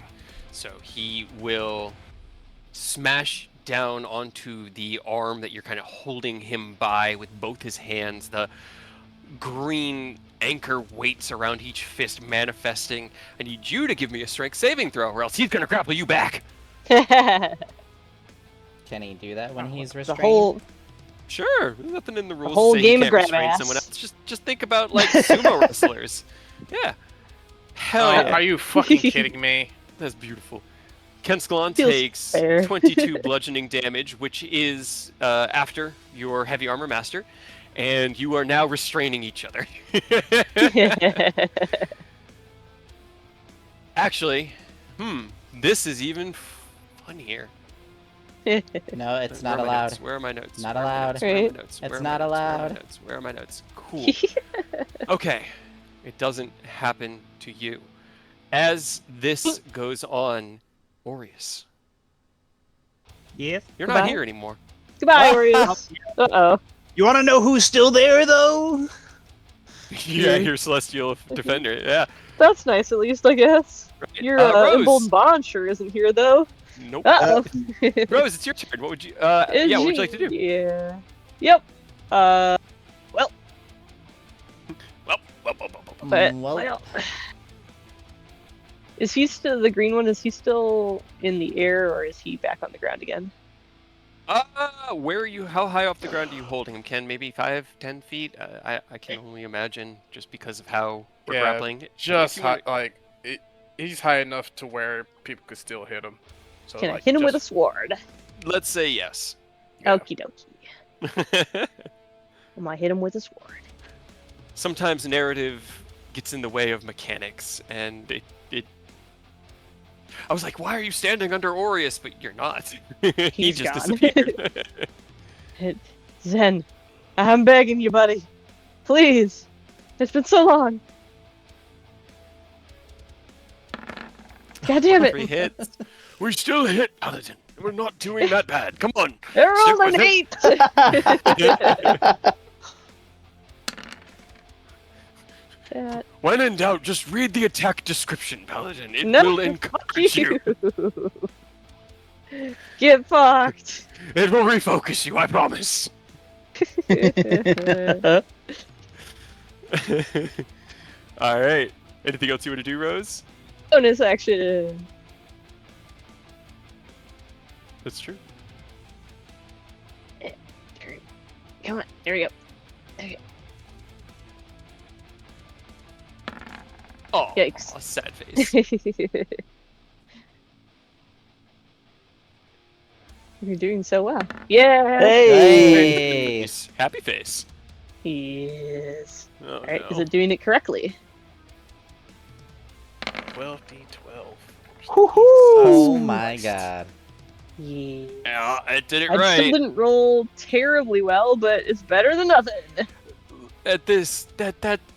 So he will smash down onto the arm that you're kind of holding him by with both his hands. The green anchor weights around each fist manifesting. I need you to give me a strength saving throw, or else he's gonna grapple you back. The Can he do that when he's restrained? whole Sure, there's nothing in the rules whole to say you game of can't grab restrain ass. someone else. Just think about like sumo wrestlers. Yeah. Hell Oh, yeah. are you fucking kidding me? That's beautiful. Kenskalon Feels takes fair. 22 bludgeoning damage, which is after your heavy armor master, and you are now restraining each other. Actually, this is even funnier. No, it's Where not are my allowed. notes? Where are my notes? Not Where are my allowed. notes? Where are my Right. notes? It's Where are not my notes? Where are my allowed. notes? Where are my notes? Cool. Okay, it doesn't happen to you. As this goes on, Aureus, Yes. you're Goodbye. not here anymore. Goodbye, Aureus. Uh-oh. You want to know who's still there, though? Yeah, your celestial defender. Yeah. That's nice, at least, I guess. Right. Your Rose. emboldened bond sure isn't here, though. Nope. Uh-oh. Rose, it's your turn. What would you? Yeah. What would you like to do? Yeah. Yep. Well, Well. but, Well, well. Is he still, the green one, is he still in the air, or is he back on the ground again? Where are you? How high off the ground are you holding him? Ken, maybe 5, 10 feet? I can only imagine just because of how we're Yeah, grappling. Just If you wanna- high, he's high enough to where people could still hit him. So, Can I like, hit him with a just- sword? Let's say yes. yeah. Okie dokie. I might hit him with a sword. Sometimes narrative gets in the way of mechanics, and it. I was like, why are you standing under Aureus? But you're not. He He's just gone. disappeared. Zen, I'm begging you, buddy. Please. It's been so long. God damn 3 it. hits. We still hit, Paladin. We're not doing that bad. Come on. I rolled Stick an with 8! That... When in doubt, just read the attack description, Paladin. It No, will fuck encourage you. Get fucked. It will refocus you, I promise. All right. Anything else you want to do, Rose? Bonus action. That's true. Come on, there we go. Okay. Oh, Yikes. sad face. You're doing so well. Yeah. Hey! Nice. Happy face. Yes. Oh, Alright, no. is it doing it correctly? 12d12. oh my god. Yeah. Yeah, it did it I right. still didn't roll terribly well, but it's better than nothing. At this,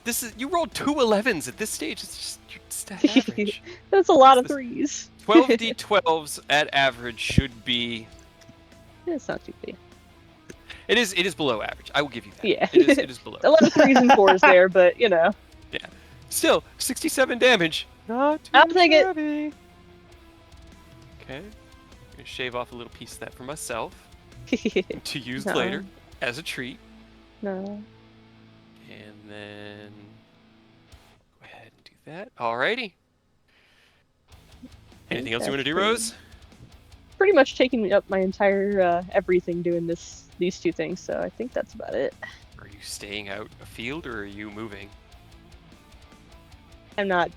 this is you rolled 2 11s at this stage. It's just your stat average. That's a lot of threes. 12d12s at average should be. It's not too bad. It is below average. I will give you that. Yeah. It is below. A lot of threes and fours there, but you know. Still 67 damage. Not too I'll take it. shabby. Okay. I'm gonna shave off a little piece of that for myself to use No. later as a treat. No. And then go ahead and do that. Alrighty. Anything else you want to do, Rose? Pretty much taking up my entire everything doing these two things, so I think that's about it. Are you staying out a field or are you moving? I'm not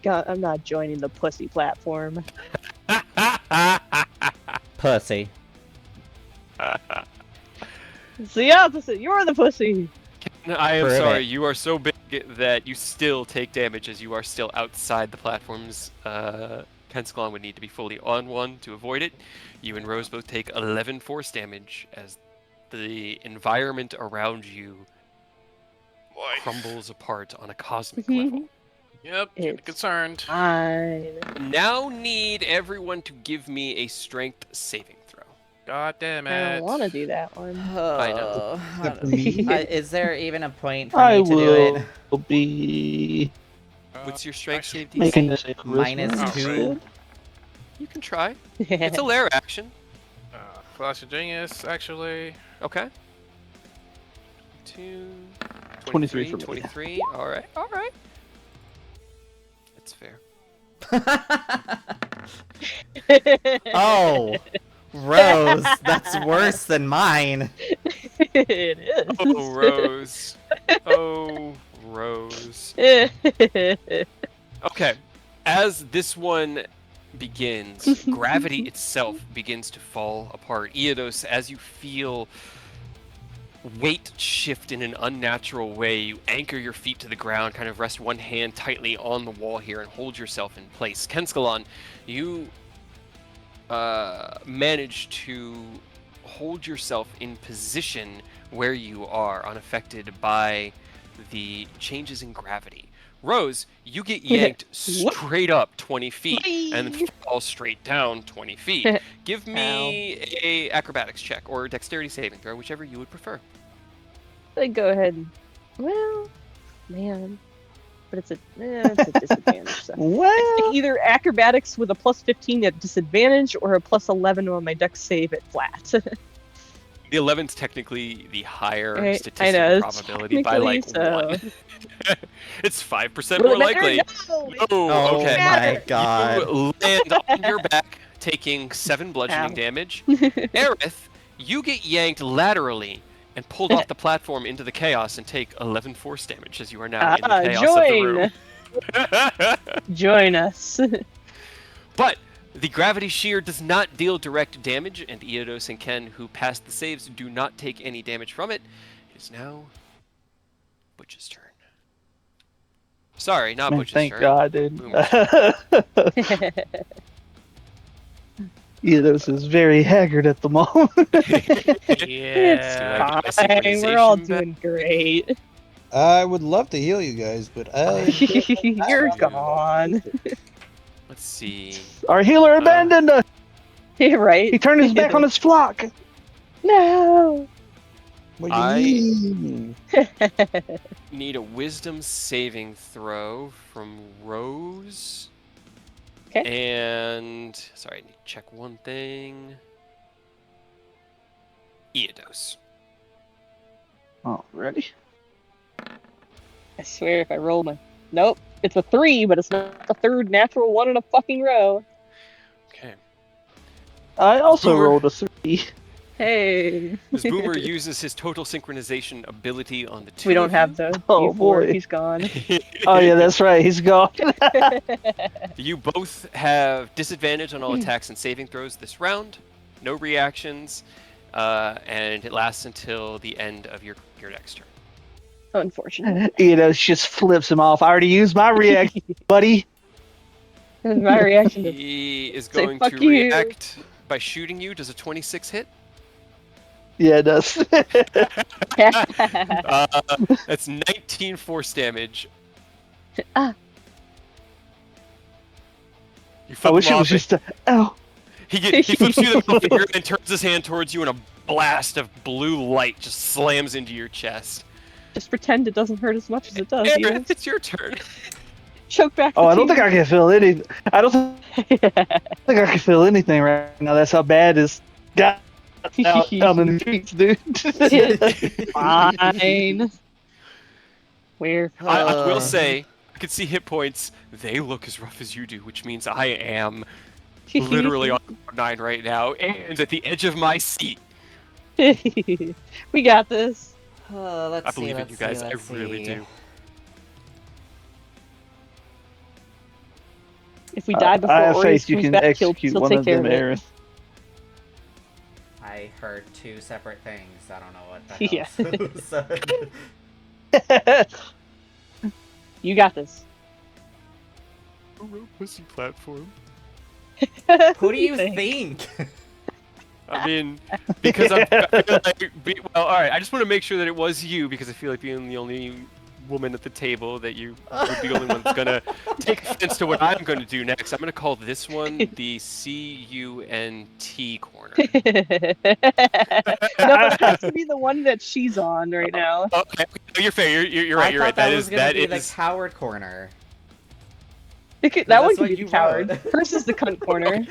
joining the pussy platform. Pussy. It's the opposite. You're the pussy. I am Prove sorry, it. you are so big that you still take damage as you are still outside the platforms. Kenskalon would need to be fully on one to avoid it. You and Rose both take 11 force damage as the environment around you crumbles apart on a cosmic level. Yep, getting It's concerned. fine. Now need everyone to give me a strength saving throw. God damn it. I don't want to do that one. I know. Except for me. Is there even a point for I me to do it? will be What's your strength actually- save DC? making this a Minus charisma 2. instead. You can try. It's a lair action. Flash of Genius, actually. Okay. 2, 23 for me. 23. All right. That's fair. Oh, Rose, that's worse than mine. It is. Oh, Rose. Oh, Rose. Okay. As this one begins, gravity itself begins to fall apart. Eodos, as you feel weight shift in an unnatural way, you anchor your feet to the ground, kind of rest one hand tightly on the wall here and hold yourself in place. Kenskalon, you manage to hold yourself in position where you are, unaffected by the changes in gravity. Rose, you get yanked straight up 20 feet and fall straight down 20 feet. Give me a acrobatics check or dexterity saving throw, whichever you would prefer. Like, go ahead. Well, man. But it's a disadvantage. So. Well, It's either acrobatics with a plus 15 at disadvantage or a plus 11 on my dex save at flat. The 11's technically the higher I statistical know, probability by like technically, 1. It's 5% Will more it matter? likely. No, Oh okay. my god. You land on your back, taking 7 bludgeoning Ow. damage. Aerith, you get yanked laterally and pulled off the platform into the chaos and take 11 force damage as you are now in the chaos of the room. Join us. But the gravity shear does not deal direct damage, and Eodos and Ken, who passed the saves, do not take any damage from it. It is now Butch's turn. Sorry, not man, Butch's thank turn. God, dude. Boomer's Eodos is very haggard at the moment. Yeah. It's fine. We're all doing great. I would love to heal you guys, but You're gone. Let's see. Our healer abandoned us. You're right. He turned his back on his flock. No. What do you mean? Need a wisdom saving throw from Rose. Okay. And sorry, I need to check one thing. Eodos. Oh, ready? I swear if I roll my... Nope. It's a 3, but it's not the third natural one in a fucking row. Okay. I also Boomer. rolled a 3. Hey. This Boomer uses his total synchronization ability on the two. We don't of have you. the Oh, D4. boy. He's gone. Oh yeah, that's right. He's gone. You both have disadvantage on all attacks and saving throws this round. No reactions, and it lasts until the end of your next turn. Unfortunate. Eodos just flips him off. I already used my reaction, buddy. My reaction to... He is Say, going "Fuck to you." react by shooting you. Does a 26 hit? Yeah, it does. That's 19 force damage. Ah. You I flip wish him it was off just a... Ow. He flips you the middle finger and turns his hand towards you, and a blast of blue light just slams into your chest. Just pretend it doesn't hurt as much as it does. Aaron, You know? it's your turn. Choke back. Oh, I don't think I can feel anything. I don't think I can feel anything right now. That's how bad it's got out in the streets, dude. Fine. Where? I will say, I can see hit points. They look as rough as you do, which means I am literally on 9 right now, and at the edge of my seat. We got this. Let's I see, believe in let's you see, guys. I let's really see. do. If we die before I have Orius faith you comes can back, execute he'll one take of care them, of it. Aaron. I heard 2 separate things. I don't know what the Yeah. hell. So- You got this. Pussy platform. Who do you think? I mean, because I feel like, well, all right. I just want to make sure that it was you, because I feel like being the only woman at the table that you would be the only one that's gonna take offense to what I'm going to do next. I'm going to call this one the CUNT corner. No, it has to be the one that she's on right now. Okay, you're fair. You're right. You're I right. thought That was is gonna that be is. the coward corner. That That's one could what be the you coward. wrote. First is the cunt corner.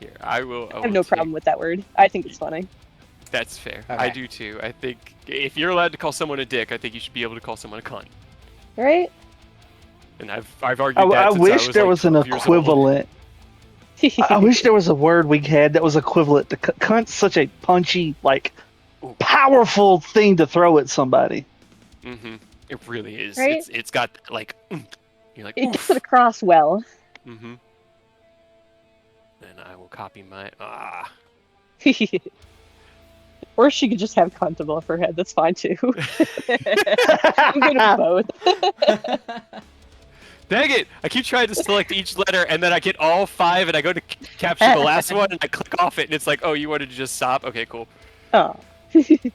Here, I will. I have no problem with that word. I think it's funny. That's fair. Okay. I do too. I think if you're allowed to call someone a dick, I think you should be able to call someone a cunt. Right? And I've argued that I since wish I was there like was an 12 years old. equivalent. I wish there was a word we had that was equivalent to cunt's such a punchy, like, Ooh. powerful thing to throw at somebody. Mm-hmm. It really is. Right? It's got like you're like It gets it across well. Mm-hmm. And I will copy my Or she could just have cunt above her head. That's fine too. I'm good at both. Dang it! I keep trying to select each letter, and then I get all 5, and I go to capture the last one, and I click off it, and it's like, oh, you wanted to just stop? Okay, cool. Oh.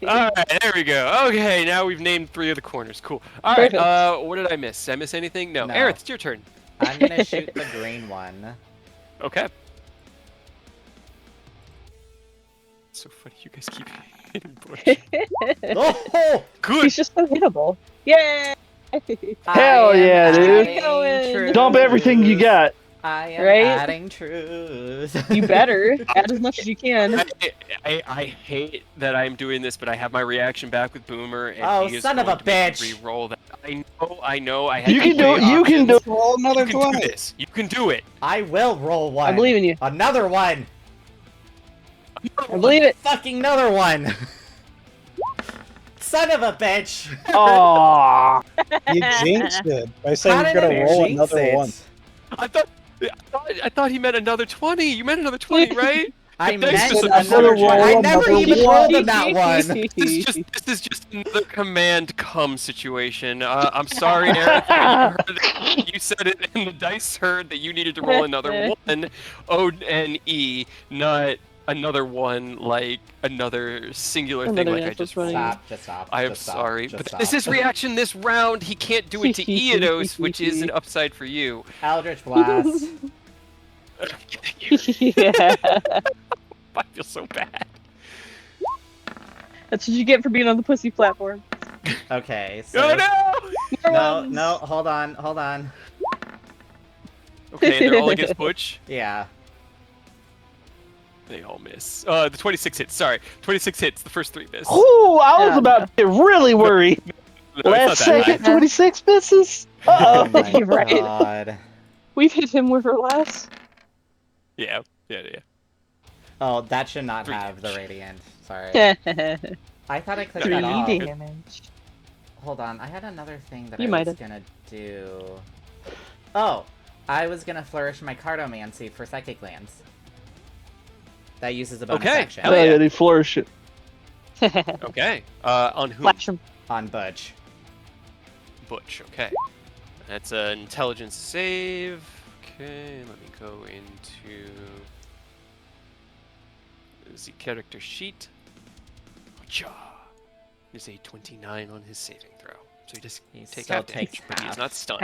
Alright, there we go. Okay, now we've named 3 of the corners. Cool. Alright, Perfect. what did I miss? Did I miss anything? No. No. Aerith, it's your turn. I'm gonna shoot the green one. Okay. It's so funny, you guys keep hitting Bush. Oh! Good! He's just so hittable. Yay! Hell yeah, dude. Going. Dump everything you got. I am Right? adding truth. You better add as much as you can. I hate that I'm doing this, but I have my reaction back with Boomer, and Oh, he is son of going a to make me bitch. re-roll that. I know. I had You to can do weigh it. You can do options. it. Roll another You can do 20. this. You can do it. I will roll one. I believe in you. Another one. I believe it. Fucking another one. Son of a bitch. Aww. You jinxed it by How saying did you're gonna I roll jinx another it? one. I thought he meant another 20. You meant another 20, right? I Thanks meant for another the one. I roll, never another even one. rolled on that one. This is just another command come situation. I'm sorry, Eric. You said it, and the dice heard that you needed to roll another one, O-N-E, not another one like another singular thing Another like I natural just 20. rolled. Stop, just stop. I am just stop, sorry, just but stop. this is reaction this round. He can't do it to Eodos, which is an upside for you. Eldritch Blast. Yeah. I feel so bad. That's what you get for being on the pussy platform. Okay, so... Oh no! No, hold on. Okay, and they're all against Butch. Yeah. They all miss. The 26 hits. Sorry, 26 hits. The first 3 miss. Ooh, I was Oh, about to get really worried. No, it's Last not that second, bad. 26 misses. Oh Uh-oh. my You're right. god. We've hit him with our last. Yeah. Oh, that should not 3 have the damage. radiant. Sorry. 3 I thought I clicked that off. damage. Hold on, I had another thing that You I might was have. gonna do. Oh! I was gonna flourish my Cardomancy for Psychic Lands. That uses a bonus Okay, action. hell Oh, yeah. yeah, they flourish it. Okay. On whom? Flash him. On Butch. Butch. Okay. That's an intelligence save. Okay, let me go into the character sheet. Cha. Is a 29 on his saving throw, so he just He take still half damage, takes but he is half. not stunned.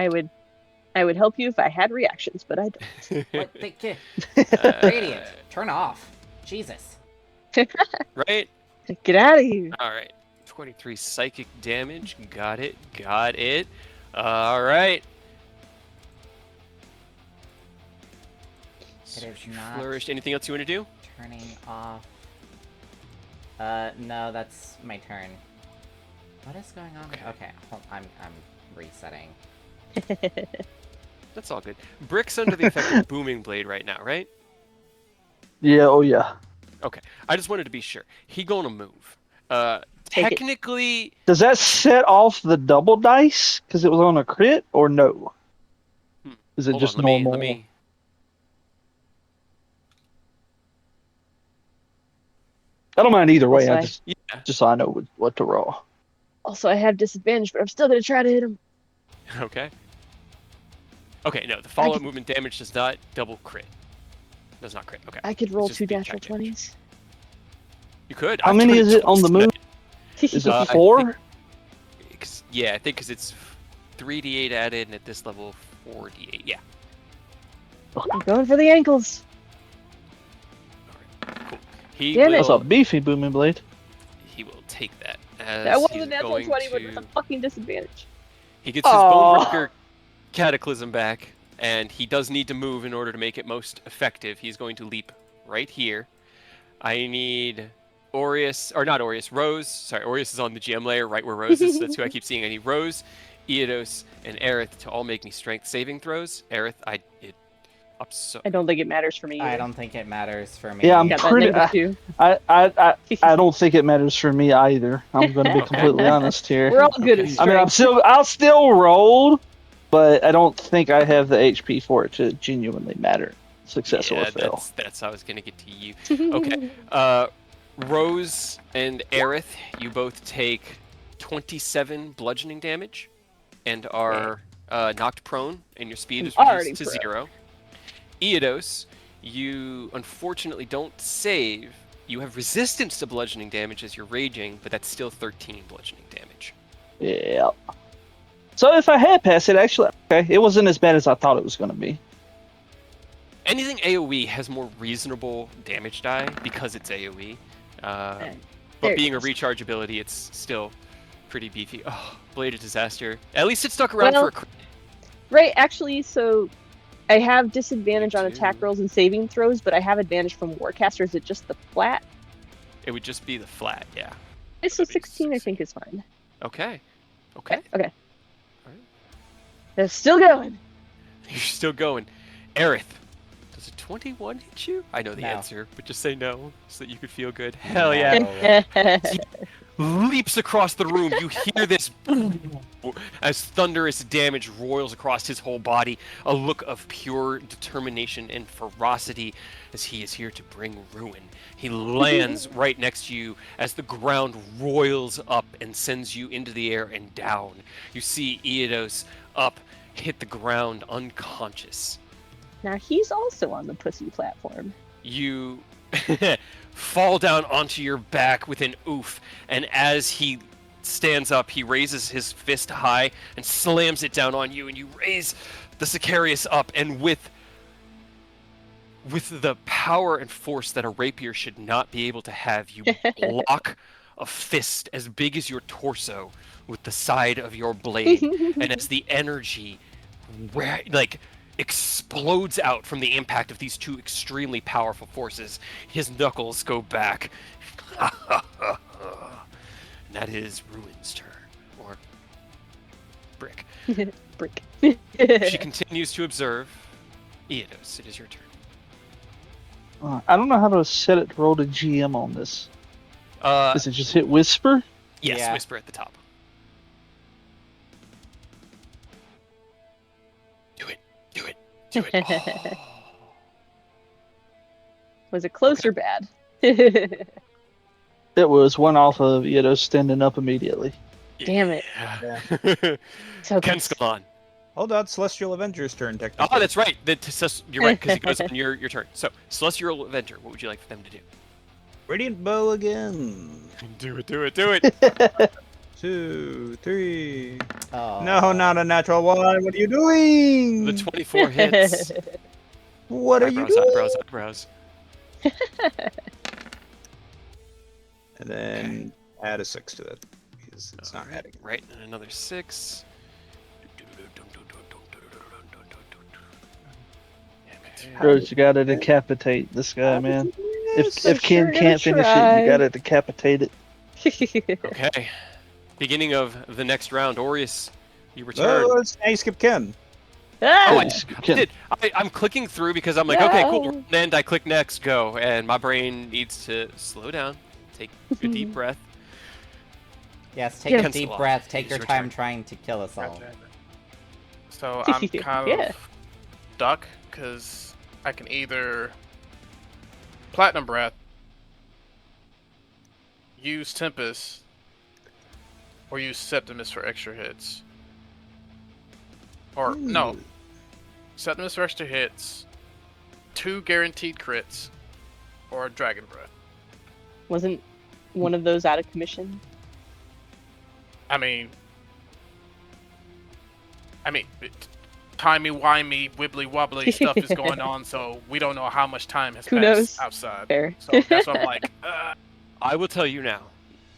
I would help you if I had reactions, but I don't. What the kid? Uh, Radiant, turn off. Jesus. Right. Get out of here. All right. 23 psychic damage. Got it. All right. So is you not- flourished. Anything else you want to do? Turning off. No, that's my turn. What is going on? Okay, hold, I'm resetting. That's all good. Brick's under the effect of Booming Blade right now, right? Yeah, oh yeah. Okay. I just wanted to be sure. He gonna move. Take it. Technically, Does that set off the double dice because it was on a crit, or no? Is it hold just on. normal? Let me. I don't mind either way. Also, I just Yeah. just so I know what to roll. Also, I have disadvantage, but I'm still gonna try to hit him. Okay. Okay. No, the follow-up movement damage does not double crit. Does not crit. Okay. I could It's roll just 2 the natural attack damage. 20s. You could. How I've many turned is it on the twice move? tonight. Is it I 4? Yeah, I think because it's 3d8 added, and at this level 4d8. Yeah. I'm going for the ankles. Cool. He Damn it. That's will. a beefy booming blade. He will take that. As That was he's a natural going 20, but to... with a fucking disadvantage. He gets his Aw. Bonebreaker Cataclysm back, and he does need to move in order to make it most effective. He's going to leap right here. I need Aureus, or not Aureus, Rose. Sorry, Aureus is on the GM layer, right where Rose is. So that's who I keep seeing. I need Rose, Eodos, and Aerith to all make me strength saving throws. Aerith, I don't think it matters for me either. I don't think it matters for me. Yeah, I'm Got pretty. that -2. I don't think it matters for me either. I'm going to be completely honest here. We're all good at Okay. I mean, strength. I'll still roll, but I don't think I have the HP for it to genuinely matter, success or fail. That's how I was gonna get to you. Okay. Rose and Aerith, you both take 27 bludgeoning damage and are knocked prone, and your speed is Already reduced to prone. 0. Eodos, you unfortunately don't save. You have resistance to bludgeoning damage as you're raging, but that's still 13 bludgeoning damage. Yeah. So if I had passed it, actually, okay, it wasn't as bad as I thought it was going to be. Anything AoE has more reasonable damage die because it's AoE. There But it being a is. recharge ability, it's still pretty beefy. Oh, Blade of Disaster. At least it stuck around Well, for a crit. Right, actually, so I have disadvantage on Me attack too. rolls and saving throws, but I have advantage from Warcaster. Is it just the flat? It would just be the flat, yeah. It's so That'd be 16, I think, is fine. Okay. Okay. Okay. Alright. It's still going. You're still going. Aerith, does a 21 hit you? I know the No. answer, but just say no so that you could feel good. Hell yeah. No. Leaps across the room. You hear this as thunderous damage roils across his whole body. A look of pure determination and ferocity as he is here to bring ruin. He lands right next to you as the ground roils up and sends you into the air and down. You see Eodos up, hit the ground unconscious. Now he's also on the pussy platform. You fall down onto your back with an oof, and as he stands up, he raises his fist high and slams it down on you, and you raise the Sicarius up, and with the power and force that a rapier should not be able to have, you block a fist as big as your torso with the side of your blade, and as the energy explodes out from the impact of these two extremely powerful forces, his knuckles go back. And that is Ruin's turn. Or Brick. Brick. She continues to observe. Eodos, it is your turn. I don't know how to set it to roll to GM on this. Does it just hit whisper? Yes, Yeah. whisper at the top. Do it. Do it. Do it. Oh. Was it close or bad? It was one off of Edo standing up immediately. Damn it. Yeah. So Ken close. Skalon. Hold on, Celestial Avenger's turn, technically. Oh, that's right. You're right, because it goes on your turn. So, Celestial Avenger, what would you like for them to do? Radiant Bow again. Do it, do it, do it. 2, 3. Oh. No, not a natural one. What are you doing? The 24 hits. What are you Eyebrows, doing? eyebrows, eyebrows. And then add a 6 to it. Because it's not adding. Right, and another 6. Rose, you gotta decapitate this guy, man. If I'm Ken sure can't gonna finish it, try. you gotta decapitate it. Okay. Beginning of the next round, Aureus, you return. Oh, it's nice, skip Ken. Ah! Oh, I Ken- did. I'm clicking through because I'm like, okay, cool. No. And I click next, go, and my brain needs to slow down, take a deep breath. Yes, take a Ken deep Skalon, breath. it Take is your your time turn. trying to kill us all. So I'm kind Yeah. of stuck because I can either Platinum Breath, use Tempest, or use Septimus for extra hits. Or no, Septimus for extra hits, 2 guaranteed crits, or Dragon Breath. Wasn't one of those out of commission? I mean, timey-wimey, wibbly-wobbly stuff is going on, so we don't know how much time has Who passed knows? outside. Fair. So that's what I'm like, I will tell you now,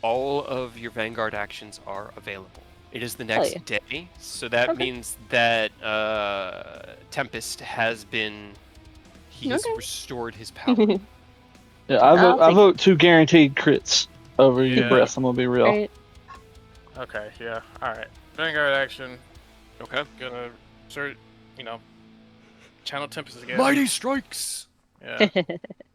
all of your Vanguard actions are available. It is the next yeah. day, so that Okay. means that Tempest has been... He has Okay. restored his power. Yeah, I'll I take vote 2 guaranteed crits over your Yeah. breath. I'm gonna be real. Right. Okay, yeah. Alright. Vanguard action. Okay. Gonna start, channel Tempest again. Mighty strikes. Yeah.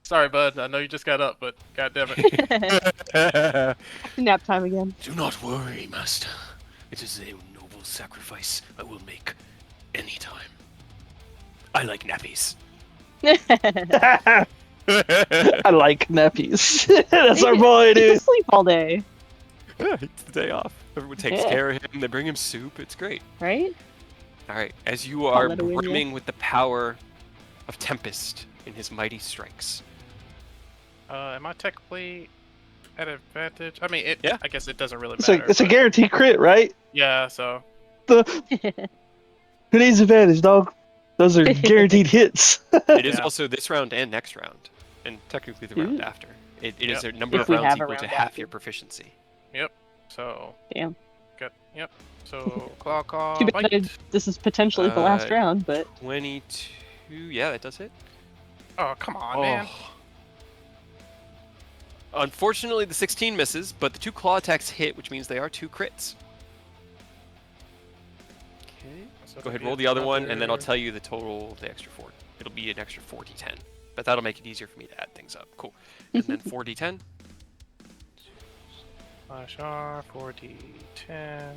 Sorry, bud. I know you just got up, but god damn it. Nap time again. Do not worry, master. It is a noble sacrifice I will make anytime. I like nappies. I like nappies. That's our boy, He can dude. sleep all day, It's the day off. Everyone takes Yeah. care of him. They bring him soup. It's great. right? All right. As you are let it win ya. brimming with the power of Tempest in his mighty strikes. Am I technically at advantage? I mean, Yeah. I guess it doesn't really It's matter. a but- guaranteed crit, right? Yeah, so. Who needs advantage, dog? Those are guaranteed hits. It is Yeah. also this round and next round, and technically the round Ooh. after. It is Yep. a number If of we rounds have a equal to round half after. your proficiency. So. Damn. Yep. So, claw, Too bad bite. this is potentially the last Uh, round, but 22. Yeah, that does hit. Oh, come on, man. Unfortunately, the 16 misses, but the 2 claw attacks hit, which means they are 2 crits. Okay. So Go ahead, maybe roll the other one, and then I'll another- tell you the total of the extra 4. It'll be an extra 4d10. But that'll make it easier for me to add things up. Cool. And then 4d10. Slash R, 4d10.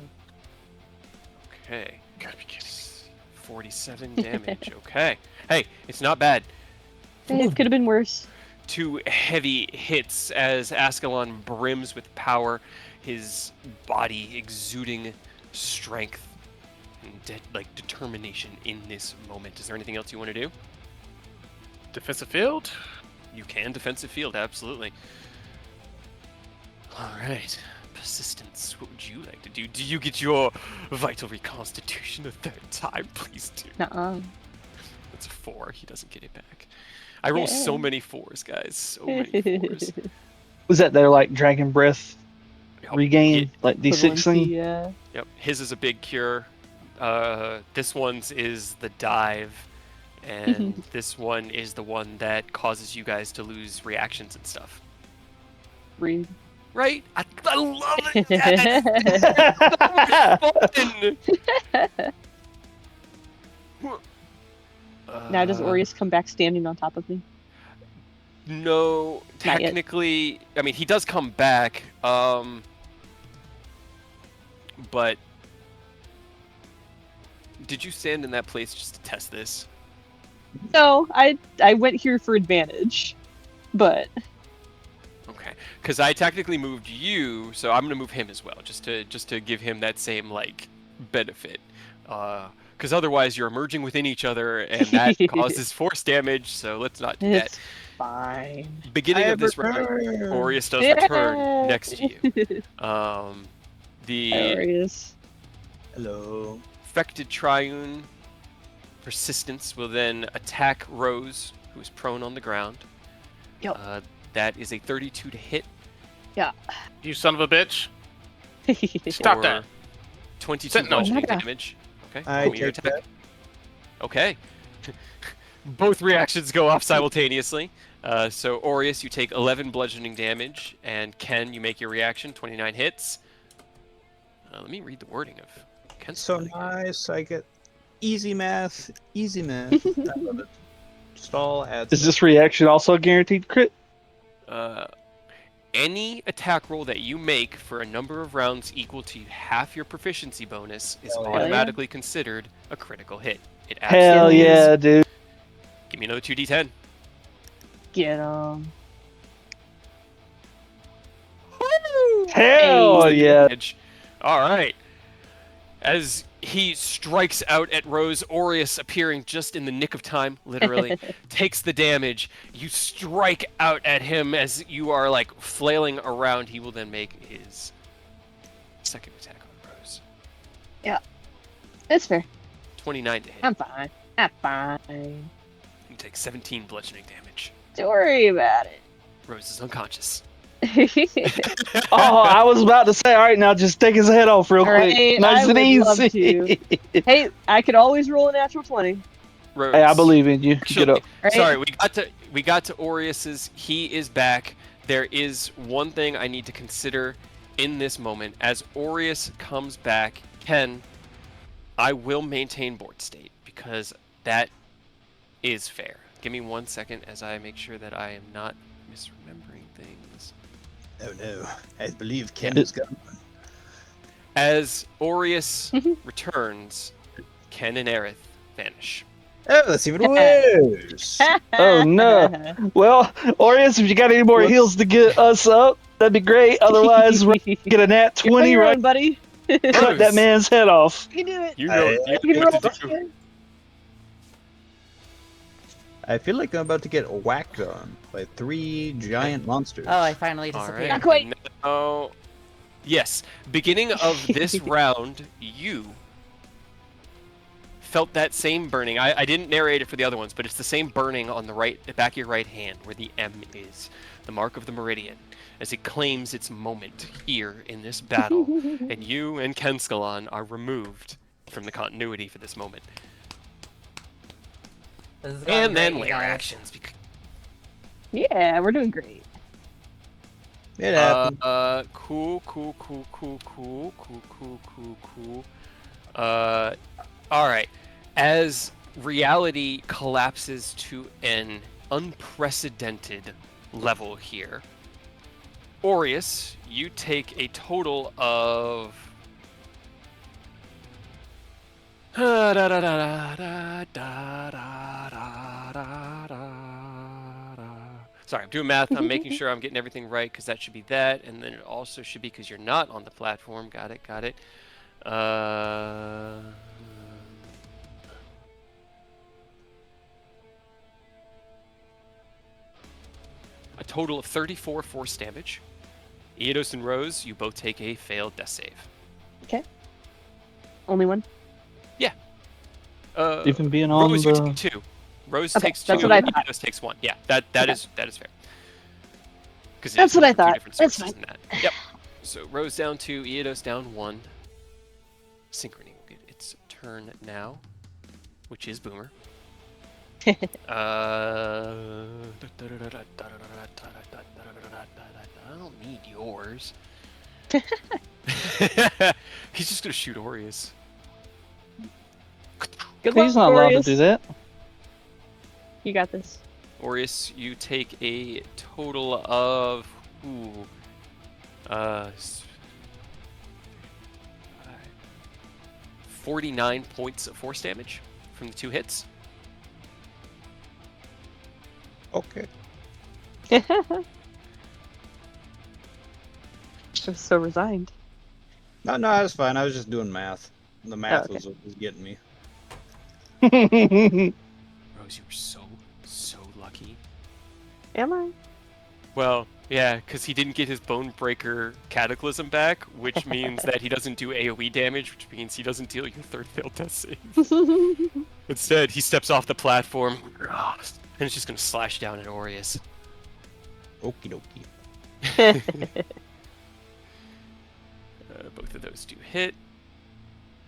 Okay. Gotta be kidding me. 47 damage. Okay. Hey, it's not bad. it could have been worse. 2 heavy hits as Ascalon brims with power, his body exuding strength and determination in this moment. Is there anything else you want to do? Defensive field? You can defensive field, absolutely. All right. Persistence. What would you like to do? Do you get your vital reconstitution a 3rd time? Please do. Nuh-uh. That's a 4. He doesn't get it back. I roll so Yeah. many 4s, guys. So many 4s. Was that their like dragon breath Yep. regain, like D6 thing? Yeah. Yep. His is a big cure. This one's is the dive, and this one is the one that causes you guys to lose reactions and stuff. Read. Right? I love it. That's fun. Now does Aureus come back standing on top of me? No, Not yet. technically, I mean he does come back, but did you stand in that place just to test this? No, I went here for advantage, but Okay, because I technically moved you, so I'm gonna move him as well, just to give him that same like benefit. Because otherwise you're merging within each other, and that causes force damage. So let's not do that. it's fine. Beginning of this round, Aureus does return next to you. The Aureus. Hello. affected triune persistence will then attack Rose, who is prone on the ground. Yep. That is a 32 to hit. You son of a bitch. Stop for that. 22 Sentinel. bludgeoning Mega. damage. Okay. I roll your take attack. Okay. Both reactions go off simultaneously. So Aureus, you take 11 bludgeoning damage, and Ken, you make your reaction, 29 hits. Let me read the wording of Ken's So wording. nice. I get easy math. Easy math. I love it. Stall adds. Is this reaction also a guaranteed crit? Any attack roll that you make for a number of rounds equal to half your proficiency bonus is Hell yeah. automatically considered a critical hit. It Hell absolutely is. yeah, dude. Give me another 2d10. Get him. Hell yeah. Edge. All right. As he strikes out at Rose, Aureus appearing just in the nick of time, literally, takes the damage. You strike out at him as you are like flailing around. He will then make his second attack on Rose. It's fair. 29 to hit. I'm fine. I'm fine. You take 17 bludgeoning damage. Don't worry about Rose is unconscious. it. Oh, I was about to say, all right, now just take his head off real All quick. right, Nice I and would love easy. Hey, I could always roll a natural 20. Rose. Hey, I believe in you. Actually, Get up. Right? sorry, we got to Aureus's. He is back. There is one thing I need to consider in this moment. As Aureus comes back, Ken, I will maintain board state because that is fair. Give me 1 second as I make sure that I am not misremembering things. Oh no, I believe Ken Yeah. is gone. As Aureus returns, Ken and Aerith vanish. Oh, that's even worse. Oh no. Well, Aureus, if you got any more Whoops. heals to get us up, that'd be great. Otherwise, we're gonna get a nat You're on 20 your right. own, buddy. Cut that man's head off. You can do it. You know, I- you know what to do. I feel like I'm about to get whacked on by 3 giant monsters. Oh, I finally All disappeared. right. Not quite. Now, yes, beginning of this round, you felt that same burning. I didn't narrate it for the other ones, but it's the same burning on the back of your right hand, where the M is, the mark of the Meridian, as it claims its moment here in this battle, and you and Kenskalon are removed from the continuity for this moment. This has gone And then great, layer guys. actions. Yeah, we're doing great. It happened. Cool. Alright. As reality collapses to an unprecedented level here, Aureus, you take a total of. Sorry, I'm doing math. I'm making sure I'm getting everything right because that should be that, and then it also should be because you're not on the platform. Got it. A total of 34 force damage. Eidos and Rose, you both take a failed death save. Okay. Only one. Even being on Rose, you the. take 2. Rose Okay, takes 2. that's what I thought. Eidos takes 1. Yeah, that Okay. is fair. Because That's what I thought. That's That. Yep. So Rose down 2, Eidos down 1. Synchrony will get its turn now, which is Boomer. I don't need yours. He's just gonna shoot Aureus. Good He's luck, not allowed to Aureus. do that. You got this. Aureus, you take a total of 49 points of force damage from the 2 hits. Okay. Just so resigned. No, that's fine. I was just doing math. The math okay. was what was getting me. Rose, you were so lucky. Am I? Well, yeah, because he didn't get his Bone Breaker Cataclysm back, which means that he doesn't do AoE damage, which means he doesn't deal your 3rd failed death save. Instead, he steps off the platform, and it's just going to slash down at Aureus. Okie dokie. Both of those do hit.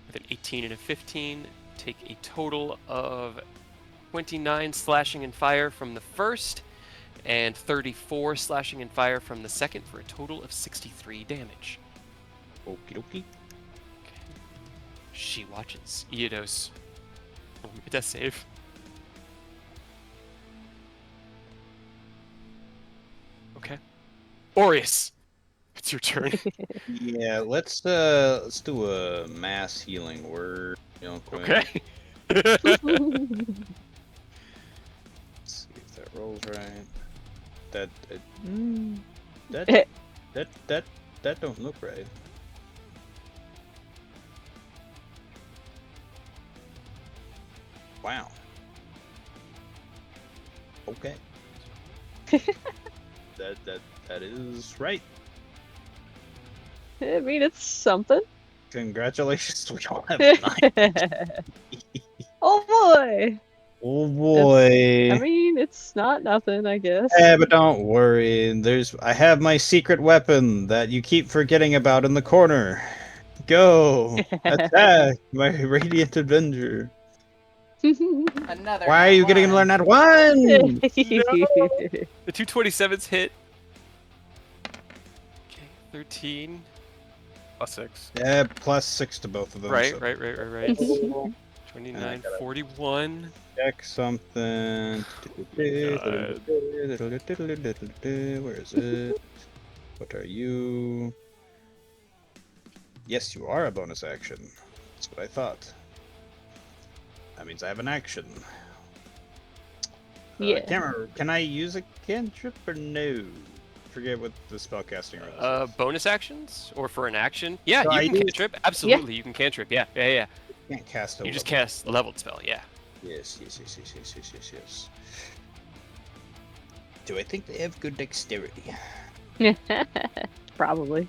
With an 18 and a 15, take a total of 29 slashing and fire from the first, and 34 slashing and fire from the second, for a total of 63 damage. Okie dokie. She watches. Eidos. Roll me a death save. Okay. Aureus! It's your turn. Yeah, let's do a mass healing word real quick. Okay. Let's see if that rolls right. That don't look right. Wow. Okay. that is right. I mean, it's something. Congratulations, we all have 9. Oh boy. Oh boy. I mean, it's not nothing, I guess. Yeah, but don't worry. I have my secret weapon that you keep forgetting about in the corner. Go! Attack, my radiant avenger. Another. Why are you getting to learn that one? The 227s hit. Okay, 13. +6. Yeah, +6 to both of them. Right, so right. 29, 41. check something. Where is it? What are you? Yes, you are a bonus action. That's what I thought. That means I have an action. I Yeah. can't remember. Can I use a cantrip or no? Forget what the spellcasting rules is. Bonus actions or for an action? Yeah, So you I can use- cantrip. Absolutely, you can cantrip. Yeah. Can't cast a You just level. cast a leveled spell. Yeah. Yes. Do I think they have good dexterity? Probably.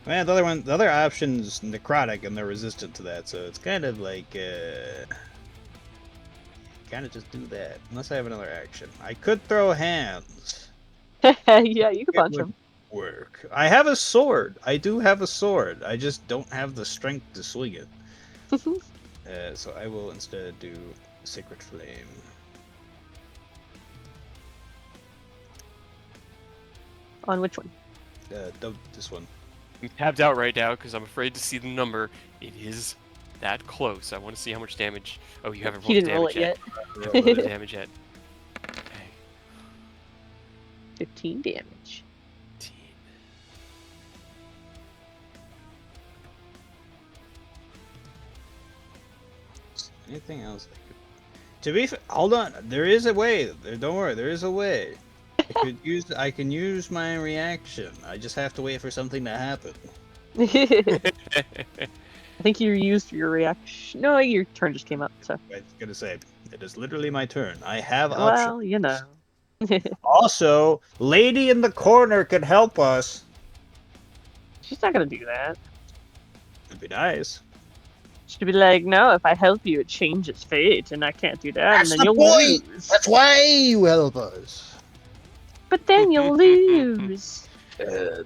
Man, the other option's necrotic, and they're resistant to that, so it's kind of like, kind of just do that. Unless I have another action. I could throw hands. Yeah, you can It punch would him. work. I have a sword. I do have a sword. I just don't have the strength to swing it. So I will instead do Sacred Flame. On which one? This one. I'm tabbed out right now because I'm afraid to see the number. It is that close. I want to see how much damage. Oh, you haven't rolled He didn't the roll damage it yet. Haven't rolled the damage yet. Okay. 15 damage. 15. Anything else I could... To be hold on, there is a way. Don't worry, there is a way. I can use my reaction. I just have to wait for something to happen. I think you used your reaction. No, your turn just came up, so. I was gonna say, it is literally my turn. I have options. Well, you know. Also, lady in the corner could help us. She's not gonna do that. It'd be nice. She'd be like, no, if I help you, it changes fate, and I can't do that, That's and then the you'll point! lose. That's why you help us. But then you'll lose. Okay.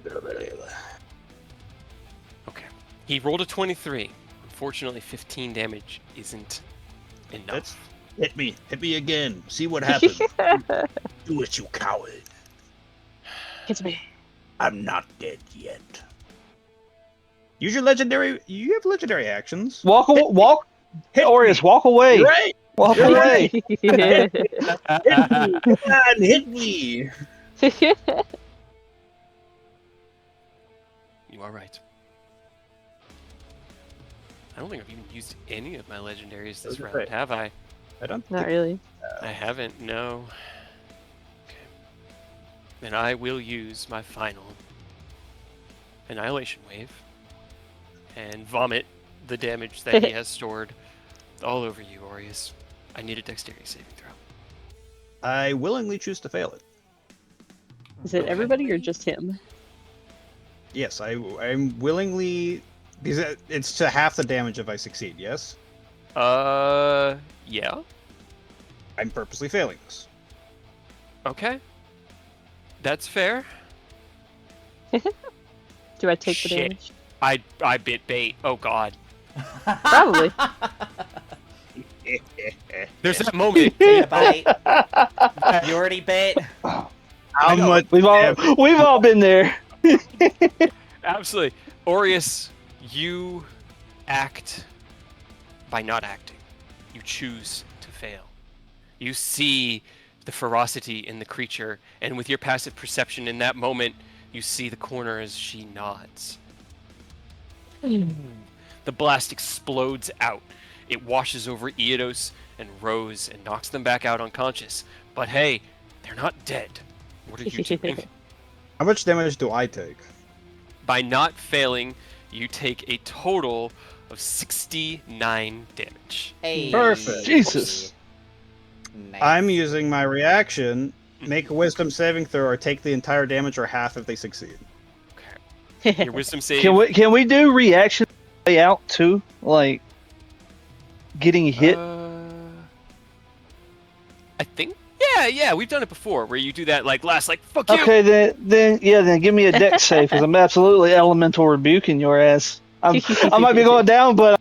He rolled a 23. Unfortunately, 15 damage isn't enough. Hit me again. See what happens. Do it, you coward. It's me. I'm not dead yet. Use your legendary. You have legendary actions. Walk, Hit Aureus, walk away. Right. Walk You're away. Yeah. Hit me. Come on, hit me. You are right. I don't think I've even used any of my legendaries this round, right. have I? I don't. Not think... really. I haven't, no. Okay. Then I will use my final Annihilation Wave and vomit the damage that he has stored all over you, Aureus. I need a dexterity saving throw. I willingly choose to fail it. Is it Okay. everybody or just him? Yes, I'm willingly, because it's to half the damage if I succeed. Yes, Yeah. I'm purposely failing this. Okay. That's fair. Do I take the Shit. damage? I bit bait. Oh god. Probably. There's that moment. Take a bite. You already bit. How much? We've all been there. Absolutely. Aureus, you act by not acting. You choose to fail. You see the ferocity in the creature, and with your passive perception in that moment, you see the corner as she nods. The blast explodes out. It washes over Eodos and Rose and knocks them back out unconscious. But hey, they're not dead. What are you doing? How much damage do I take? By not failing, you take a total of 69 damage. Hey. Perfect. Jesus. Nice. I'm using my reaction. Make a wisdom saving throw or take the entire damage or half if they succeed. Okay. Your wisdom save. Can we do reaction play out too? Like getting hit? I think. Yeah, we've done it before, where you do that like fuck you. Okay, then give me a dex save because I'm absolutely elemental rebuking your ass. I might be going down, but I'm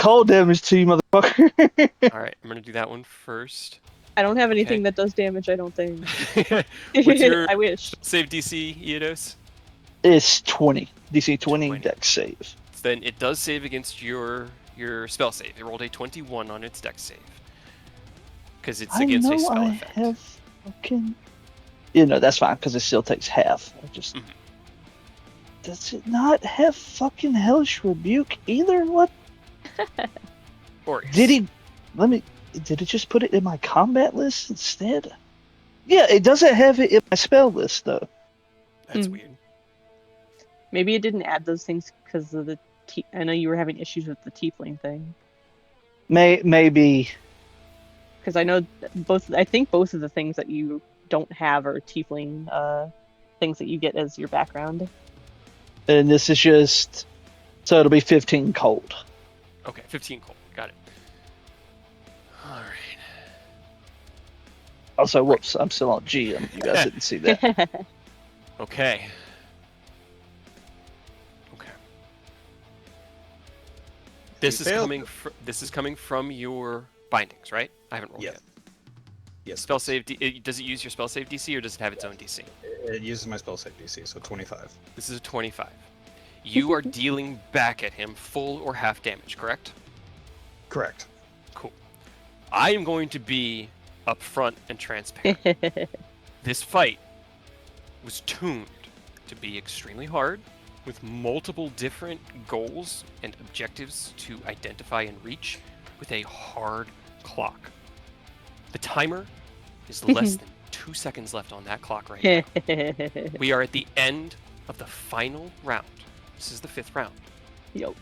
cold damage to you, motherfucker. All right, I'm gonna do that one first. I don't have anything Okay. that does damage, I don't think. What's your I wish. save DC, Eidos? It's 20. DC 20 20. dex save. So then it does save against your spell save. It rolled a 21 on its dex save. Because it's I against a know spell I effect. have fucking... that's fine, because it still takes half. I just... Mhm. Does it not have fucking Hellish Rebuke either? What? Aureus. Did he... Did it just put it in my combat list instead? Yeah, it doesn't have it in my spell list, though. That's Hmm. weird. Maybe it didn't add those things because of the... I know you were having issues with the tiefling thing. Maybe... Because I know I think both of the things that you don't have are tiefling things that you get as your background. And this is just... So it'll be 15 cold. Okay, 15 cold. Got it. All right. Also, whoops, I'm still on GM. You guys didn't see that. Okay. Okay. This is coming from your bindings, right? I haven't rolled Yes. yet. Yes. Spell save. Does it use your spell save DC or does it have its own DC? It uses my spell save DC, so 25. This is a 25. You are dealing back at him full or half damage, correct? Correct. Cool. I am going to be upfront and transparent. This fight was tuned to be extremely hard, with multiple different goals and objectives to identify and reach, with a hard clock. The timer is less than 2 seconds left on that clock right now. We are at the end of the final round. This is the 5th round. Yo.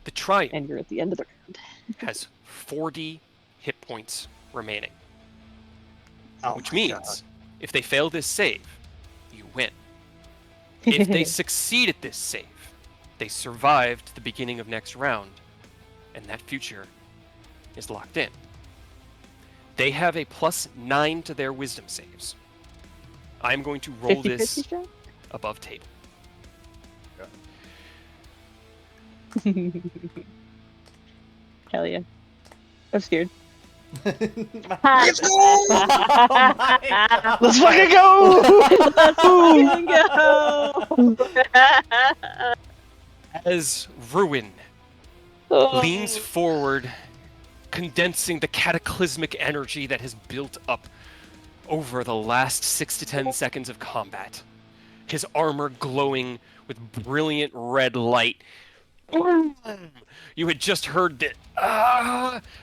The Triumph And you're at the end of the round. has 40 hit points remaining, Oh which my means God. if they fail this save, you win. If they succeed at this save, they survive to the beginning of next round, and that future is locked in. They have a +9 to their wisdom saves. I'm going to roll 50-50 this shot? above table. Hell yeah. I'm scared. Let's go! Oh my God. Let's fucking go! Let's fucking go! As Ruin leans forward, condensing the cataclysmic energy that has built up over the last 6 to 10 seconds of combat. His armor glowing with brilliant red light. You had just heard the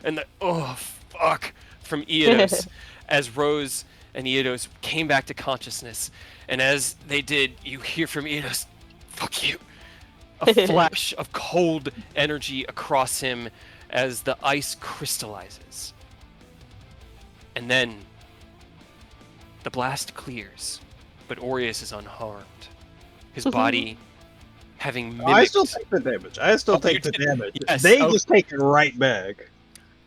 and the oh fuck from Eidos as Rose and Eidos came back to consciousness, and as they did, you hear from Eidos, "Fuck you." A flash of cold energy across him as the ice crystallizes. And then the blast clears, but Aureus is unharmed. His body having mimicked... I still take the damage. I still Oh, take you the did? damage. Yes, They oh. just take it right back.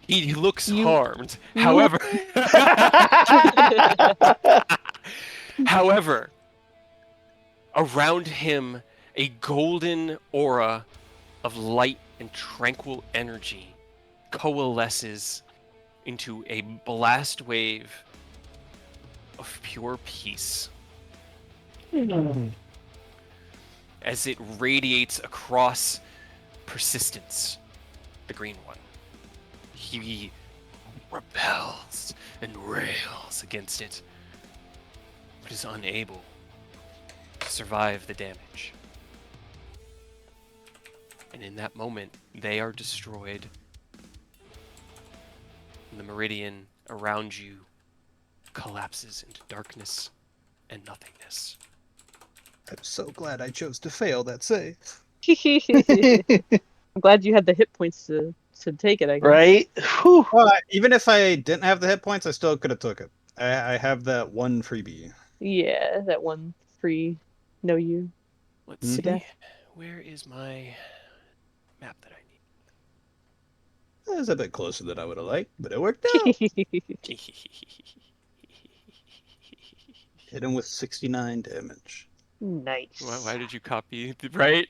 He looks You- harmed. However... However, around him, a golden aura of light and tranquil energy coalesces into a blast wave of pure peace. As it radiates across Persistence, the green one. He rebels and rails against it, but is unable to survive the damage. And in that moment, they are destroyed. And the Meridian around you collapses into darkness and nothingness. I'm so glad I chose to fail that save. I'm glad you had the hit points to take it, I guess. Right? Whew. Well, even if I didn't have the hit points, I still could have took it. I have that one freebie. Yeah, that one free know you. Let's To see. death. Where is my map that I It was a bit closer than I would have liked, but it worked out. need? Hit him with 69 damage. Nice. Why did you copy? Right?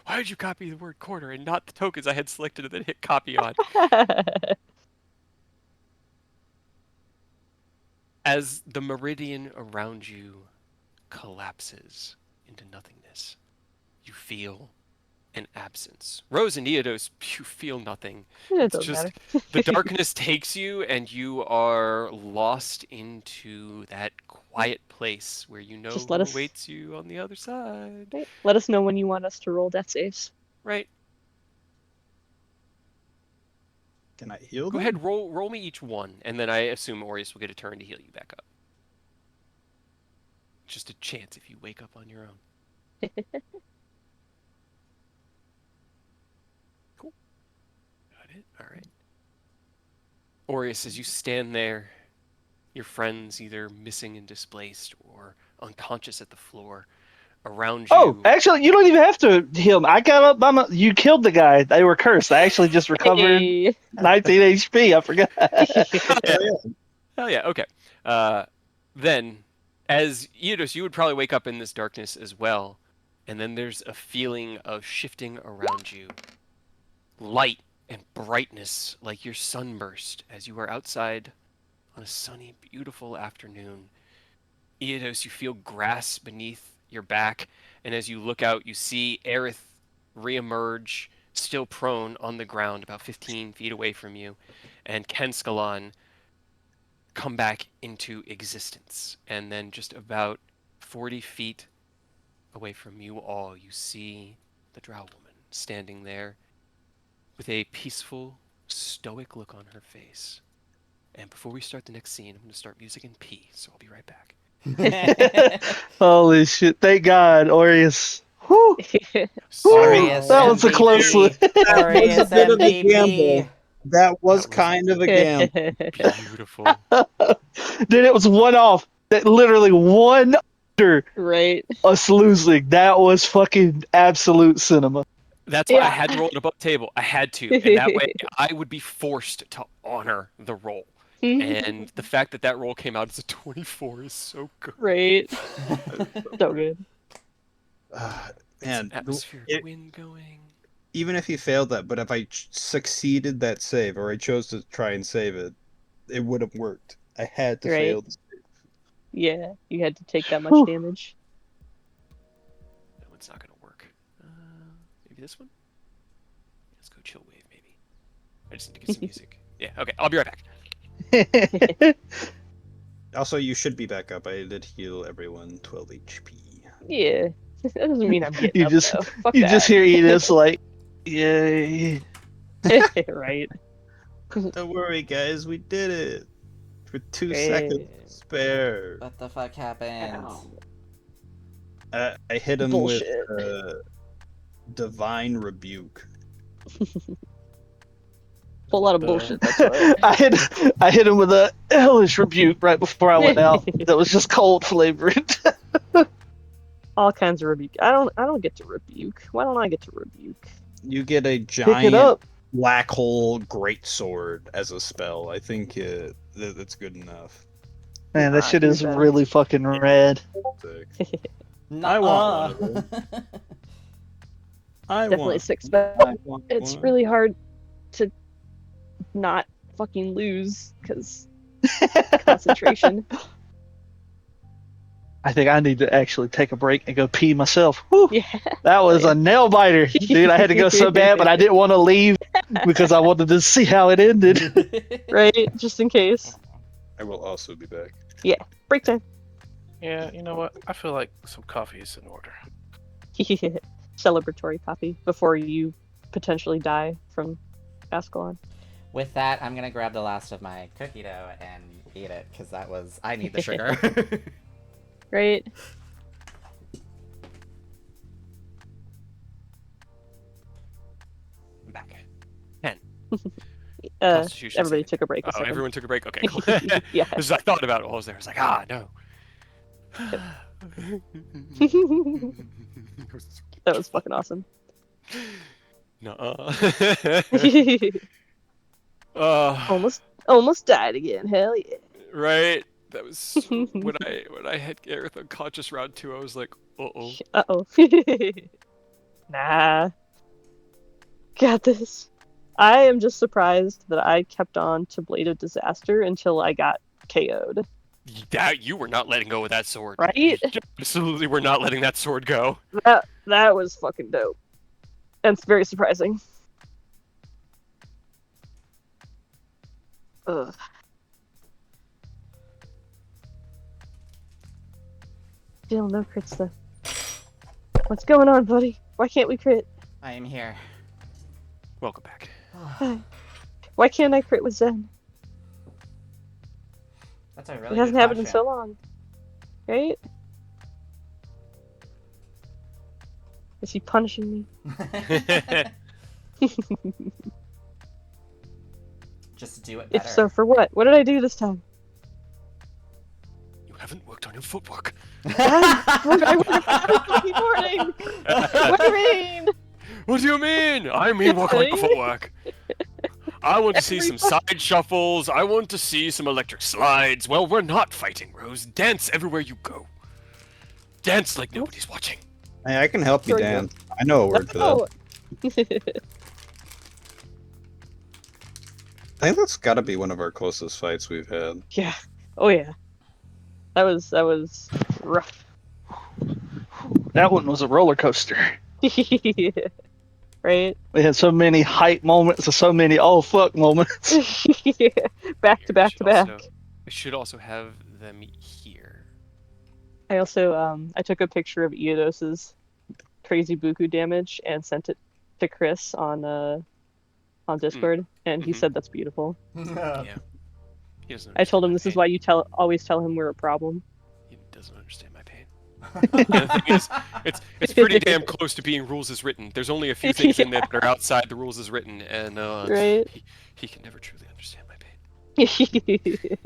Why did you copy the word quarter and not the tokens I had selected and then hit copy on? As the meridian around you collapses into nothingness, you feel an absence. Rose and Eodos, you feel nothing. It It's doesn't just matter. the darkness takes you and you are lost into that quiet place where you know Just who let us awaits you on the other side. right, let us know when you want us to roll death saves. Right. Can I heal Go them? ahead, roll me each one, and then I assume Aureus will get a turn to heal you back up. Just a chance if you wake up on your own. Cool. Got it. All right. Aureus, as you stand there, your friends either missing and displaced or unconscious at the floor, around Oh, you. actually, you don't even have to heal me. I got up by my. You killed the guy. They were cursed. I actually just recovered Hey. 19 HP. I forgot. Hell yeah. Oh, yeah. Hell yeah. Okay. Then, as Eodos, you would probably wake up in this darkness as well, and then there's a feeling of shifting around you, light and brightness like your sunburst as you are outside on a sunny, beautiful afternoon. Eodos, you feel grass beneath your back, and as you look out, you see Aerith reemerge, still prone on the ground, about 15 feet away from you, and Kenskalon come back into existence. And then just about 40 feet away from you all, you see the Drow woman standing there with a peaceful, stoic look on her face. And before we start the next scene, I'm going to start music in P, so I'll be right back. Holy shit! Thank God, Aureus. Whew. Whew. Aureus That was a close one. MVP. That was a Aureus bit of a MVP. gamble. That was That was kind of a gamble. beautiful. Dude, it was one off. That literally one under Right. us losing. That was fucking absolute cinema. That's why I Yeah. had to roll it above the table. I had to. And that way I would be forced to honor the roll. And the fact that that roll came out as a 24 is so good. Right. So good. Man, Atmospheric it- wind going. even if he failed that, but if I succeeded that save, or I chose to try and save it, it would have worked. I had to Right. fail the save. Yeah, you had to take that much Whew. damage. That one's not going to work. Maybe this one? Let's go chill wave, maybe. I just need to get some music. Yeah, okay. I'll be right back. Also, you should be back up. I did heal everyone 12 HP. Yeah. That doesn't mean I'm getting You up just though. Fuck you that. just hear Enos like, yay. Right. Don't worry, guys. We did it. For 2 Great. seconds spare. What the fuck happened? I hit him Bullshit. with Divine Rebuke. Whole lot of bullshit, that's what. I hit him with a hellish rebuke right before I went out. That was just cold flavored. All kinds of rebuke. I don't get to rebuke. Why don't I get to rebuke? You get a Pick it giant up. black hole greatsword as a spell. I think that's good enough. Man, that Nah, shit you're is better. really fucking rad. Sick. Nuh-uh. I want one of I Definitely want. six, but I want it's one. really hard to not fucking lose because concentration. I think I need to actually take a break and go pee myself. Whew. Yeah. That was Yeah. a nail biter. Dude, I had to go so bad, but I didn't want to leave because I wanted to see how it ended. Right? Just in case. I will also be back. Break time. Yeah, you know what? I feel like some coffee is in order. Celebratory coffee before you potentially die from Ascalon. With that, I'm gonna grab the last of my cookie dough and eat it, because I need the sugar. Right? I'm back. 10. Uh, Constitution everybody saving. took a break. a Oh, second. everyone took a break? Okay, cool. Yeah. As I thought about it while I was there, I was like, no. That was fucking awesome. Nuh-uh. Almost died again. Hell yeah. Right? That was when I had Gareth unconscious round 2, I was like, uh-oh. Uh-oh. Nah. Got this. I am just surprised that I kept on to Blade of Disaster until I got KO'd. That you were not letting go of that sword. Right? You absolutely were not letting that sword go. That was fucking dope. And it's very surprising. Ugh. Still no crits though. What's going on, buddy? Why can't we crit? I am here. Welcome back. Why can't I crit with Zen? That's a really It hasn't good happened in question. so long. Right? Is he punishing me? Just do it If better. so, for what? What did I do this time? You haven't worked on your footwork. I work every morning! What do you mean? What do you mean? I mean work on your footwork. I want to see some Every side shuffles. I want to see some electric slides. Well, we're not fighting, Rose. Dance everywhere you go. Dance like nobody's watching. Hey, I can help you, Sure you Dan. I know a word for that. Oh. I think that's got to be one of our closest fights we've had. Yeah. Oh yeah. That was rough. That one was a roller coaster. Right? We had so many hype moments and so many oh fuck moments. Back to back to back. I should also have them here. I also I took a picture of Iodos's crazy buku damage and sent it to Chris on Discord, and he Mhm. said that's beautiful. Yeah. He doesn't I told him understand my this is pain. why you always tell him we're a problem. He doesn't understand my pain. And the thing is, it's pretty damn close to being rules as written. There's only a few things in there that are outside the rules as written, and Right? he can never truly understand my pain.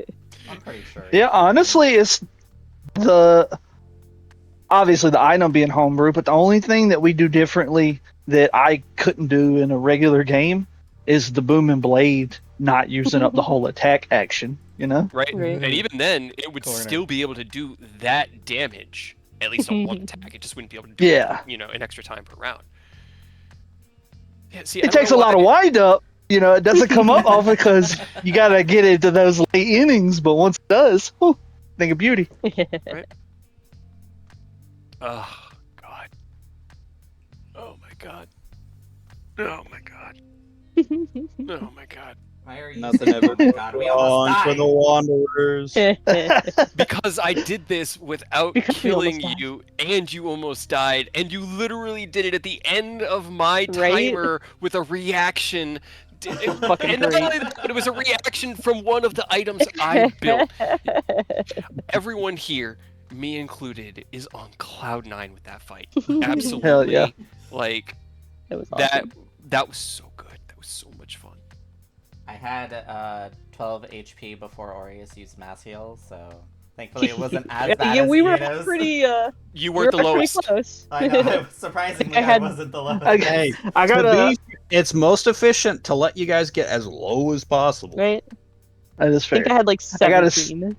I'm pretty sure. Yeah, honestly, it's obviously the item being homebrew, but the only thing that we do differently that I couldn't do in a regular game is the boom and blade not using up the whole attack action, you know? Right? Right. And even then, it would Corner. still be able to do that damage, at least on one attack. It just wouldn't be able to do Yeah. an extra time per round. Yeah, see, It takes a lot of wind up, you know, it doesn't come up often because you gotta get into those late innings, but once it does, oh, think of beauty. Oh, God. Oh, my God. Oh, my God. Oh, my God. Why are you Nothing saying, ever oh my god, we almost on for the died. Wanderers. Because I did this without Because we almost killing died. you, and you almost died, and you literally did it at the end of my Right? timer with a reaction. Fucking And not great. only that, but it was a reaction from one of the items I built. Everyone here, me included, is on cloud 9 with that fight. Absolutely. Hell yeah. Like, That was awesome. that was so good. That was so much fun. I had 12 HP before Aureus used mass heal, so thankfully it wasn't as bad Yeah, as we were Ionos. pretty You we weren't were the pretty lowest. close. I know, surprisingly I had- I wasn't the lowest. Hey, I to gotta, be, it's most efficient to let you guys get as low as possible. Right? that is I fair. think I had like I gotta 17.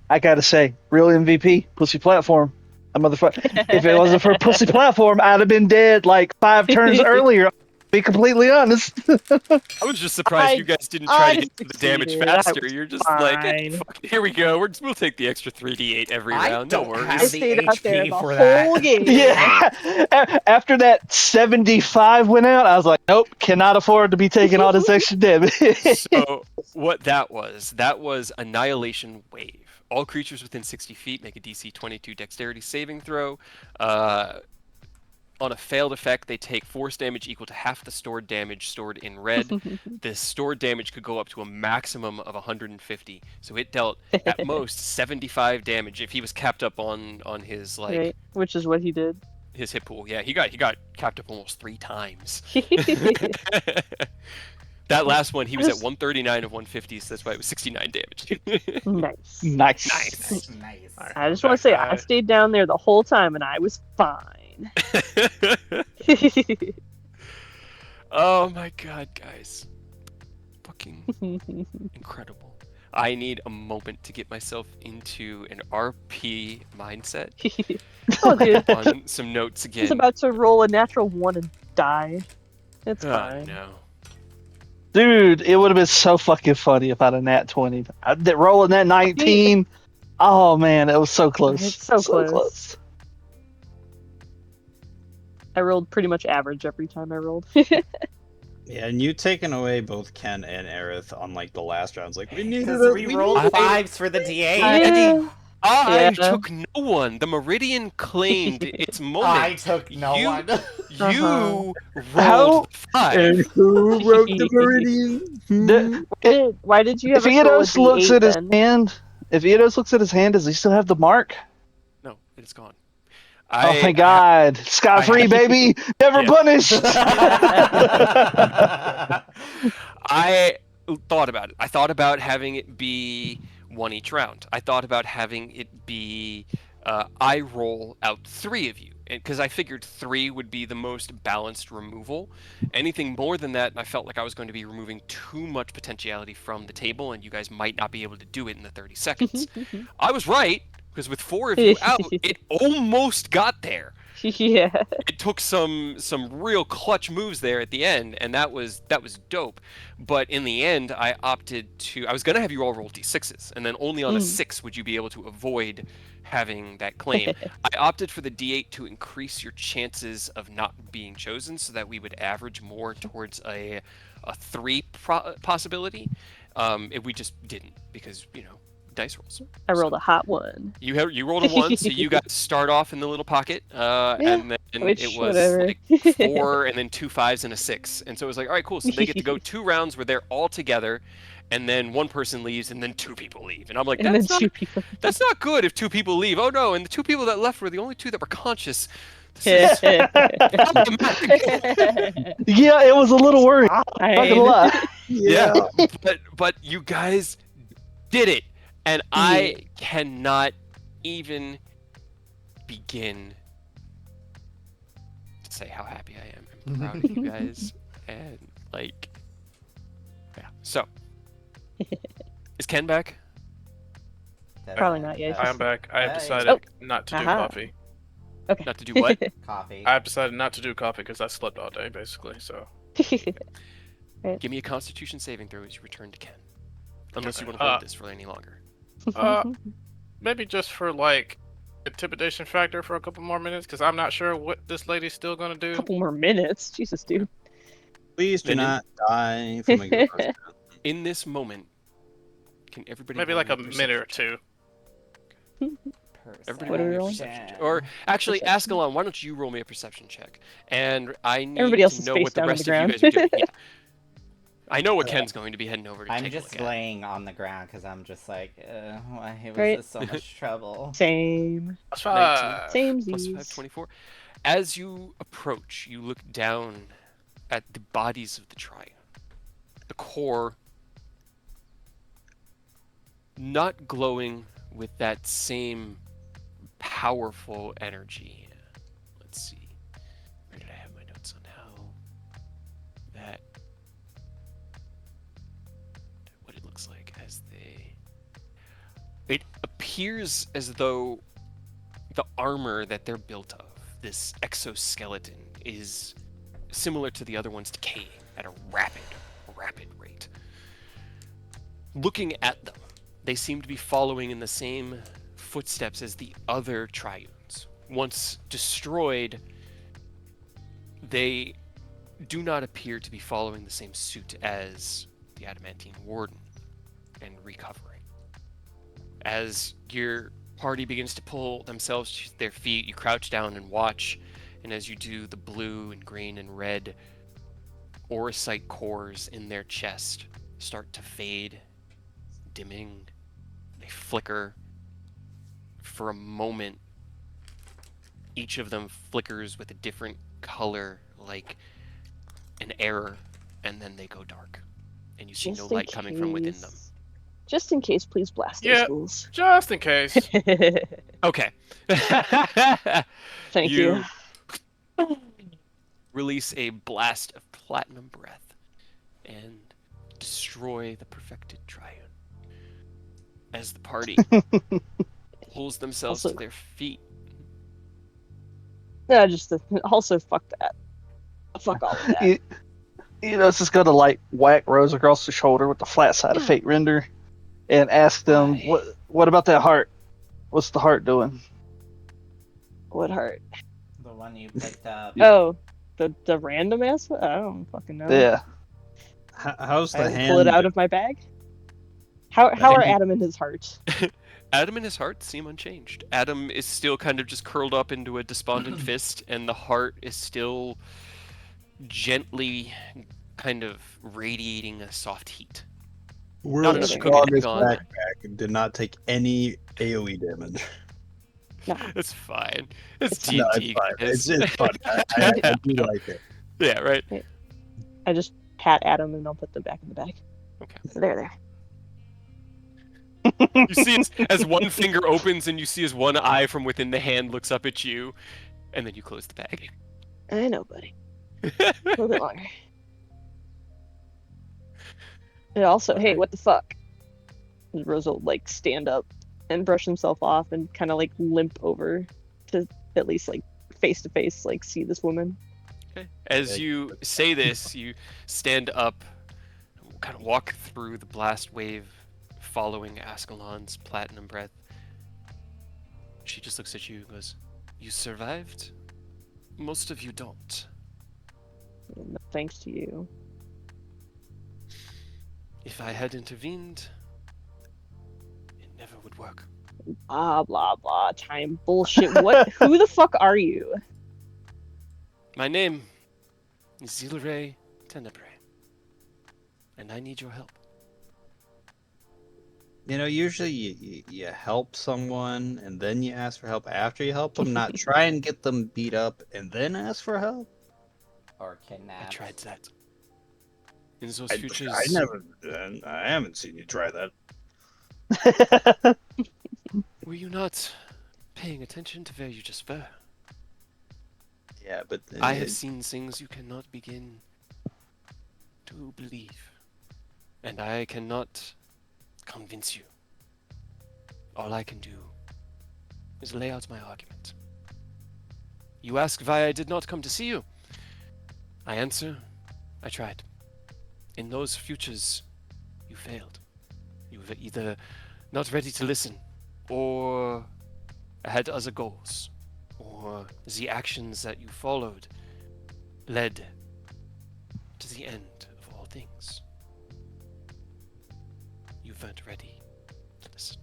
I gotta say, real MVP, pussy platform. A motherfucker. If it wasn't for pussy platform, I'd have been dead like 5 turns earlier. Be completely honest. I was just surprised you guys didn't try to I get to the damage succeeded. I faster. was You're just like, fine. fuck it, here we go. We'll take the extra 3d8 every I round. don't No worries. I have the stayed out there HP the for whole that. game. Yeah. After that 75 went out, I was like, nope, cannot afford to be taking all this extra damage. So what that was Annihilation Wave. All creatures within 60 feet make a DC 22 Dexterity saving throw. On a failed effect, they take force damage equal to half the stored damage stored in red. The stored damage could go up to a maximum of 150. So it dealt at most 75 damage if he was capped up on his Right, which is what he did. his hit pool. Yeah, he got capped up almost 3 times. That last one, he was at 139 of 150, so that's why it was 69 damage. Nice. Nice. Nice. I just want to say, I stayed down there the whole time and I was fine. Oh my god, guys. Fucking incredible. I need a moment to get myself into an RP mindset. Oh, dude. On some notes again. He's about to roll a natural 1 and die. It's fine. No. Dude, it would have been so fucking funny if I'd have nat 20. Rolling that 19. Oh man, it was so close. It's so close. I rolled pretty much average every time I rolled. Yeah, and you taking away both Ken and Aerith on like the last rounds. Like we needed Because it. we rolled needed it. 5s for the D8. Yeah. I Yeah. took no one. The Meridian claimed its moment. I took no one. You How- rolled 5. And who wrote the Meridian? Why did you have If us roll a Eidos looks D8 at his then? hand, does he still have the mark? No, it's gone. Oh, thank God. Scot free, baby. Never Yeah. punished. I thought about it. I thought about having it be 1 each round. I thought about having it be I roll out 3 of you, because I figured 3 would be the most balanced removal. Anything more than that, I felt like I was going to be removing too much potentiality from the table, and you guys might not be able to do it in the 30 seconds. I was right, because with 4 of you out, it almost got there. Yeah. It took some real clutch moves there at the end, and that was dope. But in the end, I opted to. I was gonna have you all roll d6s, and then only on a 6 would you be able to avoid having that claim. I opted for the d8 to increase your chances of not being chosen, so that we would average more towards a 3 possibility. If we just didn't, because dice rolls. I rolled a hot 1. You rolled a 1, so you got to start off in the little pocket, and then which, it was whatever. like 4, and then 2 5s and a 6, and so it was like, all right, cool. So they get to go 2 rounds where they're all together, and then 1 person leaves, and then 2 people leave, and I'm like, And then that's not 2 people. that's not good if 2 people leave. Oh no! And the 2 people that left were the only 2 that were conscious. This is problematic. Yeah, it was a little worried. Not gonna lie. Yeah, but you guys did it, and I cannot even begin to say how happy I am and proud of you guys, and like, yeah. So, is Ken back? Probably not yet. I am back. I have Hey. decided not to do Aha. coffee. Okay. Not to do what? Coffee. I have decided not to do coffee because I slept all day, basically. So Give me a Constitution saving throw as you return to Ken, unless you want to Okay. hold this for any longer. maybe just for like intimidation factor for a couple more minutes, because I'm not sure what this lady's still gonna do. Couple more minutes. Jesus, dude. Please do Then in- not die from a good person. In this moment, can everybody Maybe roll like me a minute or perception two. Everybody What roll are me we a rolling? perception check. Or actually, Perception. Ascalon, why don't you roll me a perception check? And I need Everybody else to is know face what the down on rest the of you ground. guys are doing. Yeah. I know what Ken's going to be heading over to I'm take just a look at. laying on the ground because I'm just like, why was Right. this so much trouble? Same. That's 19. fine. Same Plus 5, Z's. 24. As you approach, you look down at the bodies of the triune. The core not glowing with that same powerful energy. Let's see. Where did I have my notes on how that what it looks like as they it appears as though the armor that they're built of, this exoskeleton, is similar to the other ones decaying at a rapid rate. Looking at them, they seem to be following in the same footsteps as the other triunes. Once destroyed, they do not appear to be following the same suit as the Adamantine Warden and recovering. As your party begins to pull themselves to their feet, you crouch down and watch, and as you do, the blue and green and red auracite cores in their chest start to fade, dimming. They flicker. For a moment, each of them flickers with a different color, like an error, and then they go dark, and you see no Just in light coming from within them. case. Just in case, please blast Yeah. those fools. Just in case. Okay. Thank you. Release a blast of platinum breath and destroy the perfected triune. as the party pulls themselves Also- to their feet. Yeah, just also fuck that. Fuck all of that. It's just gonna like whack Rose across the shoulder with the flat side of Fate Render, and ask them, Why? what about that heart? What's the heart doing? What heart? The one you picked up. Oh, the random ass. I don't fucking know. Yeah. How's I the pull it hand? out of my bag. How are Adam and his heart? Adam and his heart seem unchanged. Adam is still kind of just curled up into a despondent fist, and the heart is still gently kind of radiating a soft heat. We're Not enough enough to to cook cook it it this gone. backpack and did not take any AoE damage. Nah. It's fine. It's It's fine. No, D&D, it's fine. guys. It's fun. I do like it. Yeah, right. I just pat Adam and I'll put them back in the bag. Okay. There. You see as one finger opens and you see as one eye from within the hand looks up at you, and then you close the bag. I know, buddy. A little bit longer. And also, hey, what the fuck? And Rose will like stand up and brush himself off and kind of like limp over to at least like face to face like see this woman. Okay. As you say this, you stand up, kind of walk through the blast wave, following Ascalon's platinum breath. She just looks at you and goes, "You survived? Most of you don't. And thanks to you. If I had intervened, it never would work." Blah blah blah. Time bullshit. What? Who the fuck are you? My name is Zilre Tenebrae, and I need your help. You know, usually you help someone and then you ask for help after you help them, not try and get them beat up and then ask for help. Or I kidnapped. tried that. In those I futures, haven't seen you try that. were you not paying attention to where you just were? Yeah, but I have seen things you cannot begin to believe, and I cannot convince you. All I can do is lay out my argument. You ask why I did not come to see you. I answer, I tried. In those futures, you failed. You were either not ready to listen, or had other goals, or the actions that you followed led to the end of all things. You weren't ready to listen.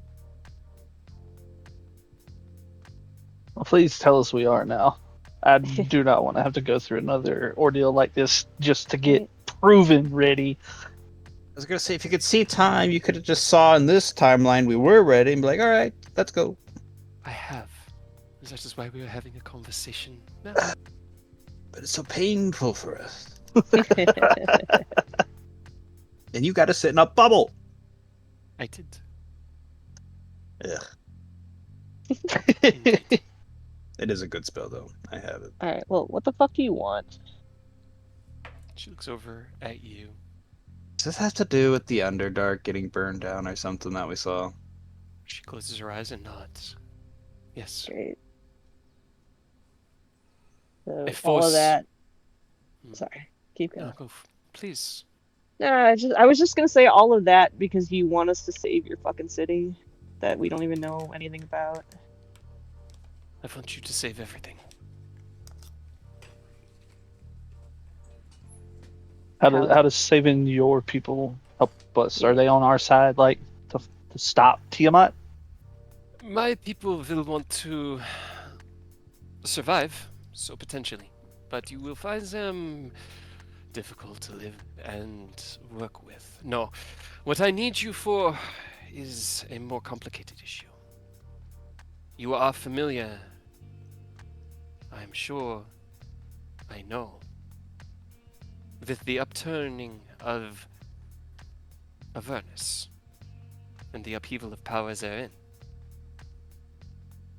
Well, please tell us we are now. I do not want to have to go through another ordeal like this just to get proven ready. I was gonna say, if you could see time, you could have just saw in this timeline we were ready and be like, all right, let's go. I have. That is why we are having a conversation now. But it's so painful for us. And you got to sit in a bubble. I did. Ugh. Indeed. It is a good spell, though. I have it. All right. Well, what the fuck do you want? She looks over at you. Does this have to do with the Underdark getting burned down or something that we saw? She closes her eyes and nods. Yes. Great. So A all force- of that. Hmm. Sorry. Keep going. No, go please. Nah, I was just gonna say all of that because you want us to save your fucking city that we don't even know anything about. I want you to save everything. How does saving your people help us? Are they on our side, like to stop Tiamat? My people will want to survive, so potentially. But you will find them difficult to live and work with. No, what I need you for is a more complicated issue. You are familiar, I'm sure, I know, with the upturning of Avernus and the upheaval of power therein.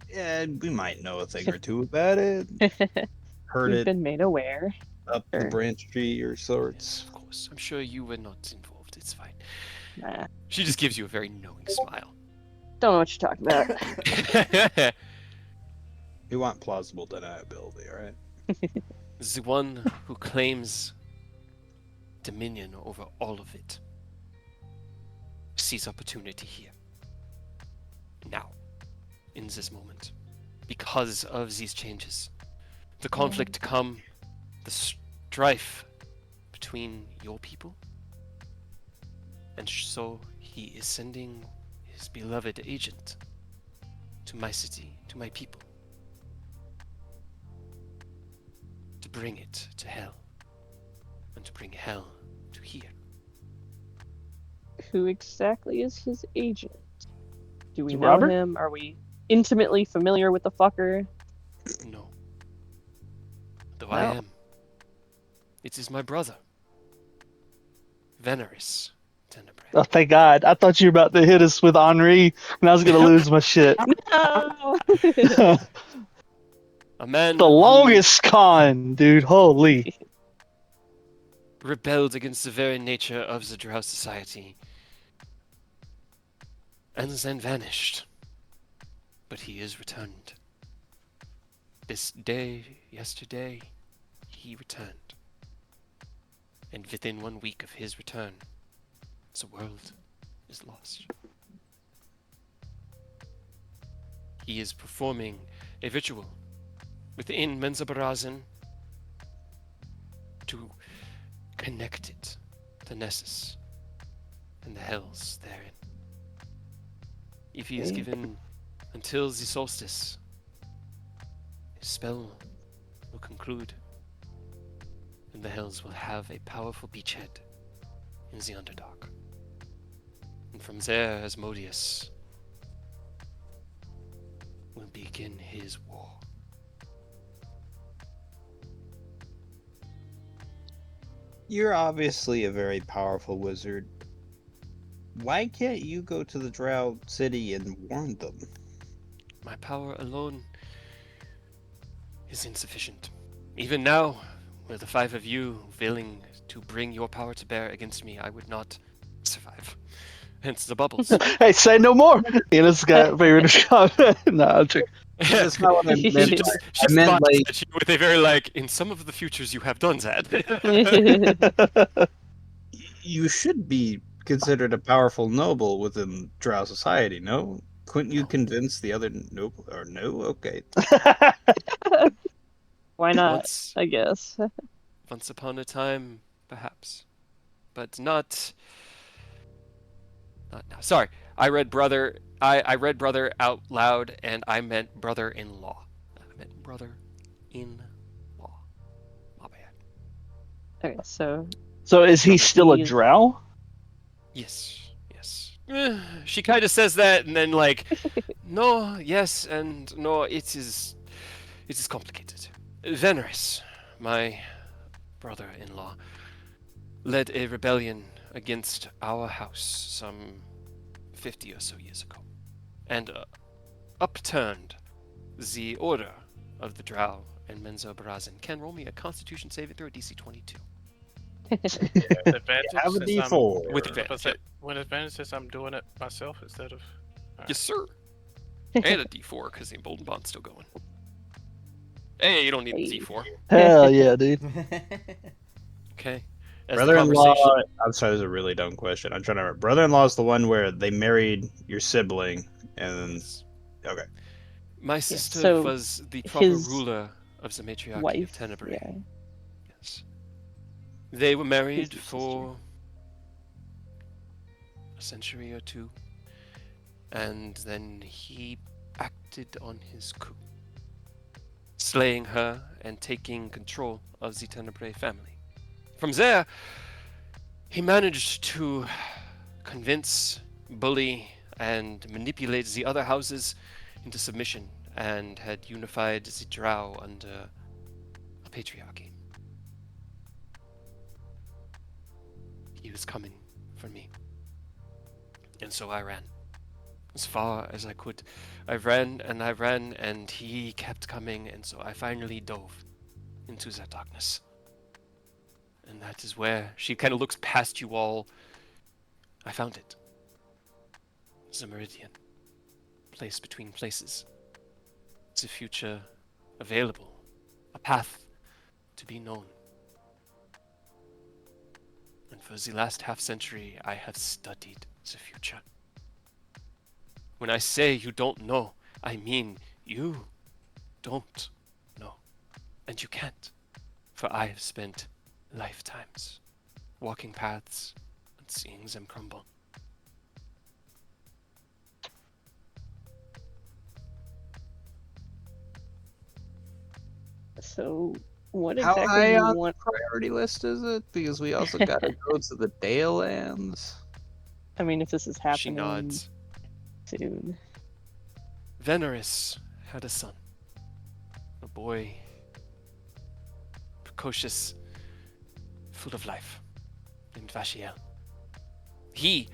Yeah, we might know a thing or two about it. Heard We've it been made aware. up the Sure. branch tree or Yes, sorts. of course. I'm sure you were not involved. It's fine. Nah. She just gives you a very knowing smile. Don't know what you're talking about. We want plausible deniability, all right? The one who claims dominion over all of it sees opportunity here. Now, in this moment, because of these changes, the conflict to come, the strife between your people, and so he is sending his beloved agent to my city, to my people, to bring it to hell, and to bring hell to here. Who exactly is his agent? Do we Is it know Robert? him? Are we intimately familiar with the fucker? No. Though No. I am. It is my brother, Veneris Tenebrae. Oh, thank God. I thought you were about to hit us with Henri, and I was going to lose my shit. No! The A man longest con, dude. Holy. who rebelled against the very nature of the Drow society and then vanished. But he is returned. This day, yesterday, he returned. And within 1 week of his return, the world is lost. He is performing a ritual within Menzoberranzan to connect it to Nessus and the hells therein. If he is given until the solstice, his spell will conclude, and the hells will have a powerful beachhead in the Underdark. And from there, Asmodeus will begin his war. You're obviously a very powerful wizard. Why can't you go to the Drow City and warn them? My power alone is insufficient. Even now, were the five of you willing to bring your power to bear against me, I would not survive. Hence the bubbles. Hey, say no more. Ian's got favorite shot. No, I'm joking. That's not what I She meant. just I she meant, smiles like, at you with a very in some of the futures you have done that. you should be considered a powerful noble within Drow society, no? Couldn't you No. convince the other noble? Or no? Okay. Why not? Once I guess. once upon a time, perhaps. But not now. Sorry. I read brother I read brother out loud and I meant brother-in-law. I meant brother-in-law. My bad. Okay, so So is he still a He's- drow? Yes. Yes. She kind of says that and then no, yes and no, it is complicated. Veneris, my brother-in-law, led a rebellion against our house some 50 or so years ago, and upturned the order of the Drow and Menzoberranzan. Can roll me a Constitution saving throw, DC 22. Advantage Have a since D4. With I'm, advantage. say, when advantage says I'm doing it myself instead of. Yes, sir. And a D4 because the Emboldened Bond's still going. Hey, you don't need the Hey. D4. Hell yeah, dude. Okay. As the Brother-in-law. conversation, I'm sorry, this is a really dumb question. I'm trying to remember. Brother-in-law is the one where they married your sibling, and okay. my sister so was the proper his ruler of the matriarchy of wife. Tenebrae. Yeah. Yes. They were married your for a century or two, and then he acted on his coup, slaying her and taking control of the Tenebrae family. From there, he managed to convince, bully, and manipulate the other houses into submission and had unified the Drow under a patriarchy. He was coming for me. And so I ran. As far as I could. I ran, and he kept coming, and so I finally dove into that darkness. And that is where she kind of looks past you all. I found it. The Meridian. place between places. It's a future available, a path to be known. And for the last half-century, I have studied the future. When I say you don't know, I mean you don't know. And you can't, for I have spent lifetimes walking paths and seeing them crumble. So, what How exactly do high you on want? the priority list is it? Because we also gotta go to the Dale Lands. I mean, if this is She happening nods. soon. Veneris had a son. A boy, precocious, full of life, named Vashiel. He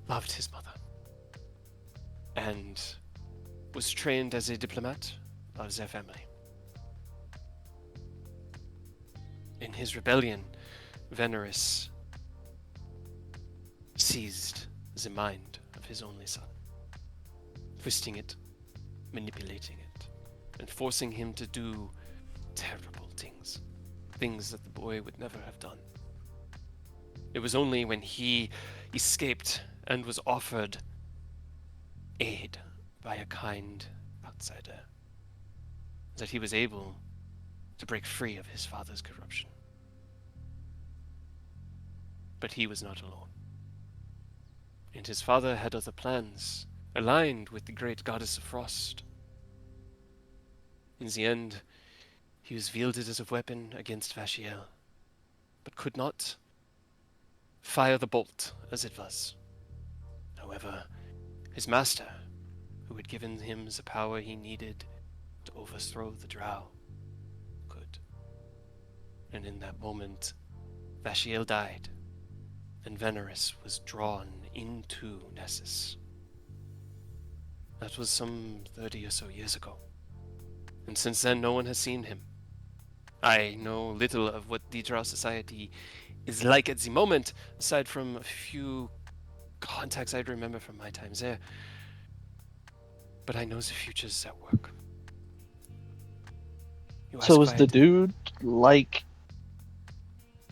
loved his mother and was trained as a diplomat of their family. In his rebellion, Veneris seized the mind of his only son, twisting it, manipulating it, and forcing him to do terrible things, things that the boy would never have done. It was only when he escaped and was offered aid by a kind outsider that he was able to break free of his father's corruption. But he was not alone. And his father had other plans, aligned with the great goddess of frost. In the end, he was wielded as a weapon against Vashiel, but could not fire the bolt as it was. However, his master, who had given him the power he needed to overthrow the Drow, could. And in that moment, Vashiel died, and Veneris was drawn into Nessus. That was some 30 or so years ago. And since then, no one has seen him. I know little of what the Drow Society is like at the moment, aside from a few contacts I'd remember from my times there. But I know the future's at work. You So ask was why I the did- dude like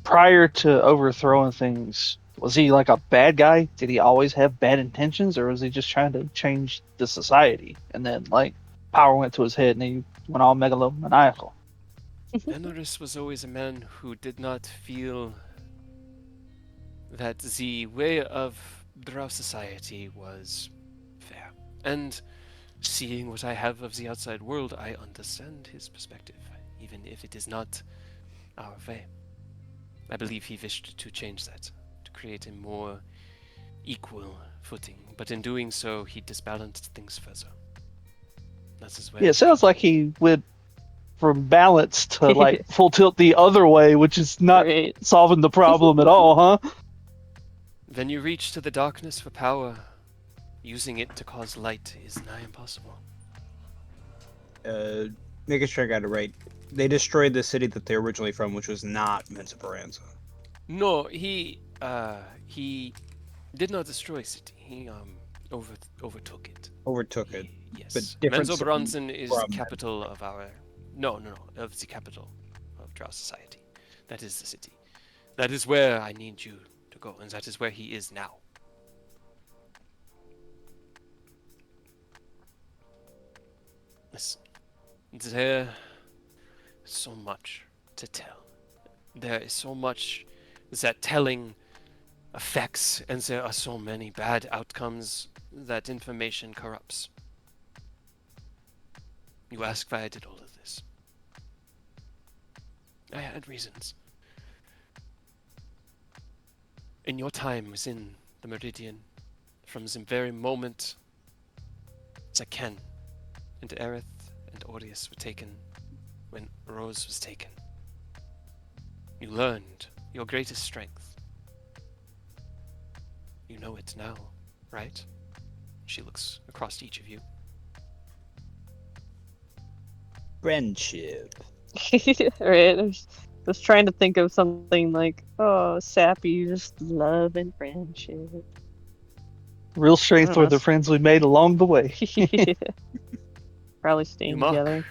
prior to overthrowing things? Was he like a bad guy? Did he always have bad intentions, or was he just trying to change the society? And then like power went to his head, and he went all megalomaniacal. Veneris was always a man who did not feel that the way of Drow society was fair. And seeing what I have of the outside world, I understand his perspective, even if it is not our way. I believe he wished to change that, to create a more equal footing, but in doing so, he disbalanced things further. That's his way. Yeah, it sounds like he went from balance to like full tilt the other way, which is not Right. solving the problem at all, huh? Then you reach to the darkness for power. Using it to cause light is nigh impossible. Making sure I got it right. They destroyed the city that they're originally from, which was not Mensaperanza. No, he did not destroy city. He overtook it. Overtook it. Yes. But different Menzoberranzan is from- the capital of our of the capital of Drow society. That is the city. That is where I need you to go, and that is where he is now. Listen, there is so much to tell. There is so much that telling affects, and there are so many bad outcomes that information corrupts. You ask why I did all of this. I had reasons. In your time within the Meridian, from the very moment that Ken and Aerith and Aureus were taken, when Rose was taken, you learned your greatest strength. You know it now, right? She looks across each of you. Friendship. Right. I was trying to think of something like, oh, sappy, just love and friendship. Real I strength don't were know. the friends we made along the way. Probably You staying mock, together.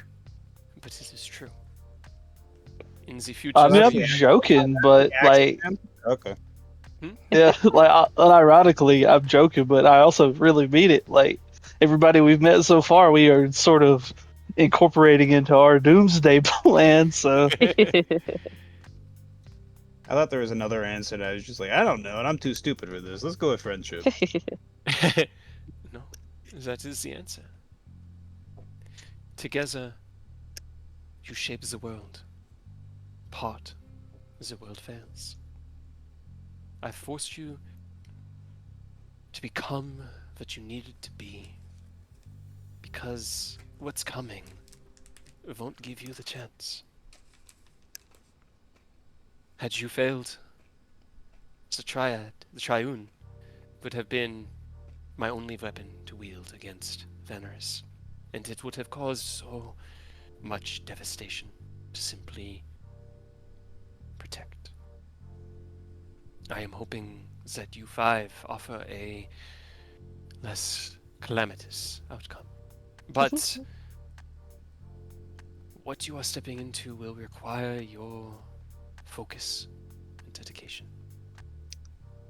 but it is true. In the I future, mean, That's I'm the joking, the but actual like, answer? Okay. yeah, like, unironically, I'm joking, but I also really mean it. Like, everybody we've met so far, we are sort of incorporating into our doomsday plan. So, I thought there was another answer that I was just like, I don't know, and I'm too stupid for this. Let's go with friendship. no, that is the answer. Together, you shape the world. Part, the world fails. I forced you to become what you needed to be, because what's coming won't give you the chance. Had you failed, the triad, the triune, would have been my only weapon to wield against Veneris, and it would have caused so much devastation to simply protect. I am hoping that you five offer a less calamitous outcome. But what you are stepping into will require your focus and dedication.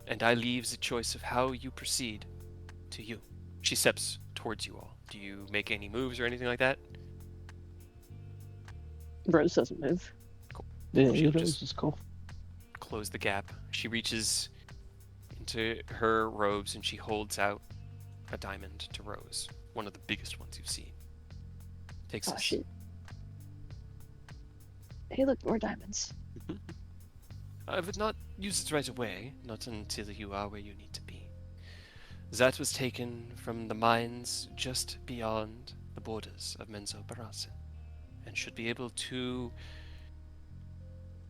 And I leave the choice of how you proceed to you. She steps towards you all. Do you make any moves or anything like that? Rose doesn't move. Cool. yeah, She'll it just is cool. close the gap. She reaches into her robes and she holds out a diamond to Rose, one of the biggest ones you've seen. Takes Oh this. shit. Hey, look, more diamonds. I would not use it right away, not until you are where you need to be. That was taken from the mines just beyond the borders of Menzo Barasin, and should be able to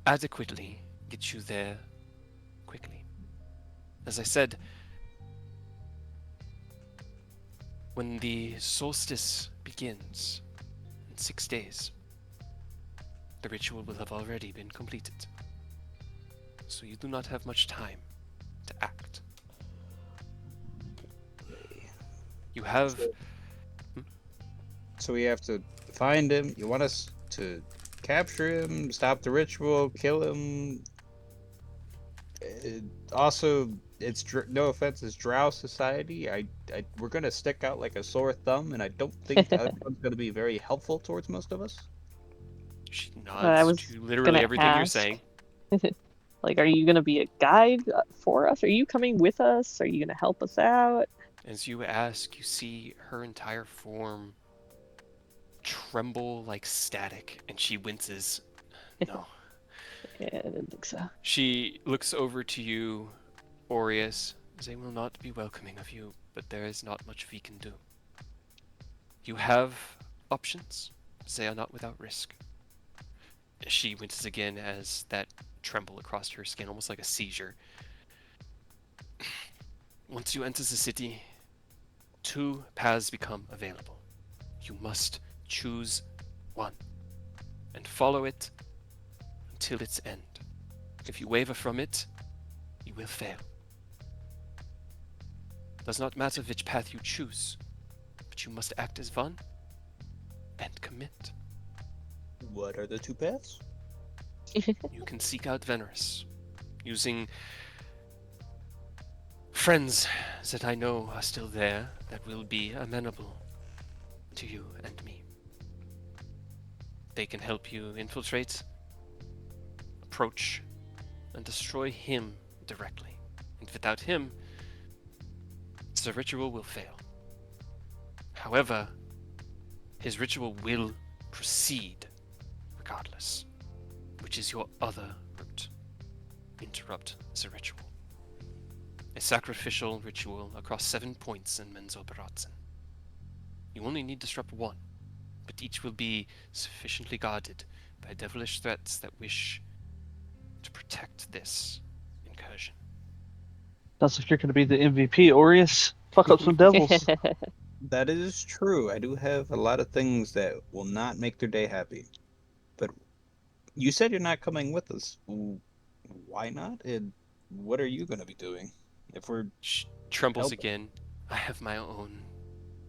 adequately get you there quickly. As I said, when the solstice begins in 6 days, the ritual will have already been completed. So you do not have much time to act. You have. So we have to find him. You want us to capture him, stop the ritual, kill him? Also, no offense, it's Drow society. We're gonna stick out like a sore thumb, and I don't think everyone's gonna be very helpful towards most of us. She I nods was to literally gonna everything you're ask, saying. like, are you gonna be a guide for us? Are you coming with us? Are you gonna help us out? As you ask, you see her entire form tremble like static, and she winces. No. Yeah, I didn't think so. She looks over to you, Aureus. They will not be welcoming of you, but there is not much we can do. You have options. They are not without risk. She winces again as that tremble across her skin, almost like a seizure. Once you enter the city, two paths become available. You must choose one and follow it until its end. If you waver from it, you will fail. Does not matter which path you choose, but you must act as one and commit. What are the two paths? You can seek out Veneris using friends that I know are still there that will be amenable to you and me. They can help you infiltrate, approach, and destroy him directly. And without him, the ritual will fail. However, his ritual will proceed regardless, which is your other route. Interrupt the ritual. A sacrificial ritual across 7 points in Menzo Baratzen. You only need to disrupt one, but each will be sufficiently guarded by devilish threats that wish to protect this incursion. Sounds like you're going to be the MVP, Aureus. Fuck up some devils. That is true. I do have a lot of things that will not make their day happy. But you said you're not coming with us. Why not? And what are you going to be doing? If we're She trembles helping. again. I have my own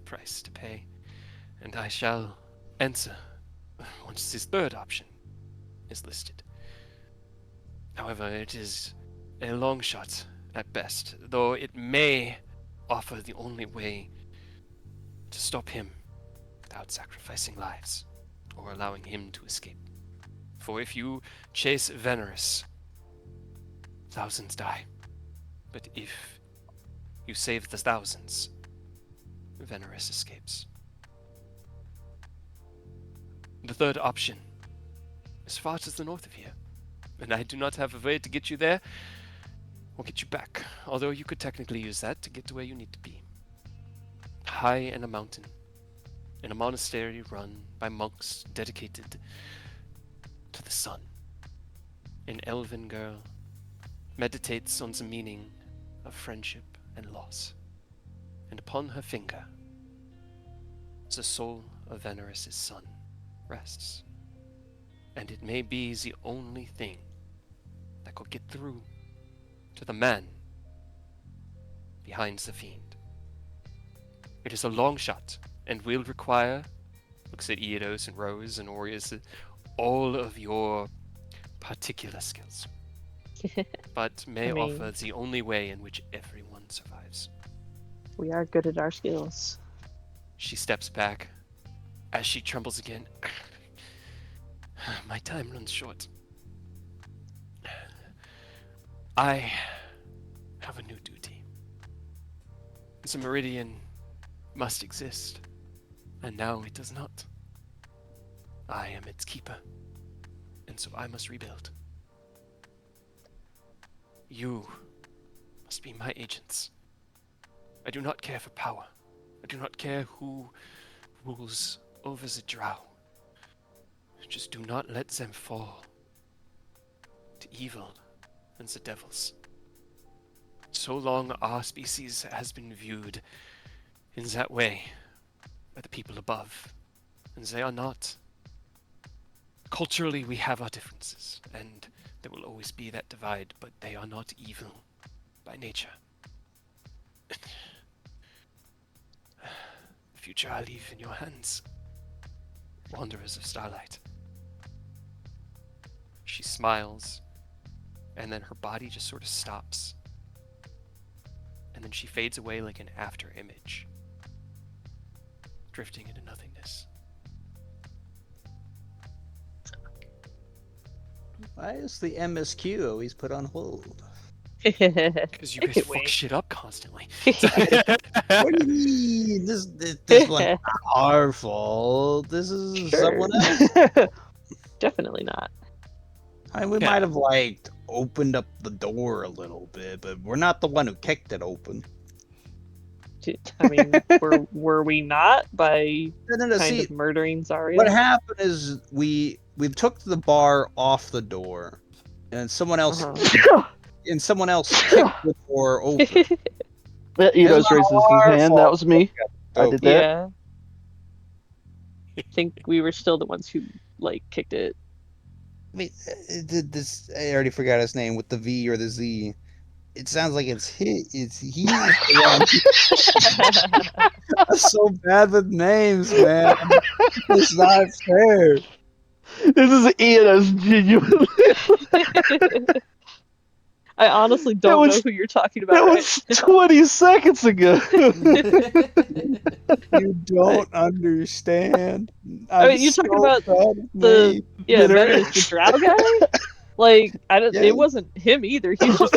price to pay, and I shall answer once this third option is listed. However, it is a long shot at best, though it may offer the only way to stop him without sacrificing lives or allowing him to escape. For if you chase Venerus, thousands die. But if you save the thousands, Venerus escapes. The third option is far to the north of here, and I do not have a way to get you there or get you back, although you could technically use that to get to where you need to be. High in a mountain, in a monastery run by monks dedicated to the sun, an elven girl meditates on the meaning of friendship and loss, and upon her finger the soul of Venerus' son rests, and it may be the only thing that could get through to the man behind the fiend. It is a long shot, and will require, looks at Eidos and Rose and Aureus, all of your particular skills, but may offer the only way in which everyone survives. We are good at our skills. She steps back as she trembles again. My time runs short. I have a new duty. The Meridian must exist, and now it does not. I am its keeper, and so I must rebuild. You must be my agents. I do not care for power. I do not care who rules over the drow. Just do not let them fall to evil and the devils. So long our species has been viewed in that way by the people above, and they are not. Culturally, we have our differences, and there will always be that divide, but they are not evil by nature. The future I leave in your hands, Wanderers of Starlight. She smiles, and then her body just sort of stops, and then she fades away like an after image, drifting into nothingness. Why is the MSQ always put on hold? Because you guys fuck shit up constantly. What do you mean? This one's not our fault. This is someone else. Definitely not. I mean, we might have opened up the door a little bit, but we're not the one who kicked it open. I mean, were we not by See, of murdering Zarya? what happened is we took the bar off the door, and someone else kicked the door open. Eidos raises his hand. That was me. I did that. Yeah. I think we were still the ones who kicked it. I mean, I already forgot his name with the V or the Z. It sounds like it's he. I'm so bad with names, man. It's not fair. This is Eidos genuinely. I honestly don't know who you're talking about. That was 20 seconds ago. You don't understand. I mean, you're talking about the Venerus, the drow guy? It wasn't him either. He's just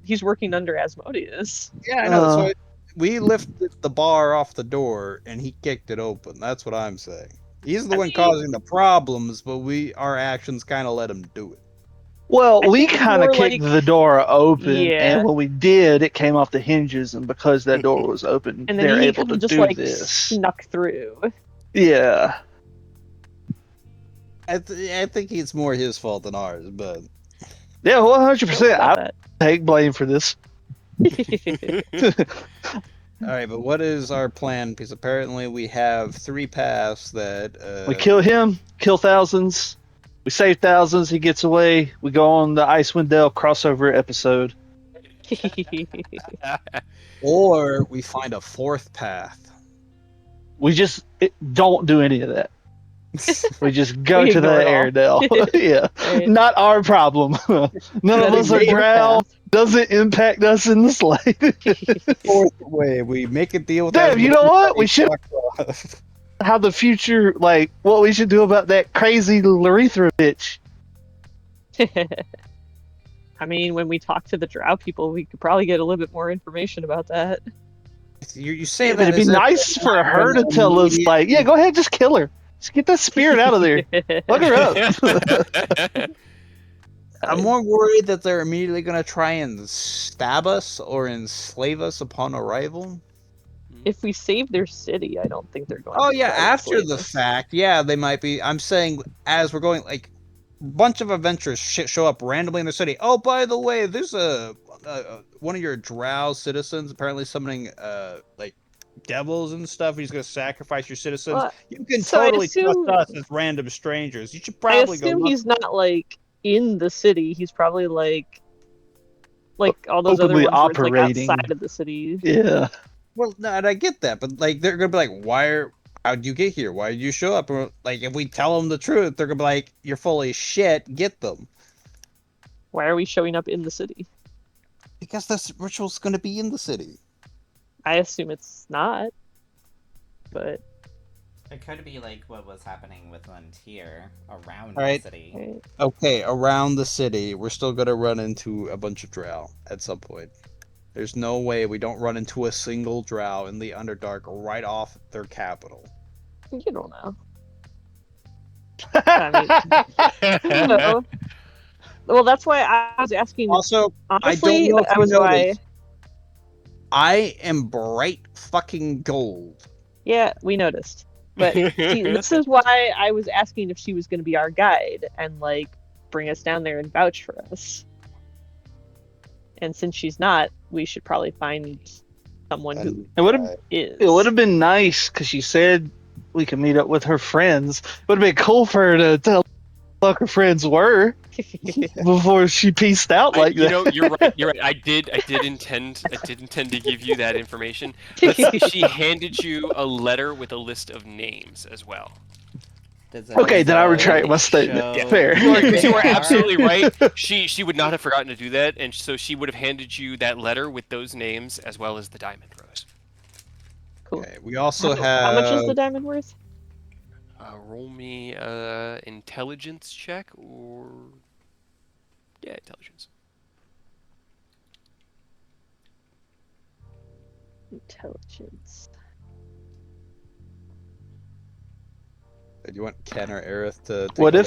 he's working under Asmodeus. Yeah, I know. So we lifted the bar off the door, and he kicked it open. That's what I'm saying. He's the one causing the problems, but our actions kind of let him do it. Well, we kind of kicked the door open, and when we did, it came off the hinges, and because that door was open, and then they're he able to just do this. Snuck through. Yeah. I think it's more his fault than ours, but... Yeah, 100%. I take blame for this. Alright, but what is our plan? Because apparently we have 3 paths that... We kill him, kill thousands, we save thousands, he gets away, we go on the Icewind Dale crossover episode. Or we find a fourth path. We just don't do any of that. We just go We to the ignore it all. Airedale. Yeah, Right. not our problem. None of us are Fourth drow. path. Doesn't impact us in the slightest. Fourth way, we make a deal with Damn, you know what? We should fuck off. how the future, like, what we should do about that crazy Larithra bitch. I mean, when we talk to the drow people, we could probably get a little bit more information about that. You say Yeah, that but it'd be as if nice we're for not her to gonna tell us, immediately- like, yeah, go ahead, just kill her. Just get that spirit out of there. Fuck her up. I'm more worried that they're immediately gonna try and stab us or enslave us upon arrival. If we save their city, I don't think they're going Oh to yeah, try to after enslave the us. fact, yeah, they might be. I'm saying as we're going, like, bunch of adventurers show up randomly in the city. Oh, by the way, there's a one of your drow citizens apparently summoning like devils and stuff. He's gonna sacrifice your citizens. Well, You can so I totally assume- trust us as random strangers. You should I probably go. assume he's not like in the city. He's probably like all those other Openly ones where it's like operating. outside of the city. Yeah. Well, no, and I get that, but like they're gonna be like, how'd you get here? Why did you show up? Or, like, if we tell them the truth, they're gonna be like, you're full of shit. Get them. Why are we showing up in the city? Because this ritual's gonna be in the city. I assume it's not. But It could be like what was happening with Lantier around Alright. the city. right. Okay, around the city, we're still gonna run into a bunch of drow at some point. There's no way we don't run into a single drow in the Underdark right off their capital. You don't know. I mean, no. Well, that's why I was asking. Also, Honestly, I don't know if that you was why. noticed, I am bright fucking gold. Yeah, we noticed. But see, this is why I was asking if she was going to be our guide and like bring us down there and vouch for us. And since she's not, we should probably find someone who It would have is. it would have been nice because she said we could meet up with her friends. Would have been cool for her to tell what her friends were before she pieced out like you that. know, you're right. You're right. I did intend to give you that information. But she handed you a letter with a list of names as well. Does it Okay, then I also retract my statement. show Fair. You are, who they you are are? absolutely right. She would not have forgotten to do that, and so she would have handed you that letter with those names as well as the diamond rose. Cool. Okay, we also How much is have the diamond worth? Roll me intelligence check or intelligence. Intelligence. Do you want Ken or Aerith to take What a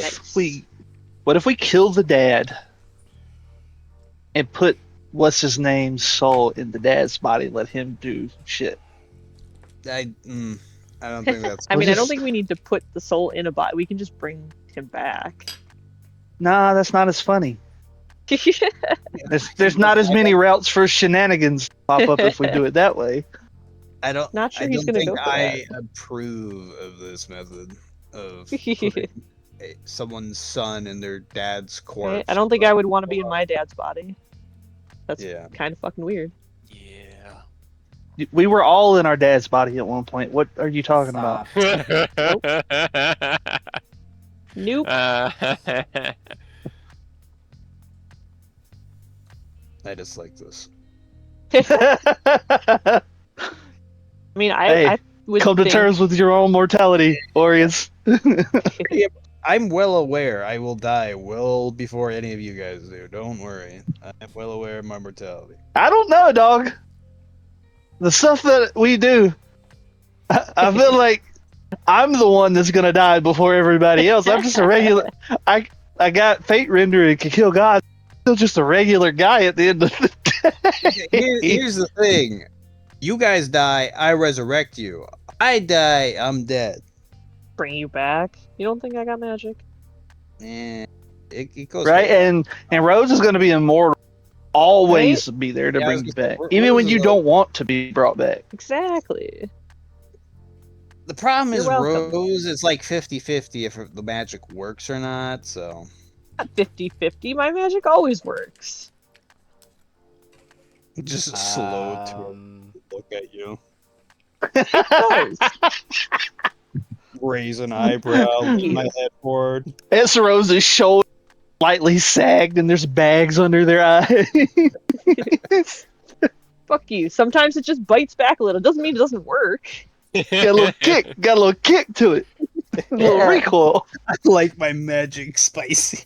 if we kill the dad and put what's his name's soul in the dad's body, let him do shit? look? I don't think that's. I mean, I don't just- think we need to put the soul in a body. We can just bring him back. Nah, that's not as funny. There's not as many routes for shenanigans to pop up if we do it that way. I don't. Not sure I he's don't gonna think go for I approve of this method of putting someone's son in their dad's corpse. I don't think I would want to be in my dad's body. That's Yeah. kind of fucking weird. Yeah. We were all in our dad's body at one point. What are you talking about? Nope. I dislike this. I mean, Hey, I would Come to think... terms with your own mortality, Orius. I'm well aware I will die well before any of you guys do. Don't worry. I'm well aware of my mortality. I don't know, dog. The stuff that we do, I feel like I'm the one that's gonna die before everybody else. I'm just a regular. I got fate render and can kill God. I'm still just a regular guy at the end of the day. Here's the thing. You guys die, I resurrect you. I die, I'm dead. Bring you back. You don't think I got magic? It goes Right, hand- and Rose is gonna be immortal. Always be there to Yeah, I was bring you gonna say, back, Rose even when is you a- don't want to be brought back. Exactly. The problem is You're welcome. Rose is like 50-50 if the magic works or not, so. Not 50-50. My magic always works. Just slow to look at you. It does. Raise an eyebrow, Thank lift my you. head forward. Rose's shoulder slightly sagged, and there's bags under their eyes. Fuck you. Sometimes it just bites back a little. Doesn't mean it doesn't work. Got a little kick. Got a little kick to it. A little Yeah. recoil. I like my magic spicy.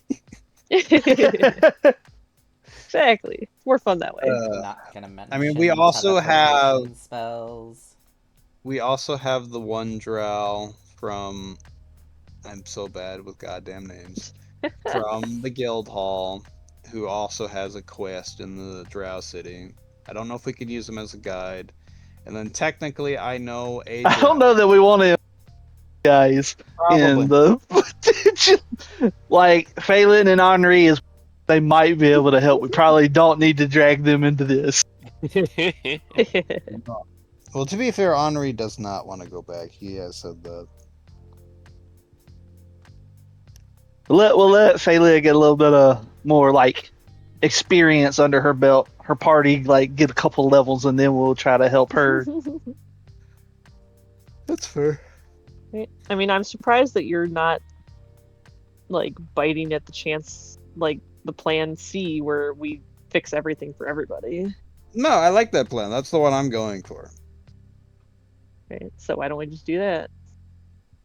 Exactly. It's more fun that way. Not gonna mention. I mean, we also teleportation spells. We also have the one drow from. I'm so bad with goddamn names. From the guild hall, who also has a quest in the Drow City. I don't know if we could use him as a guide. And then technically, I know a I don't know that we want to guys Probably. in the like Phelan and Henri is. They might be able to help. We probably don't need to drag them into this. Well, to be fair, Henri does not want to go back. He has said that. We'll let Phelan get a little bit of more like experience under her belt. Her party like get a couple levels, and then we'll try to help her. That's fair. I mean, I'm surprised that you're not like biting at the chance, like the plan C, where we fix everything for everybody. No, I like that plan. That's the one I'm going for. Right? So why don't we just do that?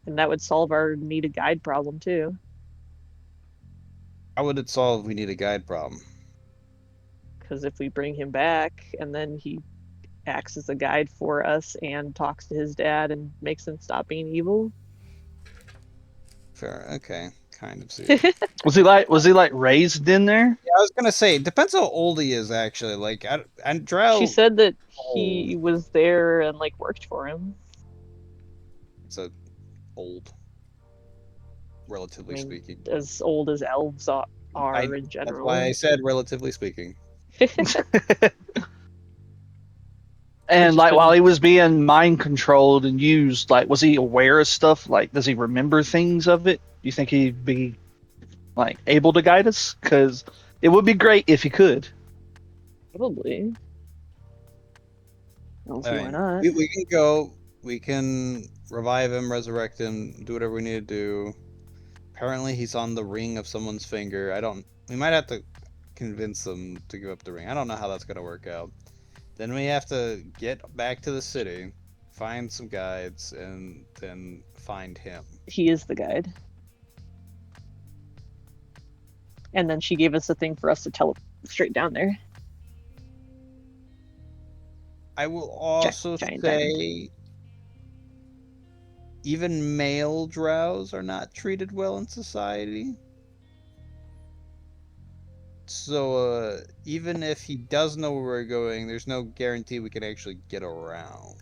And that would solve our need a guide problem too. How would it solve we need a guide problem? Because if we bring him back and then he acts as a guide for us and talks to his dad and makes him stop being evil. Fair. Okay. Kind of see. Was he like raised in there? Yeah, I was gonna say, it depends how old he is actually. Like, and Drow. She said that he was there and like worked for him. It's a old, relatively speaking. As old as elves are in That's general. why I said relatively speaking. And like while he was being mind controlled and used, like was he aware of stuff? Like does he remember things of it? Do you think he'd be like able to guide us? Because it would be great if he could. Probably. I don't see why Alright, not. we can go. We can revive him, resurrect him, do whatever we need to do. Apparently, he's on the ring of someone's finger. We might have to convince them to give up the ring. I don't know how that's gonna work out. Then we have to get back to the city, find some guides, and then find him. He is the guide. And then she gave us a thing for us to teleport straight down there. I will also Giant say, even male drows are not treated well in society. So even if he does know where we're going, there's no guarantee we can actually get around.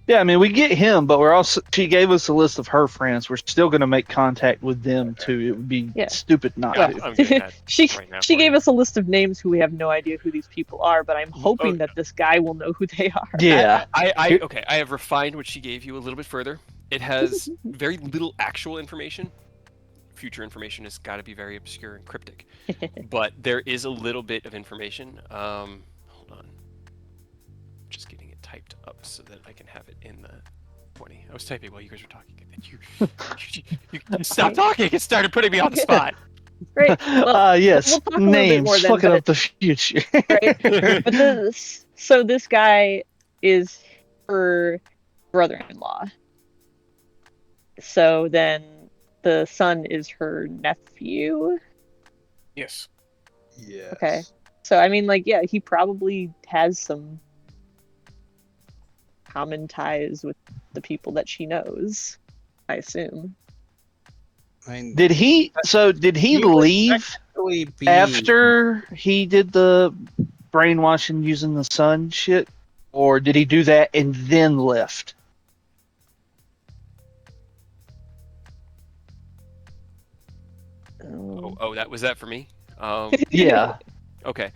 Yeah, I mean we get him, but she gave us a list of her friends. We're still gonna make contact with them too. It would be stupid not Yeah, to. I'm getting that She right now she for gave you. us a list of names who we have no idea who these people are, but I'm hoping that this guy will know who they are. Yeah. Okay, I have refined what she gave you a little bit further. It has very little actual information. Future information has got to be very obscure and cryptic. But there is a little bit of information. Hold on. Just getting it typed up so that I can have it in the 20. I was typing while you guys were talking. And you stopped talking and started putting me on the spot. Right. Well, yes. we'll talk a little bit Names more then, fucking but up the future. right? But this guy is her brother-in-law. So then the son is her nephew. Yes. Yes. Okay. So I mean, like, yeah, he probably has some common ties with the people that she knows, I assume. I mean, Did he would leave technically be after he did the brainwashing using the sun shit? Or did he do that and then left? Oh, that was that for me. Yeah. Okay.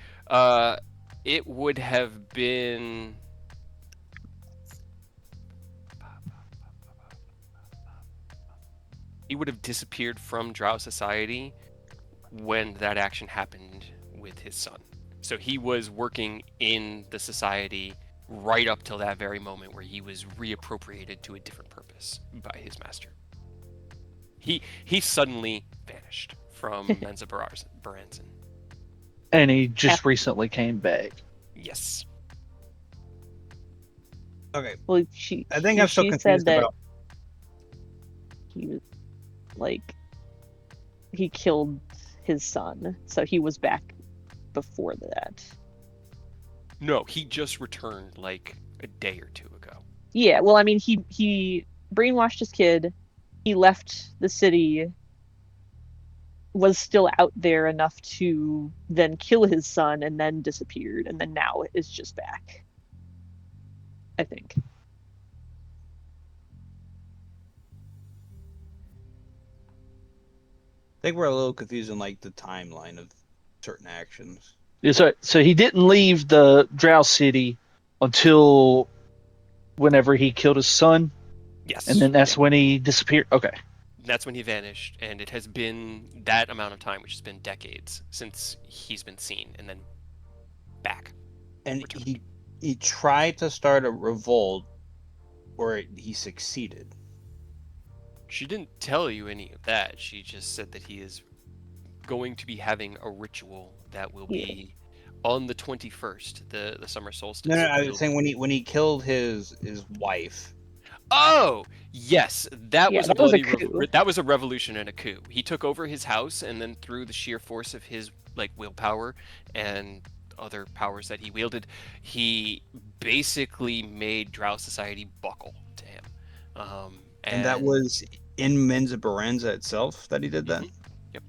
It would have been. He would have disappeared from Drow society when that action happened with his son. So he was working in the society right up till that very moment where he was reappropriated to a different purpose by his master. He suddenly vanished from Mensa Baranzan. And he just recently came back. Yes. Okay. Well, I think I'm still she said confused that about. he was he killed his son, so he was back before that. No, he just returned like a day or two ago. Yeah, well, I mean, he brainwashed his kid. He left the city, was still out there enough to then kill his son, and then disappeared, and then now is just back. I think. I think we're a little confused in like the timeline of certain actions. Yeah, so he didn't leave the Drow City until whenever he killed his son, Yes. and then that's when he disappeared. Okay. That's when he vanished, and it has been that amount of time, which has been decades, since he's been seen, and then back. And Returned. he tried to start a revolt, where he succeeded. She didn't tell you any of that. She just said that he is going to be having a ritual that will be on the 21st, the summer solstice. No, I was saying when he killed his wife. Oh, yes, that Yeah, was that a was a bloody coup. that was a revolution and a coup. He took over his house, and then through the sheer force of his like willpower and other powers that he wielded, he basically made Drow society buckle to him. And that was in Mensa Baranza itself that he did that? Yep.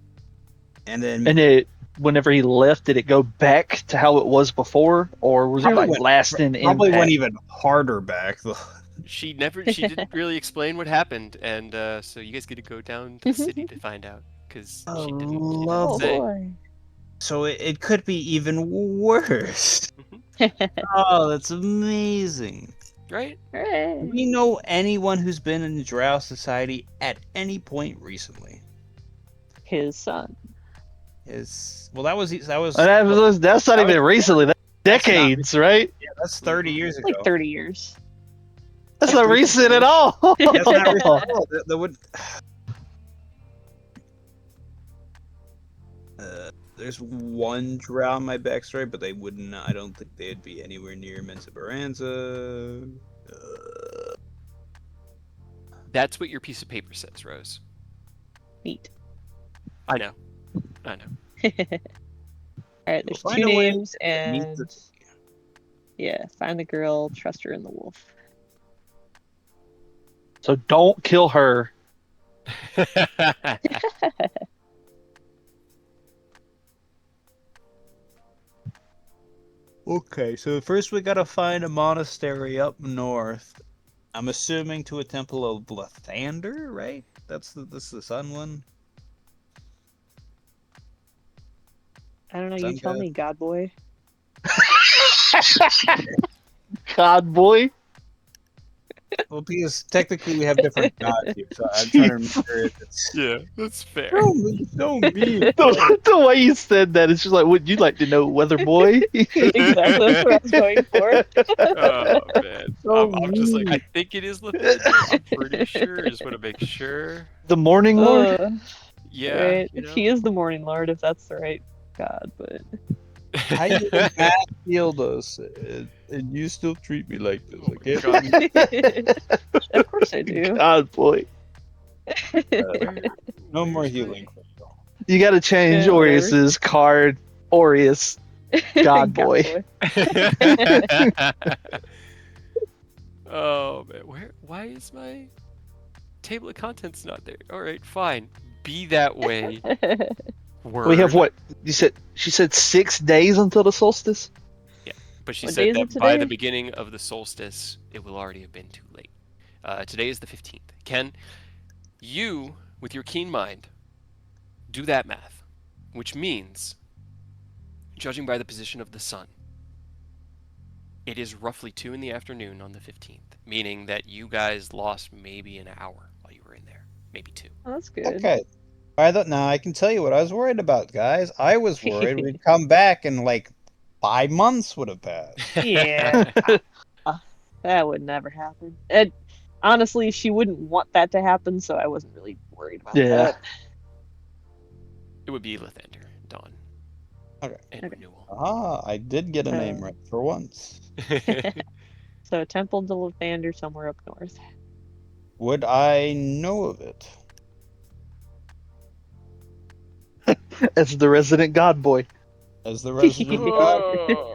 And then And whenever he left, did it go back to how it was before, or was it like lasting probably impact? went even harder back. She didn't really explain what happened, and so you guys get to go down to the city to find out, because she didn't Oh say. boy. So it could be even worse. Mhm. Oh, that's amazing. Right? Do Hooray. we know anyone who's been in the Drow Society at any point recently? His son. That's That's not that even recently. That's that's not decades, right? yeah, that's 30 years ago. Like 30 years. That's not recent at all. That's not recent at all. That would. There's one Drow in my backstory, but they wouldn't. I don't think they'd be anywhere near Mensa Baranza. That's what your piece of paper says, Rose. Neat. I know. All right, there's We'll two find a way names, to meet and yeah, find the girl, trust her, and the wolf. So don't kill her. Okay, so first we gotta find a monastery up north. I'm assuming to a temple of Lathander, right? That's the sun one. I don't know, Sun you tell god? me, God boy. God boy. Well, because technically we have different gods here, so I'm trying to remember if it's. Yeah, that's fair. Don't mean. The way you said that, it's just like, would you like to know, Weather Boy? Exactly, that's what I was going for. Oh man, So I'm just like, I mean. think it is Lathander. I'm pretty sure. Just want to make sure. The Morning Lord. Yeah, Right. you know. He is the Morning Lord, if that's the right God, but How you bad healed us, and you still treat me like this? Oh Okay. my of course I do. God boy. No more Where's healing. You got to change Yeah, whatever. Aureus's card. Aureus. God boy. Oh man, why is my table of contents not there? All right, fine. Be that way. Word. We have what? She said 6 days until the solstice? But she What day said is it that by today? the beginning of the solstice, it will already have been too late. Today is the 15th. Ken, you, with your keen mind, do that math, which means, judging by the position of the sun, it is roughly 2 in the afternoon on the 15th, meaning that you guys lost maybe an hour while you were in there, maybe 2. Oh, that's good. Okay. Now I can tell you what I was worried about, guys. I was worried we'd come back and like 5 months would have passed. Yeah. That would never happen. And honestly, she wouldn't want that to happen, so I wasn't really worried about Yeah. that. It would be Lathander, Dawn. Okay. And Okay. Renewal. Ah, I did get a name right for once. So Temple de Lathander somewhere up north. Would I know of it? As the resident god boy. As the resident god,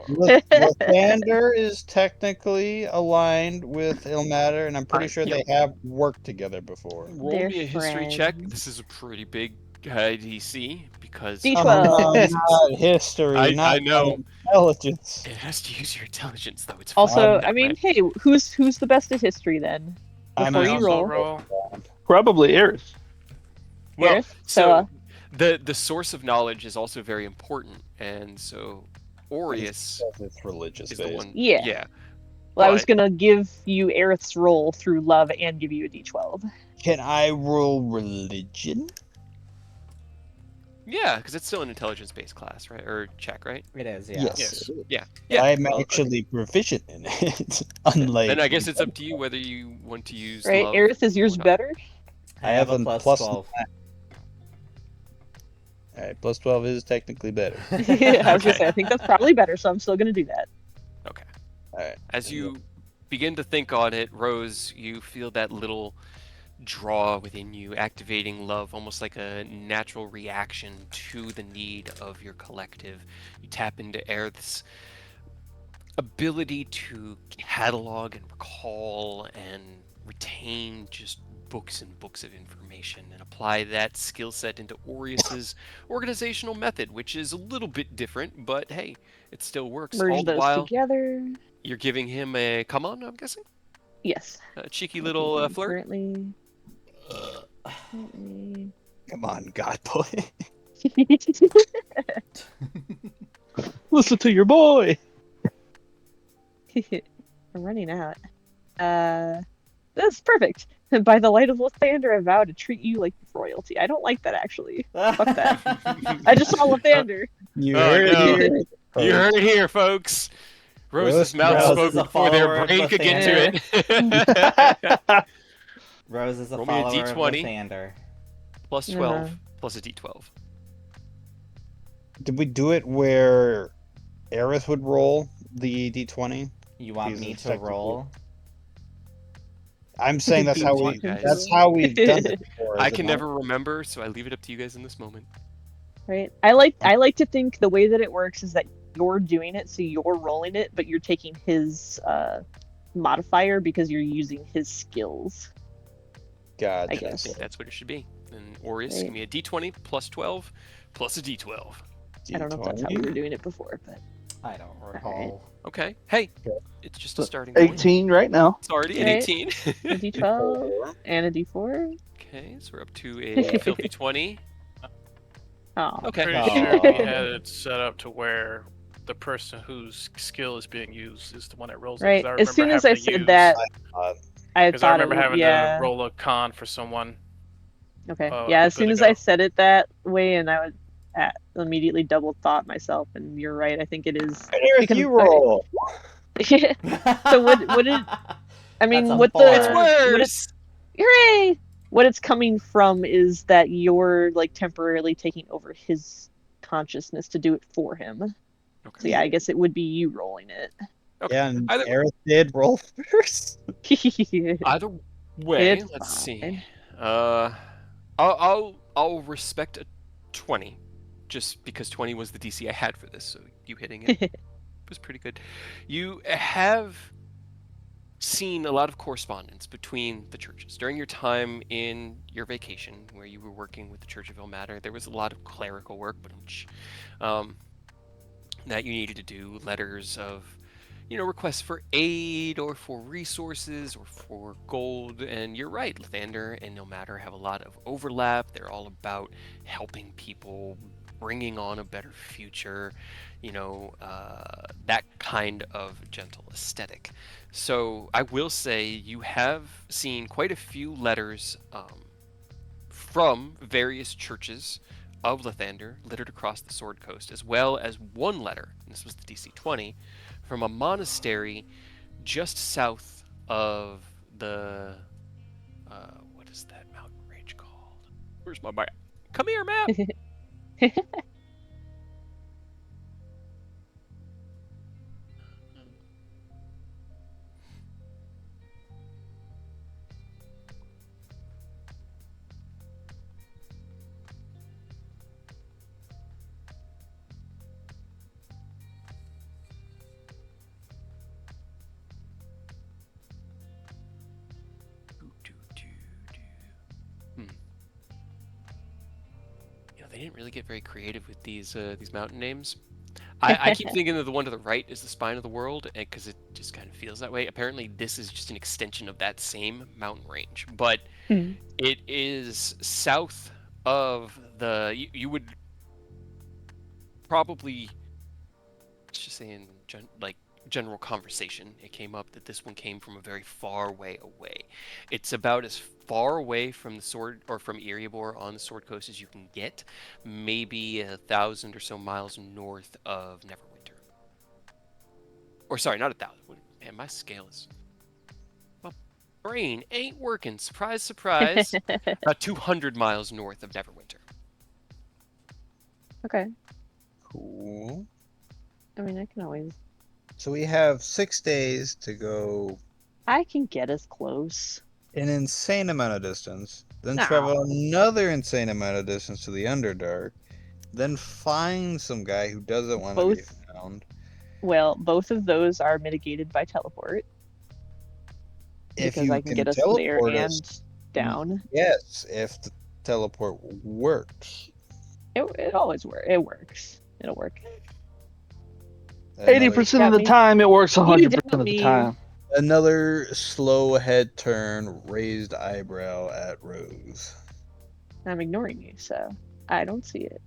Lathander is technically aligned with Ilmater, and I'm pretty sure Yep. they have worked together before. Roll They're me a history check. friends. This is a pretty big DC because D12. Not history, I not know. intelligence. It has to use your intelligence though. It's Also, fine. I mean, hey, who's the best at history then? I'm Before I you also roll. Probably Eris. well, Gareth? so the source of knowledge is also very important, and so Aureus It's religious is the based. one. Yeah. Yeah. Well, I was but- gonna give you Aerith's roll through love and give you a D12. Can I roll religion? Yeah, because it's still an intelligence-based class, right? Or check, right? It is, yeah. Yes. Yeah. Yeah. I'm well, actually proficient in it. Unlike then I guess it's up to you whether you want to use Right? love Aerith, is yours or not. better? I have a plus 12. Alright, plus 12 is technically better. I was gonna Okay. say I think that's probably better, so I'm still gonna do that. Okay. Alright. As you begin to think on it, Rose, you feel that little draw within you, activating love, almost like a natural reaction to the need of your collective. You tap into Aerith's ability to catalog and recall and retain just books and books of information and apply that skill set into Aureus's organizational method, which is a little bit different, but hey, it still works. Merge All the those while, together. you're giving him a come on, I'm guessing? Yes. A cheeky little flirt? Currently. Come on, God boy. Listen to your boy. I'm running out. That's perfect. By the light of Lathander, I vow to treat you like royalty. I don't like that actually. Fuck that. I just saw Lathander. You Oh, heard no. it here. You heard it here, folks. Rose's Rose mouth is spoke a before their follower of brain could get to Lathander. it. Rose is a Roll me a follower of D20. Lathander. Plus 12, Uh-huh. plus a D12. Did we do it where Aerith would roll the d20? You want Jesus, me to technically. roll? I'm saying that's Do how you we want him to that's roll? how we've done it before. I is it can not? never remember, so I leave it up to you guys in this moment. Right. I like to think the way that it works is that you're doing it, so you're rolling it, but you're taking his modifier because you're using his skills. God. I I guess. think that's what it should be. And Aureus, Right. give me a D20 plus 12 plus a D12. I don't know if that's how we were doing it before, but I don't recall. Okay. Hey, Okay. it's just a starting point. 18 right now. It's already an Right. 18. a D12 and a D4. Okay, so we're up to a filthy 20. Oh. Okay. Pretty Oh. sure he had it set up to where the person whose skill is being used is the one that rolls it. 'cause Right. I As soon remember as I having to said use- that, I Because I thought remember it would, having yeah. to roll a con for someone. Okay. a Yeah. As bit soon as ago. I said it that way, and I would immediately double thought myself, and you're right. I think it is. Aerith, Because- you roll. So what did- I mean, That's a what four. the It's what worse! hooray! What it's coming from is that you're like temporarily taking over his consciousness to do it for him. So Okay. yeah, I guess it would be you rolling it. Okay. Yeah, and Either- Aerith did roll first. Either way, It's let's see. fine. I'll respect a 20, just because 20 was the DC I had for this. So you hitting it was pretty good. You have seen a lot of correspondence between the churches during your time in your vacation, where you were working with the Church of Ilmater. There was a lot of clerical work, that you needed to do. Letters of requests for aid or for resources or for gold. And you're right, Lathander and Ilmater have a lot of overlap. They're all about helping people, bringing on a better future, that kind of gentle aesthetic. So I will say you have seen quite a few letters from various churches of Lathander littered across the Sword Coast, as well as one letter, and this was the DC 20, from a monastery just south of the what is that mountain range called? Where's my map? Come here, map. They didn't really get very creative with these mountain names. I keep thinking that the one to the right is the spine of the world, because it just kind of feels that way. Apparently, this is just an extension of that same mountain range, but it is south of the. You would probably, let's just say in general conversation, it came up that this one came from a very far way away. It's about as far away from the sword or from Erebor on the Sword Coast as you can get, maybe 1,000 or so miles north of Neverwinter. Or sorry, not 1,000. Man, my scale is. My brain ain't working. Surprise, surprise. About 200 miles north of Neverwinter. Okay. Cool. I mean, I can always. So we have 6 days to go I can get us close. an insane amount of distance, then No. travel another insane amount of distance to the Underdark, then find some guy who doesn't want to be Both- found. Well, both of those are mitigated by teleport If because you I can can get us there teleport and us, down. yes, if the teleport works. It always works. It works. It'll work. 80% of got the me. time, it works 100% got of the me. time. Another slow head turn, raised eyebrow at Rose. I'm ignoring you, so I don't see it.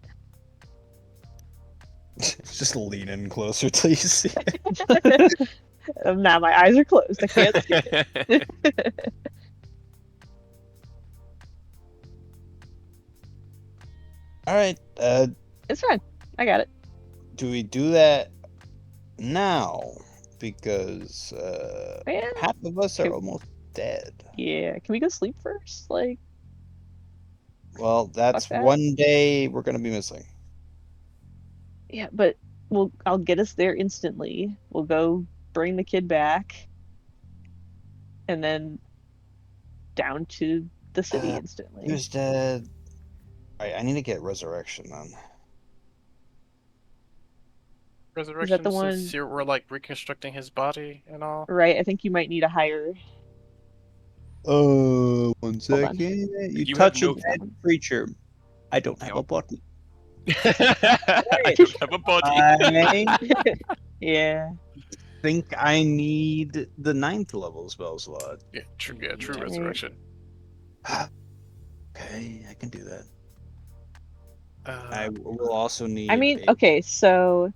Just lean in closer till you see it. Now my eyes are closed. I can't see it. All right. It's fine. I got it. Do we do that now? Because Yeah. half of us are Okay. almost dead. Yeah. Can we go sleep first? Like, Well, that's that. one day we're gonna be missing. yeah, but I'll get us there instantly. We'll go bring the kid back, and then down to the city He instantly. was dead. Alright, I need to get resurrection then. Resurrection, the since one- we're like reconstructing his body and all. Right. I think you might need a higher. One on. second. You You touch have a no- dead creature. I don't have Yeah. a body. I don't have a body. I Yeah. think I need the 9th level spell slot. Yeah, true Right. resurrection. Okay, I can do that. I Uh, will also need. I mean, a- okay, so.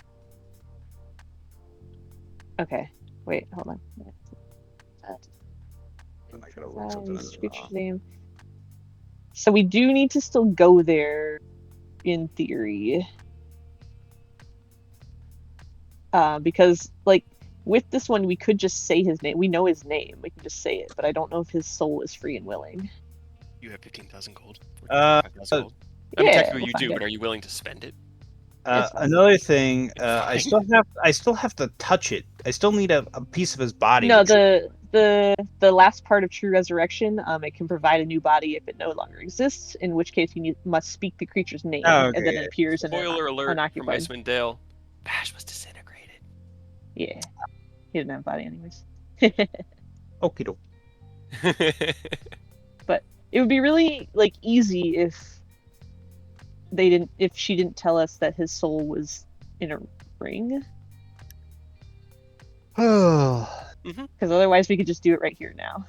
Okay. Wait, hold on. I gotta look something Size, up. creature's name. So we do need to still go there, in theory. Because, like, with this one, we could just say his name. We know his name. We can just say it, but I don't know if his soul is free and willing. You have 15,000 gold. Uh, 25,000 gold. I mean, yeah, technically we'll you find do, it. but are you willing to spend it? It's fine. Another thing, It's I fine. still have to touch it. I still need a piece of his body. No, to the last part of True Resurrection, it can provide a new body if it no longer exists, in which case you must speak the creature's name, Oh, okay, and then yeah. it appears in an Spoiler alert from unoccupied. Icewind Dale. Bash was disintegrated. Yeah, he didn't have a body anyways. Okie doke. It would be really like easy if she didn't tell us that his soul was in a ring, because otherwise we could just do it right here now.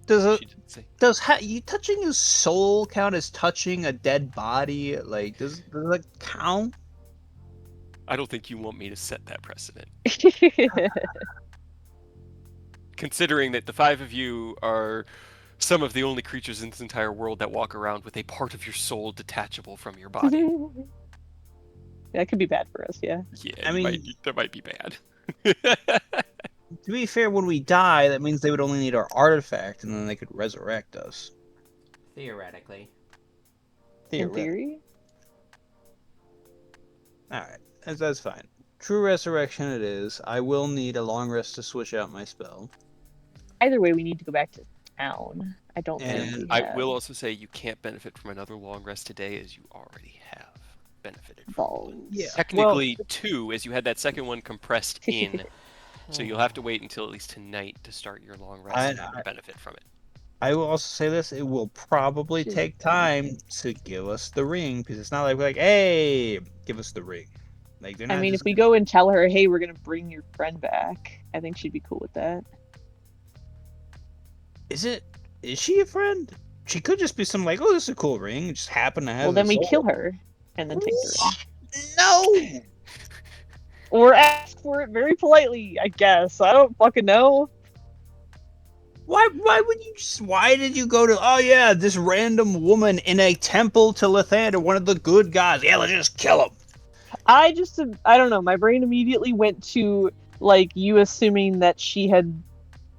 Does She didn't say. you touching his soul count as touching a dead body? Like, does that count? I don't think you want me to set that precedent. Considering that the 5 of you are some of the only creatures in this entire world that walk around with a part of your soul detachable from your body. That could be bad for us, yeah. Yeah, I mean, that might be bad. to be fair, when we die, that means they would only need our artifact, and then they could resurrect us. Theoretically. In theory. Alright, that's fine. True resurrection it is. I will need a long rest to switch out my spell. Either way, we need to go back to town. I don't think And we I have will also say you can't benefit from another long rest today, as you already have benefited from balls. one. Yeah. Technically, two, as you had that second one compressed in. So you'll have to wait until at least tonight to start your long rest in order to benefit from it. I will also say this: it will probably take time to give us the ring, because it's not like we're like, "Hey, give us the ring." Like they're not. I mean, just if we go and tell her, hey, we're gonna bring your friend back, I think she'd be cool with that. Is she a friend? She could just be some like, "Oh, this is a cool ring." Just happen to have. Well, then the we soul. kill her and then take the ring. No. Or ask for it very politely, I guess. I don't fucking know. Why would you just, why did you go to, oh yeah, this random woman in a temple to Lathander, one of the good guys. Yeah, let's just kill him. I don't know, my brain immediately went to, like, you assuming that she had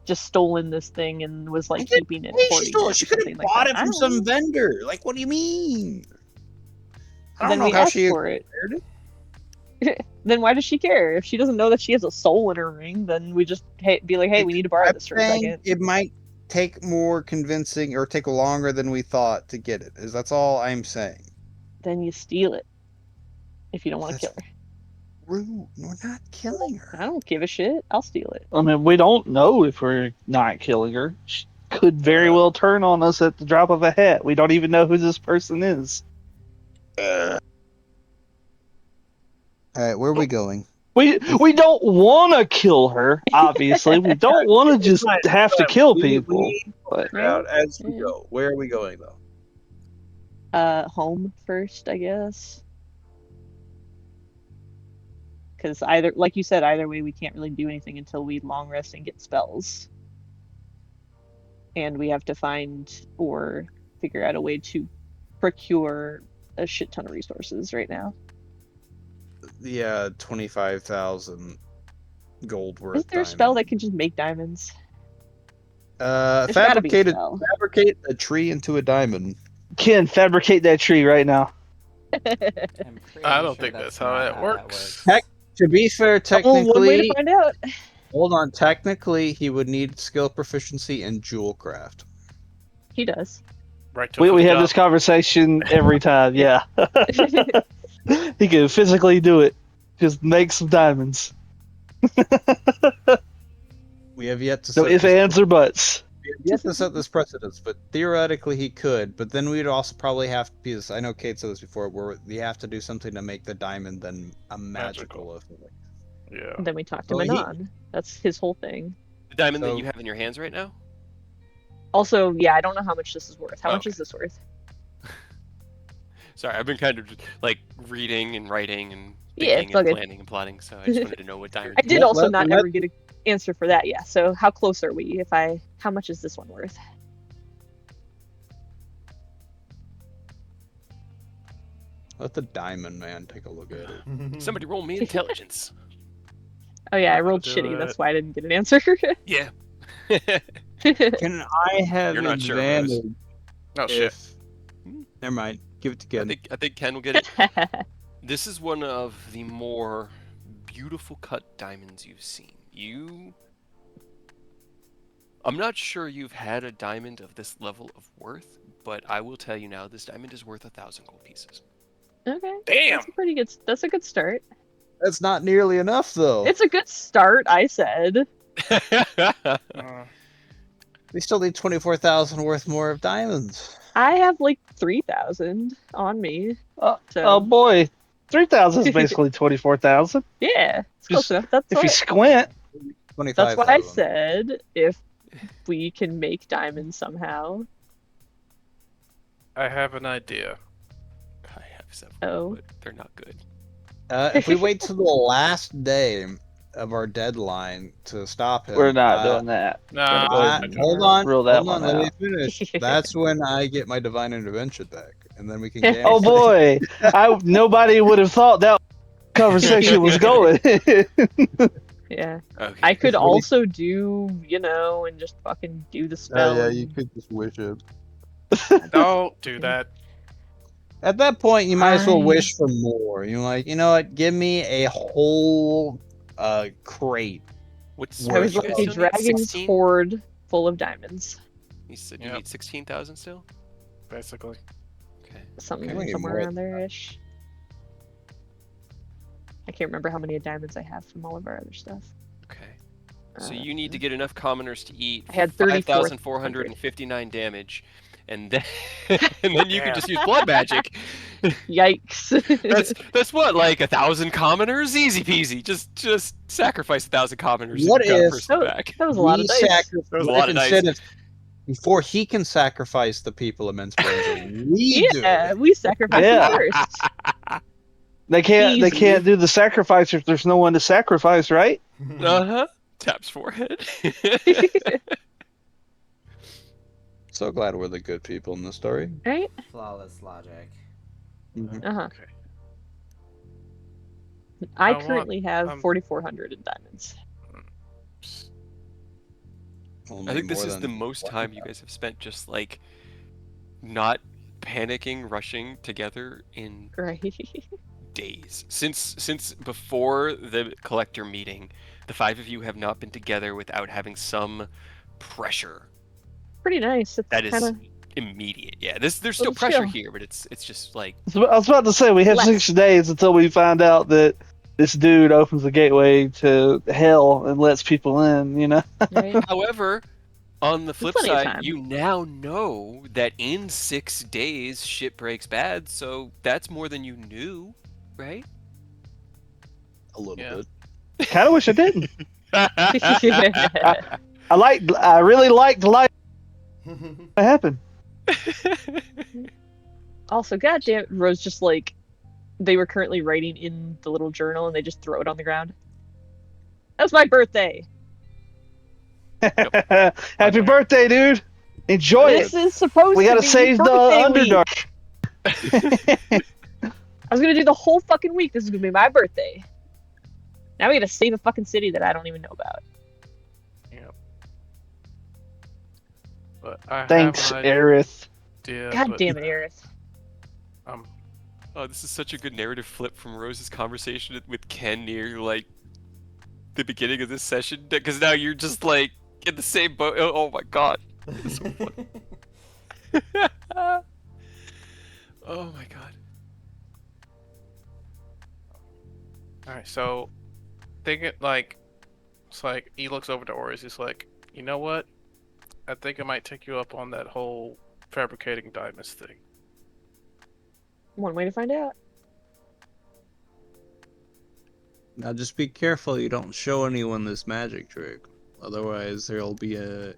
just stolen this thing and was, like, keeping it. Hey, she could have bought it from some vendor. Like, what do you mean? I don't know how she for it. Then why does she care? If she doesn't know that she has a soul in her ring, then we just be like, hey, we need to borrow this for a second. It might take more convincing or take longer than we thought to get it. That's all I'm saying. Then you steal it. If you don't want to kill her. Rude. We're not killing her. I don't give a shit. I'll steal it. I mean, we don't know if we're not killing her. She could very well turn on us at the drop of a hat. We don't even know who this person is. Alright, where are we going? We don't want to kill her, obviously. We don't want to just have to kill people. But Out as we go. Where are we going, though? Home first, I guess. Because either, like you said, either way, we can't really do anything until we long rest and get spells. And we have to find or figure out a way to procure a shit ton of resources right now. Yeah, 25,000 gold worth. Is there a spell that can just make diamonds? Fabricate a tree into a diamond. Ken, fabricate that tree right now. I don't think that's how that works. To be fair, one way technically, to find out. hold on. Technically, he would need skill proficiency in jewel craft. He does. Right. We have this conversation every time. Yeah. He can physically do it. Just make some diamonds. We have yet to. So if ands or buts. We have yet to set this precedence, but theoretically he could. But then we'd also probably have to, because I know Kate said this before, where we have to do something to make the diamond then a magical effect. Yeah. And then we talk to Manon. That's his whole thing. The diamond that you have in your hands right now? Also, yeah, I don't know how much this is worth. How much is this worth? Sorry, I've been kind of like reading and writing and Yeah, thinking and planning and plotting, so I just wanted to know what diamond. I did also not ever get an answer for that. Yeah. So how close are we? How much is this one worth? Let the diamond man take a look at it. Somebody roll me intelligence. Oh yeah, I rolled shitty. That's why I didn't get an answer. Yeah. Can I have You're not sure, advantage? Oh shit. Never mind. Give it to Ken. I think Ken will get it. This is one of the more beautiful cut diamonds you've seen. I'm not sure you've had a diamond of this level of worth, but I will tell you now, this diamond is worth 1,000 gold pieces. Okay. Damn. That's a good start. That's not nearly enough, though. It's a good start, I said. We still need 24,000 worth more of diamonds. I have like 3,000 on me. Oh boy, 3,000 is basically 24,000. Yeah, it's close enough. If you squint, 25,000. That's what I said. If we can make diamonds somehow. I have an idea. I have several, Oh. but they're not good. If we wait till the last day, of our deadline to stop him. We're not doing that. Nah, Hold on, Rule that hold on, one let me out. finish. That's when I get my divine intervention back, and then we can Oh gamble. boy, nobody would have thought that conversation was going. Yeah. Okay. I could What do you- also do, and just fucking do the spell. Oh yeah, you and- could just wish it. don't do that. At that point, you might as well I- wish for more. You're like, you know what? Give me a whole crate. What's I was you like guys a still need dragon's 16? hoard full of diamonds. You said you Yep. need 16,000 still. Basically. Okay. Something Okay. somewhere More around there-ish. I can't remember how many diamonds I have from all of our other stuff. Okay. So Uh, you need to get enough commoners to eat I had 34,400. 5,459 damage, and then and then you can just use blood magic. Yikes. That's what, like 1,000 commoners, easy peasy. Just sacrifice 1,000 commoners. What and you got a if- person back? That was a lot of dice. That was a lot of dice. Instead of before he can sacrifice the people of Men's we do Yeah, it. we sacrificed Yeah. them first. They can't Easy. do the sacrifice if there's no one to sacrifice, right? Uh-huh. Taps forehead. So glad we're the good people in the story. Right? Flawless logic. Uh-huh. Okay. I I want- currently have um, 4,400 in diamonds. I think this is the most time you guys have spent just like not panicking, rushing together in Right. days. Since before the collector meeting, the five of you have not been together without having some pressure. Pretty nice. It's That is kinda... immediate. Yeah, there's still Little pressure chill. here, but it's just like I was about to say we have Less. 6 days until we find out that this dude opens the gateway to hell and lets people in. You know. Right? However, on the flip plenty of side, time. you now know that in 6 days shit breaks bad, so that's more than you knew, right? A little Yeah. bit. Kind of wish I didn't. Yeah. I really liked life. What happened? Also, goddamn, Rose just like they were currently writing in the little journal and they just throw it on the ground. That's my birthday. Happy birthday, dude! Enjoy This it. is supposed We to gotta be save the birthday week. Underdark. I was gonna do the whole fucking week. This is gonna be my birthday. Now we gotta save a fucking city that I don't even know about. But I Thanks, have an Aerith. idea. God but, damn it, Aerith. Oh, this is such a good narrative flip from Rose's conversation with Ken near like the beginning of this session, because now you're just like in the same boat. Oh my god. This is so funny. Oh my god. Alright, so think it like it's like he looks over to Oris, he's like, you know what? I think I might take you up on that whole fabricating diamonds thing. One way to find out. Now just be careful you don't show anyone this magic trick. Otherwise there'll be a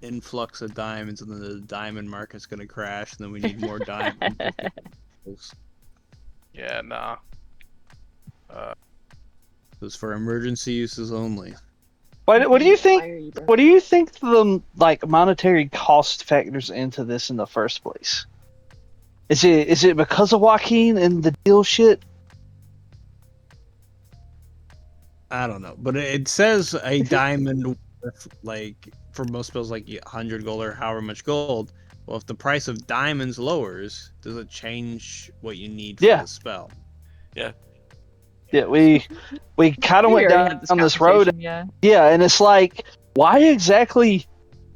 influx of diamonds and then the diamond market's gonna crash and then we need more diamonds. Yeah, nah. It's for emergency uses only. What do you think? Why are you, bro? What do you think the like monetary cost factors into this in the first place? Is it because of Joaquin and the deal shit? I don't know, but it says a diamond worth, like for most spells like 100 gold or however much gold. Well, if the price of diamonds lowers, does it change what you need for Yeah. the spell? Yeah, we kind of We went already had down this on this road. conversation, Yeah. Yeah, and it's like, why exactly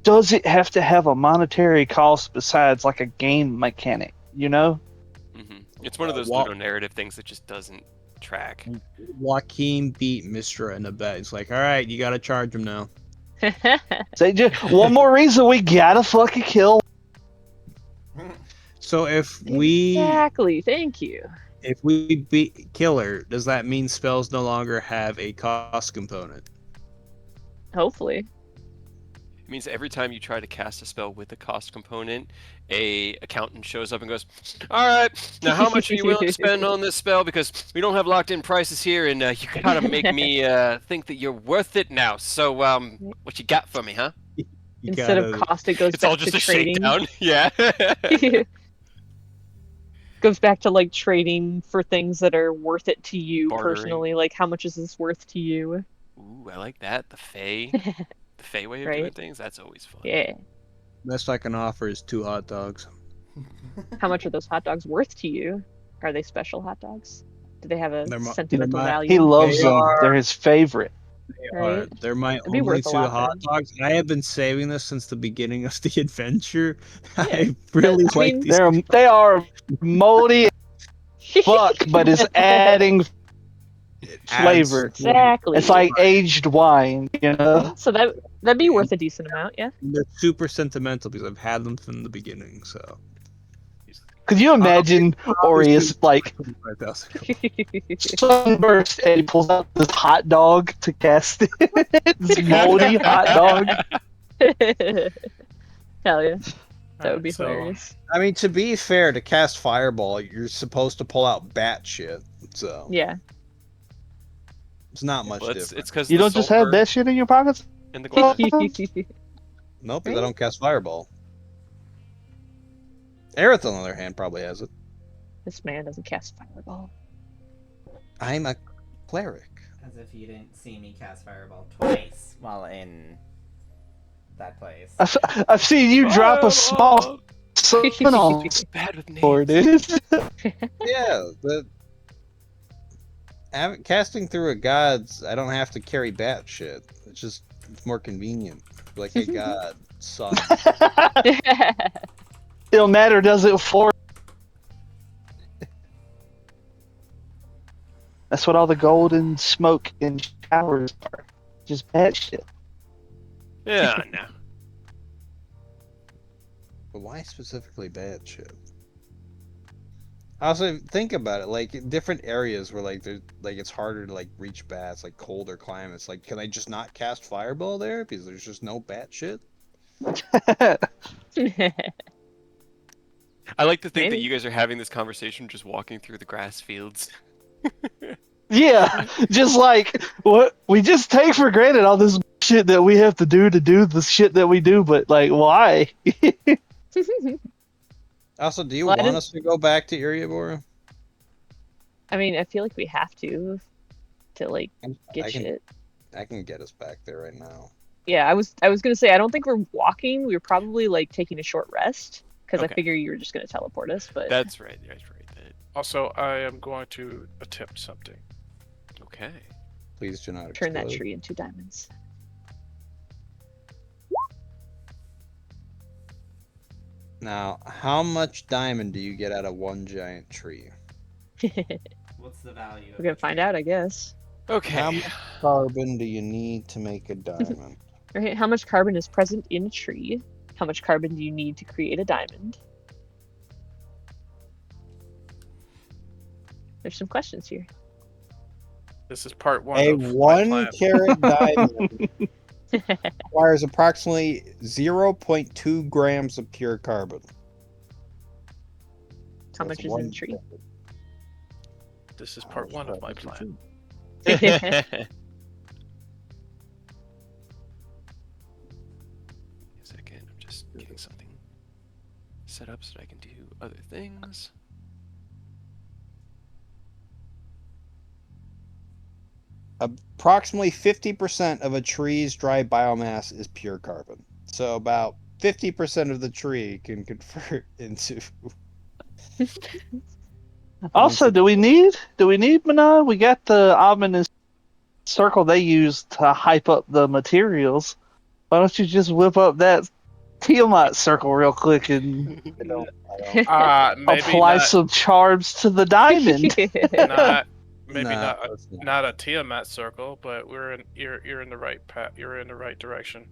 does it have to have a monetary cost besides like a game mechanic? You know? It's one of those Wal- little narrative things that just doesn't track. Joaquin beat Mistra in a bet. It's like, all right, you gotta charge him now. Say just one more reason we gotta fucking kill. So if we Exactly. Thank you. beat Killer, does that mean spells no longer have a cost component? Hopefully. It means every time you try to cast a spell with a cost component, a accountant shows up and goes, "All right, now how much are you willing to spend on this spell? Because we don't have locked-in prices here, and you gotta make me think that you're worth it now. So, what you got for me, huh?" You Instead of gotta. cost, it goes It's all back to just a trading. shakedown. Yeah. Goes back to like trading for things that are worth it to you Bartering. personally. Like, how much is this worth to you? Ooh, I like that. The Fey way of doing Right? things. That's always fun. Yeah. Best I can offer is 2 hot dogs. How much are those hot dogs worth to you? Are they special hot dogs? Do they have a They're sentimental my- He value? loves They them. are- They're his favorite. Right? They're my It'd be only worth a 2 lot hot then. dogs. I have been saving this since the beginning of the adventure. Yeah, I really I like mean- these. They are moldy as fuck, but it's adding flavor. Exactly. It's like aged wine, you know. Right? So that'd be worth a decent amount, yeah. They're super sentimental because I've had them from the beginning. So Could you imagine Aureus like 25,000. sunburst and he pulls out this hot dog to cast it? This moldy hot dog. Hell yeah. That would be Alright, so hilarious. I mean, to be fair, to cast Fireball, you're supposed to pull out bat shit. So Yeah. it's not much Well, it's different. because You don't just have that shit in your pockets? in the gauntlet. Nope, because I don't cast Fireball. Aerith, on the other hand, probably has it. This man doesn't cast Fireball. I'm a cleric. As if you didn't see me cast Fireball twice while in that place. I've seen you drop a small summon on It's bad with names. for dude. Yeah, casting through a god's, I don't have to carry bat shit. It's more convenient. Like, hey, god, son. It'll matter, does it for? That's what all the golden smoke in showers are. Just bad shit. Yeah, no. But why specifically bad shit? Also, think about it. Like, in different areas where it's harder to like reach bats, like colder climates. Like, can I just not cast Fireball there because there's just no bat shit? I like to think that Maybe. you guys are having this conversation just walking through the grass fields. Yeah, just like what we just take for granted all this shit that we have to do the shit that we do, but like, why? Also, do you Well, I want didn't- us to go back to Iriabor? I mean, I feel like we have to like get I can, shit. I can get us back there right now. Yeah, I was gonna say I don't think we're walking. We were probably like taking a short rest because Okay. I figure you were just gonna teleport us. But That's right. That's right. also, I am going to attempt something. Okay. Please do not turn that explode. tree into diamonds. Now, how much diamond do you get out of one giant tree? What's the value? We're gonna find out, I guess. Okay. How much carbon do you need to make a diamond? Right? How much carbon is present in a tree? How much carbon do you need to create a diamond? There's some questions here. This is part one. A of my 1 plan. carat diamond requires approximately 0.2 grams of pure carbon. How much is in the tree? This is part one of my plan. A second, I'm just getting something set up so that I can do other things. Approximately 50% of a tree's dry biomass is pure carbon. So about 50% of the tree can convert into. Also, do we need Mana? We got the ominous circle they use to hype up the materials. Why don't you just whip up that Tiamat circle real quick and I don't. Maybe apply not, some charms to the diamond? not maybe Nah, not that's not. not a Tiamat circle, but you're in the right path. You're in the right direction.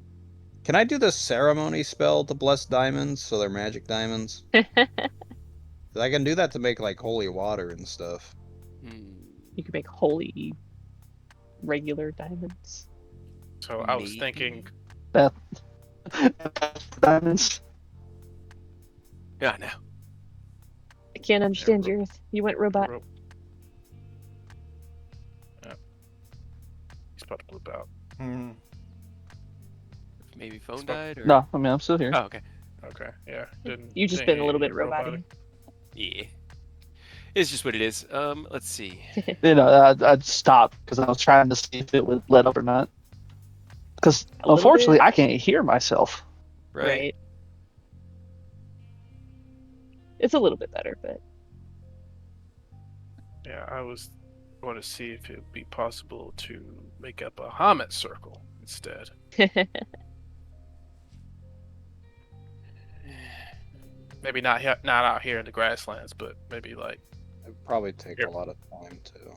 Can I do the ceremony spell to bless diamonds so they're magic diamonds? 'Cause I can do that to make like holy water and stuff. You could make holy regular diamonds. So I was Maybe. thinking, That Diamonds. Yeah, no. I can't understand yours. You went robot. Yeah. He's about to blip out. Maybe phone died or No, I mean I'm still here. Oh, okay. Okay, yeah. You've just didn't been a hear little you bit robotic. Yeah. It's just what it is. Let's see. You know, I stopped because I was trying to see if it would let up or not. Because A little unfortunately, bit. I can't hear myself. Right. It's a little bit better, but Yeah, I was going to see if it would be possible to make up a Hamet circle instead. Maybe not out here in the grasslands, but maybe like. It'd probably take a lot of time too.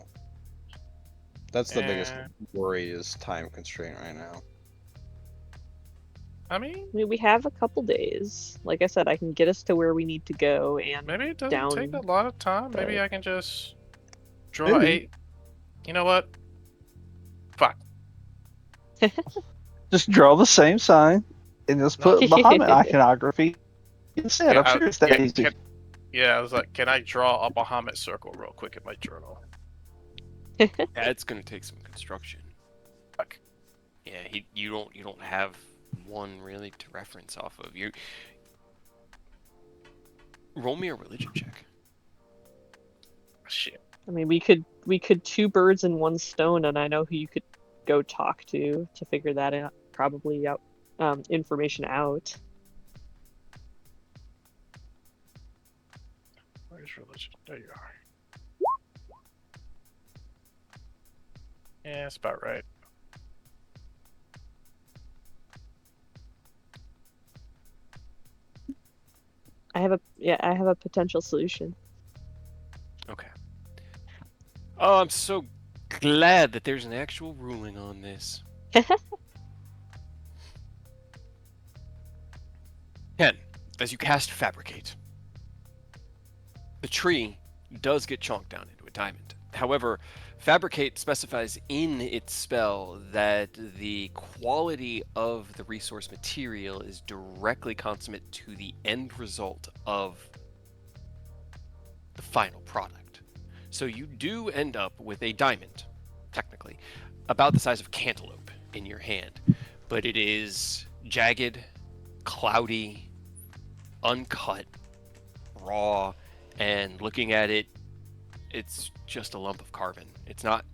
That's the biggest worry is time constraint right now. I mean, we have a couple days. Like I said, I can get us to where we need to go, and maybe it doesn't down, take a lot of time. Maybe but- I can just draw a. You know what? Fuck. Just draw the same sign and just put Bahamut iconography instead. I'm sure it's that easy. Yeah, I was like, can I draw a Bahamut circle real quick in my journal? That's gonna take some construction. Fuck. Yeah, you don't have one really to reference off of. You roll me a religion check. Shit. I mean, we could two birds in one stone, and I know who you could go talk to figure that out. Probably out information out. Where's religion? There you are. Yeah, that's about right. I have a potential solution. Okay. Oh, I'm so glad that there's an actual ruling on this. 10. As you cast Fabricate, the tree does get chonked down into a diamond. However, Fabricate specifies in its spell that the quality of the resource material is directly consummate to the end result of the final product. So you do end up with a diamond, technically, about the size of cantaloupe in your hand. But it is jagged, cloudy, uncut, raw, and looking at it, it's just a lump of carbon. It's not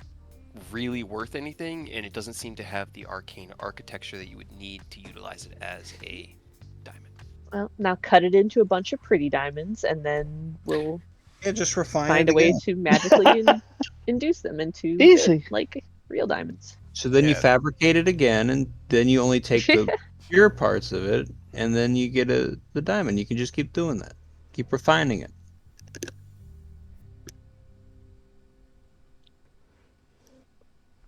really worth anything, and it doesn't seem to have the arcane architecture that you would need to utilize it as a diamond. Well, now cut it into a bunch of pretty diamonds, and then we'll just refine find it a way again. to magically induce them into Easy. like real diamonds. So then you Yeah. fabricate it again, and then you only take the pure parts of it, and then you get the diamond. You can just keep doing that. Keep refining it.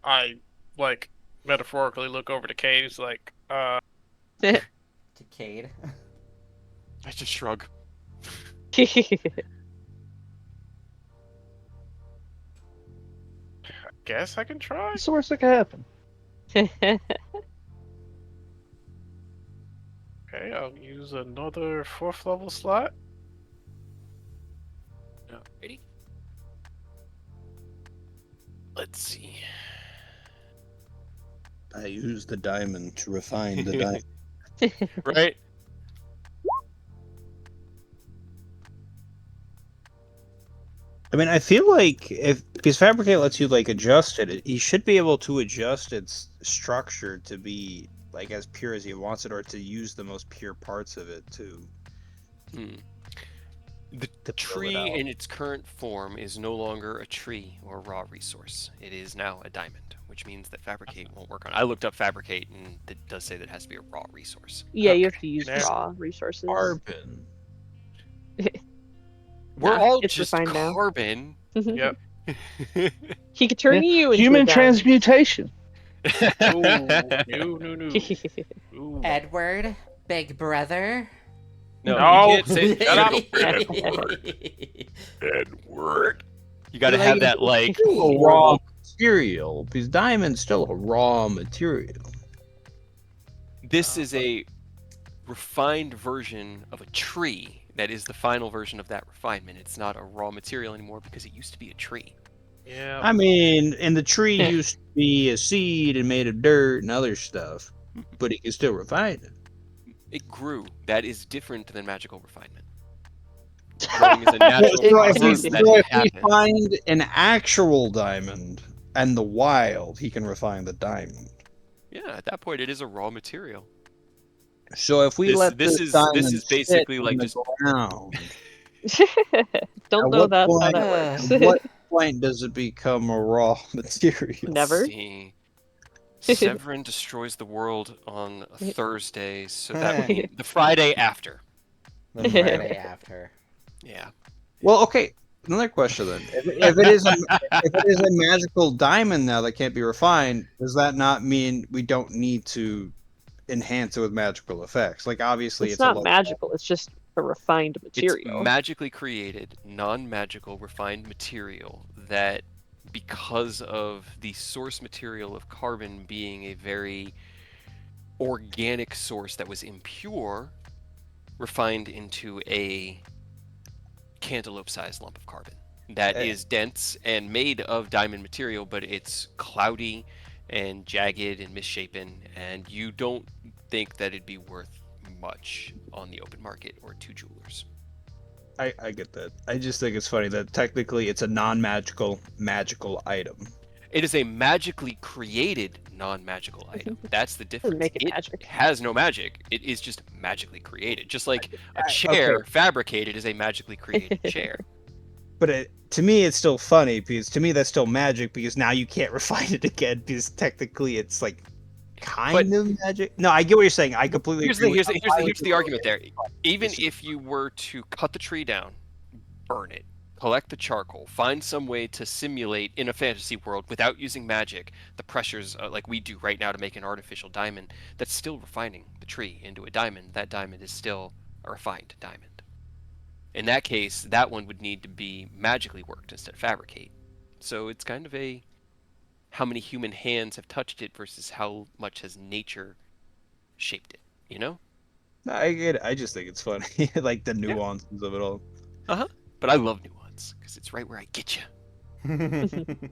I like metaphorically look over to Caves like, To Cade. I just shrug. guess I can try. What's the worst that could happen? Okay, I'll use another 4th level slot. Ready? Let's see. I use the diamond to refine the diamond. Right? I mean, I feel like because Fabricate lets you like adjust it, you should be able to adjust its structure to be like as pure as he wants it, or to use the most pure parts of it too. The To fill it tree out. in its current form is no longer a tree or a raw resource. It is now a diamond, which means that Fabricate won't work on it. I looked up Fabricate, and it does say that it has to be a raw resource. Yeah, you Okay. have to use Yeah. raw resources. Carbon. We're Nah, all it's just refined now. carbon. Yep. He could turn you into Human a diamond. transmutation. Ooh, no. Ooh. Edward, big brother. No, No. you can't say Shut up. Edward. You got to have that like Still a raw material, because diamond's still a raw material. This is a refined version of a tree that is the final version of that refinement. It's not a raw material anymore because it used to be a tree. Yeah. I mean, and the tree used to be a seed and made of dirt and other stuff, but he can still refine it. It grew. That is different than magical refinement. Growing is a natural It- process it- that So if we happens. find an actual diamond and the wild, he can refine the diamond. Yeah, at that point, it is a raw material. So if we This- let this this is- diamond this is basically sit like on the just- ground, Don't At know what that's how point- that works. at what point does it become a raw material? Never. See, Severin destroys the world on a Thursday, so that would mean the Friday after. The Friday after. Yeah. Well, okay. Another question then: if it is a magical diamond now that can't be refined, does that not mean we don't need to enhance it with magical effects? Like obviously, It's a not lot- magical. It's just a refined It's material. magically created, non-magical, refined material that, because of the source material of carbon being a very organic source that was impure, refined into a cantaloupe-sized lump of carbon that is dense and made of diamond material, but it's cloudy and jagged and misshapen, and you don't think that it'd be worth much on the open market or to jewelers. I get that. I just think it's funny that technically it's a non-magical magical item. It is a magically created non-magical item. That's the difference. make it magic. has no magic. It is just magically created. Just like a okay. chair fabricated is a magically created chair. But to me, it's still funny because to me that's still magic because now you can't refine it again because technically it's like kind of magic. No, I get what you're saying. I completely Here's the agree. here's the argument there. Even if you were to cut the tree down, burn it, collect the charcoal, find some way to simulate in a fantasy world without using magic the pressures like we do right now to make an artificial diamond, that's still refining the tree into a diamond. That diamond is still a refined diamond. In that case, that one would need to be magically worked instead of fabricate. So it's kind of a how many human hands have touched it versus how much has nature shaped it, you know? I get it. I just think it's funny, like the nuances of it all. But I love nuance because it's right where I get you. And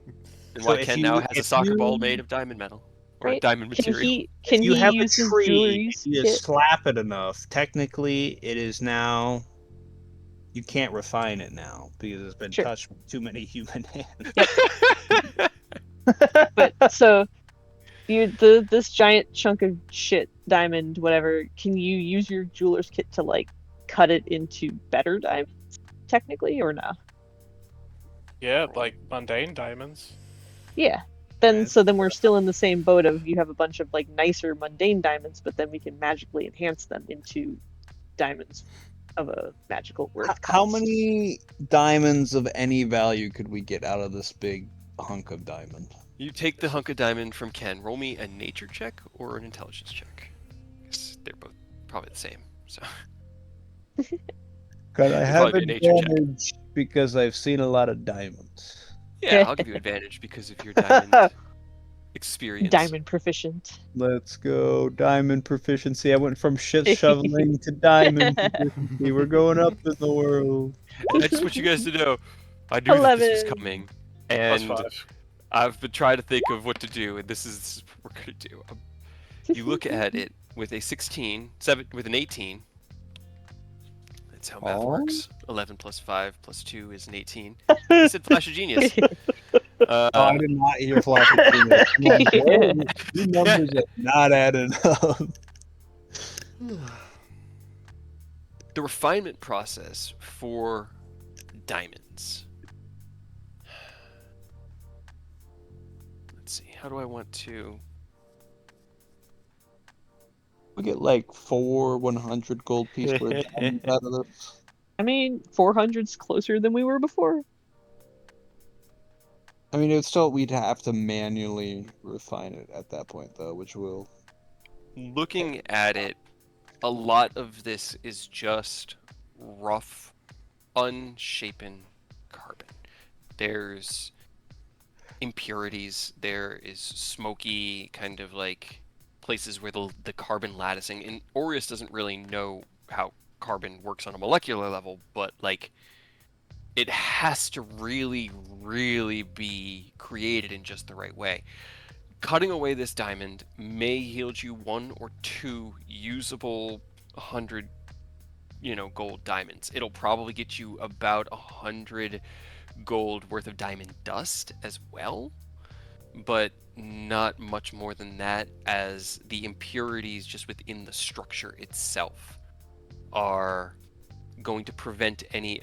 So why if Ken you- now has a if soccer ball you- made of diamond metal or Right. diamond Can material. he you have use a his tree, jewelry you kit? slap it enough. Technically, it is now. You can't refine it now because it's been Sure. touched with too many human hands. But so this giant chunk of shit diamond, whatever, can you use your jeweler's kit to like cut it into better diamonds, technically, or no? Yeah, like mundane diamonds. Yeah. Then Right. so then we're still in the same boat of you have a bunch of like nicer mundane diamonds, but then we can magically enhance them into diamonds of a magical worth. How cost. many diamonds of any value could we get out of this big hunk of diamond? You take the hunk of diamond from Ken. Roll me a nature check or an intelligence check. 'Cause they're both probably the same. So Because I It'd have probably be a nature check. advantage because I've seen a lot of diamonds. yeah, I'll give you advantage because of your diamond experience. Diamond proficient. Let's go. Diamond proficiency. I went from shit shoveling to diamond proficiency. We're going up in the world. I just want you guys to know, I knew that this was 11. coming, Plus and 5. I've been trying to think of what to do, and this is what we're gonna do. You look at it with a 16, with an 18. That's how math Oh. works. 11 plus 5 plus 2 is an 18. I said Flash of Genius. Oh, I did not hear flash of genius. Come on, bro. These numbers are not adding up. The refinement process for diamonds. Let's see. How do I want to? We get like 100 gold piece worth of diamonds out of this. I mean, 400's closer than we were before. I mean, it's still we'd have to manually refine it at that point, though, which will. Looking at it, a lot of this is just rough, unshapen carbon. There's impurities, there is smoky, kind of like places where the carbon latticing, and Aureus doesn't really know how carbon works on a molecular level, but like it has to really, really be created in just the right way. Cutting away this diamond may yield you 1 or 2 usable 100, gold diamonds. It'll probably get you about 100 gold worth of diamond dust as well, but not much more than that, as the impurities just within the structure itself are going to prevent any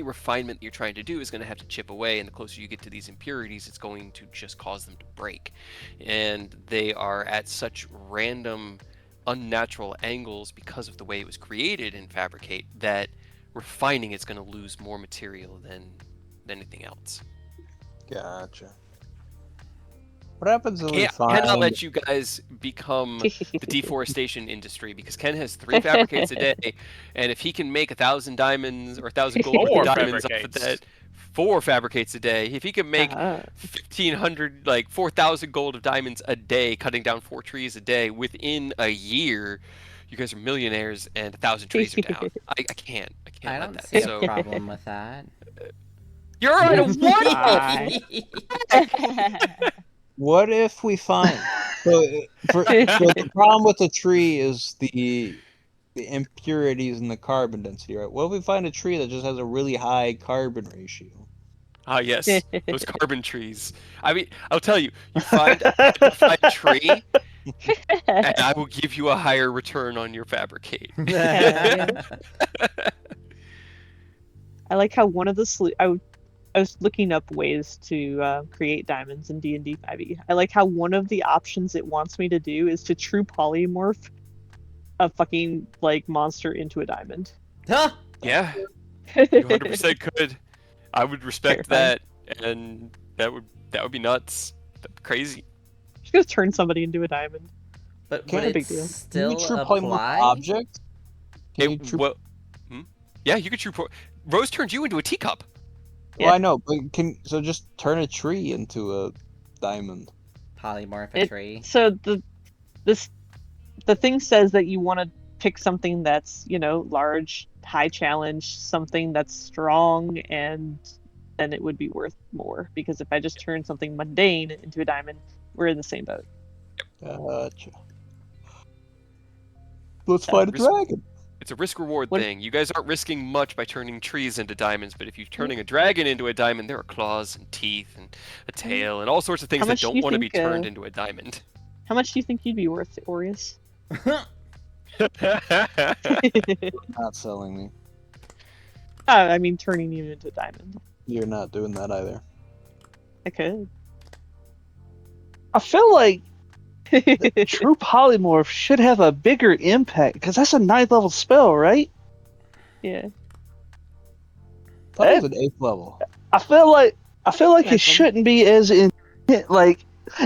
refinement you're trying to do is going to have to chip away, and the closer you get to these impurities, it's going to just cause them to break. And they are at such random, unnatural angles because of the way it was created in Fabricate that refining it's going to lose more material than anything else. Gotcha. What happens if we Cannot find... let you guys become the deforestation industry, because Ken has 3 fabricates a day, and if he can make 1,000 diamonds or 1,000 gold worth 4 of diamonds off of fabricates. that, 4 fabricates a day. If he can make 1,500, 4,000 gold of diamonds a day, cutting down 4 trees a day within a year, you guys are millionaires, and 1,000 trees are down. I can't I let don't that. see So a problem with that. you're at a one. What if we find... So the problem with the tree is the impurities in the carbon density, right? What if we find a tree that just has a really high carbon ratio? Ah, yes, those carbon trees. I mean, I'll tell you, you find a petrified tree, and I will give you a higher return on your fabricate. Yeah. I like how one of the I was looking up ways to create diamonds in D&D 5e. I like how one of the options it wants me to do is to true polymorph a fucking monster into a diamond. Huh? Yeah, you 100% could. I would respect Terrifying. that, and that would be nuts. That'd be crazy. Just gonna turn somebody into a diamond. But Can would a big it deal. Can still you true polymorph apply? objects? Can you true... Well, yeah, you could Rose turned you into a teacup. Well, I know, but so just turn a tree into a diamond. Polymorph a tree. So the thing says that you want to pick something that's large, high challenge, something that's strong, and then it would be worth more. Because if I just turn something mundane into a diamond, we're in the same boat. Gotcha. Let's fight a dragon. It's a risk-reward thing. You guys aren't risking much by turning trees into diamonds, but if you're turning a dragon into a diamond, there are claws and teeth and a tail and all sorts of things that don't want to be turned into a diamond. How much do you think you'd be worth, Aureus? Not selling me. I mean, turning you into a diamond. You're not doing that either. I could. I feel like True Polymorph should have a bigger impact, because that's a 9th level spell, right? Yeah. That was an 8th level. I feel like it shouldn't be as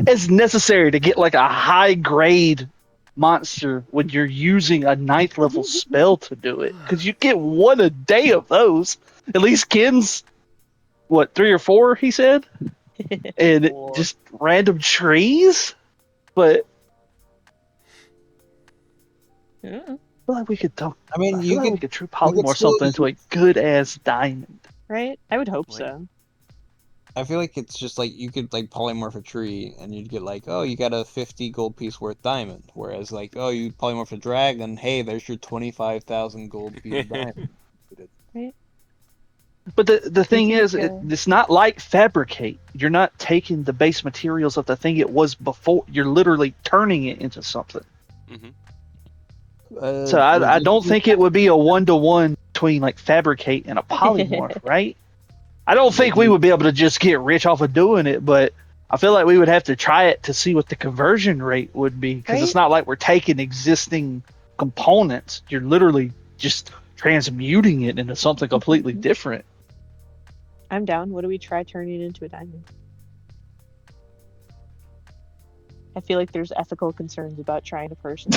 as necessary to get a high grade monster when you're using a 9th level spell to do it, because you get 1 a day of those. At least Ken's 3 or 4, he said, and just random trees. But Yeah. I feel like we could talk. I mean, we could true polymorph something into a good ass diamond. Right? I would hope so. I feel like it's just you could polymorph a tree and you'd get you got a 50 gold piece worth diamond. Whereas you polymorph a dragon, hey, there's your 25,000 gold piece of diamond. Right? But the thing is, it's not like Fabricate. You're not taking the base materials of the thing it was before. You're literally turning it into something. Mm-hmm. So I don't think it would be a 1-to-1 between Fabricate and a polymorph, right? I don't think we would be able to just get rich off of doing it, but I feel like we would have to try it to see what the conversion rate would be, because it's not like we're taking existing components. You're literally just transmuting it into something completely different. I'm down. What do we try turning it into a diamond? I feel like there's ethical concerns about trying a person.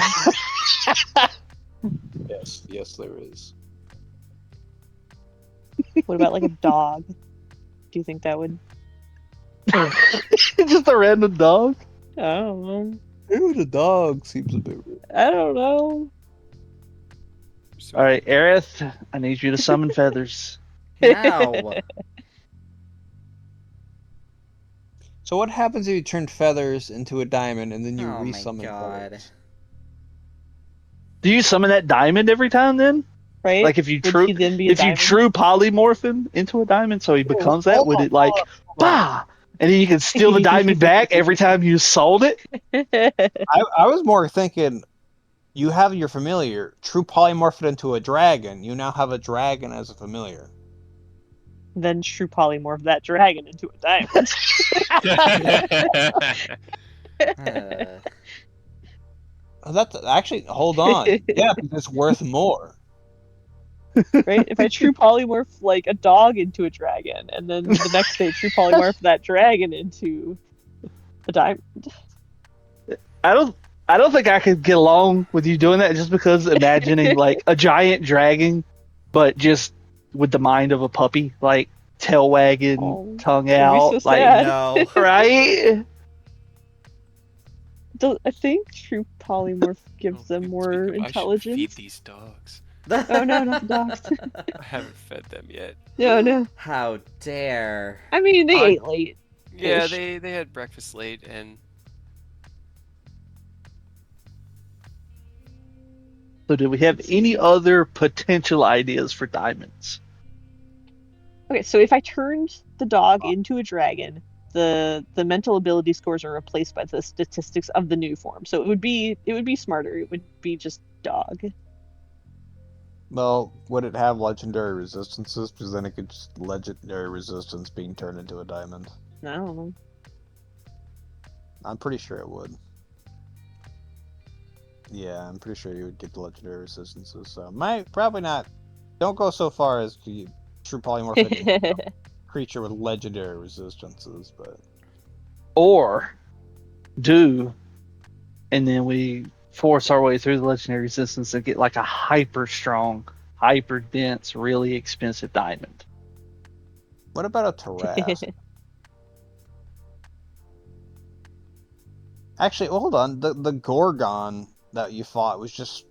Yes, there is. What about a dog? Do you think that would? Just a random dog? Oh, well, Ooh, the dog seems a bit rude. I don't know. So All right, Aerith, I need you to summon feathers. No. So what happens if you turn feathers into a diamond and then you Oh my resummon god. feathers? Do you summon that diamond every time then? Right? Like if you Would true he then be a if you diamond? true polymorph him into a diamond so he becomes that, Hold would on, it like hold on. bah? And then you can steal the diamond back every time you sold it? I was more thinking you have your familiar, true polymorph it into a dragon. You now have a dragon as a familiar. Then true polymorph that dragon into a diamond. Uh, Oh, that's actually, hold on. Yeah, because it's worth more. Right? If I true polymorph like a dog into a dragon, and then the next day true polymorph that dragon into a diamond. I don't think I could get along with you doing that just because imagining like a giant dragon but just with the mind of a puppy, like tail wagging, Oh, tongue that'd be so out, like sad. no. right? I think true polymorph gives them more I should feed intelligence. these dogs. Oh no, not the dogs. I haven't fed them yet. No. How dare. I mean, they I- ate late. Yeah, Ish. they had breakfast late, and So do we have any other potential ideas for diamonds? Okay, so if I turned the dog into a dragon, the mental ability scores are replaced by the statistics of the new form. So it would be smarter. It would be just dog. Well, would it have legendary resistances? Because then it could just legendary resistance being turned into a diamond. I don't know. I'm pretty sure it would. Yeah, I'm pretty sure you would get the legendary resistances. So probably not. Don't go so far as to true polymorph it into a creature with legendary resistances, but Or do, and then we force our way through the legendary resistance and get like a hyper strong, hyper dense, really expensive diamond. what about a Terras? Actually, hold on. The Gorgon that you fought was just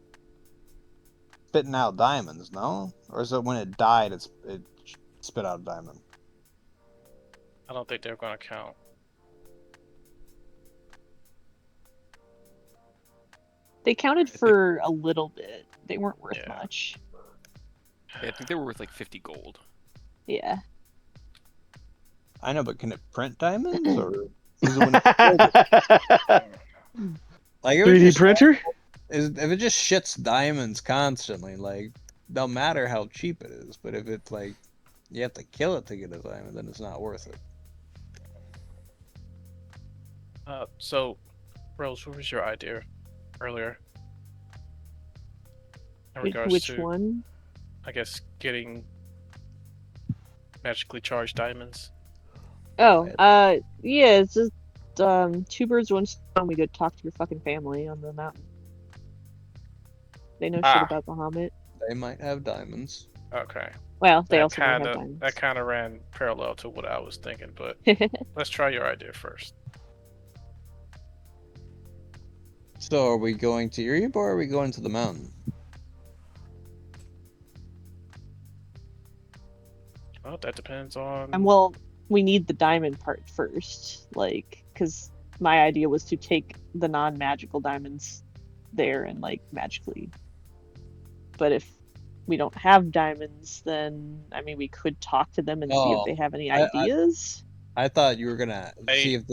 spitting out diamonds, no? Or is it when it died, it spit out a diamond? I don't think they're gonna count. They counted for a little bit. They weren't worth Yeah. much. yeah, I think they were worth like 50 gold. Yeah. I know, but can it print diamonds, or is it when it like if it 3D just, printer? if it just shits diamonds constantly, like no matter how cheap it is, but if it's like you have to kill it to get a diamond, then it's not worth it. So, Rose, what was your idea earlier? In regards Which to, one? I guess, getting magically charged diamonds. Oh, yeah, it's just two birds, one stone. We go talk to your fucking family on the mountain. They know shit Ah. about Bahamut. They might have diamonds. Okay. Well, they That also might have kind of diamonds. ran parallel to what I was thinking, but let's try your idea first. So are we going to Uriba or are we going to the mountain? Well, that depends on. And well, we need the diamond part first, like, because my idea was to take the non-magical diamonds there and like magically. But if we don't have diamonds, then I mean, we could talk to them and see if Oh, they have any I- ideas. I thought you were gonna Hey. see if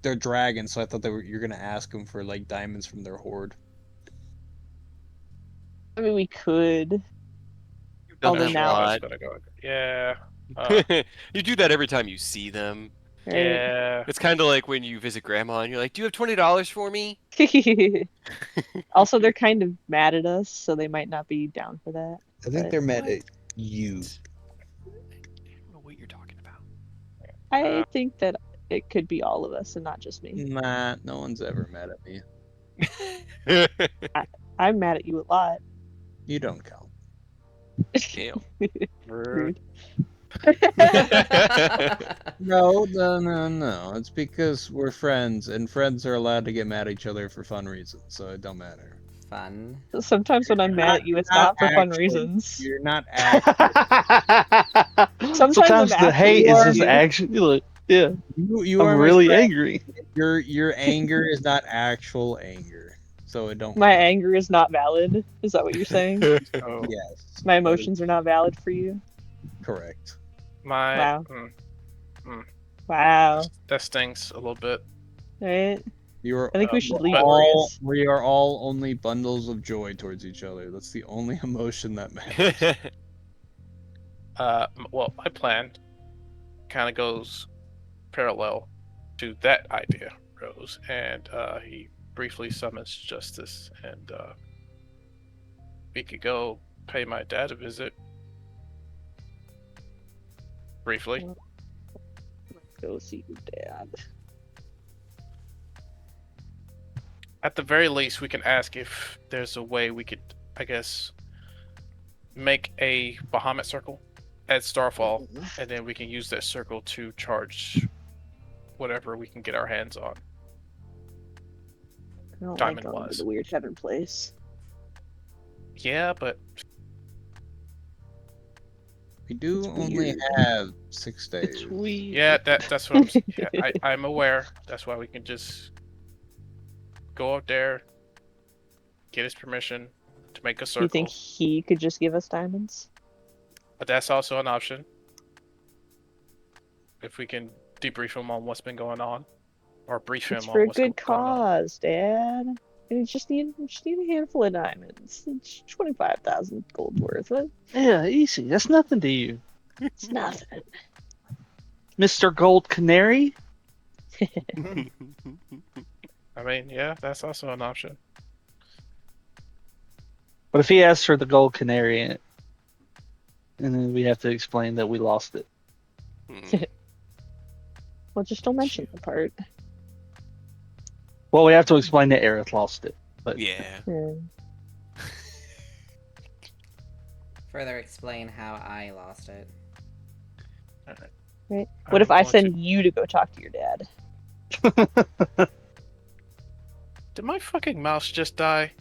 they're dragons, so I thought you're gonna ask them for like diamonds from their horde. I mean, we could. You've done Although that a now- lot. Yeah. You do that every time you see them. Right? Yeah. It's kind of like when you visit grandma and you're like, "Do you have $20 for me?" Also, they're kind of mad at us, so they might not be down for that. I think But- they're mad at you. I don't know what you're talking about. I think that it could be all of us and not just me. Nah, no one's ever mad at me. I'm mad at you a lot. You don't count. Damn. Rude. No. It's because we're friends, and friends are allowed to get mad at each other for fun reasons, so it don't matter. Fun. Sometimes when I'm mad at you, it's not for fun reasons. You're not actually. Sometimes I'm Sometimes the hate actually is mad at just you. actually like, yeah, You I'm are my really friend. angry. Your anger is not actual anger, so it don't My count. anger is not valid. Is that what you're saying? Oh, Yes, My that is emotions are not valid for you? correct. my. Wow. Mm, Wow. that stings a little bit. Right? You're I think we should leave all Boreas. we are all only bundles of joy towards each other. That's the only emotion that matters. Well, my plan kind of goes parallel to that idea, Rose, and he briefly summons Justice, and we could go pay my dad a visit. Briefly. Let's go see your dad. At the very least, we can ask if there's a way we could, I guess, make a Bahamut circle at Starfall, and then we can use that circle to charge whatever we can get our hands on. I don't like Diamond going to wise. the Weird Heaven place. Yeah, but We do It's only weird. have 6 days. It's weird. yeah, that's what I'm. Yeah, I'm aware. That's why we can just go out there, get his permission to make a circle. You think he could just give us diamonds? But that's also an option. If we can debrief him on what's been going on, or brief It's him for on a what's good going on. cause, Dad. You just need a handful of diamonds. It's 25,000 gold worth. Yeah, easy. That's nothing to you, It's nothing. Mr. Gold Canary. I mean, yeah, that's also an option. But if he asks for the Gold Canary, and then we have to explain that we lost it. Well, just don't mention the part. Well, we have to explain that Aerith lost it. But Yeah. Yeah. Further explain how I lost it. Alright. Right. What if I'm I going send you to go talk to your dad? Did my fucking mouse just die?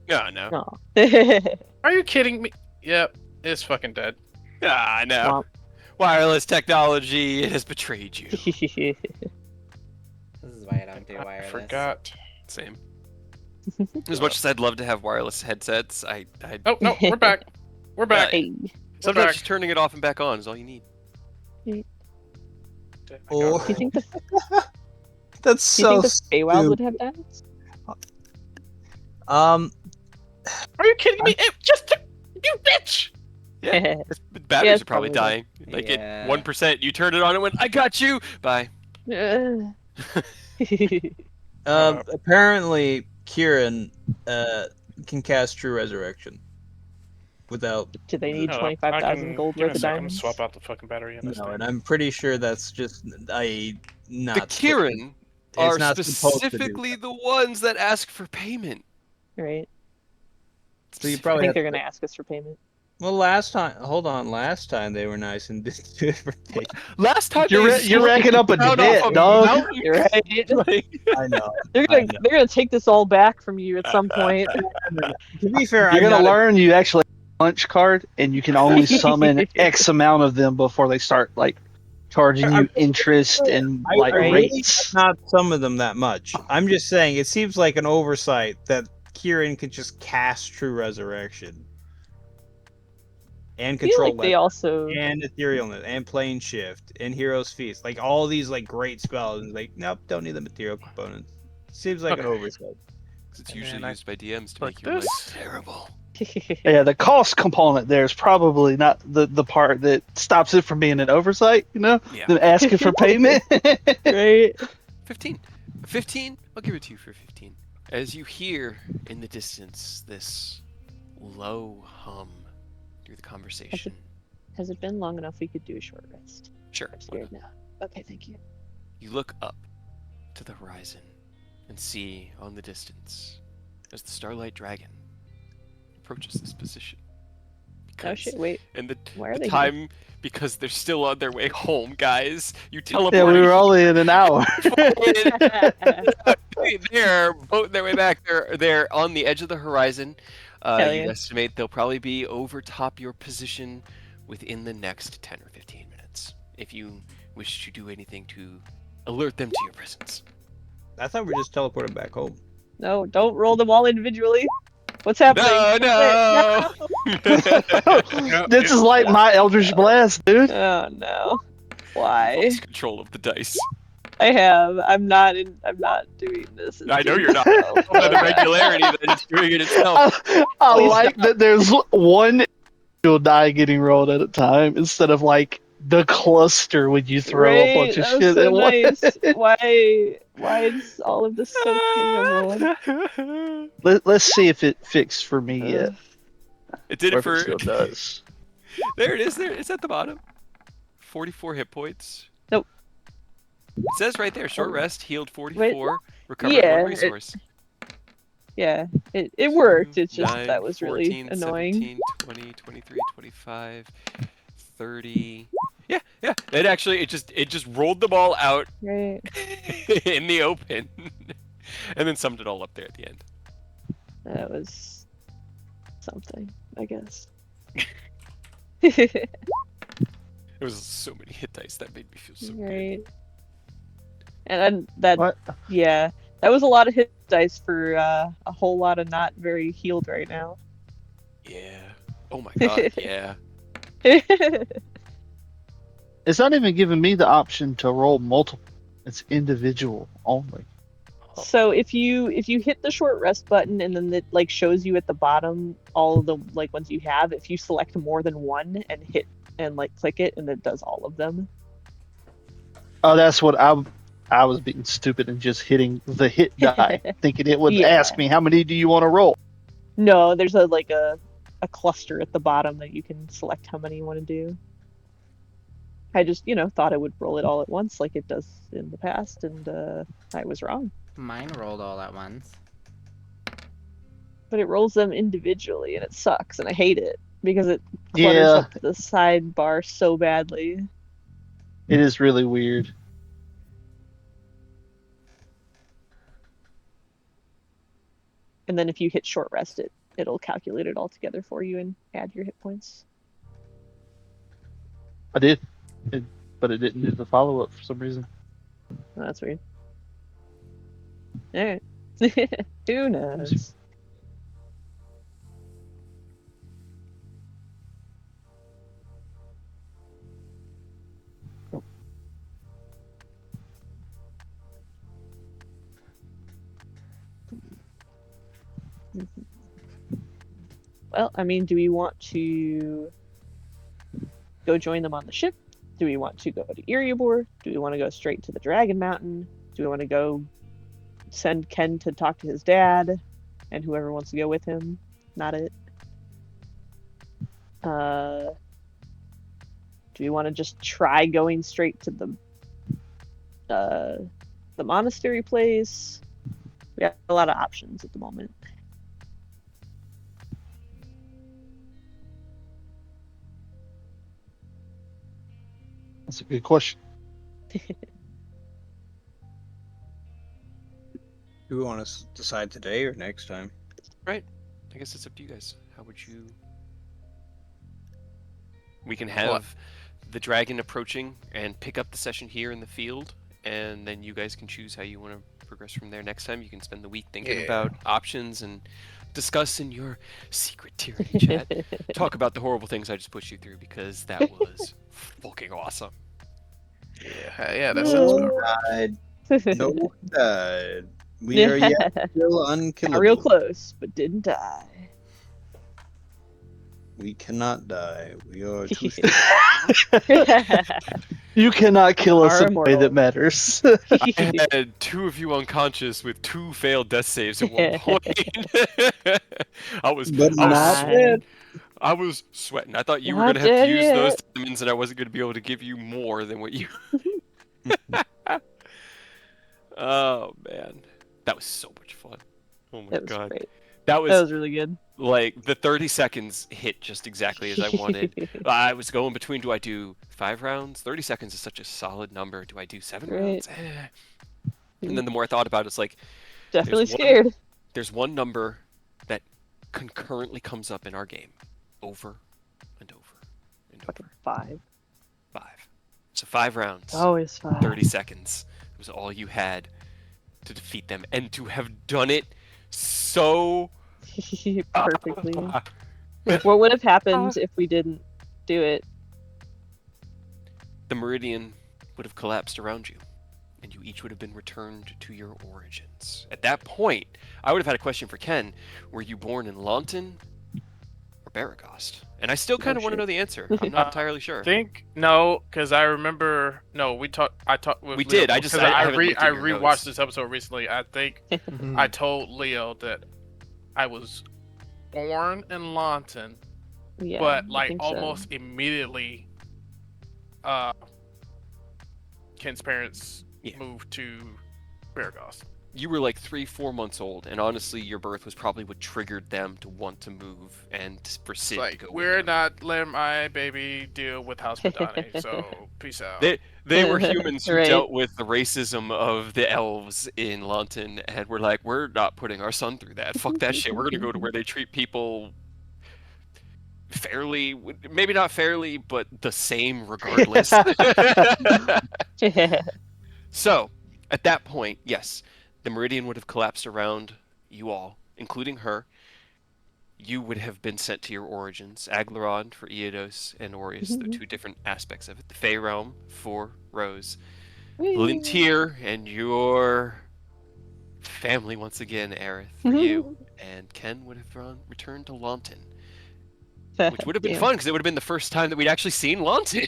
Oh, no. Oh. Are you kidding me? Yep, it's fucking dead. Ah, no. Womp. Wireless technology, it has betrayed you. This is why I don't do I wireless. forgot. Same. As much as I'd love to have wireless headsets, I Oh no, we're back. We're back. Hey. sometimes back. just turning it off and back on is all you need. Oh. Do you think the That's Do you so think the Feywild would stupid. have diamonds? Are you kidding me? It just took you bitch. Yeah. Batteries it's are probably probably dying. Like Yeah. at 1%, you turned it on and went, I got you! Bye. Apparently, Kieran can cast True Resurrection without. Do they need Hold up, 25,000 gold give me worth a of sec, I'm gonna diamonds? swap out the fucking battery in this No, thing. and I'm pretty sure that's just not. The Kieran It's are not supposed to do specifically that. the ones that ask for payment. Right. So you I probably think have they're to- gonna ask us for payment. Well, last time they were nice and didn't do it for payment. Last time you're racking up a down debt, off a dog. mountain. You're right. Like, I know. They're I gonna know. they're gonna take this all back from you at some point. To be fair, You're I'm gonna not learn you actually have a punch card, and you can only summon X amount of them before they start like charging you interest and I like Right. really rates. not some of them that much. I'm just saying it seems like an oversight that Kieran could just cast True Resurrection and I feel control like they weapons, also and Etherealness and Plane Shift and Hero's Feast, like all these like great spells. And like, nope, don't need the material components. Seems like an Okay. oversight. it's And usually then I used by DMs to put make your life this. terrible. Yeah, the cost component there is probably not the part that stops it from being an oversight. You know, Yeah. them asking for payment. right. 15. 15? I'll give it to you for 15. As you hear in the distance this low hum through the conversation. Has it been long enough we could do a short rest? Sure. I'm scared now. Okay, thank you. You look up to the horizon and see on the distance as the Starlight Dragon approaches this position. He times. shit, wait. And Why are the they here? time, because they're still on their way home, guys. You teleported. Yeah, we were only in an hour. They're boating their way back. They're on the edge of the horizon. Hell You'd yeah. estimate they'll probably be over top your position within the next 10 or 15 minutes. If you wish to do anything to alert them to your presence. I thought we just teleported back home. No, don't roll them all individually. What's happening? No, Wait, This is like my Eldritch Blast, dude. Oh no. Why? Lost control of the dice. I have. I'm not doing this. I know you're not. itself. By the regularity that it's doing it itself. I Please like stop. that there's one individual die getting rolled at a time instead of like the cluster when you throw a Right, bunch of that was shit so at once. nice. Why is all of this so terrible? Let's see if it fixed for me yet. It did Or it if it for. still does. There it is. There, it's at the bottom. 44 hit points. Nope. It says right there, short Oh. rest, healed 44, recovered Yeah, 1 resource. Yeah, it worked. It's just 9, that was really 14, annoying. 17, 20, 23, 25, 30. Yeah. It just rolled them all out Right. in the open, and then summed it all up there at the end. That was something, I guess. It was so many hit dice that made me feel so good. Right. And then that, What? yeah, that was a lot of hit dice for a whole lot of not very healed right now. Yeah. Oh my god. Yeah. It's not even giving me the option to roll multiple. It's individual only. So if you hit the short rest button and then it like shows you at the bottom all of the like ones you have, if you select more than one and hit and like click it and it does all of them. Oh, that's what I was being stupid and just hitting the hit die, thinking it would Yeah. ask me how many do you want to roll. No, there's a cluster at the bottom that you can select how many you want to do. I just, thought I would roll it all at once like it does in the past, and I was wrong. Mine rolled all at once. But it rolls them individually, and it sucks, and I hate it because it clutters Yeah. up the sidebar so badly. It is really weird. And then if you hit short rest, it'll calculate it all together for you and add your hit points. I did, but it didn't do the follow up for some reason. Oh, that's weird. Alright. Who knows? Well, I mean, do we want to go join them on the ship? Do we want to go to Erebor? Do we want to go straight to the Dragon Mountain? Do we want to go send Ken to talk to his dad and whoever wants to go with him? Not it. Do we want to just try going straight to the monastery place? We have a lot of options at the moment. That's a good question. Do we want to decide today or next time? I guess it's up to you guys. How would you? We can have the dragon approaching and pick up the session here in the field, and then you guys can choose how you want to progress from there. Next time, you can spend the week thinking about options and discuss in your secret tyranny chat. Talk about the horrible things I just pushed you through because that was fucking awesome. Yeah, that sounds No about right. died. No one died. We are yet still unkillable. Got real close, but didn't die. We cannot die. We are too You cannot kill us Are in a way that immortal. matters. I had 2 of you unconscious with 2 failed death saves at one point. I was not sweating. I was sweating. I thought you were Not gonna have to dead use yet. those diamonds, and I wasn't gonna be able to give you more than what you. Oh man, that was so much fun. Oh my That was god, great. That That was really good. like the 30 seconds hit just exactly as I wanted. I was going between, do I do 5 rounds? 30 seconds is such a solid number. Do I do 7 Right. rounds? And then the more I thought about it, it's like Definitely there's scared. there's one number that concurrently comes up in our game over and over and Fucking over. 5. 5. So 5 rounds. Always 5. 30 seconds. It was all you had to defeat them, and to have done it so Perfectly. What would have happened if we didn't do it? the Meridian would have collapsed around you, and you each would have been returned to your origins. At that point, I would have had a question for Ken. Were you born in Launton or Baragost? And I still kind of want to shit. know the answer. I'm not entirely sure. No, because I remember. No, we talked. I talked with. We Leo, did, I because just- I haven't looked at I your rewatched notes. this episode recently. I think Mm-hmm. I told Leo that I was born in Launton, Yeah, but I like think so. almost immediately, Ken's parents Yeah. moved to Baragost. You were like 3-4 months old, and honestly, your birth was probably what triggered them to want to move and for Sid to Like, go. with we're them. not letting my baby deal with House Madani, so peace out. They were humans who Right. dealt with the racism of the elves in Launton, and we're like, we're not putting our son through that. Fuck that shit. We're gonna go to where they treat people fairly, maybe not fairly, but the same regardless. So, at that point, yes, the Meridian would have collapsed around you all, including her. You would have been sent to your origins. Aglarond for Eodos and Aureus, the 2 different aspects of it. The Fey Realm for Rose. Lintier and your family once again, Aerith, for you. And Ken would have returned to Launton, which would have been Damn. fun because it would have been the first time that we'd actually seen Launton.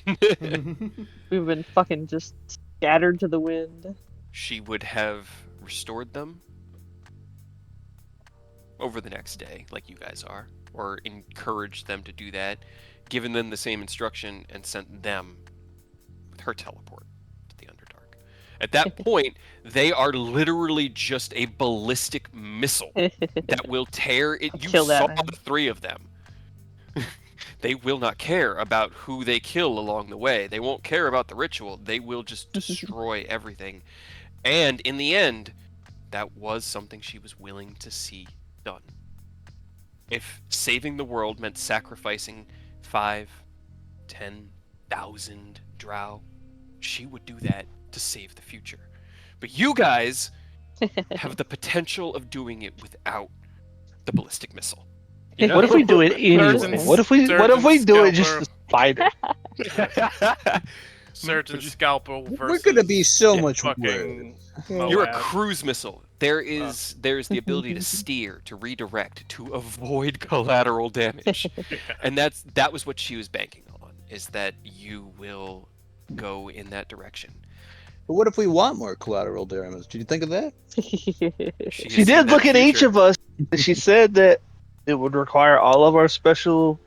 We've been fucking just scattered to the wind. She would have restored them over the next day, like you guys are, or encouraged them to do that, given them the same instruction, and sent them with her teleport to the Underdark. At that point, they are literally just a ballistic missile that will tear it. You kill that saw man. the 3 of them. They will not care about who they kill along the way. They won't care about the ritual. They will just destroy everything. And in the end, that was something she was willing to see done. If saving the world meant sacrificing 5,000-10,000 drow, she would do that to save the future. But you guys have the potential of doing it without the ballistic missile. You know? What if we do it anyway? Surgeon- What if we do it just to spite it? Surgeon Scalpel versus. We're gonna be so Yeah, much fucking. You're a Moab. cruise missile. There's the ability to steer, to redirect, to avoid collateral damage. And that was what she was banking on, is that you will go in that direction. But what if we want more collateral damage? Did you think of that? She did look at each of us, and she said that it would require all of our special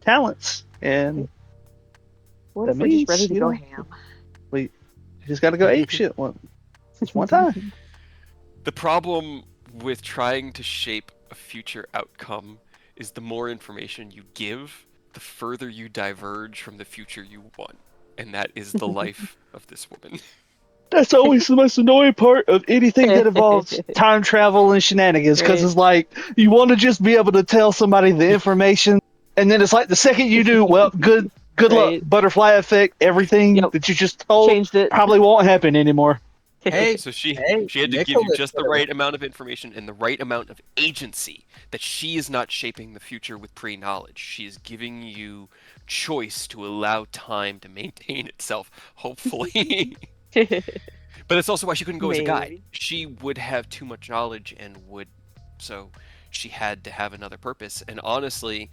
talents, and What That if we're just means, ready to you go know, ham? you just got to go ape shit one time. The problem with trying to shape a future outcome is the more information you give, the further you diverge from the future you want. And that is the life of this woman. That's always the most annoying part of anything that involves time travel and shenanigans, because Right. it's like you want to just be able to tell somebody the information, and then it's like the second you do, well, good luck, Right. butterfly effect, everything Yep. that you just told Changed it. probably won't happen anymore. Hey, So she Hey, had to give you Nicholas just the said it. right amount of information and the right amount of agency, that she is not shaping the future with pre-knowledge. She is giving you choice to allow time to maintain itself, hopefully. But that's also why she couldn't go as a guide. Maybe. She would have too much knowledge so she had to have another purpose. And honestly,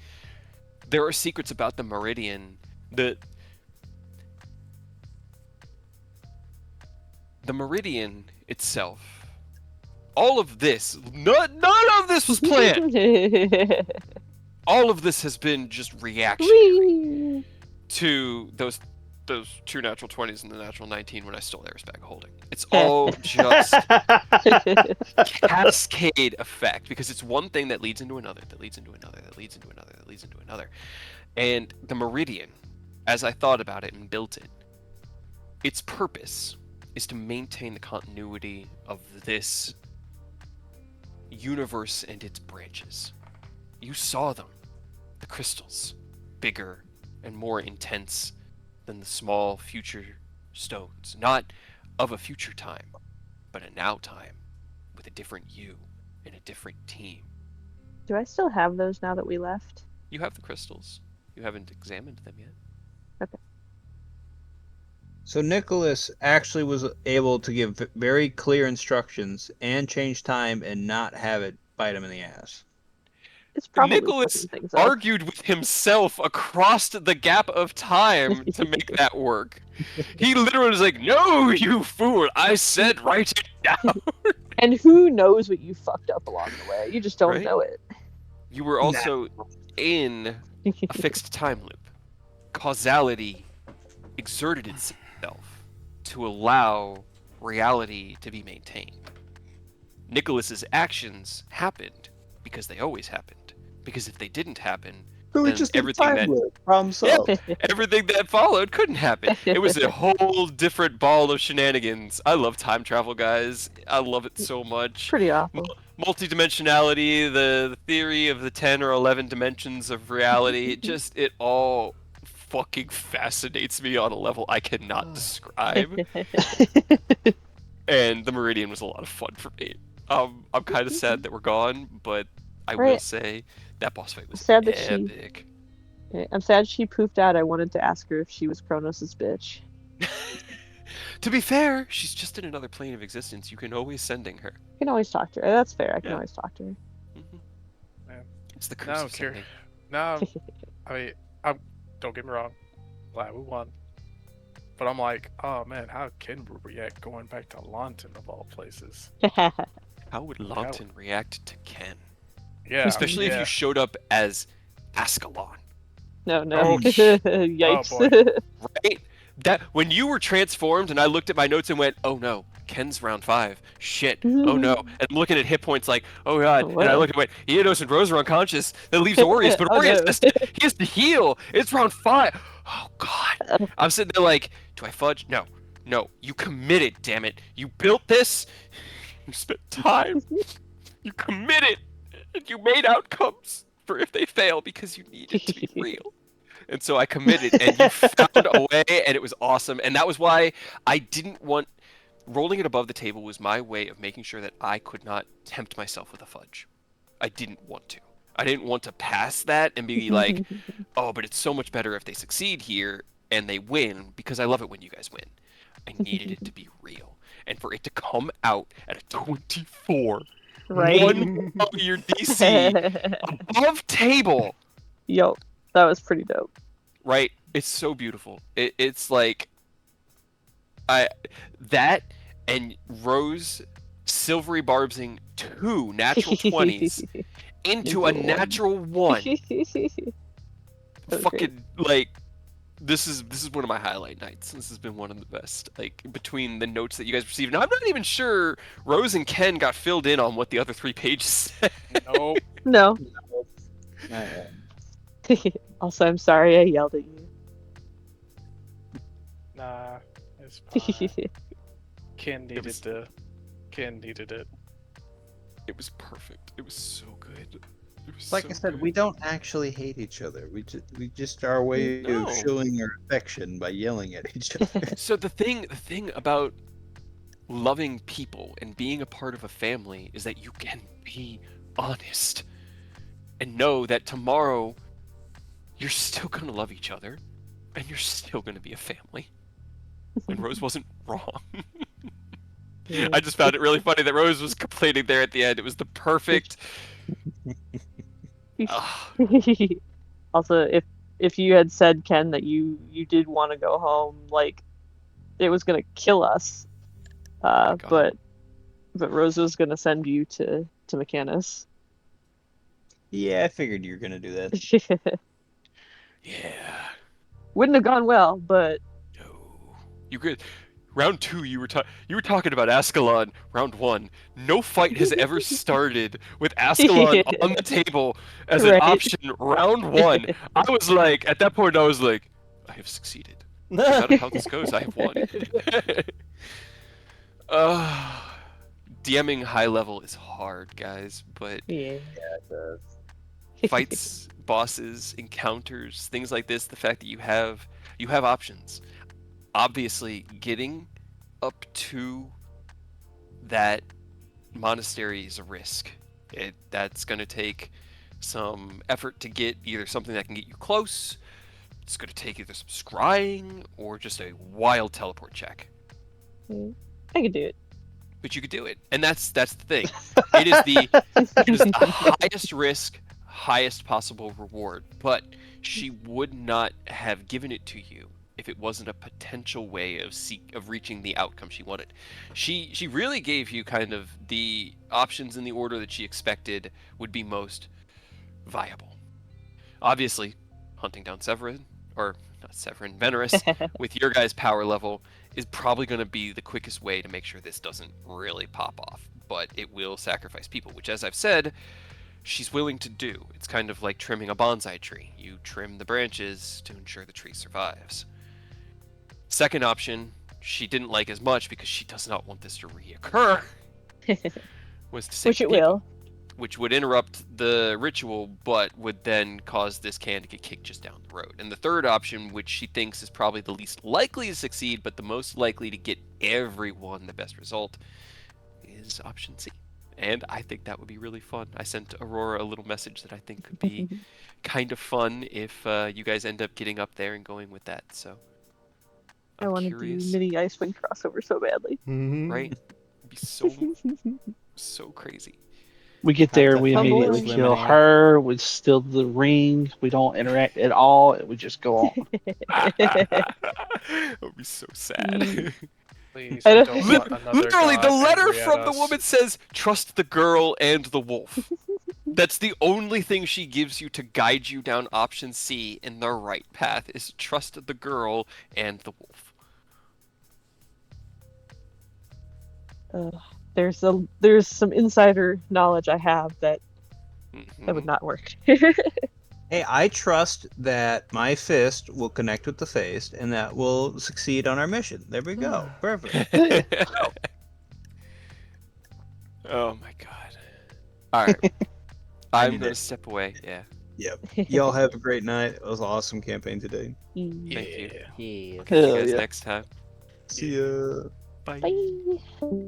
there are secrets about the Meridian. The Meridian itself, all of this, none of this was planned. All of this has been just reaction Whee! to those those 2 natural 20s and the natural 19 when I stole Air's bag of holding. It's all just cascade effect because it's one thing that leads into another, that leads into another, that leads into another, that leads into another. And the Meridian, as I thought about it and built it, its purpose is to maintain the continuity of this universe and its branches. You saw them, the crystals, bigger and more intense than the small future stones, not of a future time, but a now time, with a different you and a different team. Do I still have those now that we left? You have the crystals. You haven't examined them yet. Okay. So Nicholas actually was able to give very clear instructions and change time and not have it bite him in the ass. It's probably Nicholas fucking things up. argued with himself across the gap of time to make that work. He literally was like, "No, you fool! I said write it down." And who knows what you fucked up along the way? You just don't Right? know it. You were also in a fixed time loop. Causality exerted itself to allow reality to be maintained. Nicholas's actions happened because they always happened. Because if they didn't happen, So then everything that problem solved. everything that followed couldn't happen. It was a whole different ball of shenanigans. I love time travel, guys. I love it so much. Pretty awful. Multidimensionality, the theory of the 10 or 11 dimensions of reality, it all fucking fascinates me on a level I cannot describe. And the Meridian was a lot of fun for me. I'm kind of sad that we're gone, but I will say that boss fight was Sad that epic. I'm sad she poofed out. I wanted to ask her if she was Kronos' bitch. To be fair, she's just in another plane of existence. You can always sending her. You can always talk to her. That's fair. I can Yeah. always talk to her. Mm-hmm. Man. It's the curse Now I'm of curious. sending. Now, I'm don't get me wrong, glad we won. But I'm like, oh man, how Ken would react going back to London of all places? How would Longton react to Ken? Yeah, Especially if you showed up as Ascalon. No. Oh, Yikes. Oh, boy. Right? That when you were transformed and I looked at my notes and went, "Oh no, Ken's round 5. Shit. Oh no." And I'm looking at hit points like, "Oh god." Oh, and I wow. look at Eodos and Rose are unconscious. That leaves Aureus, but Oh, Aureus no. he has to heal. It's round 5. Oh god. I'm sitting there like, "Do I fudge? No. No. You committed, damn it. You built this. You spent time. You committed. And you made outcomes for if they fail because you need it to be real." And so I committed, and you found a way, and it was awesome. And that was why I didn't want rolling it above the table was my way of making sure that I could not tempt myself with a fudge. I didn't want to. I didn't want to pass that and be like, "Oh, but it's so much better if they succeed here and they win because I love it when you guys win." I needed it to be real, and for it to come out at a 24, Right. one of your DC above table. Yo, that was pretty dope. Right? It's so beautiful. It's like that and Rose silvery barbsing 2 natural 20s into a natural 1. Fucking like this is one of my highlight nights. This has been one of the best. Like between the notes that you guys received. Now I'm not even sure Rose and Ken got filled in on what the other 3 pages said. Nope. No. Also, I'm sorry I yelled at you. Nah, it's fine. Ken needed it. It was perfect. It was so good. It was Like so I said, good. we don't actually hate each other. We just our way No. of showing our affection by yelling at each other. So the thing about loving people and being a part of a family is that you can be honest and know that tomorrow you're still going to love each other and you're still going to be a family. And Rose wasn't wrong. I just found it really funny that Rose was complaining there at the end. It was the perfect. Also, if you had said, Ken, that you did want to go home, like it was gonna kill us. But Rose was gonna send you to Mechanus. Yeah, I figured you were gonna do that. Yeah. Wouldn't have gone well, but You could. Round 2, you were talking about Ascalon. Round 1, no fight has ever started with Ascalon on the table as an Right. option. Round 1, I was like, at that point, I was like, I have succeeded. No matter how this goes, I have won. DMing high level is hard, guys, but Yeah. fights, bosses, encounters, things like this, the fact that you have options. Obviously, getting up to that monastery is a risk. That's going to take some effort to get either something that can get you close. It's going to take either some scrying or just a wild teleport check. I could do it. But you could do it, and that's the thing. It is the highest risk, highest possible reward. But she would not have given it to you if it wasn't a potential way of reaching the outcome she wanted. She really gave you kind of the options in the order that she expected would be most viable. Obviously, hunting down Severin, or not Severin, Venerus, with your guys' power level is probably going to be the quickest way to make sure this doesn't really pop off. But it will sacrifice people, which, as I've said, she's willing to do. It's kind of like trimming a bonsai tree. You trim the branches to ensure the tree survives. Second option, she didn't like as much because she does not want this to reoccur, was to save Which it people, will. which would interrupt the ritual, but would then cause this can to get kicked just down the road. And the third option, which she thinks is probably the least likely to succeed, but the most likely to get everyone the best result, is option C. And I think that would be really fun. I sent Aurora a little message that I think could be kind of fun if you guys end up getting up there and going with that. So I I'm want to curious, do mini Icewind crossover so badly. right? It'd be so crazy. We get there, Tons we of immediately physics kill limiting. her. We steal the ring. We don't interact at all. We just go on. That would be so sad. Please, I I don't- don't want another Literally, the god letter angry at from the us. woman says, "Trust the girl and the wolf." That's the only thing she gives you to guide you down option C in the right path, is trust the girl and the wolf. There's some insider knowledge I have that would Mhm. not work. Hey, I trust that my fist will connect with the face, and that will succeed on our mission. There we go. Perfect. Oh my god. Alright. I'm need gonna it. step away, yeah. Yep. Y'all have a great night. It was an awesome campaign today. Thank you. Yes. I'll catch you Hell guys yeah. next time. See ya. Bye. Bye.